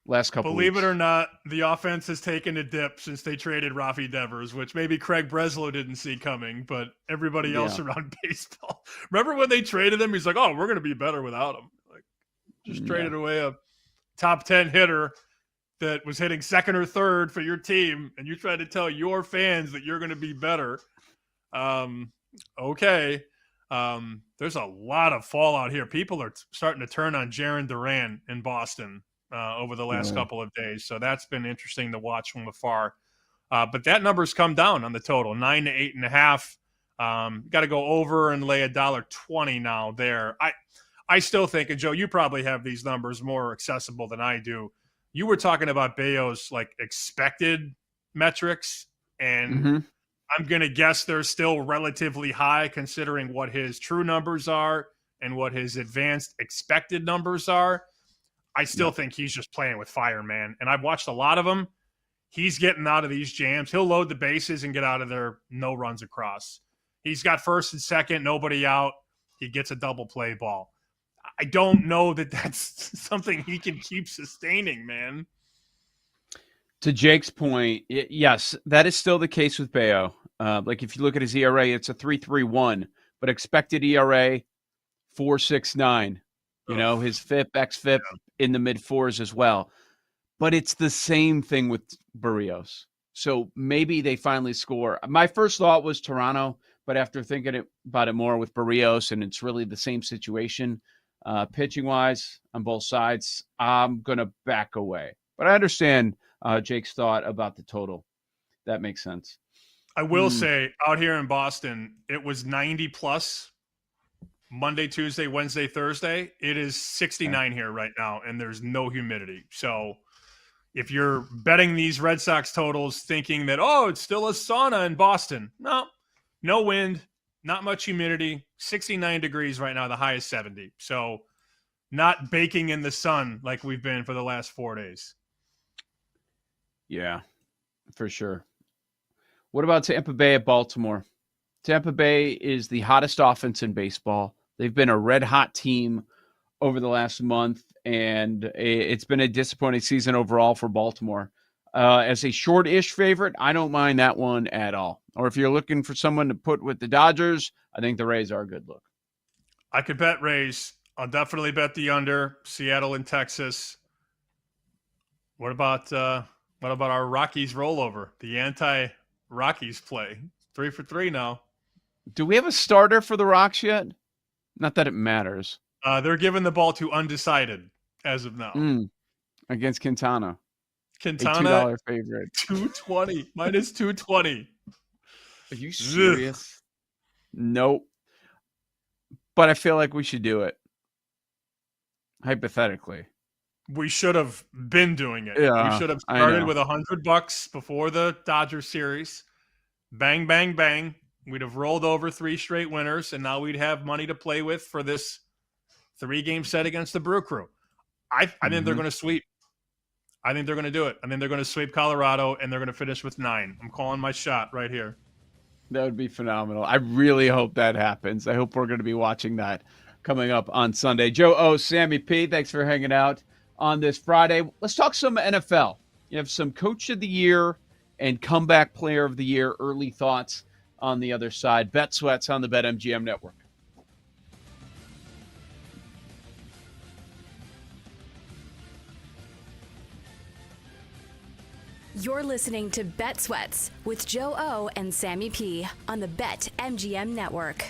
last couple Believe weeks. it or not, the offense has taken a dip since they traded Rafi Devers, which maybe Craig Breslow didn't see coming, but everybody else around baseball. Remember when they traded him? He's like, oh, we're going to be better without him. Like, just traded away a top 10 hitter that was hitting second or third for your team, and you try to tell your fans that you're going to be better. Okay. There's a lot of fallout here. People are starting to turn on Jarren Duran in Boston over the last couple of days. So that's been interesting to watch from afar. But that number's come down on the total, 9 to 8.5. Got to go over and lay $1.20 now there. I still think, and Joe, you probably have these numbers more accessible than I do. You were talking about Bayo's like expected metrics, and I'm going to guess they're still relatively high considering what his true numbers are and what his advanced expected numbers are. I still think he's just playing with fire, man. And I've watched a lot of him. He's getting out of these jams. He'll load the bases and get out of there, no runs across. He's got first and second, nobody out. He gets a double play ball. I don't know that that's something he can keep sustaining, man. To Jake's point, yes, that is still the case with Bayo. Like if you look at his ERA, it's a 3.31, but expected ERA 4.69. You know, his FIP, xFIP in the mid 4s as well. But it's the same thing with Barrios. So maybe they finally score. My first thought was Toronto, but after thinking about it more with Barrios, and it's really the same situation, pitching-wise on both sides, I'm going to back away. But I understand Jake's thought about the total. That makes sense. I will say, out here in Boston, it was 90-plus Monday, Tuesday, Wednesday, Thursday. It is 69 here right now, and there's no humidity. So if you're betting these Red Sox totals thinking that, oh, it's still a sauna in Boston, no wind, not much humidity, 69 degrees right now, the high is 70. So not baking in the sun like we've been for the last 4 days. Yeah, for sure. What about Tampa Bay at Baltimore? Tampa Bay is the hottest offense in baseball. They've been a red-hot team over the last month, and it's been a disappointing season overall for Baltimore. As a short-ish favorite, I don't mind that one at all. Or if you're looking for someone to put with the Dodgers, I think the Rays are a good look. I could bet Rays. I'll definitely bet the under. Seattle and Texas. What about our Rockies rollover? The anti-Rockies play. 3 for 3 now. Do we have a starter for the Rocks yet? Not that it matters. They're giving the ball to undecided as of now. Against Quintana. Quintana, a $2 favorite. 220, minus 220. Are you serious? Nope. But I feel like we should do it. Hypothetically. we should have been doing it. Yeah, we should have started with $100 before the Dodgers series. Bang, bang, bang. We'd have rolled over 3 straight winners, and now we'd have money to play with for this 3-game set against the Brew Crew. I think they're going to sweep. I think they're going to do it. I think they're going to sweep Colorado, and they're going to finish with 9. I'm calling my shot right here. That would be phenomenal. I really hope that happens. I hope we're going to be watching that coming up on Sunday. Joe O, Sammy P, thanks for hanging out on this Friday. Let's talk some NFL. You have some Coach of the Year and Comeback Player of the Year early thoughts on the other side. Bet Sweats on the BetMGM Network. You're listening to Bet Sweats with Joe O and Sammy P on the BetMGM Network.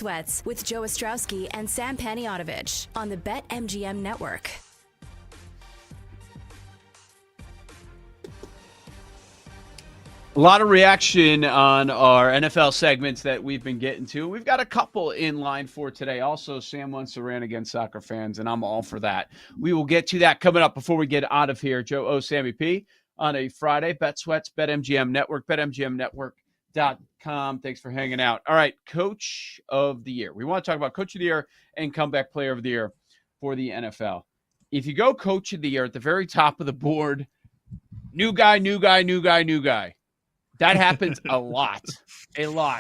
Sweats with Joe Ostrowski and Sam Paniotovich on the BetMGM Network. A lot of reaction on our NFL segments that we've been getting to. We've got a couple in line for today. Also, Sam wants to rant against soccer fans, and I'm all for that. We will get to that coming up before we get out of here. Joe O, Sammy P on a Friday. Bet Sweats, BetMGM Network, BetMGMNetwork.com. Thanks for hanging out. All right, Coach of the Year. We want to talk about Coach of the Year and Comeback Player of the Year for the NFL. If you go Coach of the Year at the very top of the board, new guy. That happens a lot,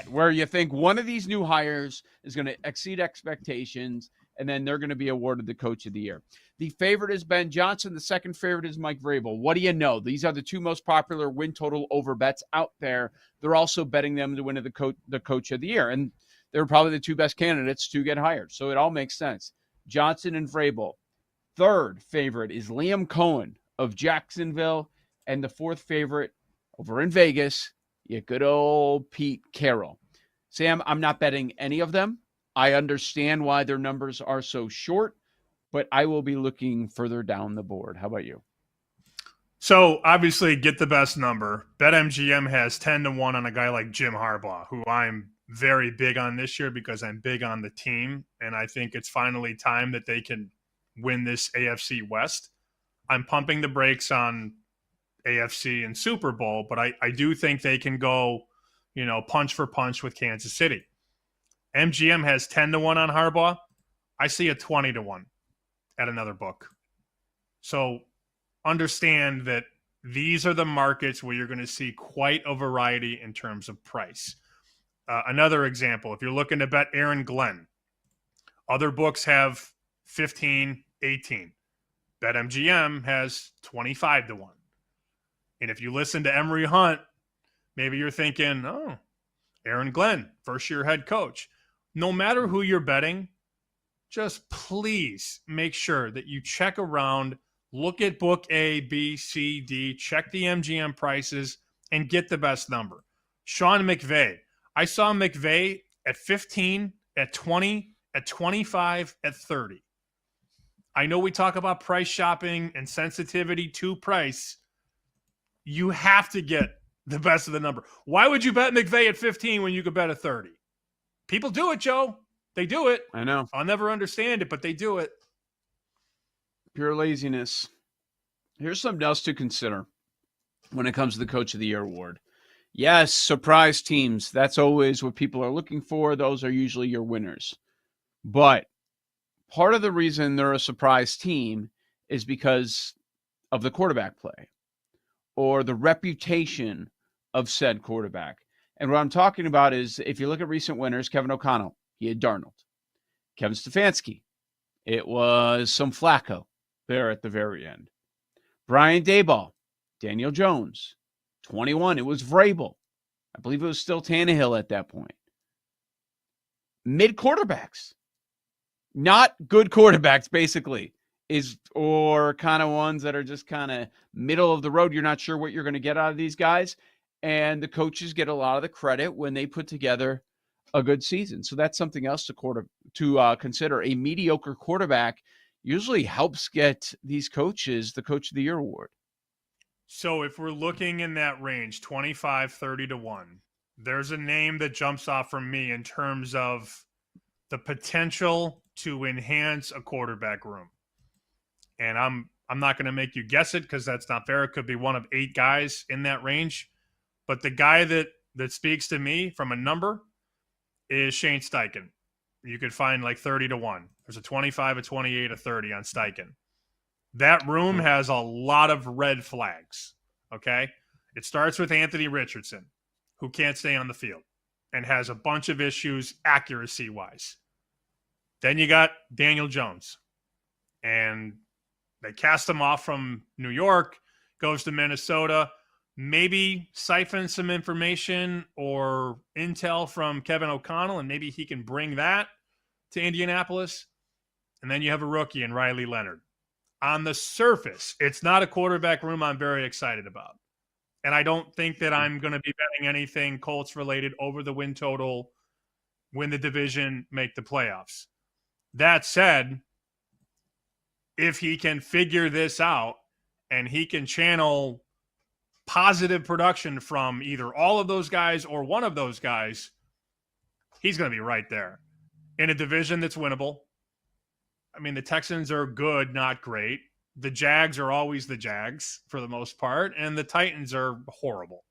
where you think one of these new hires is going to exceed expectations, and then they're going to be awarded the Coach of the Year. The favorite is Ben Johnson. The second favorite is Mike Vrabel. What do you know? These are the two most popular win total over bets out there. They're also betting them to win the Coach of the Year, and they're probably the two best candidates to get hired. So it all makes sense. Johnson and Vrabel. Third favorite is Liam Cohen of Jacksonville, and the fourth favorite over in Vegas, good old Pete Carroll. Sam, I'm not betting any of them. I understand why their numbers are so short, but I will be looking further down the board. How about you? So, obviously, get the best number. BetMGM has 10-1 on a guy like Jim Harbaugh, who I'm very big on this year because I'm big on the team, and I think it's finally time that they can win this AFC West. I'm pumping the brakes on AFC and Super Bowl, but I do think they can go, punch for punch with Kansas City. MGM has 10-1 on Harbaugh. I see a 20-1 at another book. So understand that these are the markets where you're going to see quite a variety in terms of price. Another example, if you're looking to bet Aaron Glenn, other books have 15, 18. BetMGM has 25-1. And if you listen to Emory Hunt, maybe you're thinking, oh, Aaron Glenn, first-year head coach. No matter who you're betting, just please make sure that you check around, look at book A, B, C, D, check the MGM prices, and get the best number. Sean McVay. I saw McVay at 15, at 20, at 25, at 30. I know we talk about price shopping and sensitivity to price. You have to get the best of the number. Why would you bet McVay at 15 when you could bet at 30? People do it, Joe. They do it. I know. I'll never understand it, but they do it. Pure laziness. Here's something else to consider when it comes to the Coach of the Year award. Yes, surprise teams. That's always what people are looking for. Those are usually your winners. But part of the reason they're a surprise team is because of the quarterback play or the reputation of said quarterback. And what I'm talking about is if you look at recent winners, Kevin O'Connell, he had Darnold. Kevin Stefanski, it was some Flacco there at the very end. Brian Daboll, Daniel Jones, 21, it was Vrabel. I believe it was still Tannehill at that point. Mid quarterbacks, not good quarterbacks, basically, or kind of ones that are just kind of middle of the road. You're not sure what you're going to get out of these guys. And the coaches get a lot of the credit when they put together a good season. So that's something else to consider. A mediocre quarterback usually helps get these coaches the Coach of the Year award. So if we're looking in that range, 25, 30-1, there's a name that jumps off from me in terms of the potential to enhance a quarterback room. And I'm not going to make you guess it because that's not fair. It could be one of 8 guys in that range. But the guy that speaks to me from a number is Shane Steichen. You could find like 30-1. There's a 25, a 28, a 30 on Steichen. That room has a lot of red flags, okay? It starts with Anthony Richardson, who can't stay on the field and has a bunch of issues accuracy-wise. Then you got Daniel Jones, and they cast him off from New York, goes to Minnesota, maybe siphon some information or intel from Kevin O'Connell, and maybe he can bring that to Indianapolis. And then you have a rookie in Riley Leonard. On the surface, it's not a quarterback room I'm very excited about. And I don't think that I'm going to be betting anything Colts related over the win total win the division, make the playoffs. That said, if he can figure this out and he can channel positive production from either all of those guys or one of those guys, he's going to be right there in a division that's winnable. I mean, the Texans are good, not great. The Jags are always the Jags for the most part, and the Titans are horrible.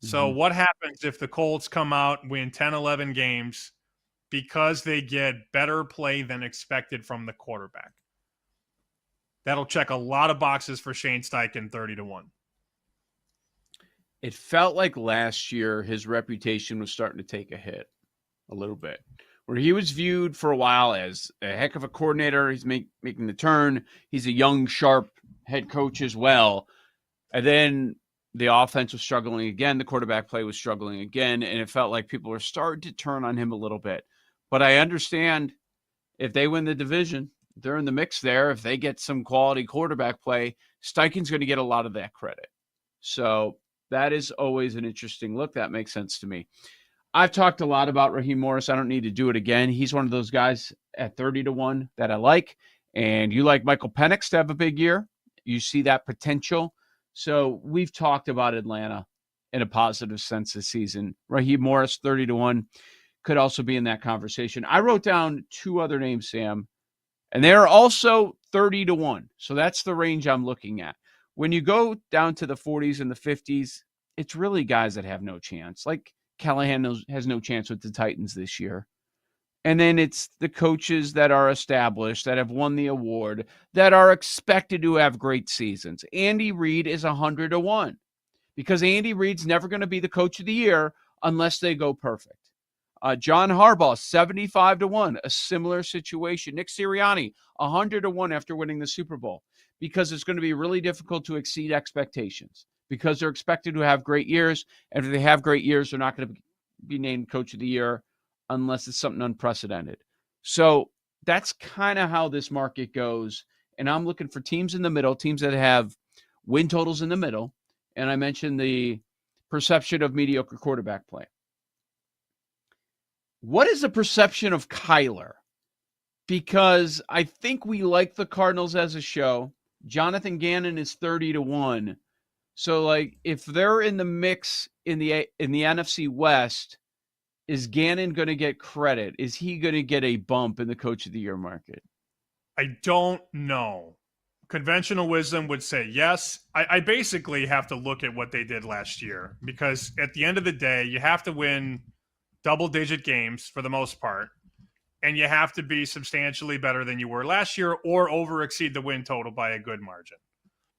So what happens if the Colts come out, win 10, 11 games because they get better play than expected from the quarterback? That'll check a lot of boxes for Shane Steichen, 30-1. It felt like last year his reputation was starting to take a hit a little bit, where he was viewed for a while as a heck of a coordinator. He's making the turn. He's a young, sharp head coach as well. And then the offense was struggling again. The quarterback play was struggling again. And it felt like people were starting to turn on him a little bit. But I understand if they win the division, they're in the mix there. If they get some quality quarterback play, Steichen's going to get a lot of that credit. So that is always an interesting look. That makes sense to me. I've talked a lot about Raheem Morris. I don't need to do it again. He's one of those guys at 30-1 that I like. And you like Michael Penix to have a big year. You see that potential. So we've talked about Atlanta in a positive sense this season. Raheem Morris, 30-1, could also be in that conversation. I wrote down two other names, Sam, and they are also 30-1. So that's the range I'm looking at. When you go down to the 40s and the 50s, it's really guys that have no chance. Like Callahan has no chance with the Titans this year. And then it's the coaches that are established, that have won the award, that are expected to have great seasons. Andy Reid is 100-1 because Andy Reid's never going to be the coach of the year unless they go perfect. John Harbaugh, 75-1, a similar situation. Nick Sirianni, 100-1 after winning the Super Bowl because it's going to be really difficult to exceed expectations because they're expected to have great years. And if they have great years, they're not going to be named coach of the year unless it's something unprecedented. So that's kind of how this market goes. And I'm looking for teams in the middle, teams that have win totals in the middle. And I mentioned the perception of mediocre quarterback play. What is the perception of Kyler? Because I think we like the Cardinals as a show. Jonathan Gannon is 30-1. So, like, if they're in the mix in the NFC West, is Gannon going to get credit? Is he going to get a bump in the Coach of the Year market? I don't know. Conventional wisdom would say yes. I basically have to look at what they did last year because at the end of the day, you have to win double-digit games for the most part, and you have to be substantially better than you were last year or over-exceed the win total by a good margin.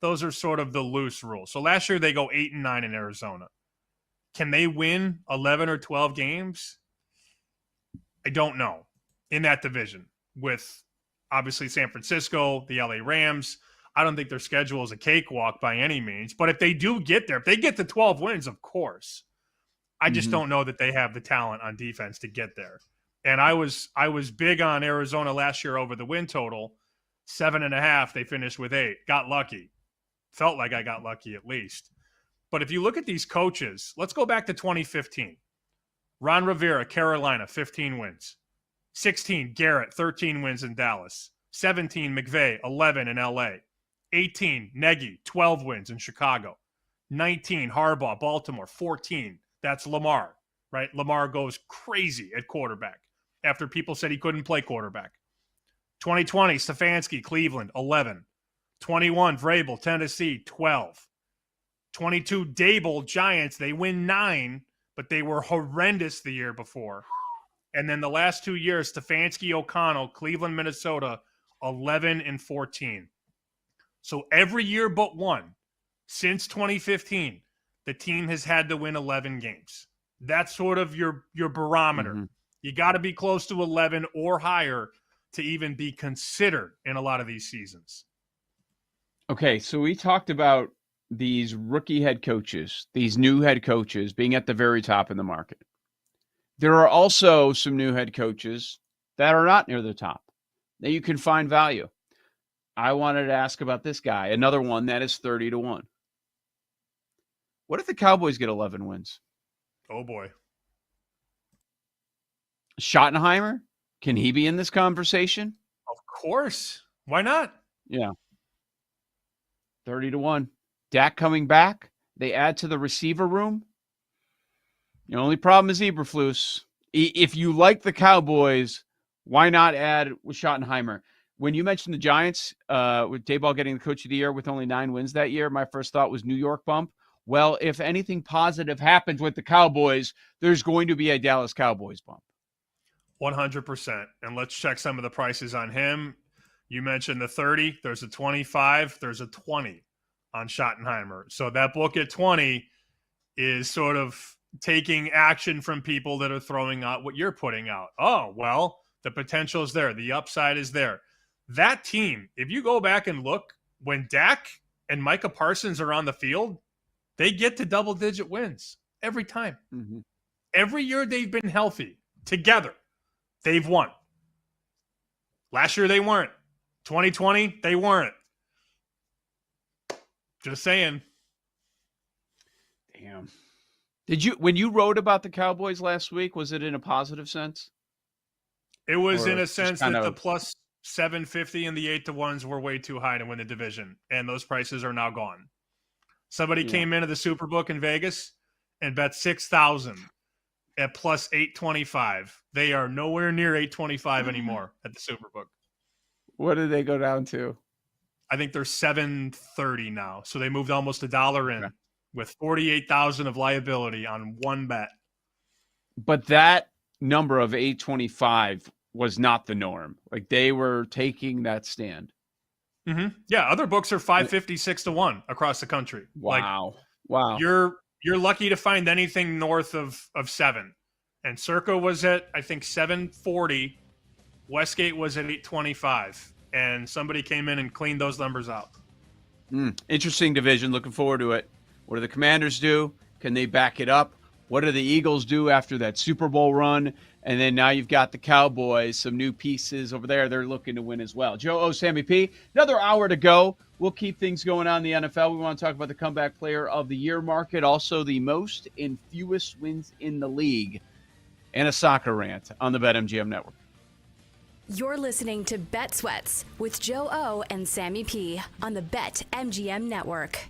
Those are sort of the loose rules. So last year they go 8-9 in Arizona. Can they win 11 or 12 games? I don't know in that division with obviously San Francisco, the LA Rams. I don't think their schedule is a cakewalk by any means. But if they do get there, if they get to 12 wins, of course. I just don't know that they have the talent on defense to get there. And I was big on Arizona last year over the win total. 7.5, they finished with 8. Got lucky. Felt like I got lucky at least. But if you look at these coaches, let's go back to 2015. Ron Rivera, Carolina, 15 wins. 16, Garrett, 13 wins in Dallas. 17, McVay, 11 in LA. 18, Nagy, 12 wins in Chicago. 19, Harbaugh, Baltimore. 14, that's Lamar, right? Lamar goes crazy at quarterback after people said he couldn't play quarterback. 2020, Stefanski, Cleveland, 11. 21, Vrabel, Tennessee, 12. 22, Dable, Giants, they win 9, but they were horrendous the year before. And then the last 2 years, Stefanski, O'Connell, Cleveland, Minnesota, 11 and 14. So every year but one, since 2015, the team has had to win 11 games. That's sort of your barometer. You got to be close to 11 or higher to even be considered in a lot of these seasons. Okay, so we talked about these rookie head coaches, these new head coaches being at the very top in the market. There are also some new head coaches that are not near the top that you can find value. I wanted to ask about this guy, another one that is 30-1. What if the Cowboys get 11 wins? Oh, boy. Schottenheimer, can he be in this conversation? Of course. Why not? Yeah. 30-1. Dak coming back. They add to the receiver room. The only problem is Eberflus. If you like the Cowboys, why not add with Schottenheimer? When you mentioned the Giants, with Dayball getting the Coach of the Year with only 9 wins that year, my first thought was New York bump. Well, if anything positive happens with the Cowboys, there's going to be a Dallas Cowboys bump. 100%. And let's check some of the prices on him. You mentioned the 30. There's a 25. There's a 20 on Schottenheimer. So that book at 20 is sort of taking action from people that are throwing out what you're putting out. Oh, well, the potential is there. The upside is there. That team, if you go back and look, when Dak and Micah Parsons are on the field, they get to double-digit wins every time. Mm-hmm. Every year they've been healthy together, they've won. Last year they weren't. 2020, they weren't. Just saying. Damn. When you wrote about the Cowboys last week, was it in a positive sense? It was in a sense that the plus 750 and the 8-1s were way too high to win the division, and those prices are now gone. Somebody came into the Superbook in Vegas and bet 6,000 at plus 825. They are nowhere near 825 anymore at the Superbook. What did they go down to? I think they're 730 now. So they moved almost $1 in with 48,000 of liability on one bet. But that number of 825 was not the norm. Like they were taking that stand. Mm-hmm. Yeah, other books are 550, 6-1 across the country. Wow. Wow. You're lucky to find anything north of 7. And Circa was at, I think, 740. Westgate was at 825. And somebody came in and cleaned those numbers out. Interesting division. Looking forward to it. What do the Commanders do? Can they back it up? What do the Eagles do after that Super Bowl run? And then now you've got the Cowboys, some new pieces over there. They're looking to win as well. Joe O, Sammy P, another hour to go. We'll keep things going on in the NFL. We want to talk about the comeback player of the year market, also the most and fewest wins in the league, and a soccer rant on the BetMGM Network. You're listening to Bet Sweats with Joe O and Sammy P on the BetMGM Network.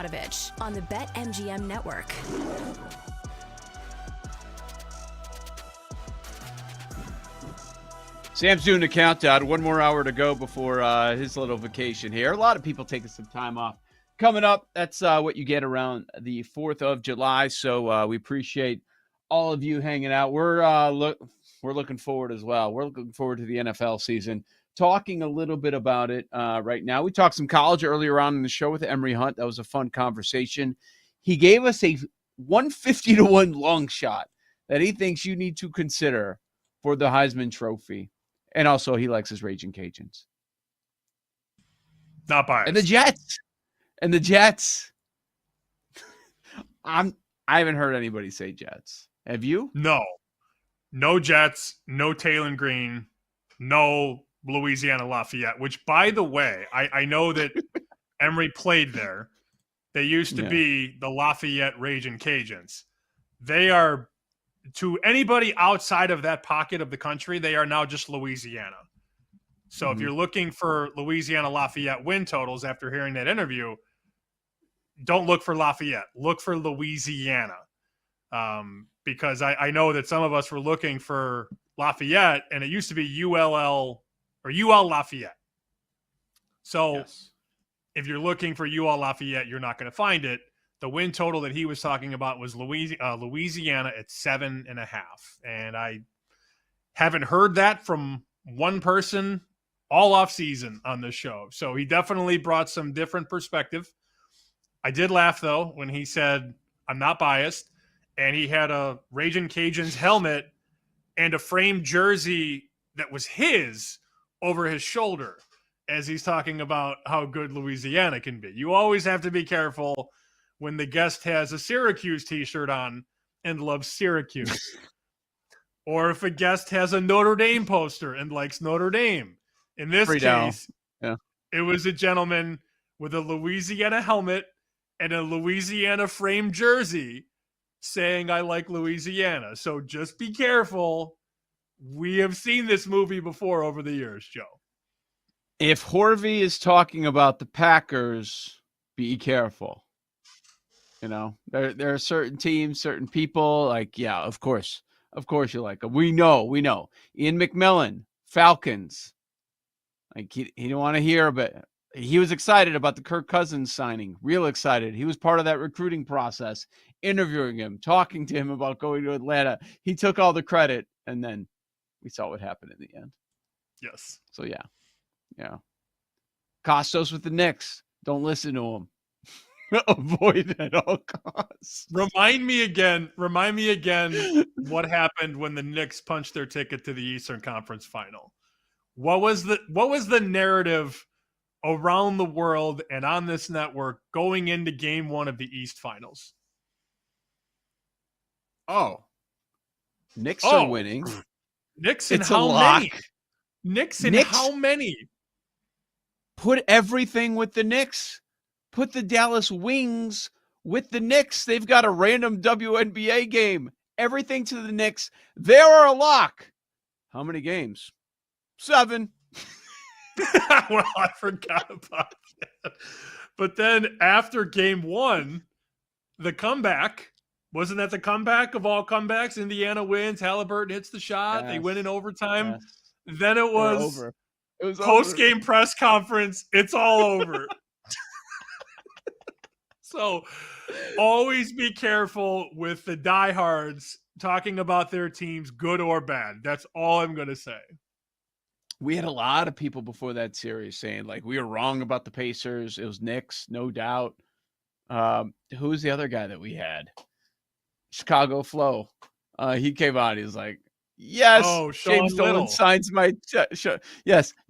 Bogdanovich on the BetMGM Network. Sam's doing the countdown. 1 more hour to go before his little vacation here. A lot of people taking some time off. Coming up, that's what you get around the 4th of July. So we appreciate all of you hanging out. We're looking forward as well. We're looking forward to the NFL season. Talking a little bit about it right now. We talked some college earlier on in the show with Emery Hunt. That was a fun conversation. He gave us a 150-1 long shot that he thinks you need to consider for the Heisman Trophy. And also, he likes his Raging Cajuns. Not biased. And the Jets. I haven't heard anybody say Jets. Have you? No Jets, no Taylor Green, no Louisiana Lafayette, which, by the way, I know that Emery played there. They used to be the Lafayette Raging Cajuns. They are, to anybody outside of that pocket of the country, they are now just Louisiana. So if you're looking for Louisiana Lafayette win totals after hearing that interview, don't look for Lafayette. Look for Louisiana. Because I know that some of us were looking for Lafayette, and it used to be UL Lafayette. So if you're looking for UL Lafayette, you're not going to find it. The win total that he was talking about was Louisiana at 7.5. And I haven't heard that from one person all off season on this show. So he definitely brought some different perspective. I did laugh, though, when he said, I'm not biased. And he had a Raging Cajuns helmet and a framed jersey that was his over his shoulder as he's talking about how good Louisiana can be. You always have to be careful when the guest has a Syracuse t-shirt on and loves Syracuse. Or if a guest has a Notre Dame poster and likes Notre Dame. In this case, it was a gentleman with a Louisiana helmet and a Louisiana framed jersey saying, I like Louisiana. So just be careful. We have seen this movie before over the years, Joe. If Horvey is talking about the Packers, be careful. You know, there are certain teams, certain people, like, yeah, of course you like them. We know. Ian McMillan, Falcons. Like, he didn't want to hear, but he was excited about the Kirk Cousins signing. Real excited. He was part of that recruiting process, interviewing him, talking to him about going to Atlanta. He took all the credit, and then we saw what happened in the end. Yes. So, yeah. Costos with the Knicks. Don't listen to him. Avoid it at all costs. Remind me again what happened when the Knicks punched their ticket to the Eastern Conference Final. What was the narrative around the world and on this network going into game 1 of the East Finals? Knicks are winning. Knicks and how many? Knicks and how many? Put everything with the Knicks. Put the Dallas Wings with the Knicks. They've got a random WNBA game. Everything to the Knicks. They are a lock. How many games? 7. Well, I forgot about that. But then after game 1, the comeback, wasn't that the comeback of all comebacks? Indiana wins. Halliburton hits the shot. Yes. They win in overtime. Yes. Then it was post-game press conference. It's all over. So always be careful with the diehards talking about their teams, good or bad. That's all I'm going to say. We had a lot of people before that series saying, like, we were wrong about the Pacers. It was Knicks, no doubt. Who's the other guy that we had? Chicago Flo. He came out. He was like, yes, James Dolan signs my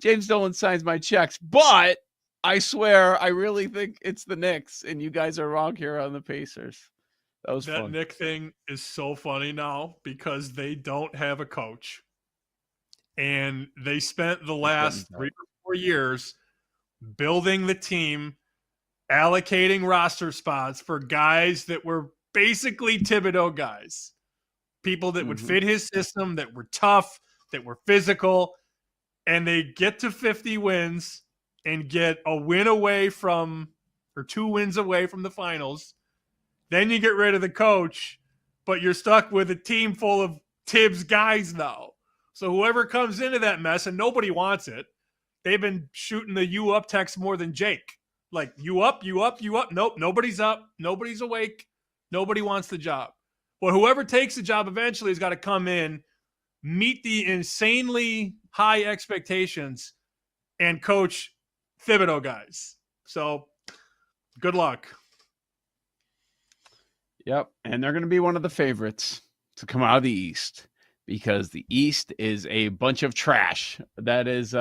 James Dolan signs my checks, but I swear, I really think it's the Knicks, and you guys are wrong here on the Pacers. That was fun. Knick thing is so funny now because they don't have a coach. And they spent the last 3 or 4 years building the team, allocating roster spots for guys that were basically Thibodeau guys. People that would fit his system, that were tough, that were physical. And they get to 50 wins and get a win away from or 2 wins away from the finals. Then you get rid of the coach, but you're stuck with a team full of Tibbs guys now. So whoever comes into that mess, and nobody wants it, they've been shooting the you up text more than Jake. Like, you up, you up, you up. Nope, nobody's up. Nobody's awake. Nobody wants the job. Well, whoever takes the job eventually has got to come in, meet the insanely high expectations, and coach Thibodeau guys. So, good luck. Yep, and they're going to be one of the favorites to come out of the East because the East is a bunch of trash. That is,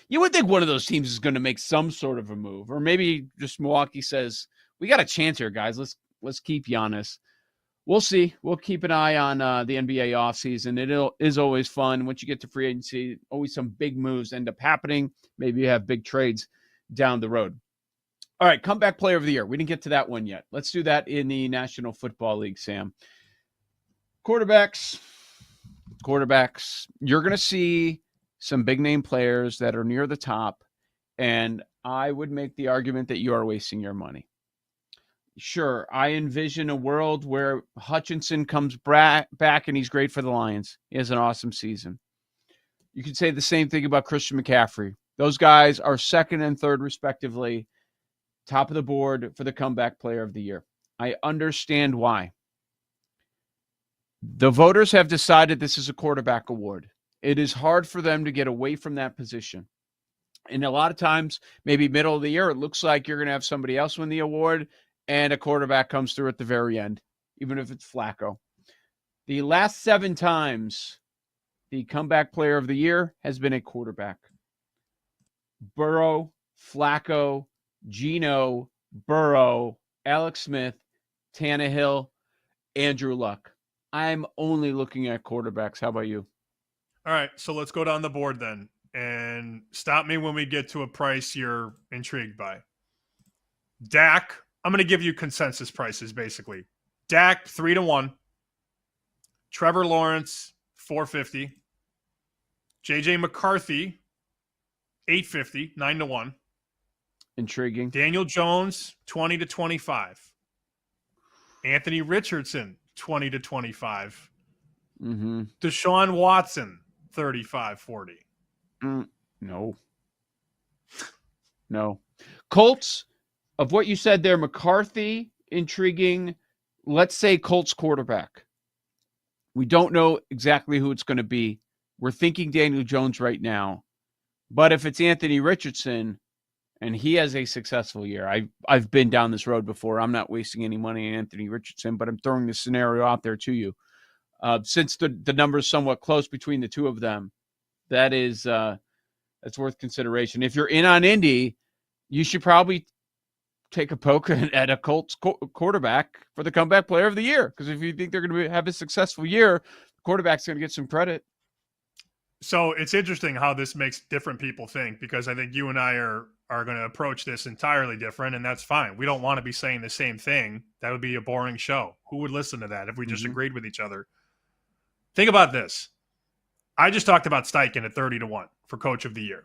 you would think one of those teams is going to make some sort of a move, or maybe just Milwaukee says, "We got a chance here, guys. Let's keep Giannis." We'll see. We'll keep an eye on the NBA offseason. It is always fun. Once you get to free agency, always some big moves end up happening. Maybe you have big trades down the road. All right, comeback player of the year. We didn't get to that one yet. Let's do that in the National Football League, Sam. Quarterbacks. You're going to see some big-name players that are near the top, and I would make the argument that you are wasting your money. Sure, I envision a world where Hutchinson comes back and he's great for the Lions. He has an awesome season. You could say the same thing about Christian McCaffrey. Those guys are second and third, respectively, top of the board for the comeback player of the year. I understand why. The voters have decided this is a quarterback award. It is hard for them to get away from that position. And a lot of times, maybe middle of the year, it looks like you're going to have somebody else win the award, and a quarterback comes through at the very end, even if it's Flacco. The last 7 times, the comeback player of the year has been a quarterback. Burrow, Flacco, Geno, Burrow, Alex Smith, Tannehill, Andrew Luck. I'm only looking at quarterbacks. How about you? All right, so let's go down the board then. And stop me when we get to a price you're intrigued by. Dak, I'm going to give you consensus prices, basically. Dak, 3-1. Trevor Lawrence, 450. JJ McCarthy, 850, 9-1. Intriguing. Daniel Jones, 20-25. Anthony Richardson, 20-25. Mm-hmm. Deshaun Watson, 35-40. No. Colts, of what you said there, McCarthy, intriguing. Let's say Colts quarterback. We don't know exactly who it's going to be. We're thinking Daniel Jones right now. But if it's Anthony Richardson and he has a successful year, I've been down this road before. I'm not wasting any money on Anthony Richardson, but I'm throwing this scenario out there to you. Since the number is somewhat close between the two of them, that's worth consideration. If you're in on Indy, you should probably take a poke at a Colts quarterback for the comeback player of the year. Because if you think they're going to have a successful year, the quarterback's going to get some credit. So it's interesting how this makes different people think, because I think you and I are going to approach this entirely different, and that's fine. We don't want to be saying the same thing. That would be a boring show. Who would listen to that if we just agreed with each other? Think about this. I just talked about Steichen at 30-1 for coach of the year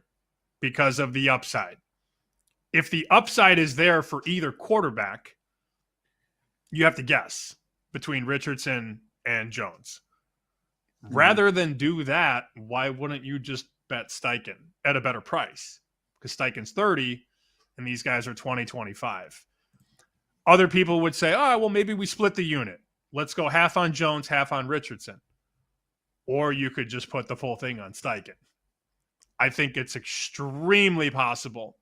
because of the upside. If the upside is there for either quarterback, you have to guess between Richardson and Jones. Rather than do that, why wouldn't you just bet Steichen at a better price? Because Steichen's 30 and these guys are 20-25. Other people would say, oh, well, maybe we split the unit. Let's go half on Jones, half on Richardson. Or you could just put the full thing on Steichen. I think it's extremely possible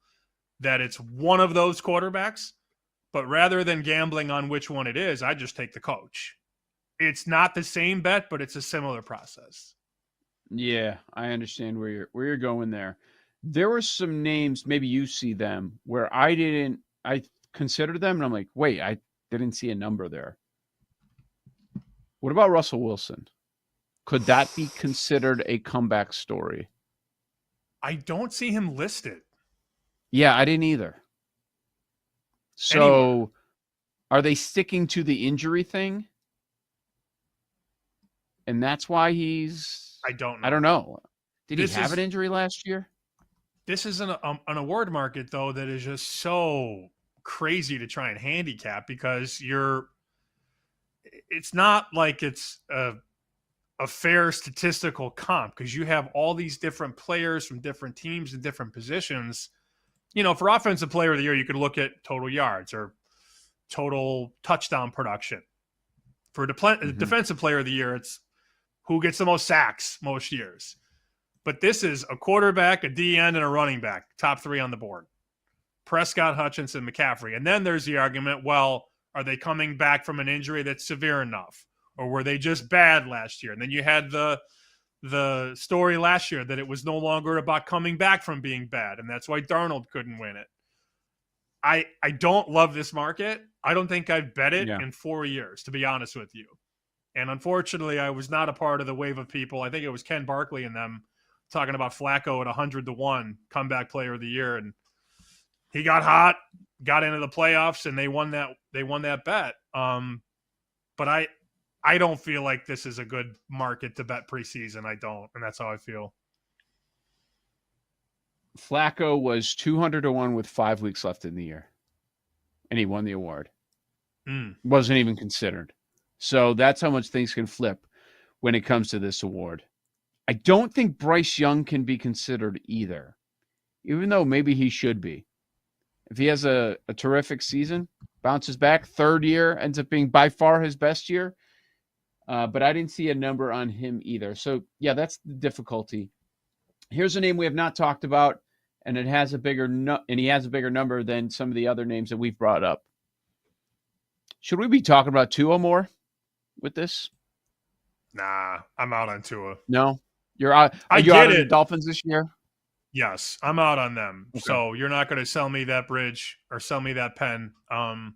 that it's one of those quarterbacks, but rather than gambling on which one it is, I just take the coach. It's not the same bet, but it's a similar process. Yeah, I understand where you're going there. There were some names, maybe you see them, where I considered them, and I'm like, wait, I didn't see a number there. What about Russell Wilson? Could that be considered a comeback story? I don't see him listed. Yeah, I didn't either. So, Are they sticking to the injury thing? And that's why he's... I don't know. I don't know. Did he have an injury last year? This is an award market, though, that is just so crazy to try and handicap because it's not like it's a fair statistical comp because you have all these different players from different teams and different positions. For offensive player of the year, you could look at total yards or total touchdown production. For defensive player of the year, it's who gets the most sacks most years. But this is a quarterback, a D end, and a running back, top 3 on the board. Prescott, Hutchinson, McCaffrey. And then there's the argument, well, are they coming back from an injury that's severe enough? Or were they just bad last year? And then you had the story last year that it was no longer about coming back from being bad, and that's why Darnold couldn't win it. I don't love this market. I don't think I've bet it in 4 years, to be honest with you. And unfortunately, I was not a part of the wave of people. I think it was Ken Barkley and them talking about Flacco at 100-1 comeback player of the year, and he got hot, got into the playoffs, and they won that bet. But I don't feel like this is a good market to bet preseason. I don't, and that's how I feel. Flacco was 200-1 with 5 weeks left in the year, and he won the award. Wasn't even considered. So that's how much things can flip when it comes to this award. I don't think Bryce Young can be considered either, even though maybe he should be. If he has a terrific season, bounces back, 3rd year, ends up being by far his best year. But I didn't see a number on him either. So, yeah, that's the difficulty. Here's a name we have not talked about, and he has a bigger number than some of the other names that we've brought up. Should we be talking about Tua more with this? Nah, I'm out on Tua. No? You're out. Are you out on the Dolphins this year? Yes, I'm out on them. Okay. So you're not going to sell me that bridge or sell me that pen. I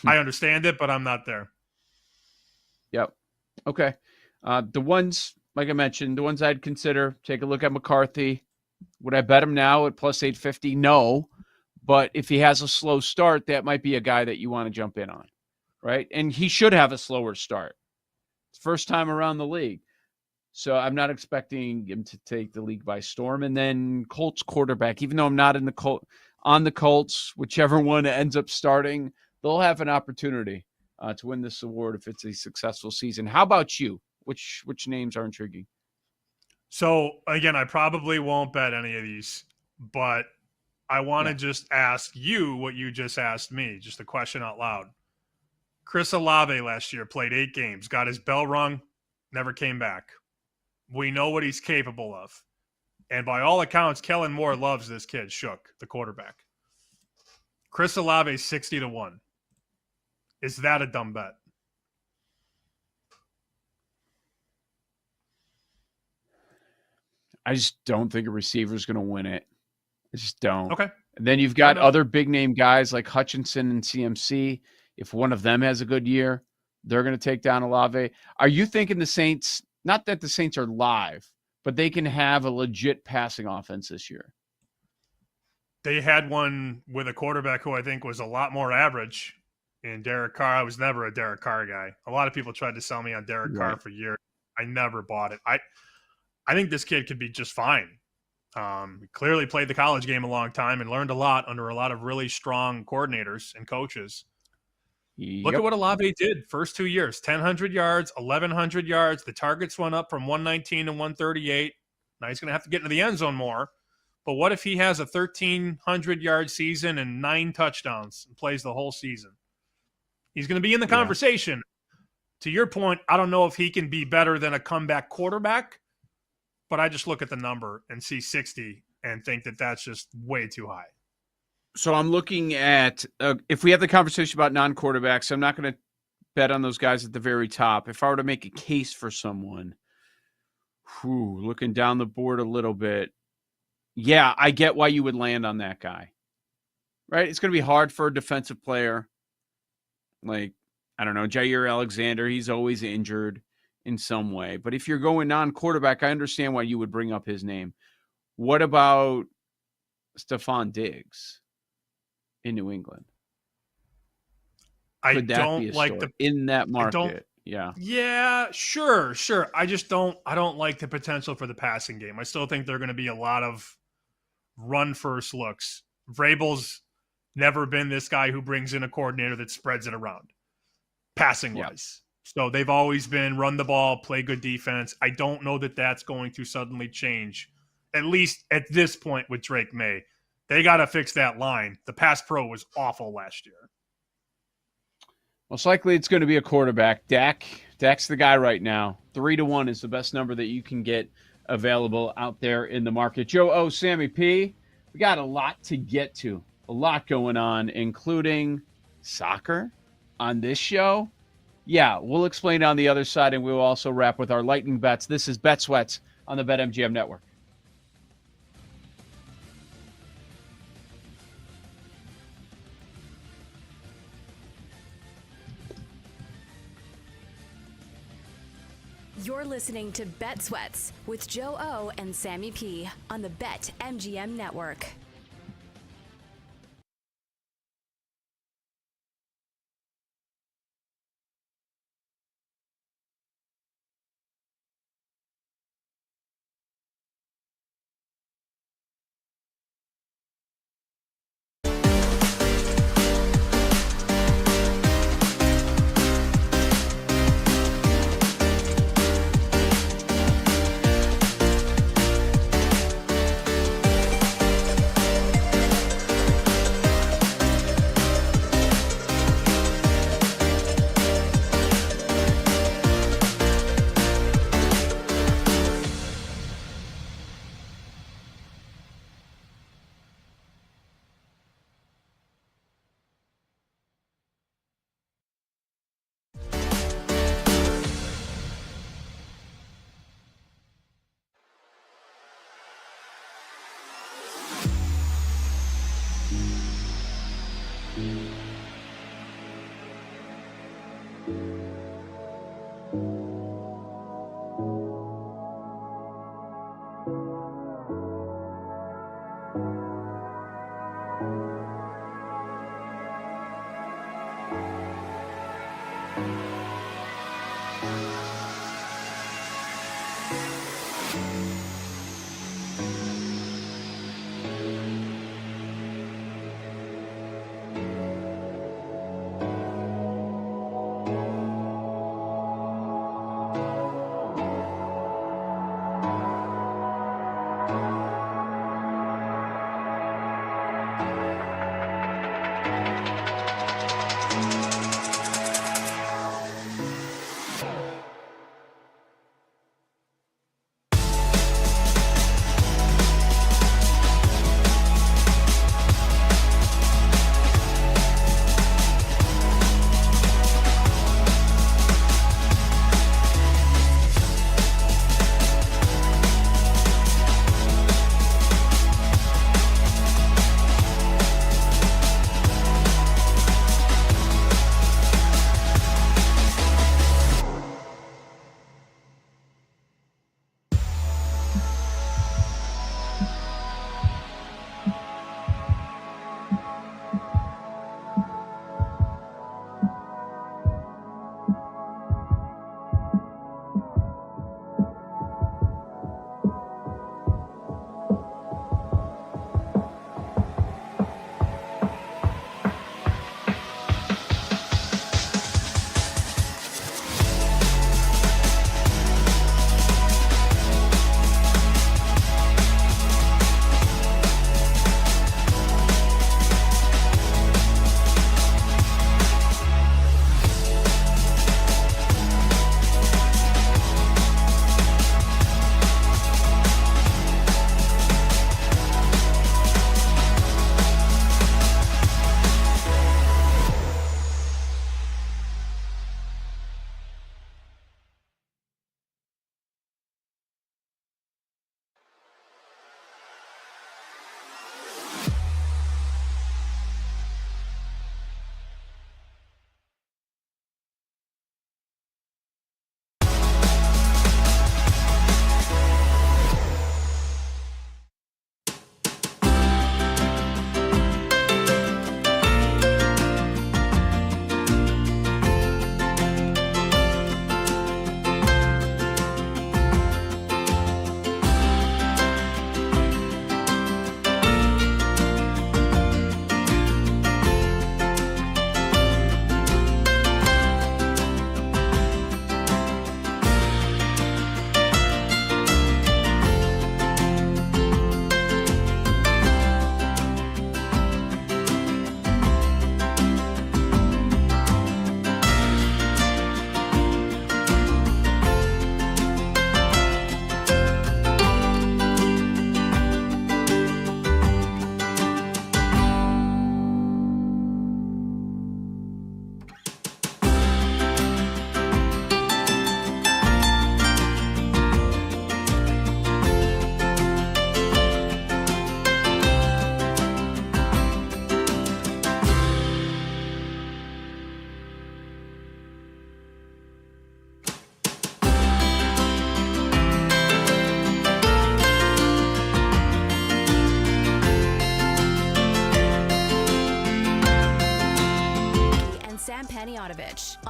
understand it, but I'm not there. Yep. Okay. The ones, like I mentioned, the ones I'd consider, take a look at McCarthy. Would I bet him now at plus 850? No. But if he has a slow start, that might be a guy that you want to jump in on, right? And he should have a slower start. It's first time around the league. So I'm not expecting him to take the league by storm. And then Colts quarterback, even though I'm not in on the Colts, whichever one ends up starting, they'll have an opportunity to win this award if it's a successful season. How about you? Which names are intriguing? So, again, I probably won't bet any of these, but I want to just ask you what you just asked me, just a question out loud. Chris Olave last year played 8 games, got his bell rung, never came back. We know what he's capable of. And by all accounts, Kellen Moore loves this kid, Shook, the quarterback. Chris Olave 60-1. Is that a dumb bet? I just don't think a receiver is going to win it. I just don't. Okay. And then you've got other big name guys like Hutchinson and CMC. If one of them has a good year, they're going to take down Olave. Are you thinking the Saints, not that the Saints are live, but they can have a legit passing offense this year? They had one with a quarterback who I think was a lot more average in Derek Carr. I was never a Derek Carr guy. A lot of people tried to sell me on Derek Carr for years. I never bought it. I think this kid could be just fine. He clearly played the college game a long time and learned a lot under a lot of really strong coordinators and coaches. Look at what Olave did first 2 years, 1,000 yards, 1,100 yards. The targets went up from 119 to 138. Now he's going to have to get into the end zone more. But what if he has a 1,300-yard season and 9 touchdowns and plays the whole season? He's going to be in the conversation. To your point, I don't know if he can be better than a comeback quarterback, but I just look at the number and see 60 and think that that's just way too high. So I'm looking at, if we have the conversation about non-quarterbacks, I'm not going to bet on those guys at the very top. If I were to make a case for someone, looking down the board a little bit, yeah, I get why you would land on that guy, right? It's going to be hard for a defensive player. Like, I don't know, Jair Alexander, he's always injured in some way. But if you're going non-quarterback, I understand why you would bring up his name. What about Stephon Diggs in New England? Could that don't be a like story in that market? Yeah, sure. I don't like the potential for the passing game. I still think there are going to be a lot of run first looks. Vrabel's never been this guy who brings in a coordinator that spreads it around, passing-wise. So they've always been run the ball, play good defense. I don't know that that's going to suddenly change, at least at this point with Drake May. They got to fix that line. The pass pro was awful last year. Most likely it's going to be a quarterback. Dak's the guy right now. 3-1 is the best number that you can get available out there in the market. Joe O, Sammy P, we got a lot to get to. A lot going on, including soccer on this show. Yeah, we'll explain on the other side, and we'll also wrap with our lightning bets. This is Bet Sweats on the BetMGM Network. You're listening to Bet Sweats with Joe O and Sammy P on the BetMGM Network.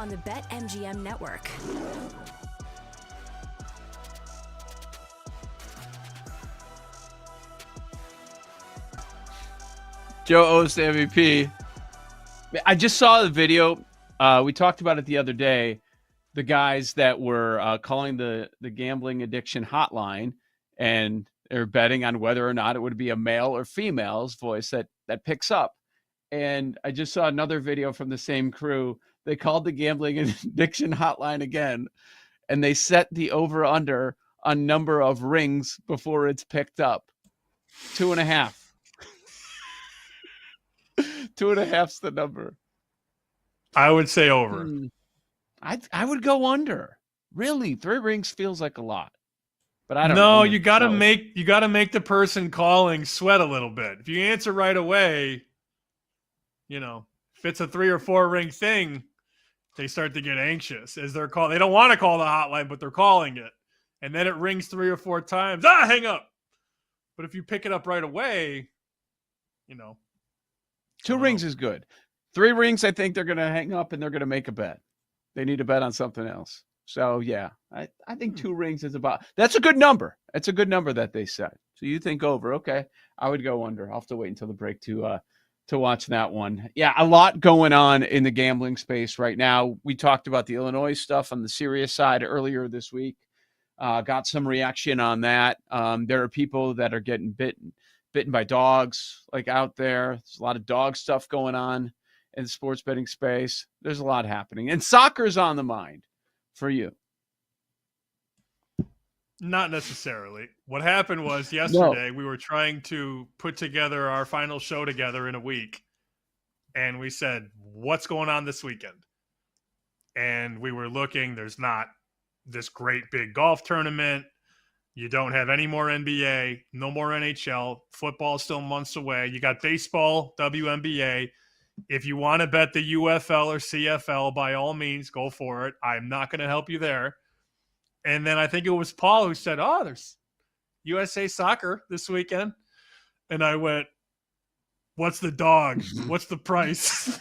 on the BetMGM network. Joe O's the MVP. I just saw the video. We talked about it the other day. The guys that were calling the gambling addiction hotline, and they're betting on whether or not it would be a male or female's voice that picks up. And I just saw another video from the same crew. They called the gambling addiction hotline again, and they set the over-under on number of rings before it's picked up. 2.5. 2.5's the number. I would say over. I would go under. Really, 3 rings feels like a lot, but I don't know. No, you gotta make the person calling sweat a little bit. If you answer right away, if it's a 3 or 4 ring thing, they start to get anxious as they're calling. They don't want to call the hotline, but they're calling it, and then it rings 3 or 4 times. Hang up. But if you pick it up right away, 2 rings is good. 3 rings, I think they're going to hang up and they're going to make a bet. They need to bet on something else. So, yeah, I think 2 rings is that's a good number. It's a good number that they set. So you think over. Okay, I would go under. I'll have to wait until the break to watch that one. Yeah, a lot going on in the gambling space right now. We talked about the Illinois stuff on the serious side earlier this week. Got some reaction on that. There are people that are getting bitten by dogs out there. There's a lot of dog stuff going on in the sports betting space. There's a lot happening. And soccer's on the mind for you. Not necessarily. What happened was yesterday we were trying to put together our final show together in a week. And we said, what's going on this weekend? And we were looking. There's not this great big golf tournament. You don't have any more NBA, no more NHL. Football is still months away. You got baseball, WNBA. If you want to bet the UFL or CFL, by all means, go for it. I'm not going to help you there. And then I think it was Paul who said, there's USA Soccer this weekend. And I went, what's the dog? What's the price?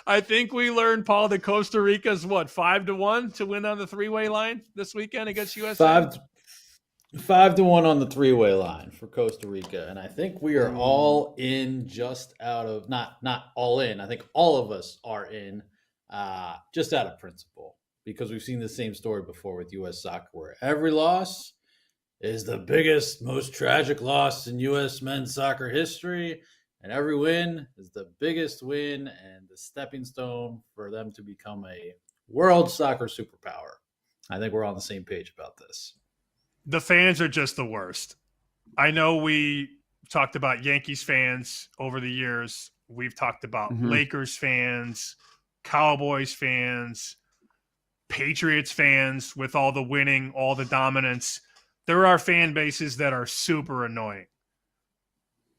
I think we learned, Paul, that Costa Rica's 5-1 to win on the 3-way line this weekend against USA? 5-1 on the 3-way line for Costa Rica. And I think we are all in just out of, not all in. I think all of us are in just out of principle, because we've seen the same story before with U.S. Soccer, where every loss is the biggest, most tragic loss in U.S. men's soccer history. And every win is the biggest win and the stepping stone for them to become a world soccer superpower. I think we're on the same page about this. The fans are just the worst. I know we talked about Yankees fans over the years. We've talked about Lakers fans, Cowboys fans, Patriots fans with all the winning, all the dominance. There are fan bases that are super annoying.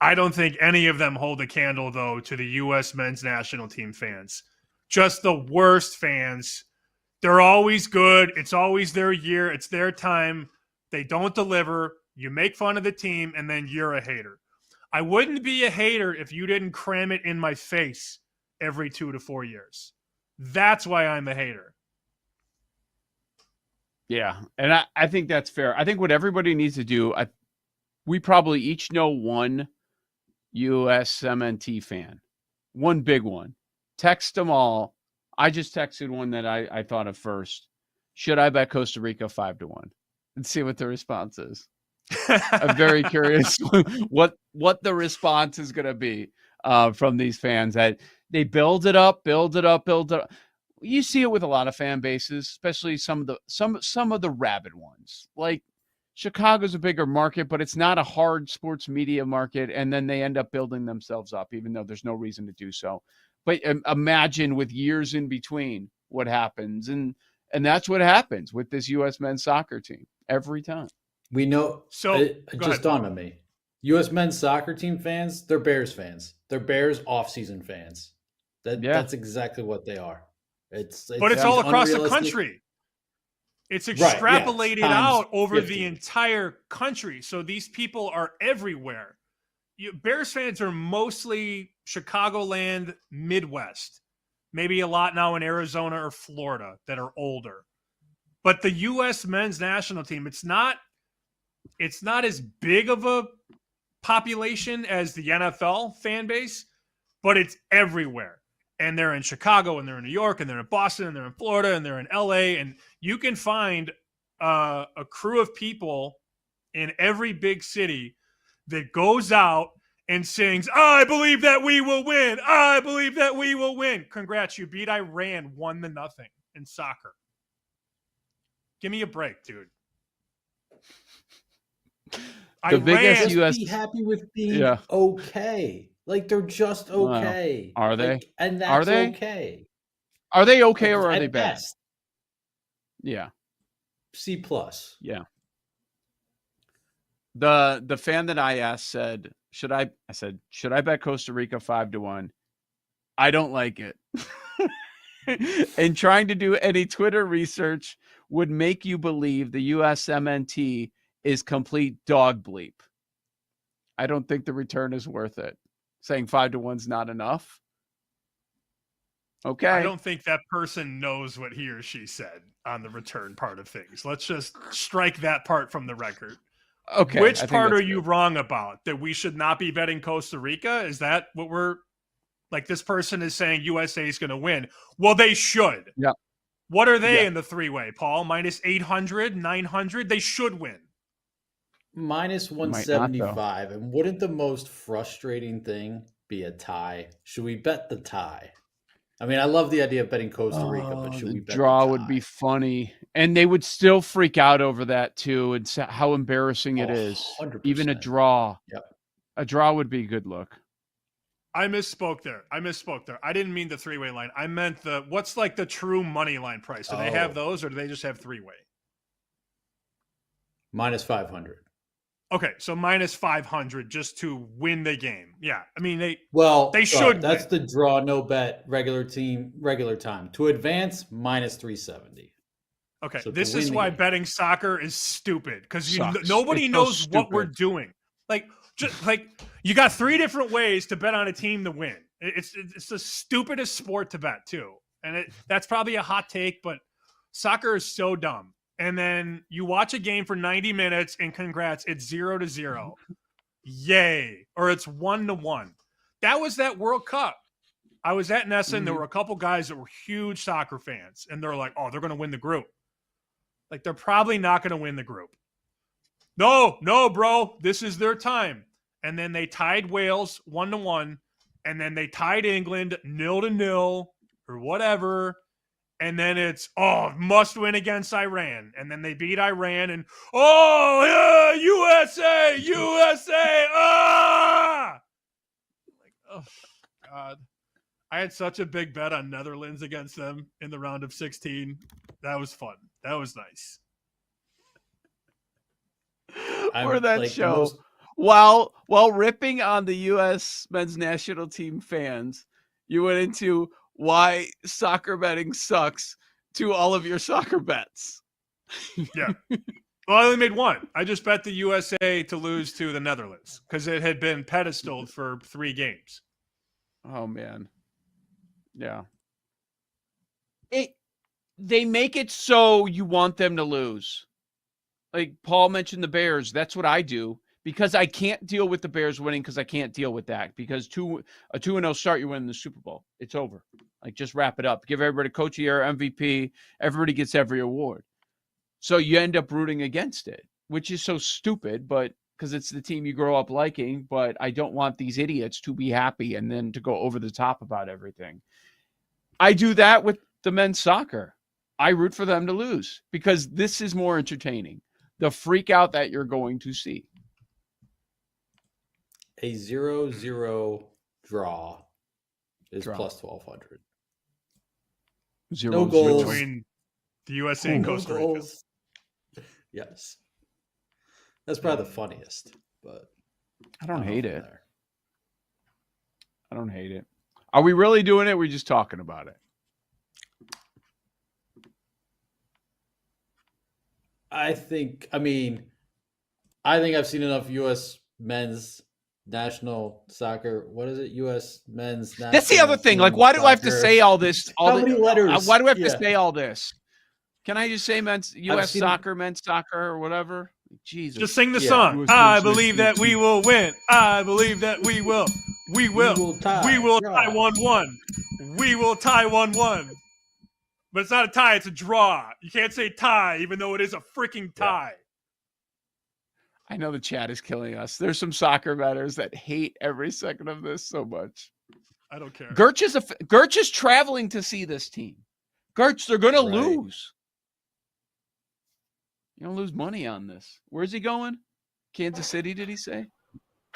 I don't think any of them hold a candle, though, to the U.S. men's national team fans. Just the worst fans. They're always good. It's always their year. It's their time. They don't deliver. You make fun of the team, and then you're a hater. I wouldn't be a hater if you didn't cram it in my face every 2 to 4 years. That's why I'm a hater. Yeah, and I think that's fair. I think what everybody needs to do, we probably each know one USMNT fan, one big one. Text them all. I just texted one that I thought of first. Should I bet Costa Rica 5-1? And see what the response is. I'm very curious what the response is going to be from these fans. That they build it up. You see it with a lot of fan bases, especially some of the rabid ones. Like Chicago's a bigger market, but it's not a hard sports media market, and then they end up building themselves up, even though there's no reason to do so. But imagine with years in between what happens, and that's what happens with this U.S. men's soccer team every time. We know. So it just dawned on me. U.S. men's soccer team fans, they're Bears fans. They're Bears off-season fans. That's exactly what they are. But it's all across the country. It's extrapolated out over 50. the entire country. So these people are everywhere. Bears fans are mostly Chicagoland, Midwest. maybe a lot now in Arizona or Florida that are older. But the U.S. men's national team, it's not as big of a population as the NFL fan base, but it's everywhere. And they're in Chicago, and they're in New York, and they're in Boston, and they're in Florida, and they're in LA. And you can find a crew of people in every big city that goes out and sings, "I believe that we will win. I believe that we will win." Congrats, you beat Iran 1-0 in soccer. Give me a break, dude. The biggest US be happy with being okay. Like they're just okay. Are they? Like, and that's okay. Are they okay or are At they bad? best, Yeah. C plus. Yeah. The fan that I asked said, should I bet Costa Rica 5-1? I don't like it. And trying to do any Twitter research would make you believe the USMNT is complete dog bleep. I don't think the return is worth it. Saying 5-1's not enough. Okay. I don't think that person knows what he or she said on the return part of things. Let's just strike that part from the record. Okay. Which part are you wrong about? That we should not be betting Costa Rica? Is that what we're like? This person is saying USA is going to win. Well, they should. Yeah. What are they in the three-way, Paul? Minus 800, 900? They should win. Minus 175. And wouldn't the most frustrating thing be a tie? Should we bet the tie? I mean, I love the idea of betting Costa Rica, but should we bet draw the tie? would be funny. And they would still freak out over that too, and how embarrassing it is. 100%. Even a draw. Yep. A draw would be a good look. I misspoke there. I didn't mean the three-way line. I meant what's like the true money line price? Do they have those, or do they just have three-way? Minus 500. Okay, so minus 500 just to win the game. Yeah, I mean they That's should. the draw, no bet, regular time. To advance, minus 370. Okay, So this is why betting soccer is stupid because nobody It's knows so what we're stupid. doing. Like you got three different ways to bet on a team to win. It's the stupidest sport to bet too, and that's probably a hot take, but soccer is so dumb. And then you watch a game for 90 minutes, and congrats, it's 0-0. Yay! Or it's 1-1. That was that World Cup. I was at Nessa, and there were a couple guys that were huge soccer fans, and they're like, "Oh, they're going to win the group." Like they're probably not going to win the group. No, bro, this is their time. And then they tied Wales 1-1, and then they tied England 0-0 or whatever. And then it's, must win against Iran. And then they beat Iran and, USA, ah! Like, oh, God. I had such a big bet on Netherlands against them in the round of 16. That was fun. That was nice. Or that show. While ripping on the U.S. men's national team fans, you went into why soccer betting sucks to all of your soccer bets. Yeah. Well, I only made one. I just bet the USA to lose to the Netherlands because it had been pedestaled for 3 games. Oh, man. Yeah. They make it so you want them to lose. Like Paul mentioned the Bears. That's what I do because I can't deal with the Bears winning because I can't deal with that because a 2-0 start, you win the Super Bowl. It's over. Like just wrap it up. Give everybody Coach of the Year, MVP. Everybody gets every award. So you end up rooting against it, which is so stupid, but because it's the team you grow up liking, but I don't want these idiots to be happy and then to go over the top about everything. I do that with the men's soccer. I root for them to lose because this is more entertaining. The freak out that you're going to see. A 0-0 draw is plus 1,200. No goals between the USA and Costa Rica. Yes, that's probably the funniest. But I don't hate it. I don't hate it. Are we really doing it? Or are we just talking about it? I think I've seen enough U.S. men's national soccer. What is it? U.S. men's. That's the other thing. Like, why do I have to say all this? How many letters? Why do I have to say all this? Can I just say men's U.S. soccer, men's soccer, or whatever? Jesus. Just sing the song. I believe that we will win. I believe that we will. We will tie 1-1. We will tie 1-1. But it's not a tie, it's a draw. You can't say tie, even though it is a freaking tie. I know the chat is killing us. There's some soccer bettors that hate every second of this so much. I don't care. Gertch is traveling to see this team. Gertch, they're going to lose. You're going to lose money on this. Where's he going? Kansas City, did he say?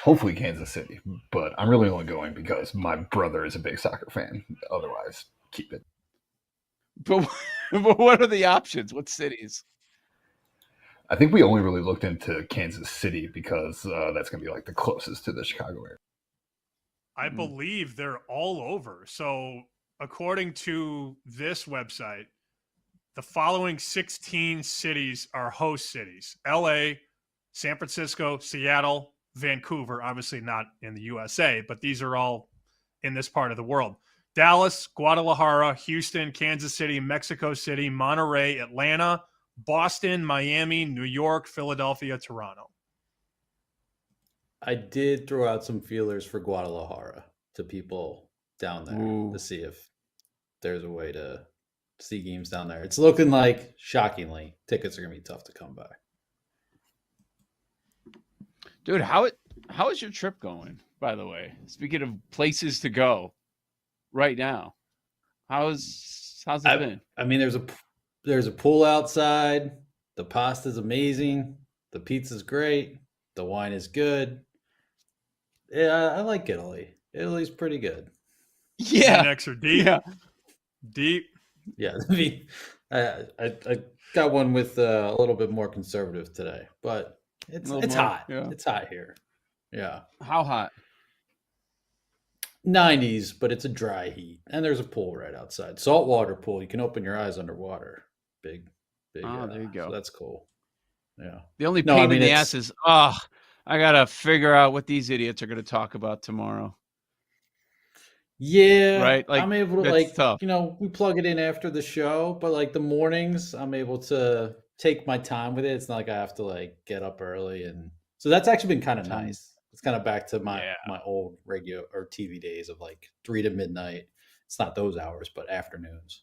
Hopefully Kansas City, but I'm really only going because my brother is a big soccer fan. Otherwise, keep it. But what are the options? What cities? I think we only really looked into Kansas City because that's going to be like the closest to the Chicago area. I believe they're all over. So according to this website, the following 16 cities are host cities: LA, San Francisco, Seattle, Vancouver, obviously not in the USA, but these are all in this part of the world. Dallas, Guadalajara, Houston, Kansas City, Mexico City, Monterey, Atlanta, Boston, Miami, New York, Philadelphia, Toronto. I did throw out some feelers for Guadalajara to people down there to see if there's a way to see games down there. It's looking like, shockingly, tickets are going to be tough to come by. Dude, how is your trip going, by the way? Speaking of places to go right now, how's it been? I mean, there's a pool outside. The pasta's amazing. The pizza's great. The wine is good. Yeah, I like Italy. Italy's pretty good. Yeah. Next are deep. Yeah. Deep. Yeah. I mean, I got one with a little bit more conservative today, but it's hot. Yeah. It's hot here. Yeah. How hot? 90s, but it's a dry heat. And there's a pool right outside. Saltwater pool. You can open your eyes underwater. Big. Oh, there you go. So that's cool. Yeah. The only pain in the ass is, I got to figure out what these idiots are going to talk about tomorrow. Yeah. Right? Like, I'm able to, tough. We plug it in after the show, but like the mornings, I'm able to take my time with it. It's not like I have to get up early. And so that's actually been kind of nice. It's kind of back to my old radio or TV days of 3 to midnight. It's not those hours, but afternoons.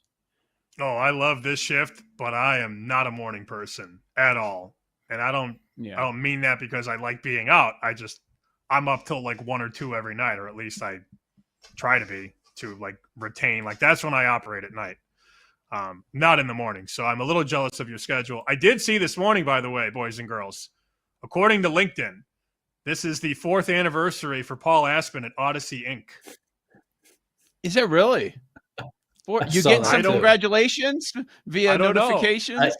Oh, I love this shift, but I am not a morning person at all. And I don't mean that because I like being out. I'm up till 1 or 2 every night, or at least I try to be, to retain. That's when I operate at night. Not in the morning. So I'm a little jealous of your schedule. I did see this morning, by the way, boys and girls, according to LinkedIn, this is the 4th anniversary for Paul Aspen at Odyssey Inc. Is it really? You getting some congratulations via notifications?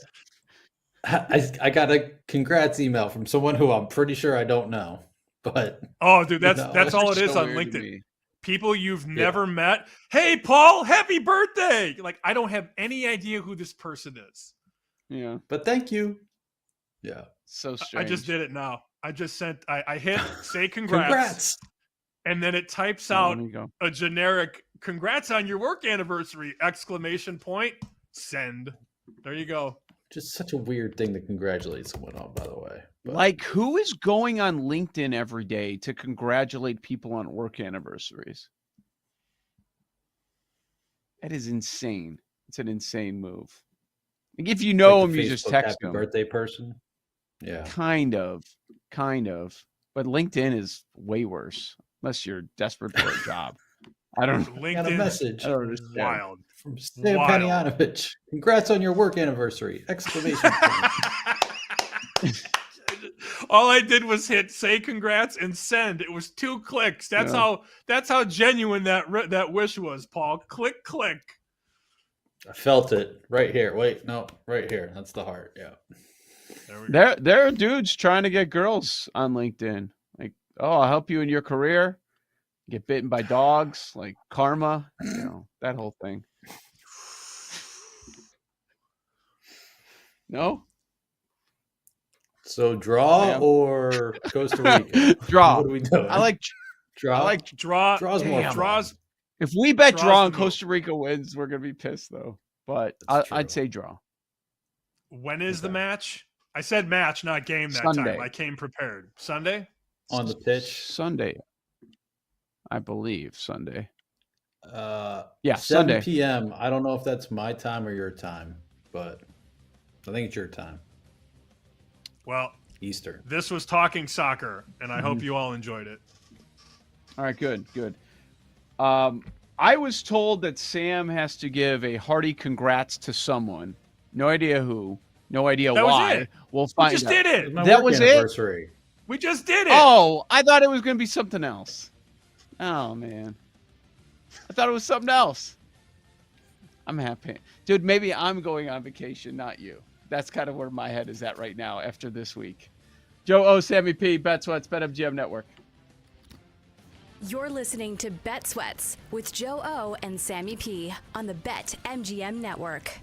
I got a congrats email from someone who I'm pretty sure I don't know. But dude, that's all it is on LinkedIn. People you've never met. Hey, Paul, happy birthday! I don't have any idea who this person is. Yeah, but thank you. Yeah, so strange. I just did it now. I just sent. I hit say congrats, and then it types out a generic "congrats on your work anniversary!" ! Send. There you go. Just such a weird thing to congratulate someone on, by the way. But who is going on LinkedIn every day to congratulate people on work anniversaries? That is insane. It's an insane move. If you know him, you just text him. Birthday person. Yeah. Kind of. But LinkedIn is way worse, unless you're desperate for a job. I don't know. LinkedIn got a message. I don't understand. Wild. From Sam Panianovich. Congrats on your work anniversary! ! All I did was hit say congrats and send. It was 2 clicks. That's how genuine that wish was, Paul. Click. I felt it right here. Wait, no, right here. That's the heart. Yeah. There are dudes trying to get girls on LinkedIn. I'll help you in your career. Get bitten by dogs, karma, that whole thing. No? So draw or Costa Rica? Draw. What are we doing? I like draw. I like draw. Draw's more fun. Draws. If we bet Draw's draw the and move. Costa Rica wins, we're gonna be pissed though. But I'd say draw. When is the match? I said match, not game that Sunday. time. I came prepared. Sunday? On the pitch. Sunday. I believe Sunday. Yeah, 7 Sunday. p.m. I don't know if that's my time or your time, but I think it's your time. Well, Eastern. This was Talking Soccer, and I hope you all enjoyed it. All right, good. I was told that Sam has to give a hearty congrats to someone. No idea who. No idea That was why. it. We'll find We just out. did it. That was it? We just did it. Oh, I thought it was going to be something else. Oh, man. I thought it was something else. I'm happy. Dude, maybe I'm going on vacation, not you. That's kind of where my head is at right now after this week. Joe O, Sammy P, Bet Sweats, BetMGM Network. You're listening to Bet Sweats with Joe O and Sammy P on the BetMGM Network.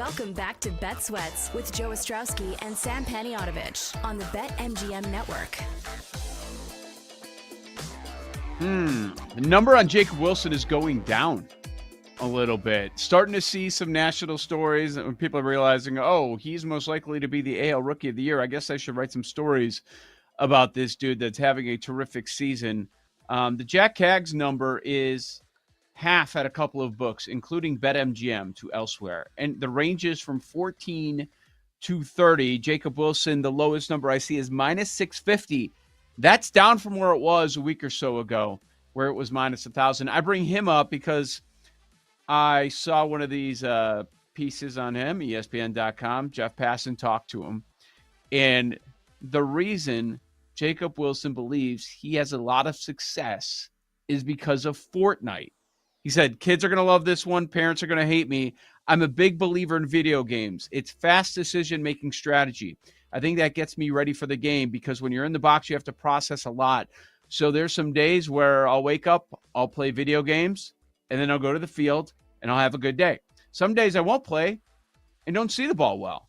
Welcome back to Bet Sweats with Joe Ostrowski and Sam Paniotovich on the BetMGM Network. The number on Jacob Wilson is going down a little bit. Starting to see some national stories when people are realizing, oh, he's most likely to be the AL Rookie of the Year. I guess I should write some stories about this dude that's having a terrific season. The Jack Caggs number is half at a couple of books, including BetMGM to elsewhere. And the ranges from 14 to 30. Jacob Wilson, the lowest number I see is minus 650. That's down from where it was a week or so ago, where it was minus 1,000. I bring him up because I saw one of these pieces on him, ESPN.com. Jeff Passan talked to him. And the reason Jacob Wilson believes he has a lot of success is because of Fortnite. He said, kids are going to love this one. Parents are going to hate me. I'm a big believer in video games. It's fast decision-making strategy. I think that gets me ready for the game because when you're in the box, you have to process a lot. So there's some days where I'll wake up, I'll play video games, and then I'll go to the field, and I'll have a good day. Some days I won't play and don't see the ball well.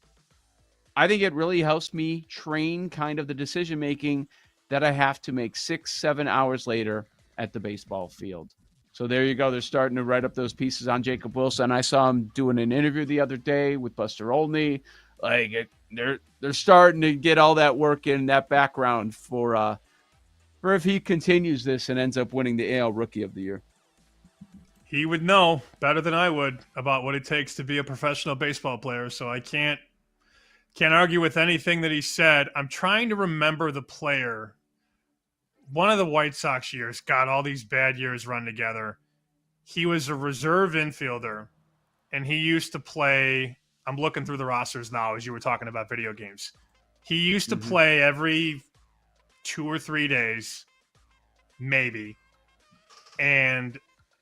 I think it really helps me train kind of the decision-making that I have to make 6-7 hours later at the baseball field. So there you go. They're starting to write up those pieces on Jacob Wilson. I saw him doing an interview the other day with Buster Olney. They're starting to get all that work in that background for if he continues this and ends up winning the AL Rookie of the Year. He would know better than I would about what it takes to be a professional baseball player, so I can't argue with anything that he said. I'm trying to remember the player. One of the White Sox years, got all these bad years run together. He was a reserve infielder, and he used to play. I'm looking through the rosters now as you were talking about video games. He used to play every 2 or 3 days, maybe. And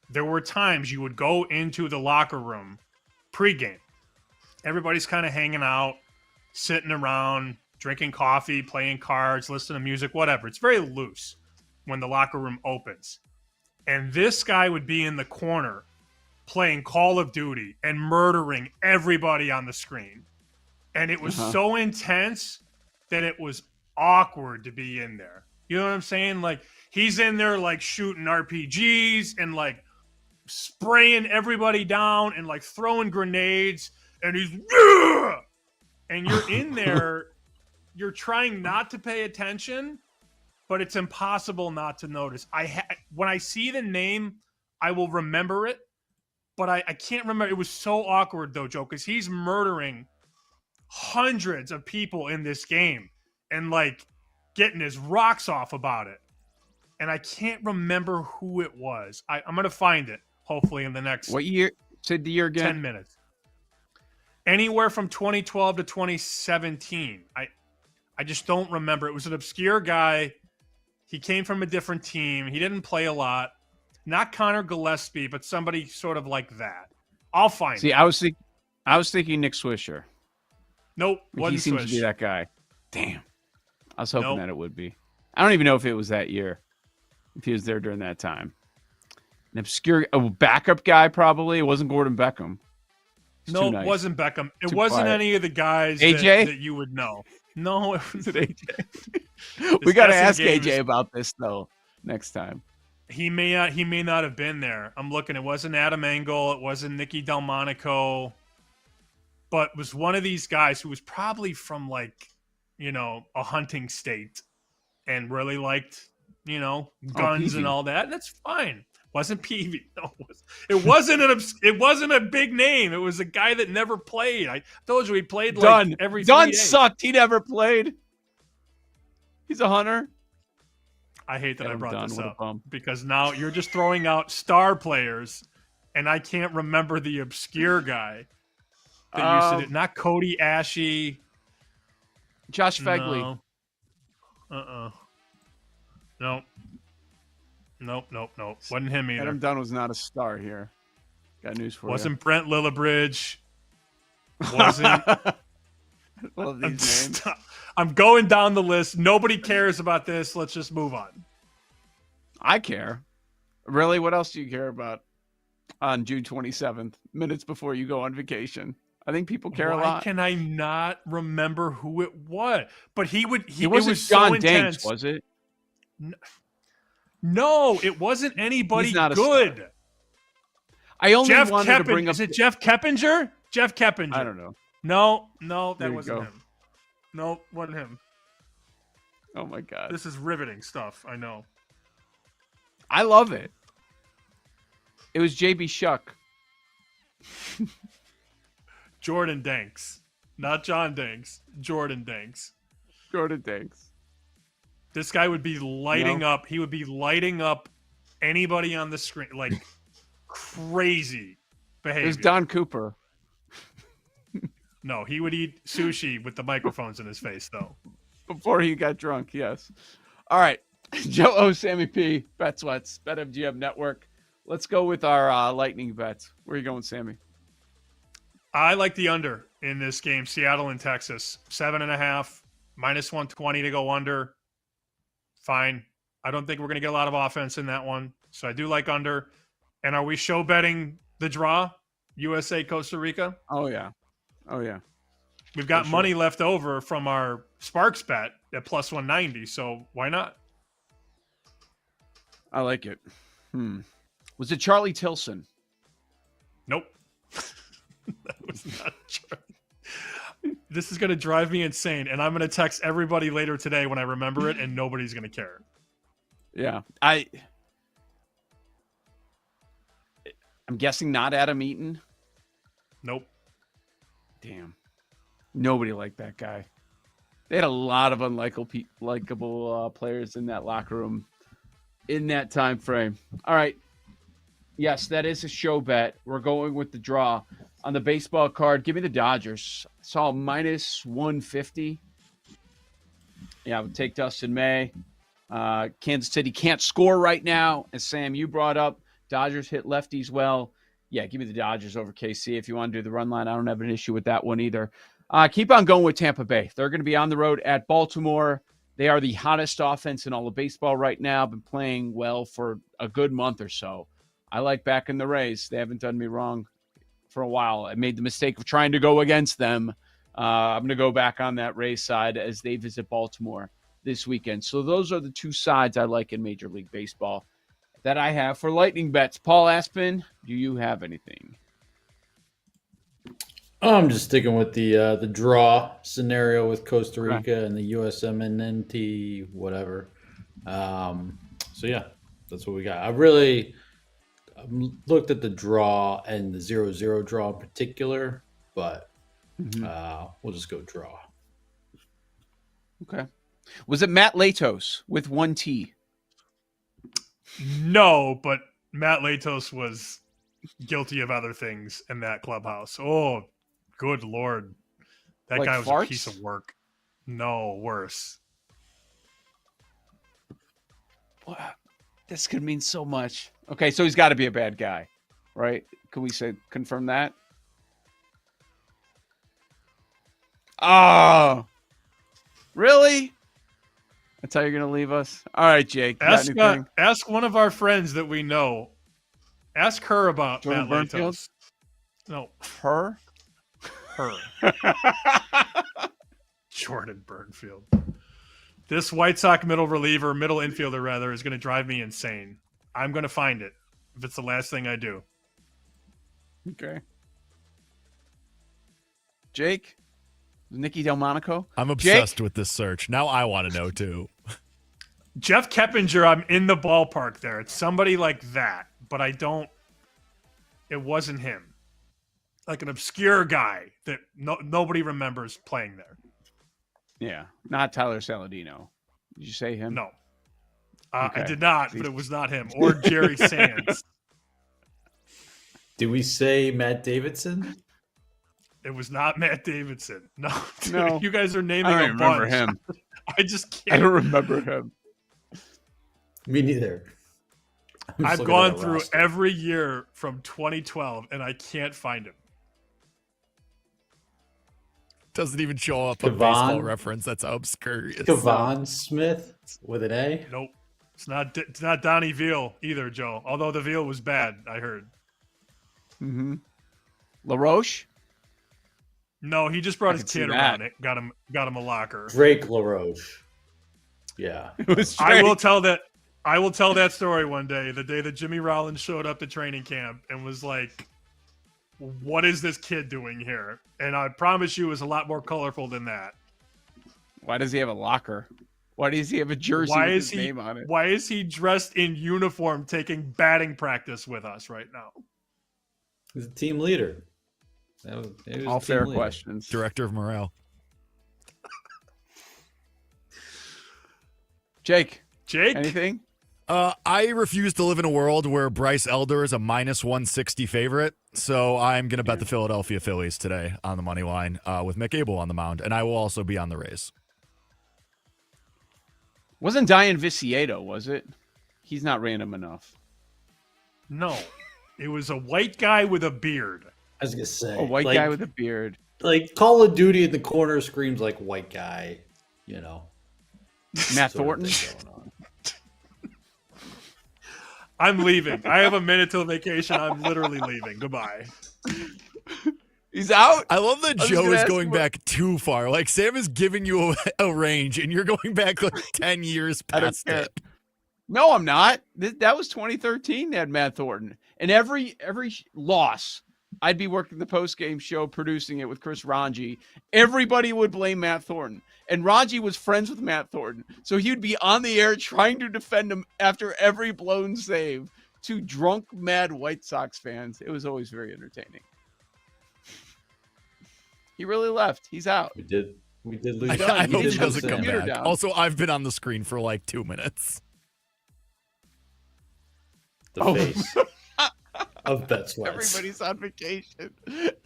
there were times you would go into the locker room pregame. Everybody's kind of hanging out, sitting around, drinking coffee, playing cards, listening to music, whatever. It's very loose when the locker room opens. And this guy would be in the corner playing Call of Duty and murdering everybody on the screen. And it was so intense that it was awkward to be in there. You know what I'm saying? Like, he's in there, like, shooting RPGs and, like, spraying everybody down and, like, throwing grenades. And he's... And you're in there, you're trying not to pay attention, but it's impossible not to notice. When I see the name, I will remember it. But I can't remember. It was so awkward, though, Joe, because he's murdering hundreds of people in this game and, like, getting his rocks off about it. And I can't remember who it was. I'm going to find it, hopefully, in the next... What year? Say the year again. 10 minutes. Anywhere from 2012 to 2017. I just don't remember. It was an obscure guy. He came from a different team. He didn't play a lot. Not Connor Gillespie, but somebody sort of like that. I'll find it. I was thinking Nick Swisher. Nope, wasn't he seems Swish. to be that guy. Damn. I was hoping that it would be. I don't even know if it was that year. If he was there during that time. An obscure backup guy, probably. It wasn't Gordon Beckham. No, it wasn't Beckham. It wasn't any of the guys that you would know. No, it wasn't AJ. We got to ask AJ about this, though, next time. He may not have been there. I'm looking. It wasn't Adam Engel. It wasn't Nicky Delmonico. But it was one of these guys who was probably from, like, you know, a hunting state and really liked, you know, guns and all that. And that's fine. Wasn't Peavy. No, it wasn't a big name. It was a guy that never played. I told you he played like every 3 Dunn days. sucked. He never played. He's a hunter. I hate that Adam I brought Dunn, this what a up bum. because now you're just throwing out star players, and I can't remember the obscure guy that used to do. Not Cody Ashe. Josh Fegley. No. Nope. Wasn't him either. Adam Dunn was not a star here. Got news for you. Wasn't Brent Lillibridge. Wasn't. Love these names. I'm going down the list. Nobody cares about this. Let's just move on. I care. Really? What else do you care about on June 27th, minutes before you go on vacation? I think people care a Why lot. can I not remember who it was? But he would. It wasn't was John so intense. Danks, was it? No, it wasn't anybody He's not a good. star. I only Jeff wanted to bring up. Is it Jeff Keppinger? Jeff Keppinger. I don't know. No, There that you wasn't go. him. No, wasn't him. Oh my god, This is riveting stuff. I know. I love it. It was JB Shuck. Jordan Danks, not John Danks. Jordan Danks. Jordan Danks. This guy would be lighting No. up. He would be lighting up anybody on the screen like crazy behavior. It was Don Cooper. No, he would eat sushi with the microphones in his face, though. Before he got drunk, yes. All right. Joe O, Sammy P, Bet Sweats, BetMGM Network. Let's go with our lightning bets. Where are you going, Sammy? I like the under in this game. Seattle and Texas. 7.5, -120 to go under. Fine. I don't think we're going to get a lot of offense in that one. So I do like under. And are we show betting the draw? USA, Costa Rica? Oh, yeah. Oh, yeah. We've got For sure. money left over from our Sparks bet at +190. So why not? I like it. Was it Charlie Tilson? Nope. That was not true. This is going to drive me insane. And I'm going to text everybody later today when I remember it, and nobody's going to care. Yeah. I'm guessing not Adam Eaton. Nope. Damn. Nobody liked that guy. They had a lot of unlikable players in that locker room in that time frame. All right. Yes, that is a show bet. We're going with the draw. On the baseball card, give me the Dodgers. Saw -150. Yeah, I would take Dustin May. Kansas City can't score right now. As Sam, you brought up, Dodgers hit lefties well. Yeah, give me the Dodgers over KC. If you want to do the run line, I don't have an issue with that one either. Keep on going with Tampa Bay. They're going to be on the road at Baltimore. They are the hottest offense in all of baseball right now. Been playing well for a good month or so. I like backing the Rays. They haven't done me wrong for a while. I made the mistake of trying to go against them. I'm going to go back on that Rays side as they visit Baltimore this weekend. So those are the two sides I like in Major League Baseball that I have for lightning bets. Paul Aspen, do you have anything? I'm just sticking with the draw scenario with Costa Rica and the USMNT, whatever. So yeah, that's what we got. I looked at the draw and the 0-0 draw in particular, but we'll just go draw. Okay. Was it Matt Latos with 1 T? No, but Matt Latos was guilty of other things in that clubhouse. Oh, good Lord. That Like guy was farts? a piece of work. No, worse. Wow. This could mean so much. Okay, so he's got to be a bad guy, right? Can we confirm that? Oh, really? That's how you're going to leave us? All right, Jake. you got anything? Ask one of our friends that we know. Ask her about Jordan Matt Burnfield? Latos. No. Her? Her. Jordan Burnfield. This White Sox middle infielder rather, is going to drive me insane. I'm going to find it if it's the last thing I do. Okay. Jake? Nicky Delmonico? I'm obsessed with this search. Now I want to know too. Jeff Keppinger, I'm in the ballpark there. It's somebody like that, but it wasn't him. Like an obscure guy that nobody remembers playing there. Yeah, not Tyler Saladino. Did you say him? No. Okay. I did not, but it was not him. Or Jerry Sands. Did we say Matt Davidson? It was not Matt Davidson. No, dude, No. you guys are naming I a don't remember bunch. him. I just can't. I don't remember him. Me neither. I'm just I've looking at gone our through roster. every year from 2012, and I can't find him. Doesn't even show up on Kevon? Baseball Reference. That's how obscure it is. Kevon Smith with an A. Nope. It's not Donnie Veal either, Joe. Although the Veal was bad, I heard. Mm-hmm. LaRoche? No, he just brought his kid around. It got him a locker. Drake LaRoche. Yeah, I will tell that story one day. The day that Jimmy Rollins showed up at training camp and was like, "What is this kid doing here?" And I promise you, it was a lot more colorful than that. Why does he have a locker? Why does he have a jersey with his name on it? Why is he dressed in uniform taking batting practice with us right now? He's a team leader. All fair questions. Director of morale. Jake, anything? I refuse to live in a world where Bryce Elder is a minus 160 favorite, so I'm going to bet the Philadelphia Phillies today on the money line with Mick Abel on the mound, and I will also be on the Rays. Wasn't Diane Viciedo, was it? He's not random enough. No, it was a white guy with a beard. I was going to say. A white guy with a beard. Like Call of Duty in the corner screams like white guy, you know. Matt Thornton? I'm leaving. I have a minute till vacation. I'm literally leaving. Goodbye. He's out? I love that Joe is going back too far. Like, Sam is giving you a range, and you're going back like 10 years past it. No, I'm not. That was 2013. They had Matt Thornton. And every loss, I'd be working the post-game show, producing it with Chris Ranji. Everybody would blame Matt Thornton. And Ranji was friends with Matt Thornton. So he would be on the air trying to defend him after every blown save to drunk, mad White Sox fans. It was always very entertaining. He really left. He's out. We did lose. I hope he doesn't come back. Down. Also, I've been on the screen for like 2 minutes. The face of Bet Sweats. Everybody's on vacation.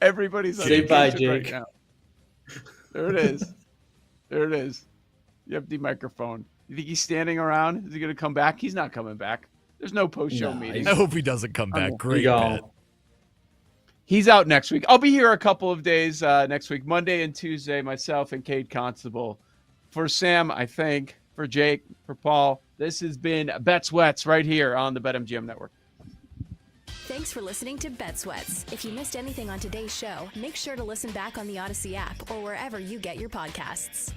Everybody's on Say vacation bye, Jake. right now. There it is. There it is. The empty microphone. You think he's standing around? Is he going to come back? He's not coming back. There's no post-show meeting. I hope he doesn't come back. Great bet. He's out next week. I'll be here a couple of days next week, Monday and Tuesday, myself and Cade Constable. For Sam, I think. For Jake, for Paul, this has been Bet Sweats right here on the BetMGM Network. Thanks for listening to Bet Sweats. If you missed anything on today's show, make sure to listen back on the Odyssey app or wherever you get your podcasts.